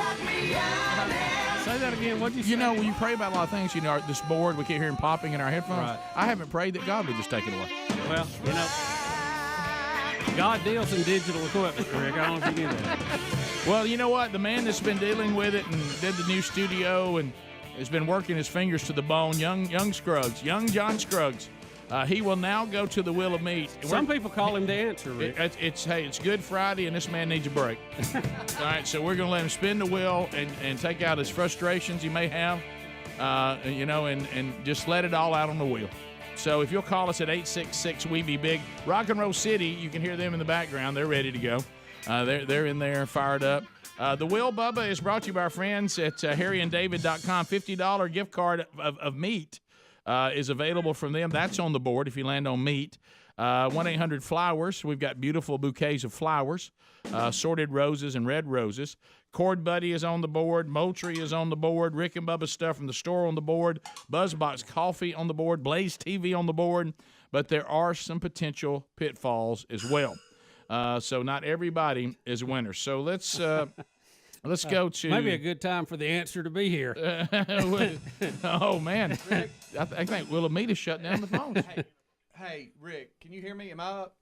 that again. What'd you say? When you pray about a lot of things, this board, we keep hearing popping in our headphones. Right. I haven't prayed that God would just take it away. Well, God deals in digital equipment, Rick. I don't know if you knew that. Well, you know what? The man that's been dealing with it and did the new studio and has been working his fingers to the bone, young Scruggs, young John Scruggs. He will now go to the Wheel of Meat. Some people call him the answer, Rick. It's Good Friday, and this man needs a break. All right, so we're going to let him spin the wheel and take out his frustrations he may have, and just let it all out on the wheel. So if you'll call us at 866-WE-BE-BIG, Rock and Roll City, you can hear them in the background. They're ready to go. They're in there, fired up. The Wheel, Bubba, is brought to you by our friends at harryanddavid.com. $50 gift card of meat. Is available from them. That's on the board if you land on meat. 1-800-FLOWERS. We've got beautiful bouquets of flowers, sorted roses and red roses. Cord Buddy is on the board. Moultrie is on the board. Rick and Bubba's stuff from the store on the board. Buzzbox Coffee on the board. Blaze TV on the board. But there are some potential pitfalls as well. So not everybody is a winner. So let's go to... Maybe a good time for the answer to be here. Oh, man. I think Wheel of Meat is shutting down the phones. Hey, Rick, can you hear me? Am I up?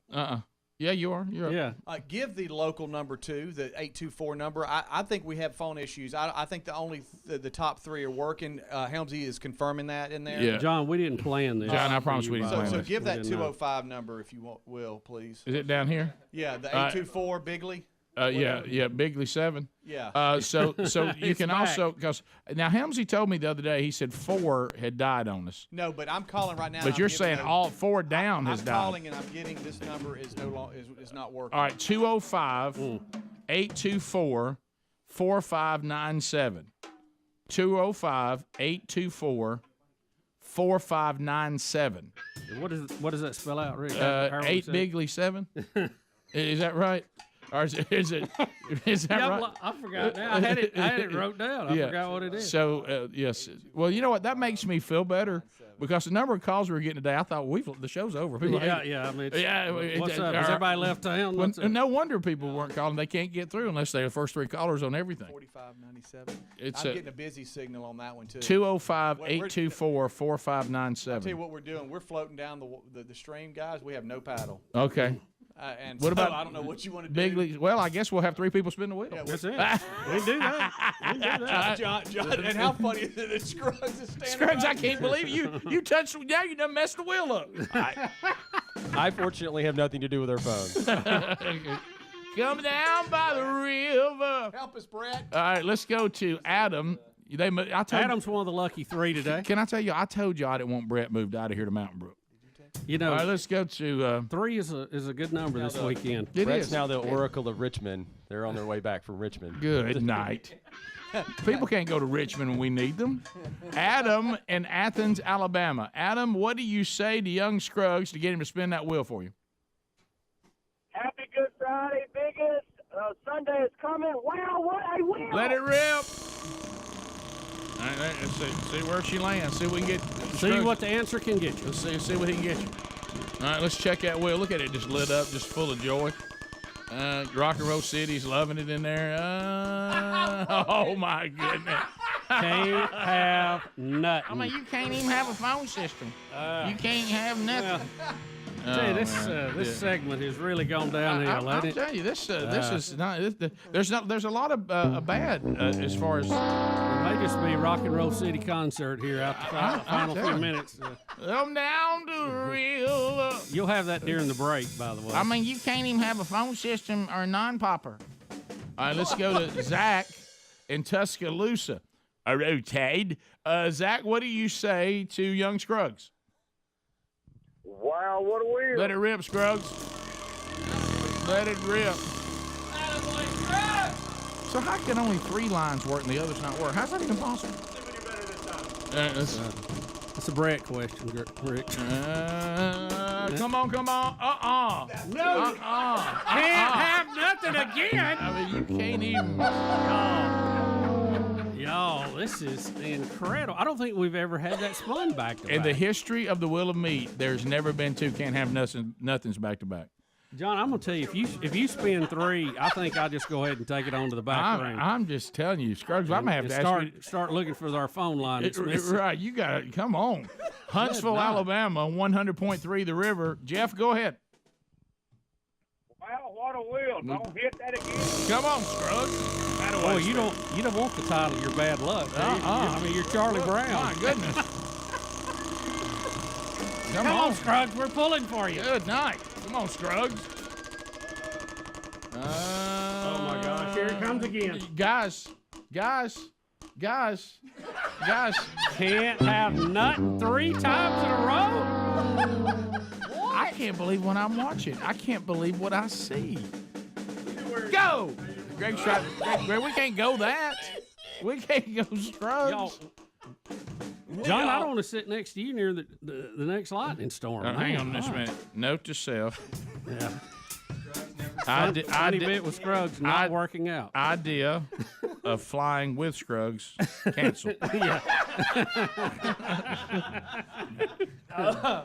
Yeah, you are. You're yeah. up. Give the local number, too, the 824 number. I think we have phone issues. I think the top three are working. Helmsy is confirming that in there. Yeah. John, we didn't plan this. John, I promise we didn't plan this. So give that 205 number if you will, please. Is it down here? Yeah, the 824 Bigley. Yeah, Bigley 7. Yeah. So you can also, because now Helmsy told me the other day, he said 4 had died on us. No, but I'm calling right now. But you're saying all 4 down has died. I'm calling and I'm getting this number is not working. All right, 205-824-4597. 205-824-4597. What does that spell out, Rick? 8 Bigley 7. Is that right? Or is it is that right? I forgot now. I had it wrote down. I forgot what it is. So, yes. Well, you know what? That makes me feel better because the number of calls we were getting today, I thought, the show's over. People I mean, what's up? Has everybody left town? No wonder people weren't calling. They can't get through unless they're the first 3 callers on everything. 4597. I'm getting a busy signal on that one, too. 205-824-4597. I'll tell you what we're doing. We're floating down the stream, guys. We have no paddle. Okay. And what about I don't know what you want to do. Bigley? Well, I guess we'll have 3 people spin the wheel. Yeah, that's it. We do that. John, and how funny is it that Scruggs is standing Scruggs, right I can't believe you touched. Now you done messed the wheel up. I fortunately have nothing to do with our phones. Come down by the river. Help us, Brett. All right, let's go to Adam. Adam's one of the lucky three today. Can I tell you, I told you I didn't want Brett moved out of here to Mountain Brook. You know, all right, let's go to 3 is a good number this weekend. Brett's now the Oracle of Richmond. They're on their way back from Richmond. Good night. People can't go to Richmond when we need them. Adam in Athens, Alabama. Adam, what do you say to young Scruggs to get him to spin that wheel for you? Happy Good Friday, biggest. Sunday is coming. Wow, what a wheel! Let it rip. All right, let's see where she lands. See if we can get. See what the answer can get you. Let's see what he can get you. All right, let's check that wheel. Look at it, just lit up, just full of joy. Rock and Roll City's loving it in there. Oh my goodness! Can't have nothing. I mean, you can't even have a phone system. You can't have nothing. I tell you, this segment has really gone downhill. I'll tell you, this is not. There's a lot of bad as far as. It may just be Rock and Roll City concert here after the final few minutes. I'm down to real. You'll have that during the break, by the way. I mean, you can't even have a phone system or a non-popper. All right, let's go to Zach in Tuscaloosa. Rotate. Zach, what do you say to young Scruggs? Wow, what a wheel! Let it rip, Scruggs. Let it rip. So how can only 3 lines work and the others not work? How's that even possible? It's a Brett question, Rick. Come on. No. Can't have nothing again. I mean, you can't even. Y'all, this is incredible. I don't think we've ever had that spun back to back. In the history of the Wheel of Meat, there's never been 2 can't have nothings back to back. John, I'm gonna tell you, if you spin 3, I think I'll just go ahead and take it on to the back ring. I'm just telling you, Scruggs, I'm gonna have to start looking for our phone line. Right, you got to come on. Huntsville, Alabama, 100.3 The River. Jeff, go ahead. Wow, what a wheel! Don't hit that again. Come on, Scruggs. Boy, you don't want the title. You're bad luck. I mean, you're Charlie Brown. My goodness. Come on, Scruggs. We're pulling for you. Good night. Come on, Scruggs. Oh my gosh! Here it comes again. Guys. Can't have nothing 3 times in a row. I can't believe what I'm watching. I can't believe what I see. Go! Greg's trying. Greg, we can't go that. We can't go Scruggs. John, I don't want to sit next to you near the next lightning storm. Hang on just a minute. Note to self. Yeah. Funny bit with Scruggs not working out. Idea of flying with Scruggs canceled. Yeah.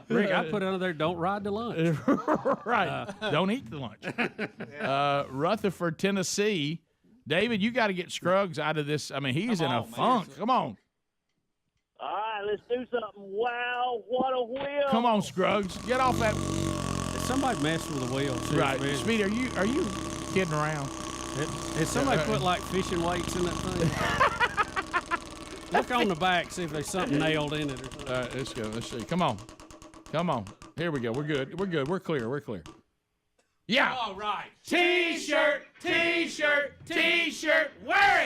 Rick, I put under there, don't ride to lunch. Right. Don't eat the lunch. Rutherford, Tennessee. David, you got to get Scruggs out of this. I mean, he's in a funk. Come on. All right, let's do something. Wow, what a wheel! Come on, Scruggs. Get off that. Somebody messed with the wheel. Right. Speedy, are you kidding around? Has somebody put like fishing weights in that thing? Look on the back, see if there's something nailed in it. Or something. All right, let's go. Let's see. Come on. Here we go. We're good. We're clear. Yeah. All right. T-shirt. Wear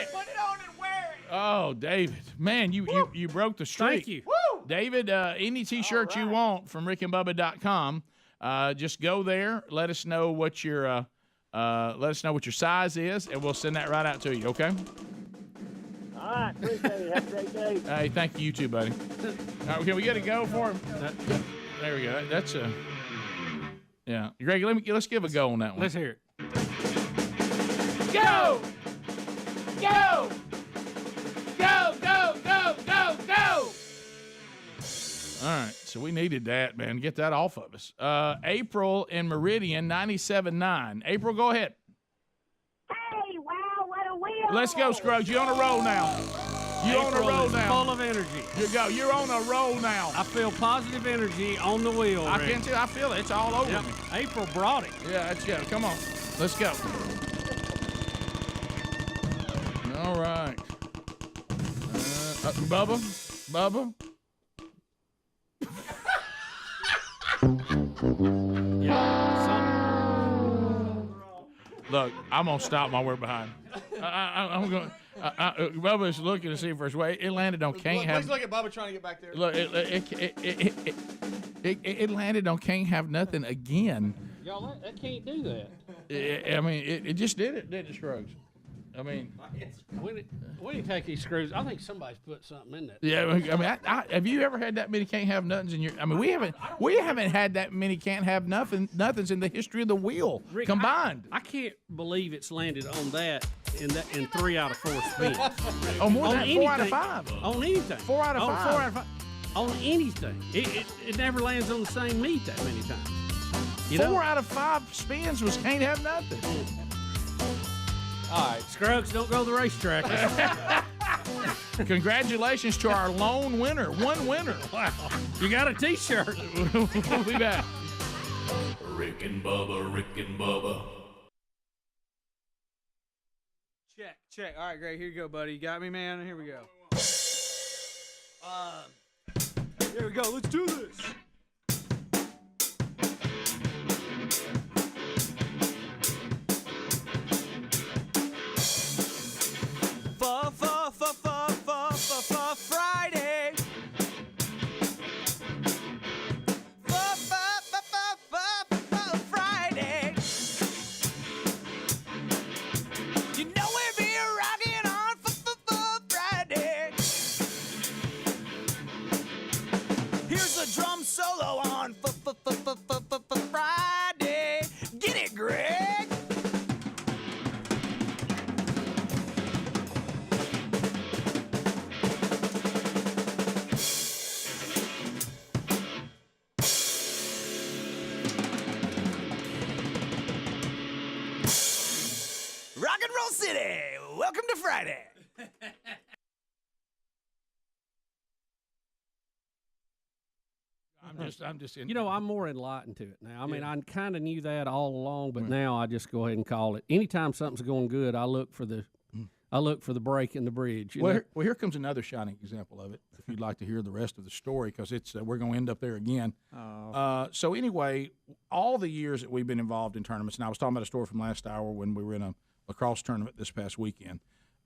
it. Put it on and wear it. Oh, David. Man, you broke the streak. Thank you. Woo! David, any T-shirt you want from rickandbubba.com, just go there. Let us know what your size is, and we'll send that right out to you. Okay. All right, appreciate it. Have a great day. Hey, thank you too, buddy. All right, can we get a go for him? There we go. That's a. Yeah, Greg. Let's give a go on that one. Let's hear it. Go! All right, so we needed that, man. Get that off of us. April in Meridian, 97.9. April, go ahead. Hey, wow, what a wheel! Let's go, Scruggs. You're on a roll now. You're on a roll now. Full of energy. You're on a roll now. I feel positive energy on the wheel. I can too. I feel it. It's all over me. April brought it. Yeah, let's go. Come on. Let's go. All right. Bubba. Look, I'm gonna stop while we're behind. I'm going. Bubba's looking to see if there's way. It landed on can't have. Please look at Bubba trying to get back there. Look, it landed on can't have nothing again. Y'all, that can't do that. I mean, it just did it, didn't it, Scruggs? I mean, when you take these screws, I think somebody's put something in that. yeah. I mean, have you ever had that many can't have nothings in your? I mean, we haven't had that many can't have nothings in the history of the wheel Rick, combined. I can't believe it's landed on that in 3 out of 4 spins. Oh, more than anything, 4 out of 5. On anything. 4 out of 5. 4 out of 5. On anything. It never lands on the same meat that many times. 4 out of 5 spins was can't have nothing. All right, Scruggs, don't go to the racetrack. Congratulations to our lone winner. One winner. Wow. You got a T-shirt. We'll be back. Rick and Bubba, Rick and Bubba. Check. All right, great. Here you go, buddy. You got me, man? Here we go. Here we go. Let's do this. Friday. Friday. You know we'll be rocking on Friday. Here's a drum solo on Friday. Get it, Greg. Rock and Roll City, welcome to Friday. I'm just in. You know, I'm more enlightened to it now. I mean, I kind of knew that all along, but now I just go ahead and call it. Anytime something's going good, I look for the break in the bridge. Well, here comes another shining example of it. If you'd like to hear the rest of the story, because it's we're going to end up there again. So anyway, all the years that we've been involved in tournaments, and I was talking about a story from last hour when we were in a lacrosse tournament this past weekend.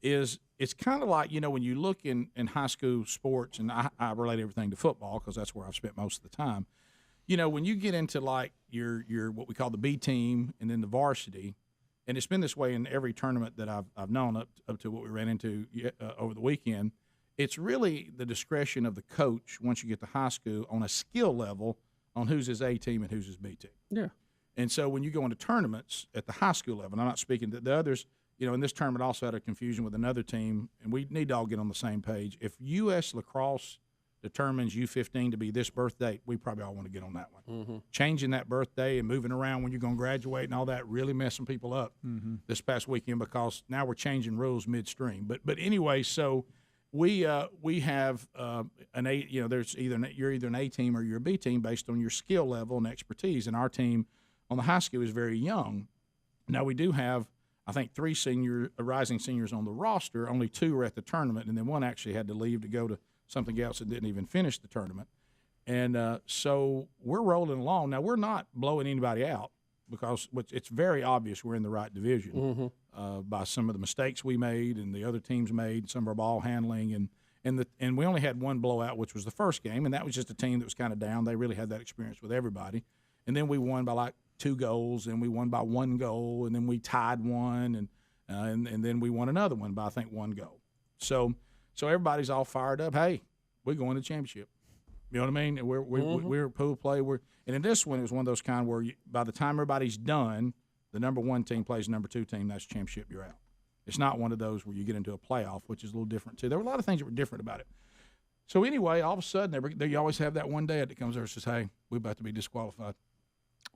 It's kind of like, you know, when you look in high school sports, and I relate everything to football because that's where I've spent most of the time. You know, when you get into like your what we call the B team and then the varsity, and it's been this way in every tournament that I've known up to what we ran into over the weekend. It's really the discretion of the coach once you get to high school on a skill level on who's his A team and who's his B team. Yeah. And so when you go into tournaments at the high school level, and I'm not speaking to the others, you know, in this tournament also had a confusion with another team, and we need to all get on the same page. If U.S. Lacrosse determines U15 to be this birth date, we probably all want to get on that one. Mm-hmm. Changing that birthday and moving around when you're going to graduate and all that really messing people up this past weekend because now we're changing rules midstream. But anyway, so we have an A. You know, there's you're either an A team or you're a B team based on your skill level and expertise. And our team on the high school is very young. Now we do have, I think, 3 rising seniors on the roster. Only 2 were at the tournament, and then one actually had to leave to go to something else and didn't even finish the tournament. And so we're rolling along. Now, we're not blowing anybody out because it's very obvious we're in the right division by some of the mistakes we made and the other teams made, some of our ball handling. And we only had one blowout, which was the first game, and that was just a team that was kind of down. They really had that experience with everybody. And then we won by like 2 goals, and we won by 1 goal, and then we tied one, and then we won another one by, I think, 1 goal. So everybody's all fired up. Hey, we're going to the championship. You know what I mean? We're pool play. And in this one, it was one of those kind where by the time everybody's done, the number 1 team plays the number 2 team. That's championship. You're out. It's not one of those where you get into a playoff, which is a little different too. There were a lot of things that were different about it. So anyway, all of a sudden, you always have that one dad that comes over and says, "Hey, we're about to be disqualified."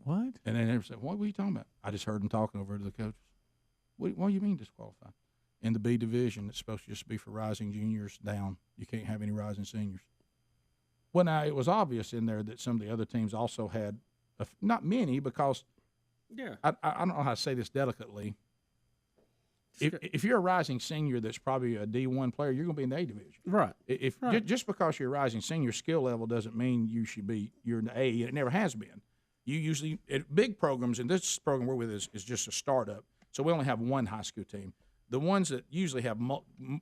What? And then they say, "What were you talking about?" I just heard them talking over to the coaches. What do you mean disqualified? In the B division, it's supposed to just be for rising juniors down. You can't have any rising seniors. Well, now, it was obvious in there that some of the other teams also had, not many, because I don't know how to say this delicately. If you're a rising senior that's probably a D1 player, you're going to be in the A division. Right. Just because you're a rising senior, skill level doesn't mean you're in the A. It never has been. You usually, at big programs, and this program we're with is just a startup, So we only have one high school team. The ones that usually have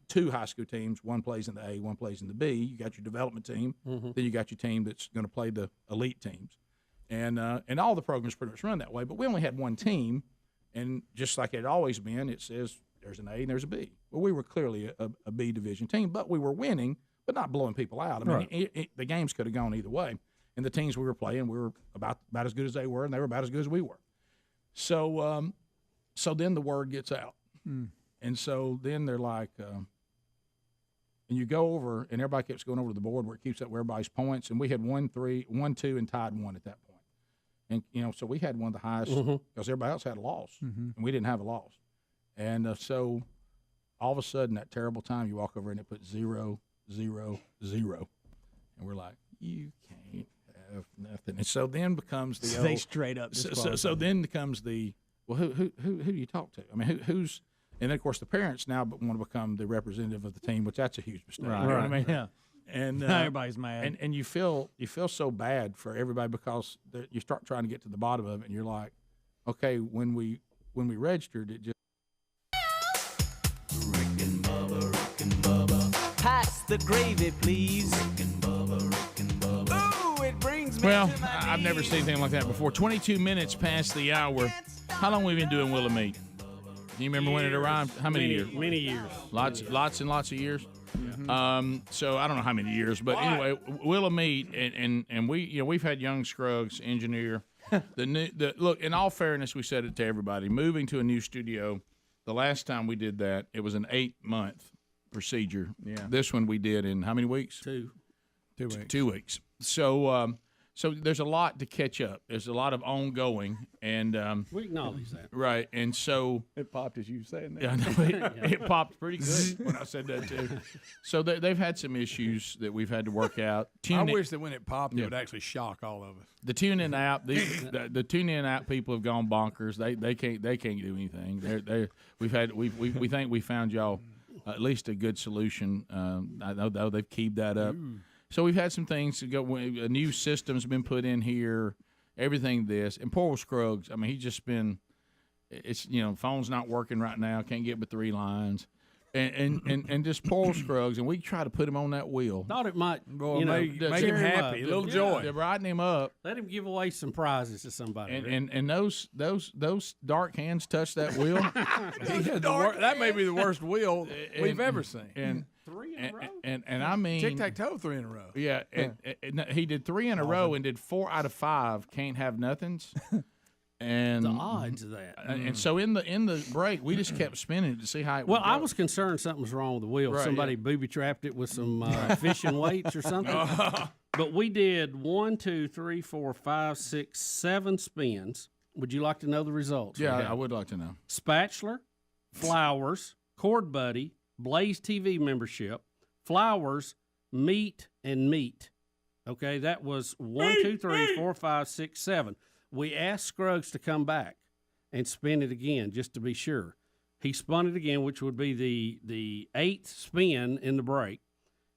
two high school teams, one plays in the A, one plays in the B. You got your development team, then you got your team that's going to play the elite teams, and all the programs pretty much run that way. But we only had one team, and just like it had always been, it says there's an A and there's a B. Well, we were clearly a B division team, but we were winning, but not blowing people out. I mean, the games could have gone either way. And the teams we were playing, we were about as good as they were, and they were about as good as we were. So, so then the word gets out. And so then they're like, and you go over, and everybody keeps going over to the board where it keeps up everybody's points. And we had 1, 3, 1, 2, and tied 1 at that point. And, you know, so we had one of the highest because everybody else had a loss, and we didn't have a loss. And so all of a sudden, that terrible time, you walk over and it puts 0, 0, 0. And we're like, you can't have nothing. And so then becomes the they straight up. So then becomes the, well, who do you talk to? I mean, who's. And then, of course, the parents now want to become the representative of the team, which that's a huge mistake. Right. You know what I mean? Yeah. And everybody's mad. And you feel so bad for everybody because you start trying to get to the bottom of it, and you're like, okay, when we registered, it just. Rick and Bubba. Pass the gravy, please. Rick and Bubba. Ooh, it brings me Well, to my I've never seen anything like that before. 22 minutes past the hour. How long have we been doing Will and Meat? Do you remember when it arrived? How many years? Many years. Lots and lots of years. So I don't know how many years, but anyway, Will and Meat, and we we've had young Scruggs engineer. Look, in all fairness, we said it to everybody. Moving to a new studio, the last time we did that, it was an 8-month procedure. Yeah. This one we did in how many weeks? 2 weeks. 2 weeks. So there's a lot to catch up. There's a lot of ongoing, and we acknowledge that, right? And so it popped as you saying that. Yeah, no, it popped pretty good when I said that too. So they've had some issues that we've had to work out. I wish that when it popped, it would actually shock all of us. The TuneIn app, the TuneIn app people have gone bonkers. They can't do anything. We think we found y'all at least a good solution. I know they've keyed that up. So we've had some things to go. A new system's been put in here. Everything this and poor Scruggs. I mean, he's just been. It's phone's not working right now. Can't get but 3 lines, and just poor Scruggs. And we try to put him on that wheel. Thought it might, make him happy, a little joy. They're riding him up. Let him give away some prizes to somebody. And those dark hands touch that wheel. That may be the worst wheel we've ever seen. And 3 in a row. And I mean tic-tac-toe 3 in a row. Yeah, and he did 3 in a row and did 4 out of 5 can't have nothings. And the odds of that. And so in the break, we just kept spinning it to see how it would go. I was concerned something was wrong with the wheel. Right, Somebody booby trapped it with some fishing weights or something. But we did 1, 2, 3, 4, 5, 6, 7 spins. Would you like to know the results? Yeah, I would like to know. Spatula, flowers, Cord Buddy, Blaze TV membership, flowers, meat, and meat. Okay, that was 1, 2, 3, 4, 5, 6, 7. We asked Scruggs to come back and spin it again just to be sure. He spun it again, which would be the 8th spin in the break,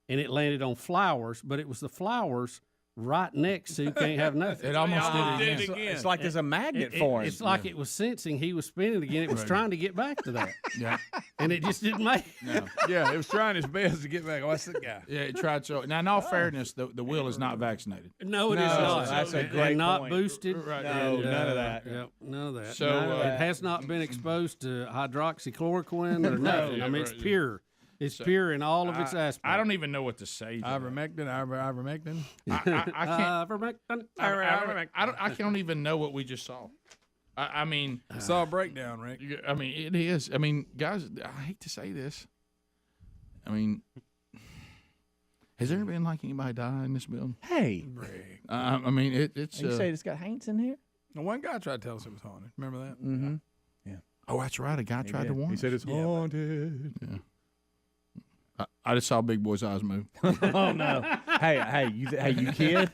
and it landed on flowers, but it was the flowers right next to Can't Have Nothing. It almost did it again. It's like there's a magnet for him. It's like it was sensing he was spinning again. It was trying to get back to that. Yeah. And it just didn't make it. No. Yeah, it was trying its best to get back. Oh, that's the guy. Yeah, it tried so. Now, in all fairness, the wheel is not vaccinated. No, it is not. That's a great and not point. boosted. Right. No, none of that. Yep, none of that. So it has not been exposed to hydroxychloroquine or nothing. I mean, it's pure. It's pure in all of its aspects. I don't even know what to say. Ivermectin. I can't even know what we just saw. I mean, saw a breakdown, Rick. I mean, it is. I mean, guys, I hate to say this. I mean, has there been like anybody die in this building? Hey, I mean, it's. you say it's got Haints in here? Now, one guy tried to tell us it was haunted. Remember that? Mm-hmm. Yeah. Oh, that's right. A guy tried to warn. He said it's haunted. Yeah. I just saw Big Boy's eyes move. Oh no! Hey, you kid!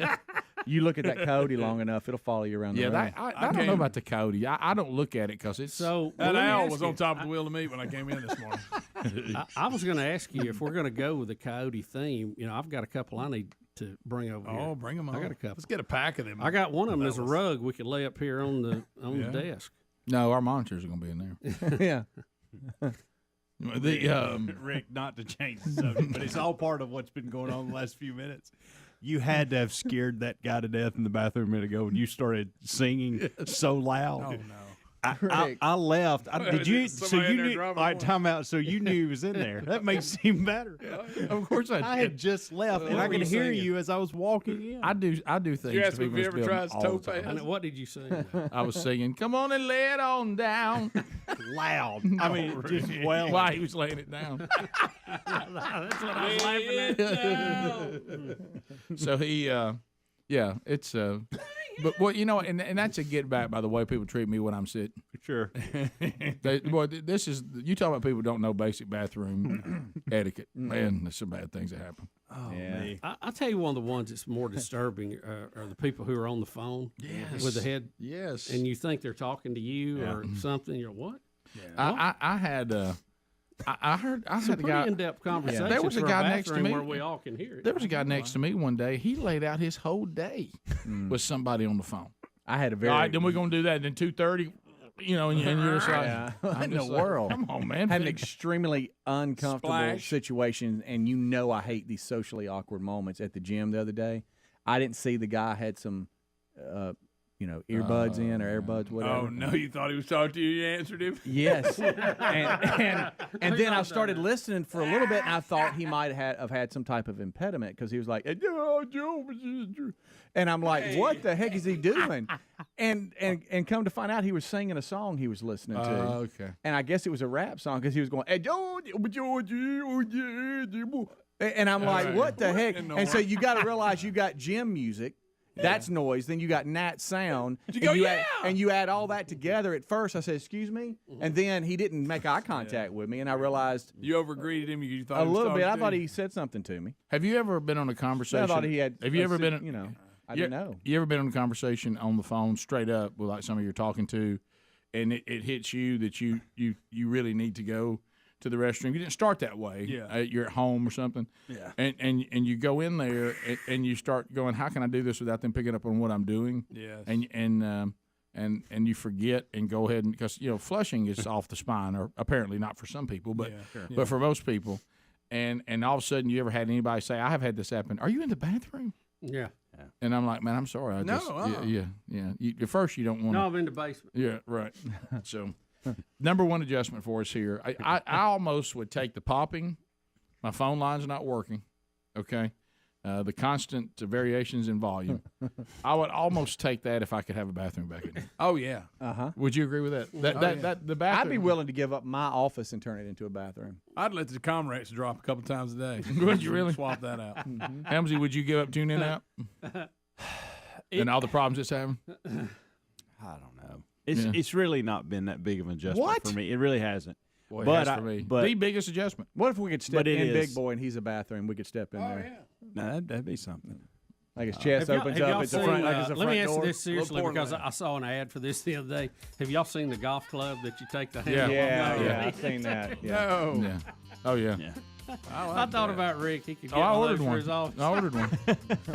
You look at that coyote long enough, it'll follow you around the room. I don't know about the coyote. I don't look at it because it's so. That owl was on top of the wheel of meat when I came in this morning. I was going to ask you if we're going to go with the coyote theme. I've got a couple I need to bring over here. Oh, bring them on. I got a couple. Let's get a pack of them. I got one of them as a rug we could lay up here on the desk. No, our monitors are going to be in there. Yeah. Rick, not to change the subject, but it's all part of what's been going on the last few minutes. You had to have scared that guy to death in the bathroom a minute ago when you started singing so loud. Oh, no. I left. Did you? So Somebody you in there knew? All dropping right, one. time out. So you knew he was in there. That makes it even better. Of course I did. I had just left, and What I were could you hear singing? you as I was walking in. I do things. You to asked me if people he in ever this tries building all toe the time. pads. And what did you sing? I was singing, "Come on and lay it on down." Loud. I mean, just well. While he was laying it down. That's what I was laughing at. So he, yeah, it's but well, you know, and that's a get back by the way people treat me when I'm sitting. Sure. This is you talk about people who don't know basic bathroom etiquette. Man, there's some bad things that happen. Oh, Yeah. man. I'll tell you one of the ones that's more disturbing are the people who are on the phone with the head. Yes. And you think they're talking to you or something. You're what? I had I heard I Some had a pretty guy in-depth conversations. There was a for guy next to bathroom me where we all can hear it. There was a guy next to me one day. He laid out his whole day with somebody on the phone. I had a very. All right, then we're gonna do that. And then 2:30, you know, and you're just like, Yeah. I'm in the just like, world. Come on, man. Had an extremely uncomfortable Splash. situation, and you know I hate these socially awkward moments at the gym the other day. I didn't see the guy had some, earbuds in or AirBuds, whatever. Oh no! You thought he was talking to you? You answered him. Yes, and then I started listening for a little bit, and I thought he might have had some type of impediment because he was like, and I'm like, what the heck is he doing? And come to find out, he was singing a song he was listening to. Okay. And I guess it was a rap song because he was going, and I'm like, what the heck? And so you got to realize you got gym music. That's noise. Then you got Nat sound. And you add all that together. At first, I said, "Excuse me," and then he didn't make eye contact with me, and I realized You overgreeted him. You thought a he was little bit. talking I to thought you? he said something to me. Have you ever been on a conversation? I thought he had. Have you ever been? You know, I you- didn't know. You ever been on a conversation on the phone straight up with like somebody you're talking to, and it hits you that you really need to go to the restroom? You didn't start that way. Yeah. You're at home or something. Yeah. And you go in there and you start going, how can I do this without them picking up on what I'm doing? Yes. And you forget and go ahead and because flushing is off the spine, or apparently not for some people, but but for most people. And all of a sudden, you ever had anybody say, "I have had this happen. Are you in the bathroom?" Yeah. And I'm like, man, I'm sorry. I No, just, uh-uh. yeah. At first, you don't want No, I'm in the basement. Yeah, right. So, number one adjustment for us here. I almost would take the popping. My phone line's not working. Okay. The constant variations in volume. I would almost take that if I could have a bathroom back in there. Oh yeah. Would you agree with that? That the bathroom. I'd be willing to give up my office and turn it into a bathroom. I'd let the Comrex drop a couple times a day. Would you really? Swap that out. Helmsy, would you give up tuning out? And all the problems it's having? I don't know. It's really not been that big of an adjustment What? for me. It really hasn't. Boy, but it has for me. but The biggest adjustment. What if we could step But it in, is. Big Boy, and he's a bathroom? We could step in there. no, that'd be something. Like his chest Have y'all- opens have up y'all at the seen, front. Like it's a let me front answer door. this seriously Little because porn I saw an ad for this the other day. Have y'all seen the golf club that you take the Yeah. handle? Yeah, I've seen that. Yeah. No. Yeah. Oh, yeah. I thought about Rick. He could get Oh, I one of ordered those for one. his office. I ordered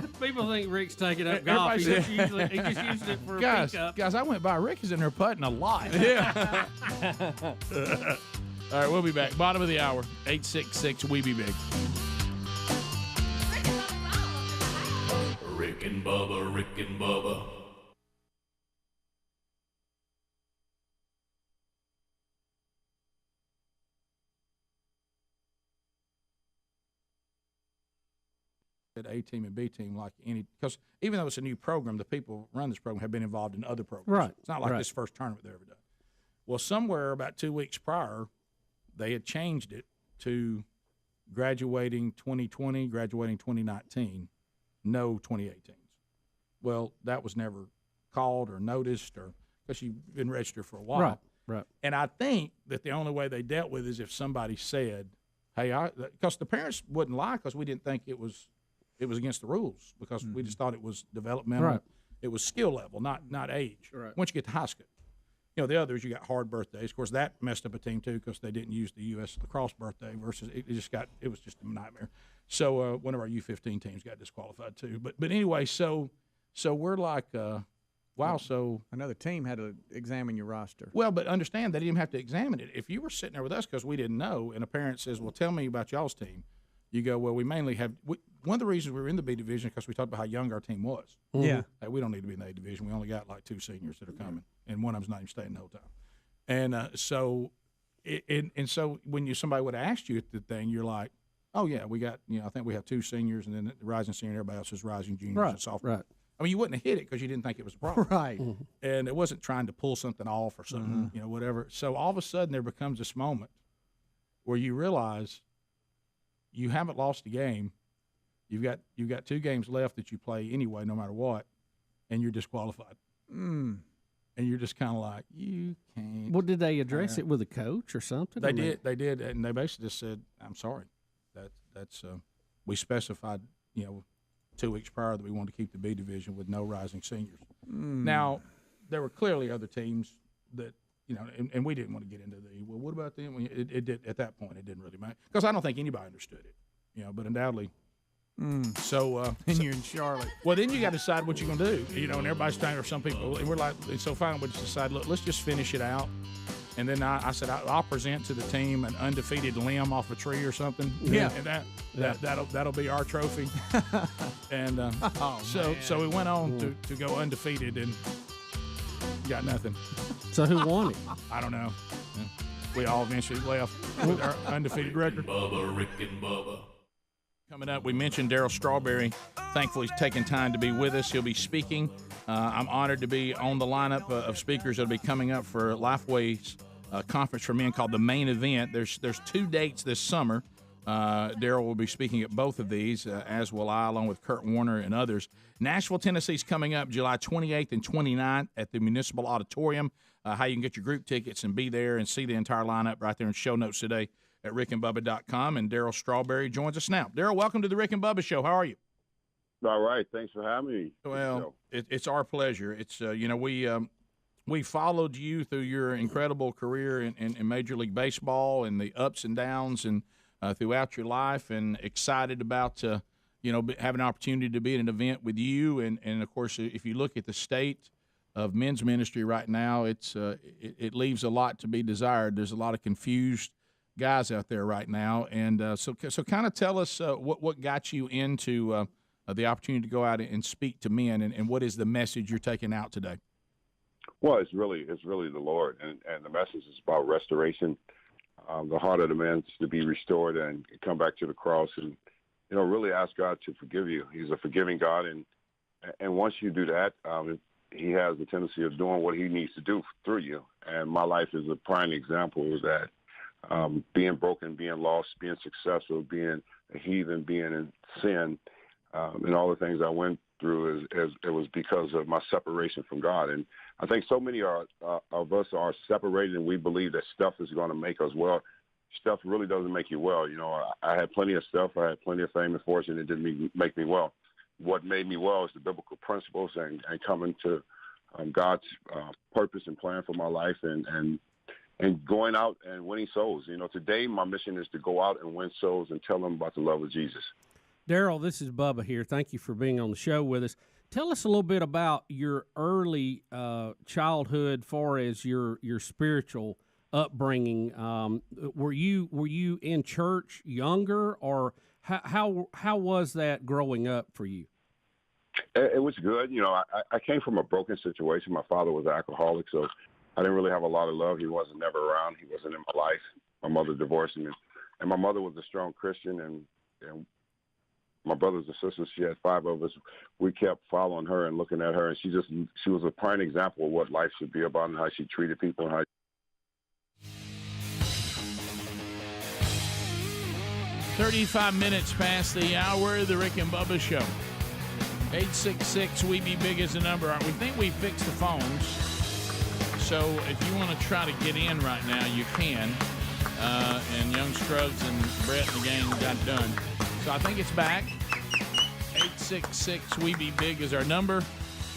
one. People think Rick's taking up golf. Everybody He just, he just used it for a guys, pickup. guys, I went by. Rick is in there putting a lot. Yeah. All right, we'll be back. Bottom of the hour, 866 We Be Big. Rick and Bubba, Rick and Bubba. A team and B team, like any, because even though it's a new program, the people who run this program have been involved in other programs. Right, It's not like right. this first tournament they've ever done. Well, somewhere about 2 weeks prior, they had changed it to graduating 2020, graduating 2019, no 2018s. Well, that was never called or noticed, or because you've been registered for a while. Right, right. And I think that the only way they dealt with it is if somebody said, "Hey," because the parents wouldn't lie because we didn't think it was against the rules because we just thought it was developmental. Right. It was skill level, not age. Right. Once you get to high school, the others you got hard birthdays. Of course, that messed up a team too because they didn't use the U.S. lacrosse birthday versus it was just a nightmare. So one of our U15 teams got disqualified too. But anyway, so we're like. wow, so another team had to examine your roster. Well, but understand they didn't even have to examine it. If you were sitting there with us because we didn't know, and a parent says, "Well, tell me about y'all's team," you go, "Well, we mainly have." One of the reasons we were in the B division because we talked about how young our team was. Yeah, hey, we don't need to be in the A division. We only got like 2 seniors that are coming, and one of them's not even staying the whole time. And so when somebody would have asked you at the thing, you're like, "Oh yeah, we got I think we have 2 seniors, and then the rising senior, everybody else is rising juniors and sophomores." Right. I mean, you wouldn't have hit it because you didn't think it was a problem. Right. And it wasn't trying to pull something off or something, whatever. So all of a sudden there becomes this moment where you realize you haven't lost a game. You've got 2 games left that you play anyway, no matter what, and you're disqualified. And you're just kind of like, you can't. Well, did they address it with a coach or something? They did, and they basically just said, "I'm sorry. That's we specified, 2 weeks prior that we wanted to keep the B division with no rising seniors." Now, there were clearly other teams that, and we didn't want to get into well, what about them? It did, at that point, it didn't really matter because I don't think anybody understood it, but undoubtedly. So, and you're in Charlotte. Well, then you got to decide what you're going to do, and everybody's trying, or some people, and we're like, so finally we just decided, look, let's just finish it out. And then I said, I'll present to the team an undefeated limb off a tree or something. Yeah. And that'll be our trophy. And so we went on to go undefeated and got nothing. So who won it? I don't know. We all eventually left with our undefeated record. Rick and Bubba. Coming up, we mentioned Darryl Strawberry. Thankfully, he's taken time to be with us. He'll be speaking. I'm honored to be on the lineup of speakers that'll be coming up for Lifeway's conference for men called The Main Event. There's 2 dates this summer. Darryl will be speaking at both of these, as will I, along with Kurt Warner and others. Nashville, Tennessee's coming up July 28th and 29th at the Municipal Auditorium. How you can get your group tickets and be there and see the entire lineup right there in show notes today at rickandbubba.com. And Darryl Strawberry joins us now. Darryl, welcome to the Rick and Bubba Show. How are you? All right. Thanks for having me. Well, it's our pleasure. It's we followed you through your incredible career in Major League Baseball and the ups and downs and throughout your life, and excited about having an opportunity to be at an event with you. And of course, if you look at the state of men's ministry right now, it leaves a lot to be desired. There's a lot of confused guys out there right now, and so kind of tell us what got you into the opportunity to go out and speak to men, and what is the message you're taking out today? Well, it's really the Lord, and the message is about restoration. The heart of the man is to be restored and come back to the cross, and really ask God to forgive you. He's a forgiving God, and once you do that, He has the tendency of doing what He needs to do through you. And my life is a prime example of that. Being broken, being lost, being successful, being a heathen, being in sin, and all the things I went through it was because of my separation from God. And I think so many of us are separated, and we believe that stuff is going to make us well. Stuff really doesn't make you well. I had plenty of stuff. I had plenty of fame and fortune. It didn't make me well. What made me well is the biblical principles and coming to God's purpose and plan for my life, and going out and winning souls. Today my mission is to go out and win souls and tell them about the love of Jesus. Darryl, this is Bubba here. Thank you for being on the show with us. Tell us a little bit about your early childhood, far as your spiritual upbringing. Were you in church younger, or how was that growing up for you? It was good. I came from a broken situation. My father was an alcoholic, so I didn't really have a lot of love. He wasn't never around. He wasn't in my life. My mother divorced me, and my mother was a strong Christian, and my brothers and sisters, she had 5 of us. We kept following her and looking at her, and she was a prime example of what life should be about and how she treated people and how. 35 minutes past the hour of the Rick and Bubba Show. 866-WE-BE-BIG is the number. We think we fixed the phones, so if you want to try to get in right now, you can. And Young Scruggs and Brett and the gang got it done. So I think it's back. 866-WE-BE-BIG is our number.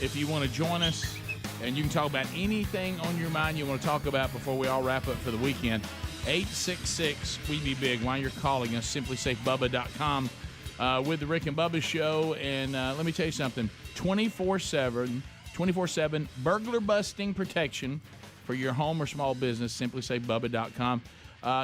If you want to join us, and you can talk about anything on your mind you want to talk about before we all wrap up for the weekend. 866-WE-BE-BIG. While you're calling us, simplysafebubba.com with the Rick and Bubba Show. And let me tell you something, 24/7, 24/7 burglar busting protection for your home or small business. SimplySafeBubba.com.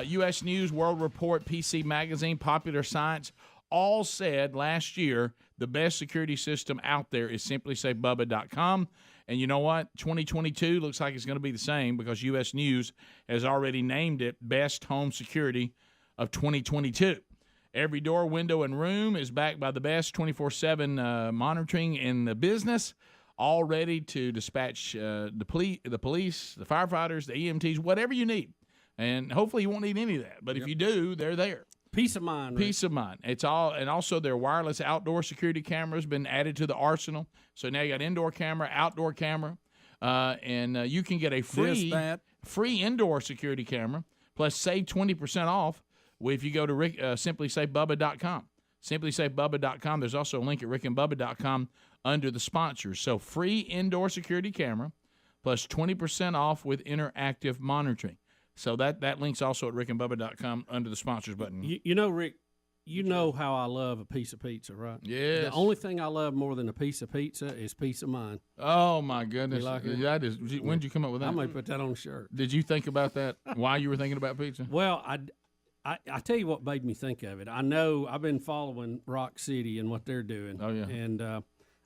U.S. News, World Report, PC Magazine, Popular Science all said last year the best security system out there is SimplySafeBubba.com. And you know what? 2022 looks like it's going to be the same because U.S. News has already named it Best Home Security of 2022. Every door, window, and room is backed by the best 24/7 monitoring in the business, all ready to dispatch the police, the firefighters, the EMTs, whatever you need. And hopefully you won't need any of that. But if you do, they're there. Peace of mind. Peace of mind. It's all, and also their wireless outdoor security cameras been added to the arsenal. So now you got indoor camera, outdoor camera, and you can get a free indoor security camera. Plus, save 20% off if you go to SimplySafeBubba.com. SimplySafeBubba.com. There's also a link at RickandBubba.com under the sponsors. So free indoor security camera plus 20% off with interactive monitoring. So that link's also at RickandBubba.com under the sponsors button. You know, Rick, you know how I love a piece of pizza, right? Yes. The only thing I love more than a piece of pizza is peace of mind. Oh, my goodness. You like it? That is, when did you come up with that? I may put that on a shirt. Did you think about that while you were thinking about pizza? Well, I tell you what made me think of it. I know I've been following Rock City and what they're doing. Oh, yeah. And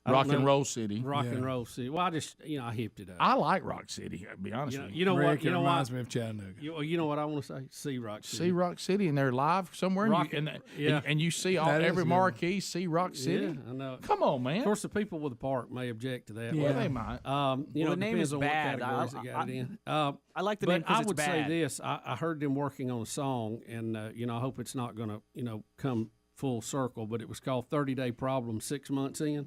Rock and Roll City. Rock and Roll City. Well, I just, I hipped it up. I like Rock City, to be honest with you. You know what? Rick, it reminds me of Chattanooga. You know what I want to say? See Rock City. See Rock City, and they're live somewhere, and you see every marquee, see Rock City. Yeah, I know. Come on, man. Of course, the people with the park may object to that. Yeah, well, they might. The name is bad. I like the name because it's bad. But I would say this. I heard them working on a song, and, I hope it's not going to, come full circle, but it was called 30-Day Problem 6 months in.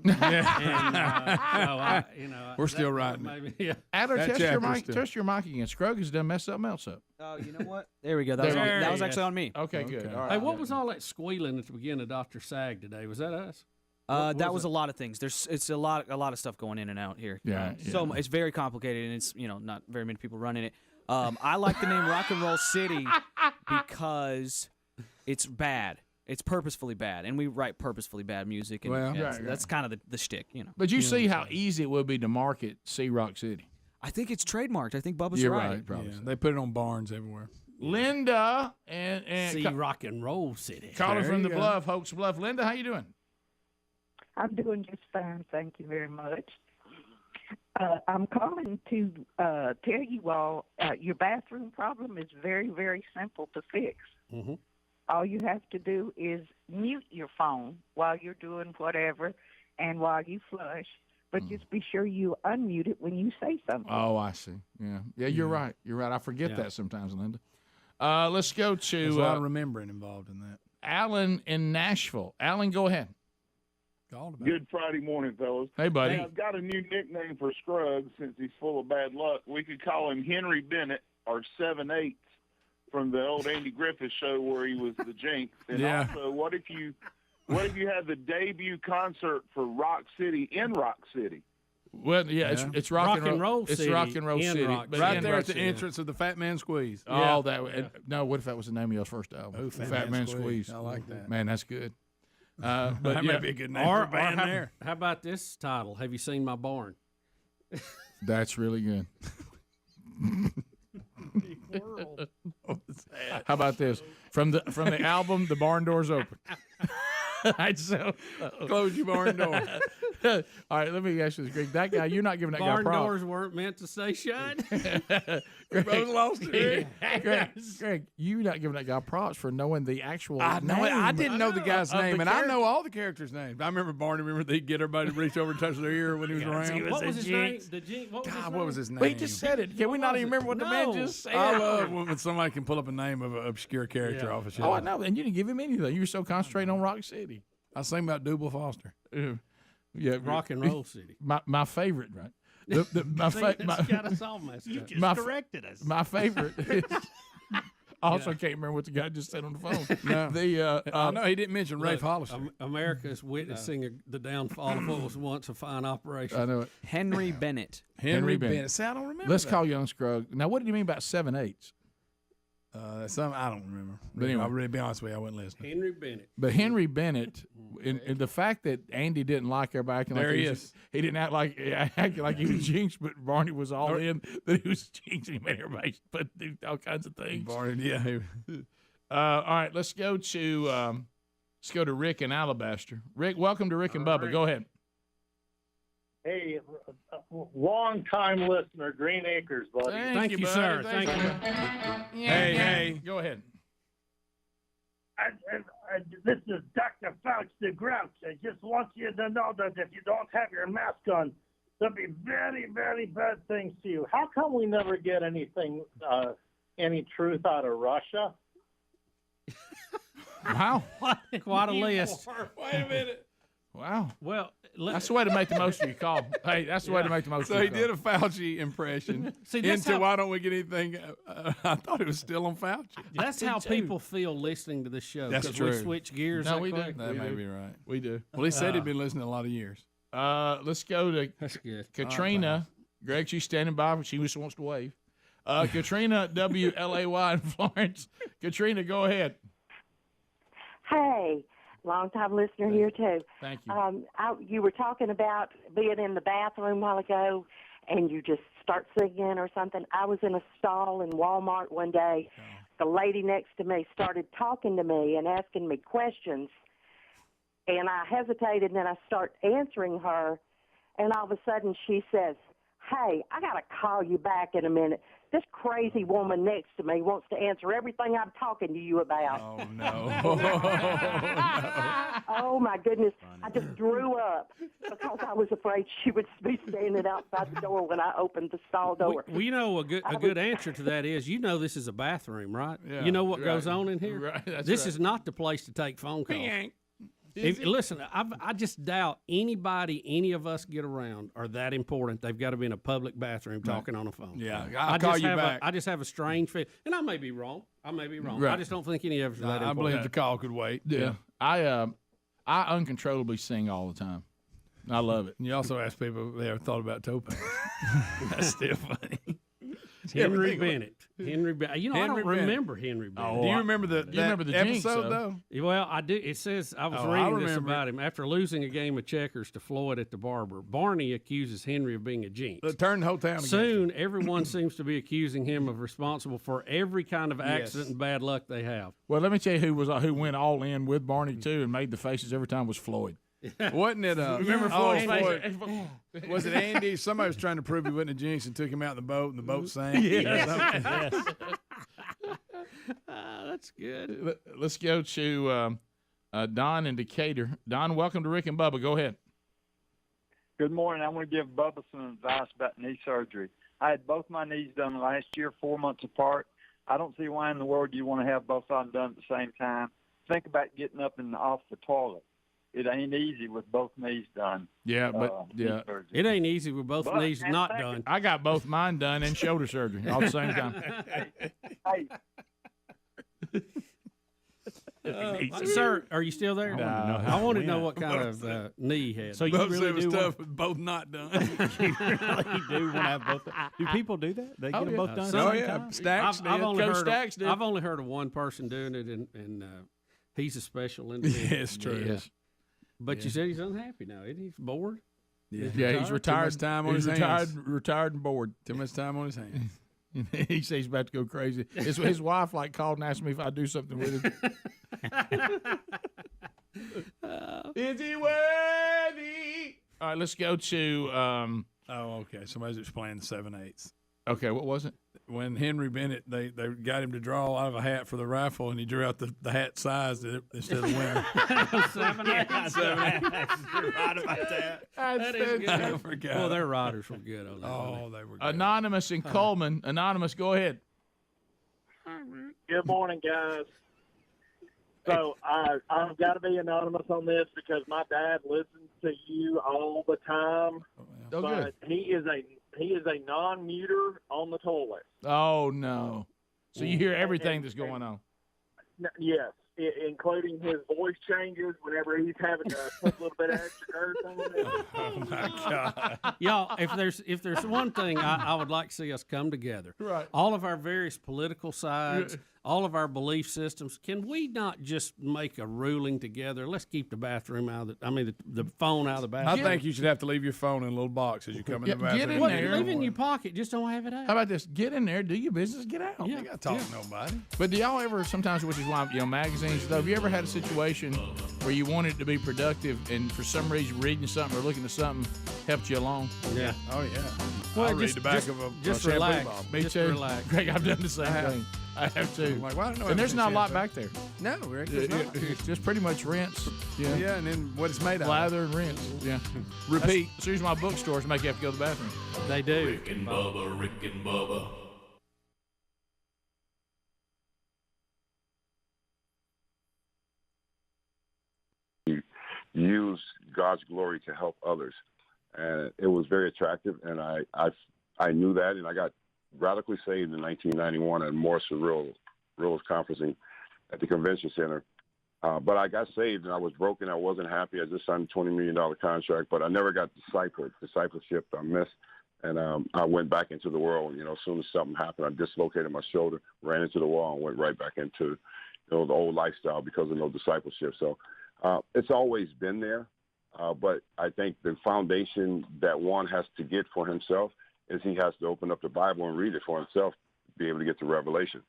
We're still writing. Yeah. Adler, test your mic again. Scruggs has done messed something else up. Oh, you know what? There we go. That was actually on me. Okay, good. All right. Hey, what was all that squealing at the beginning of Dr. Sagg today? Was that us? That was a lot of things. It's a lot of stuff going in and out here. Yeah. So it's very complicated, and it's not very many people running it. I like the name Rock and Roll City because it's bad. It's purposefully bad, and we write purposefully bad music. And, that's kind of the shtick, But you see how easy it would be to market See Rock City. I think it's trademarked. I think Bubba's You're right. Probably. Yeah, they put it on barns everywhere. Linda and See Rock and Roll City. Caller from the Bluff, Hoax Bluff. Linda, how you doing? I'm doing just fine. Thank you very much. I'm calling to tell you all your bathroom problem is very, very simple to fix. Mm-hmm. All you have to do is mute your phone while you're doing whatever and while you flush, but just be sure you unmute it when you say something. Oh, I see. Yeah, you're right. You're right. I forget that sometimes, Linda. Let's go to... There's a lot of remembering involved in that. Alan in Nashville. Alan, go ahead. Good Friday morning, fellas. Hey, buddy. I've got a new nickname for Scruggs since he's full of bad luck. We could call him Henry Bennett or 7/8 from the old Andy Griffith show where he was the Jinx. And also, what if you had the debut concert for Rock City in Rock City? Well, it's Rock and Roll City. It's Rock and Roll City. Right there at the entrance of the Fat Man Squeeze. Oh, no, what if that was the name of your first album? Oh, Fat Man Squeeze. I like that. Man, that's good. But that might be a good name for a band there. How about this title? Have you seen my barn? That's really good. How about this? From the album, The Barn Door's Open. Close your barn door. All right, let me ask you this, Greg. That guy, you're not giving that guy barn props. doors weren't meant to stay shut. Greg, lost it. Greg, you're not giving that guy props for knowing the actual name. I didn't know the guy's name, and I know all the characters' names. I remember Barney. Remember he'd get everybody to reach over and touch their ear when he was around. What was his name? The Jinx. What was his name? We just said it. Can we not even remember what the man just said? I love when somebody can pull up a name of an obscure character off a show. Oh, I know. And you didn't give him anything. You were so concentrating on Rock City. I was thinking about Double Foster. Yeah, Rock and Roll City. My favorite, right? Got us all messed up. You just corrected us. My favorite is. I also can't remember what the guy just said on the phone. No, no, he didn't mention Rafe Hollister. America is witnessing the downfall of what was once a fine operation. I know it. Henry Bennett. Henry Bennett. See, I don't remember. Let's call Young Scruggs. Now, what did you mean about 7/8? Some I don't remember. But anyway, I'll really be honest with you, I wasn't listening. Henry Bennett. But Henry Bennett, in the fact that Andy didn't like everybody acting There like he was- is. he didn't act like he was jinxed, but Barney was all in that he was jinxed. He made everybody do all kinds of things. Barney, yeah. All right, let's go to Rick in Alabaster. Rick, welcome to Rick and Bubba. Go ahead. Hey, long-time listener, Green Acres, buddy. Thank you, sir. Thank you. Hey, go ahead. This is Dr. Fauci the Grouch. I just want you to know that if you don't have your mask on, there'll be very, very bad things to you. How come we never get anything, any truth out of Russia? Wow. Quite a list. Wait a minute. Wow. Well, that's the way to make the most of your call. Hey, that's the way to make the most So of he your call. did a Fauci impression. See, that's into how- why don't we get anything? I thought it was still on Fauci. That's how people feel listening to this show. That's 'cause true. We switch gears. No, that we do. quick. That may be right. We do. Well, he said he'd been listening a lot of years. Let's go to Katrina. Greg, she's standing by, but she just wants to wave. Katrina, WLAY in Florence. Katrina, go ahead. Hey, long-time listener here, too. Thank you. You were talking about being in the bathroom a while ago, and you just start singing or something. I was in a stall in Walmart one day. The lady next to me started talking to me and asking me questions, and I hesitated, and then I start answering her, and all of a sudden she says, "Hey, I got to call you back in a minute. This crazy woman next to me wants to answer everything I'm talking to you about." Oh, no. Oh, my goodness. I just drew up because I was afraid she would be standing outside the door when I opened the stall door. We know a good answer to that is this is a bathroom, right? Yeah, you know what goes right. on in here? Right, that's this right. is not the place to take phone calls. Listen, I just doubt any of us get around are that important. They've got to be in a public bathroom talking on a phone. Yeah, I I'll call just you have back. I just have a strange feeling, and I may be wrong. Right. I just don't think any of us are that I important. believe the call could wait. Yeah. I uncontrollably sing all the time. I love it. And you also ask people if they ever thought about toe pads. That's still funny. Henry Bennett. Henry Bennett. I Henry don't Bennett. remember Henry Bennett. Do you remember the jinx, episode though? Well, I do. It says I was Oh, I reading this remember about him after losing a game of checkers to Floyd at the barber. Barney accuses Henry of being a jinx. It turned the whole town against Soon, everyone seems to be accusing him of responsible for every kind of accident Yes. and bad luck they have. Well, let me tell you who went all in with Barney too and made the faces every time was Floyd. Wasn't it? Remember Floyd's face? Was it Andy? Somebody was trying to prove he wasn't a jinx and took him out in the boat, and the boat sank. Yes. That's good. Let's go to Don in Decatur. Don, welcome to Rick and Bubba. Go ahead. Good morning. I want to give Bubba some advice about knee surgery. I had both my knees done last year, 4 months apart. I don't see why in the world you want to have both of them done at the same time. Think about getting up and off the toilet. It ain't easy with both knees done. Yeah, but knee yeah, surgery. It ain't easy with both But- knees and not second- done. I got both mine done and shoulder surgery all at the same time. Hey, Sir, are you still there? I want to know what kind When. of knee he had. So you Bubba really said it was do tough want- with both not done. you really do want to have both. Do people do that? They get them both done at the same time? Stacks I've only Coach heard Stacks did. I've only heard of one person doing it, and he's a special individual. Yeah, it's true. Yes. But Yeah. you said he's unhappy now. Isn't he? He's bored. Yeah, he's retired. Too much time on he's his retired, hands. retired and bored. Too much time on his hands. He says he's about to go crazy. His wife called and asked me if I'd do something with him. Is he worthy? All right, let's go to. Oh, okay. Somebody's explaining the 7/8. Okay, what was it? When Henry Bennett, they got him to draw out of a hat for the raffle, and he drew out the hat size instead of the winner. 7/8. You're right about that. That is good. I forgot. Well, their riders were good on that. Oh, they were good. Anonymous in Coleman. Anonymous, go ahead. Good morning, guys. So I've got to be anonymous on this because my dad listens to you all the time. Oh, but good. he is a non-muter on the toilet. Oh no! So you hear everything that's going on. Yes, including his voice changes whenever he's having to put a little bit of extra earth on it. Oh my God! Y'all, if there's one thing I would like to see us come together, Right. all of our various political sides, all of our belief systems. Can we not just make a ruling together? Let's keep the bathroom out of the phone out of the I bathroom. think you should have to leave your phone in a little box as you come in the bathroom. Get in there. Leave it in your pocket. Just don't have it out. How about this? Get in there, do your business, get out. You got to talk to nobody. But do y'all ever, sometimes, which is why, magazines, though, have you ever had a situation where you wanted to be productive and for some reason reading something or looking at something helped you along? Yeah. Oh, yeah. Well, I'll read the back of a shampoo relax. bottle. Me Just too. relax. Greg, I've done the same thing. I have too. I'm like, well, I don't know and there's not a lot shampoo. back there. No, Rick, there's not. It's just pretty much rinse. Yeah. Yeah, and then what it's made out of. Lather and rinse. Yeah. Repeat. As soon as my bookstores make you have to go to the bathroom. They do. Rick and Bubba, Rick and Bubba. Use God's glory to help others, and it was very attractive. And I knew that, and I got radically saved in 1991 at Morris Rules conferencing at the convention center. But I got saved, and I was broken. I wasn't happy. I just signed a $20 million contract, but I never got discipleship. I missed, and I went back into the world. As soon as something happened, I dislocated my shoulder, ran into the wall, and went right back into the old lifestyle because of no discipleship. So it's always been there, but I think the foundation that one has to get for himself is he has to open up the Bible and read it for himself to be able to get to revelation.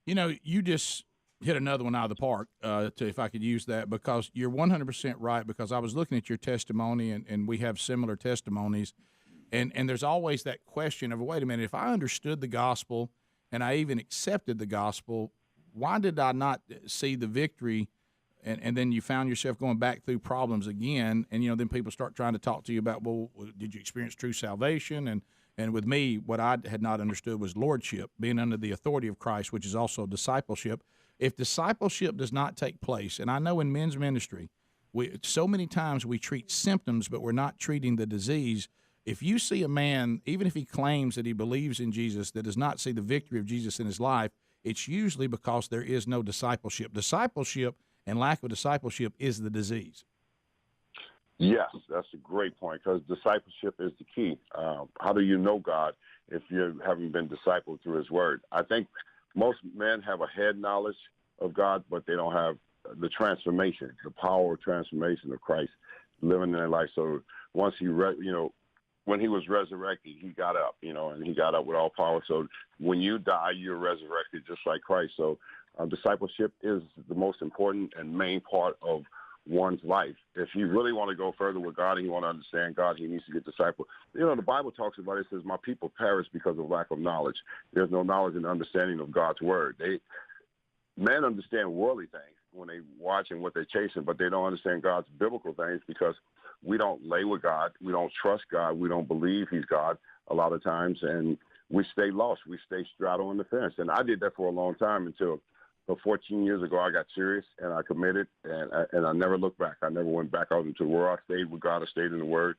You just hit another one out of the park, if I could use that, because you're 100% right, because I was looking at your testimony, and we have similar testimonies, and there's always that question of, wait a minute, if I understood the gospel and I even accepted the gospel, why did I not see the victory? And then you found yourself going back through problems again, and then people start trying to talk to you about, well, did you experience true salvation? And with me, what I had not understood was lordship, being under the authority of Christ, which is also discipleship. If discipleship does not take place, and I know in men's ministry, so many times we treat symptoms, but we're not treating the disease. If you see a man, even if he claims that he believes in Jesus, that does not see the victory of Jesus in his life, it's usually because there is no discipleship. Discipleship and lack of discipleship is the disease. Yes, that's a great point, because discipleship is the key. How do you know God if you haven't been discipled through his word? I think most men have a head knowledge of God, but they don't have the transformation, the power of transformation of Christ living in their life. So once when he was resurrected, he got up, and he got up with all power. So when you die, you're resurrected just like Christ. So discipleship is the most important and main part of one's life. If you really want to go further with God and you want to understand God, he needs to get discipled. The Bible talks about it. It says, my people perish because of lack of knowledge. There's no knowledge and understanding of God's word. Men understand worldly things when they watch and what they're chasing, but they don't understand God's biblical things because we don't lay with God. We don't trust God. We don't believe he's God a lot of times, and we stay lost. We stay straddling the fence. And I did that for a long time until 14 years ago, I got serious and I committed, and I never looked back. I never went back out into the world. I stayed with God. I stayed in the Word.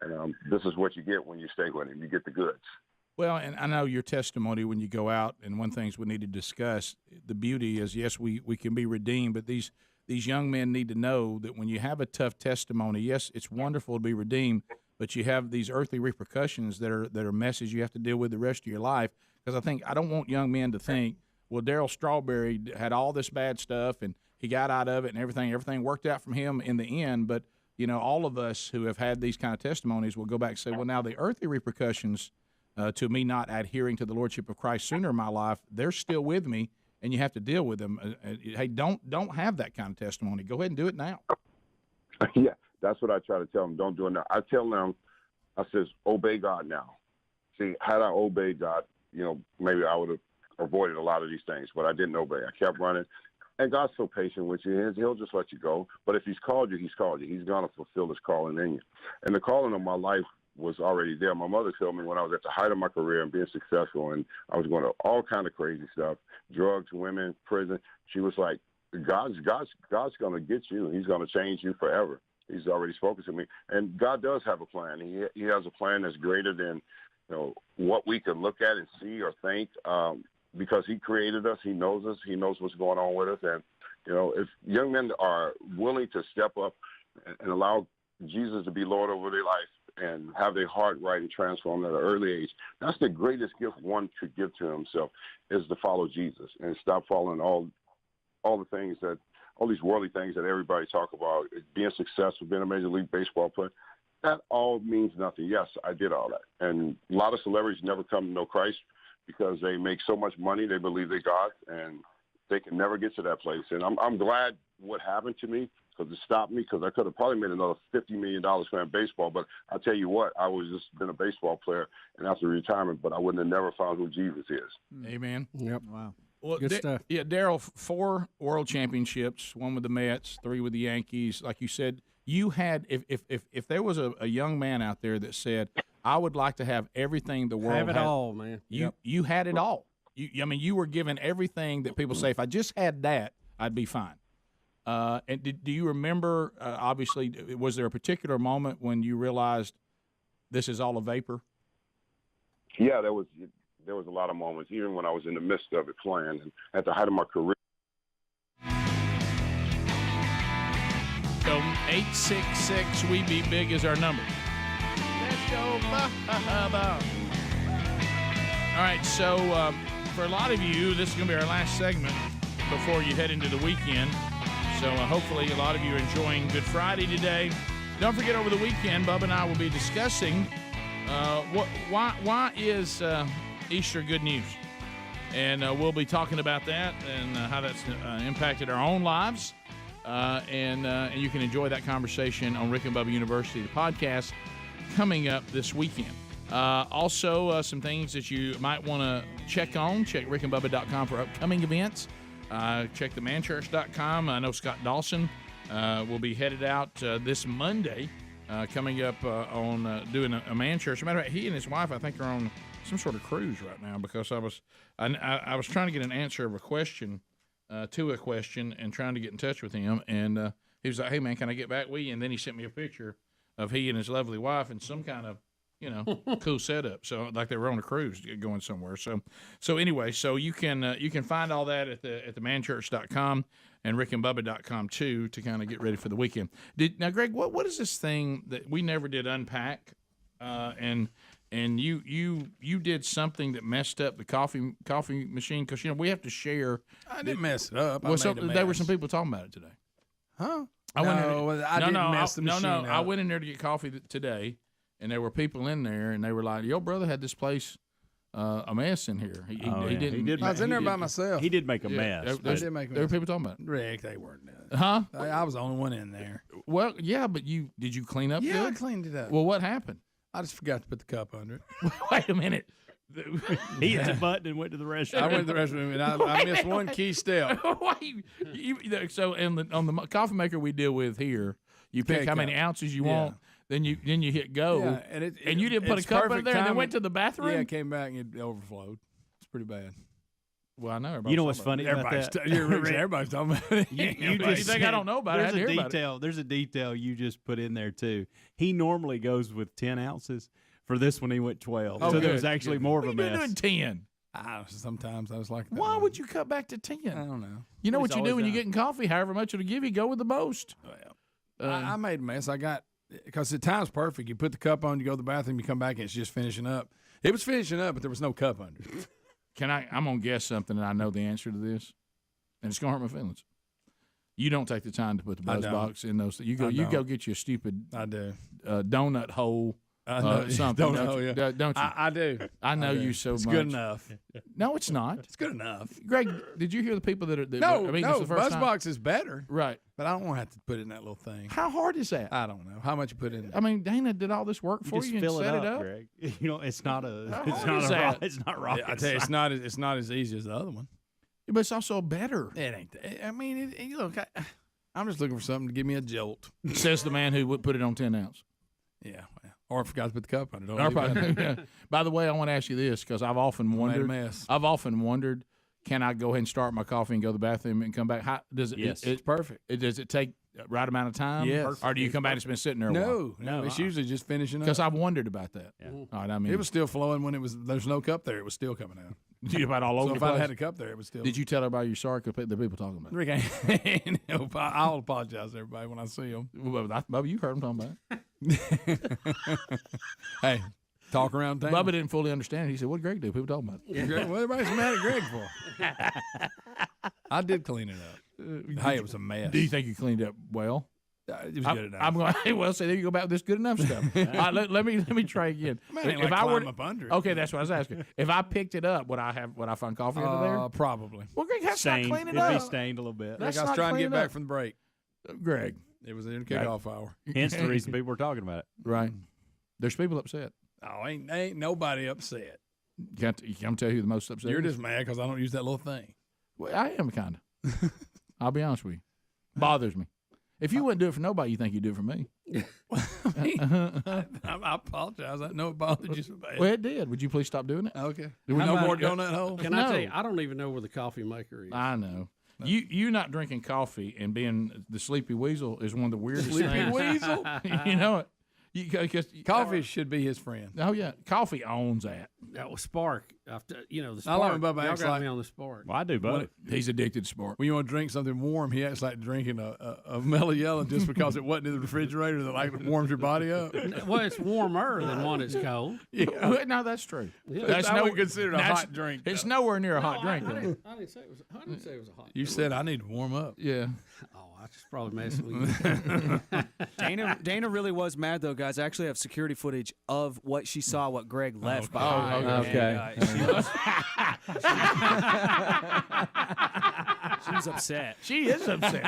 And this is what you get when you stay with him. You get the goods. Well, and I know your testimony when you go out, and one thing we need to discuss, the beauty is, yes, we can be redeemed, but these young men need to know that when you have a tough testimony, yes, it's wonderful to be redeemed, but you have these earthly repercussions that are messes you have to deal with the rest of your life. Because I don't want young men to think, well, Darryl Strawberry had all this bad stuff, and he got out of it, and everything worked out from him in the end. But, all of us who have had these kind of testimonies will go back and say, well, now the earthly repercussions to me not adhering to the Lordship of Christ sooner in my life, they're still with me, and you have to deal with them. Hey, don't have that kind of testimony. Go ahead and do it now. Yeah, that's what I try to tell them. Don't do it now. I tell them, I says, obey God now. See, had I obeyed God, maybe I would have avoided a lot of these things, but I didn't obey. I kept running. And God's so patient with you. He'll just let you go. But if he's called you, he's called you. He's going to fulfill his calling in you. And the calling of my life was already there. My mother told me when I was at the height of my career and being successful, and I was going to all kind of crazy stuff, drugs, women, prison. She was like, God's going to get you. He's going to change you forever. He's already spoken to me. And God does have a plan. He has a plan that's greater than what we can look at and see or think, because he created us. He knows us. He knows what's going on with us. And, if young men are willing to step up and allow Jesus to be Lord over their life, and have their heart right and transformed at an early age. That's the greatest gift one could give to himself, is to follow Jesus and stop following all the things that, all these worldly things that everybody talk about, being successful, being a Major League Baseball player. That all means nothing. Yes, I did all that. And a lot of celebrities never come to know Christ because they make so much money, they believe they're God, and they can never get to that place. And I'm glad what happened to me, because it stopped me, because I could have probably made another $50 million playing baseball. But I'll tell you what, I was just been a baseball player and after retirement, but I wouldn't have never found who Jesus is. Amen. Yep. Wow. Well, Good stuff. Yeah, Daryl, 4 world championships, 1 with the Mets, 3 with the Yankees. Like you said, you had, if there was a young man out there that said, I would like to have everything the world Have it has, all, man. You had it all. I mean, you were given everything that people say, if I just had that, I'd be fine. And do you remember, obviously, was there a particular moment when you realized this is all a vapor? Yeah, there was a lot of moments, even when I was in the midst of it playing and at the height of my career. So 866 We Be Big is our number. Let's go, Bubba. All right, so for a lot of you, this is going to be our last segment before you head into the weekend. So hopefully a lot of you are enjoying Good Friday today. Don't forget, over the weekend, Bubba and I will be discussing why is Easter good news? And we'll be talking about that and how that's impacted our own lives. And you can enjoy that conversation on Rick and Bubba University, the podcast, coming up this weekend. Also, some things that you might want to check on. Check rickandbubba.com for upcoming events. Check themanchurch.com. I know Scott Dawson will be headed out this Monday, coming up on doing a man church. As a matter of fact, he and his wife, I think, are on some sort of cruise right now, because I was trying to get an answer of a question to a question and trying to get in touch with him, and he was like, "Hey man, can I get back with you?" And then he sent me a picture of he and his lovely wife in some kind of cool setup. So like they were on a cruise going somewhere. So anyway, so you can find all that at themanchurch.com and rickandbubba.com too, to kind of get ready for the weekend. Now, Greg, what is this thing that we never did unpack? And you did something that messed up the coffee machine, because we have to share. I didn't mess it up. Well, there were some people talking about it today. Huh? I didn't mess the machine up. I went in there to get coffee today, and there were people in there, and they were like, "Your brother had this place a mess in here. He didn't. I was in there by myself. He did make a mess. There were people talking about it. Rick, they weren't doing it. Huh? I was the only one in there. Well, yeah, but did you clean up? Yeah, good? I cleaned it up. Well, what happened? I just forgot to put the cup under it. Wait a minute. He hit the button and went to the restroom. I went to the restroom, and I missed one key step. So on the coffee maker we deal with here, you pick how many ounces you want. Then you hit go, and you didn't put a cup in there, and then went to the bathroom. Yeah, came back and it overflowed. It's pretty bad. Well, I know. You know what's funny about that? Everybody's talking about it. You just think I don't know about it? There's a detail you just put in there too. He normally goes with 10 ounces. For this one, he went 12. So there was actually more of a mess. Doing 10. Sometimes I was like, why would you cut back to 10? I don't know. You know what you do when you're getting coffee? However much it'll give you, go with the most. I made a mess. Because the time's perfect. You put the cup on, you go to the bathroom, you come back, and it's just finishing up. It was finishing up, but there was no cup under it. I'm going to guess something, and I know the answer to this, and it's going to hurt my feelings. You don't take the time to put the buzz box in those. You go get you a stupid donut hole. Something, don't you? I do. I know you so much. It's good enough. No, it's not. It's good enough. Greg, did you hear the people that are? No, the first BuzzBox is better. Right. But I don't want to have to put it in that little thing. How hard is that? I don't know. How much you put in it? I mean, Dana did all this work for you and set it up. Greg. It's not a. It's not rocket. I tell you, it's not as easy as the other one. But it's also better. It ain't. I mean, look, I'm just looking for something to give me a jolt. Says the man who would put it on 10 ounce. Yeah. Or I forgot to put the cup on it. Yeah. By the way, I want to ask you this, because I've often wondered, can I go ahead and start my coffee and go to the bathroom and come back? How does it? Yes, it's perfect. Does it take right amount of time? Yes. Or do you come back and it's been sitting there a while? No, it's usually just finishing up. Because I've wondered about that. All right, I mean, it was still flowing when there's no cup there. It was still coming out. You about all over So the if I place? had a cup there, it was still. Did you tell everybody you're sorry? Because the people talking about it. Rick, I'll apologize to everybody when I see them. Bubba, you heard them talking about it. Hey, talk around town. Bubba didn't fully understand it. He said, "What did Greg do? People talking about it." What everybody's mad at Greg for? I did clean it up. Hey, it was a mess. Do you think you cleaned up well? It was good enough. I'm going. Hey, well, say there you go back with this good enough stuff. Let me try again. Man, I ain't like climb up under it. Okay, that's what I was asking. If I picked it up, would I find coffee under there? Probably. Well, Greg, that's not clean it It'd up. be stained a little bit. I was trying to get back from the break. Greg, it was in kickoff hour. Hence the reason people were talking about it. Right. There's people upset. Oh, ain't nobody upset. Can I tell you who the most upset? You're is? just mad because I don't use that little thing. Well, I am kind of. I'll be honest with you. Bothers me. If you wouldn't do it for nobody, you think you'd do it for me. I apologize. I know it bothered you so bad. Well, it did. Would you please stop doing it? Okay. Do we no more donut hole? Can I tell you, I don't even know where the coffee maker is. I know. You not drinking coffee and being the sleepy weasel is one of the weirdest Sleepy things. weasel? You know it. Coffee should be his friend. Oh yeah, coffee owns that. That was Spark. The I Spark. like when Bubba Y'all acts got like me on the Spark. Well, I do both. He's addicted to Spark. When you want to drink something warm, he acts like drinking a mellow yellow just because it wasn't in the refrigerator that like warms your body up. Well, it's warmer than one that's cold. Yeah, no, that's true. Yeah. That's I would consider it a hot drink. It's nowhere near a hot drink. I though. didn't say it was. I didn't say it was a hot. You said I need to warm up. Yeah. Oh, I just probably messing with you. Dana really was mad though, guys. I actually have security footage of what she saw, what Greg left behind. okay. She was upset. She is upset.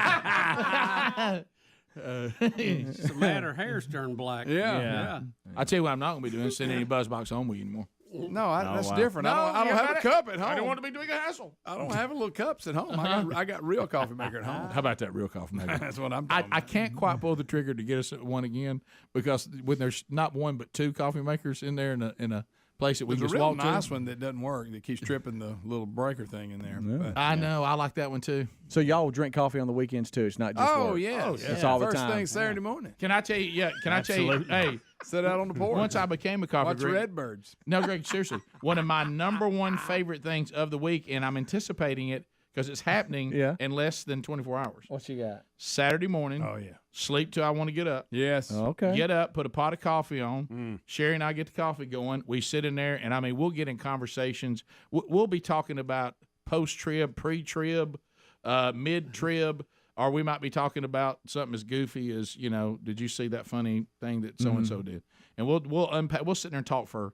It's mad her hair's turned black. Yeah. I tell you what, I'm not going to be doing is sending any buzz box home with you anymore. No, that's wow. different. I don't have a cup at home. I don't want to be doing a hassle. I don't have little cups at home. I got real coffee maker at home. How about that real coffee maker? That's what I'm talking I about. can't quite pull the trigger to get us one again because when there's not one but two coffee makers in there in a place that we There's can a just real walk nice to. one that doesn't work that keeps tripping the little breaker thing in there. Yeah. But, I know. I like that one too. So y'all drink coffee on the weekends too. It's not just work. yeah. It's all the First time. thing Saturday morning. Can I tell you? Yeah. Can I tell you? Hey, sit out on the porch. Once I became a coffee Watch Greg, Redbirds. No, Greg, seriously. One of my number one favorite things of the week, and I'm anticipating it because it's happening in less than 24 hours. What you got? Saturday morning. Oh, yeah. Sleep till I want to get up. Yes. Okay. Get up, put a pot of coffee on. Sherry and I get the coffee going. We sit in there, and I mean, we'll get in conversations. We'll be talking about post-trib, pre-trib, mid-trib, or we might be talking about something as goofy as, did you see that funny thing that so-and-so did? And we'll unpack. We'll sit there and talk for,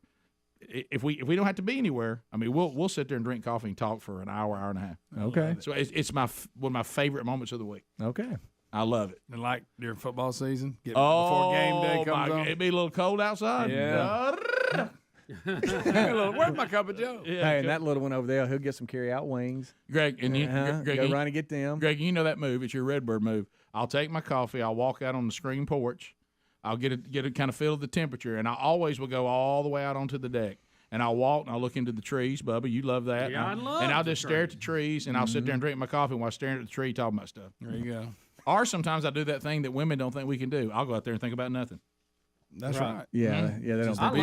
if we don't have to be anywhere, I mean, we'll sit there and drink coffee and talk for an hour and a half. Okay. So it's one of my favorite moments of the week. Okay. I love it. And like during football season, before game day comes on. It'd be a little cold outside. Yeah. Where's my cup of Joe? Hey, and that little one over there, he'll get some carry-out wings. Greg, and Greg, go run and get them. Greg, you know that move. It's your Redbird move. I'll take my coffee. I'll walk out on the screen porch. I'll get a kind of feel of the temperature, and I always will go all the way out onto the deck. And I'll walk and I'll look into the trees. Bubba, you love that. Yeah, I love And I'll the just stare at the trees, and I'll sit there and drink my coffee while staring at the tree, talking about stuff. There you go. Or sometimes I do that thing that women don't think we can do. I'll go out there and think about nothing. That's right. Yeah, yeah, they don't. Just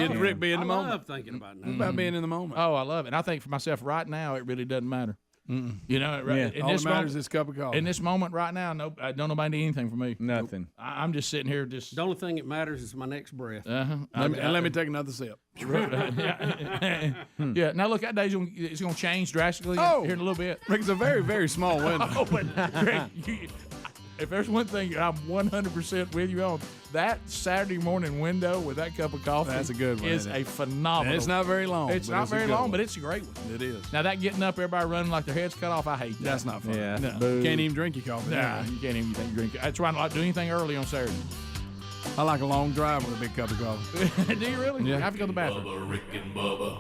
be in the I moment. love thinking about It's about being in the moment. Oh, I love it. And I think for myself right now, it really doesn't matter. You know, Yeah. in All this that matters moment, is cup of coffee. in this moment right now, don't nobody need anything from me. Nothing. I'm just sitting here just. The only thing that matters is my next breath. Let me take another sip. Yeah. Now look, that day's it's going to change drastically here in a little bit. Rick, it's a very, very small window. Oh, but Greg, if there's one thing I'm 100% with you on, that Saturday morning window with that cup of coffee, That's a good one, is isn't a it? phenomenal. It's not very long. It's but not it's a very good long, one. but it's a great one. It is. Now that getting up, everybody running like their heads cut off, I hate that. That's not fun. Yeah. No. Boo. Can't even drink your coffee. Nah, you can't even drink it. That's why I don't like to do anything early on Saturday. I like a long drive with a big cup of coffee. Do you really? Yeah. I have to go to the bathroom. Bubba, Rick and Bubba.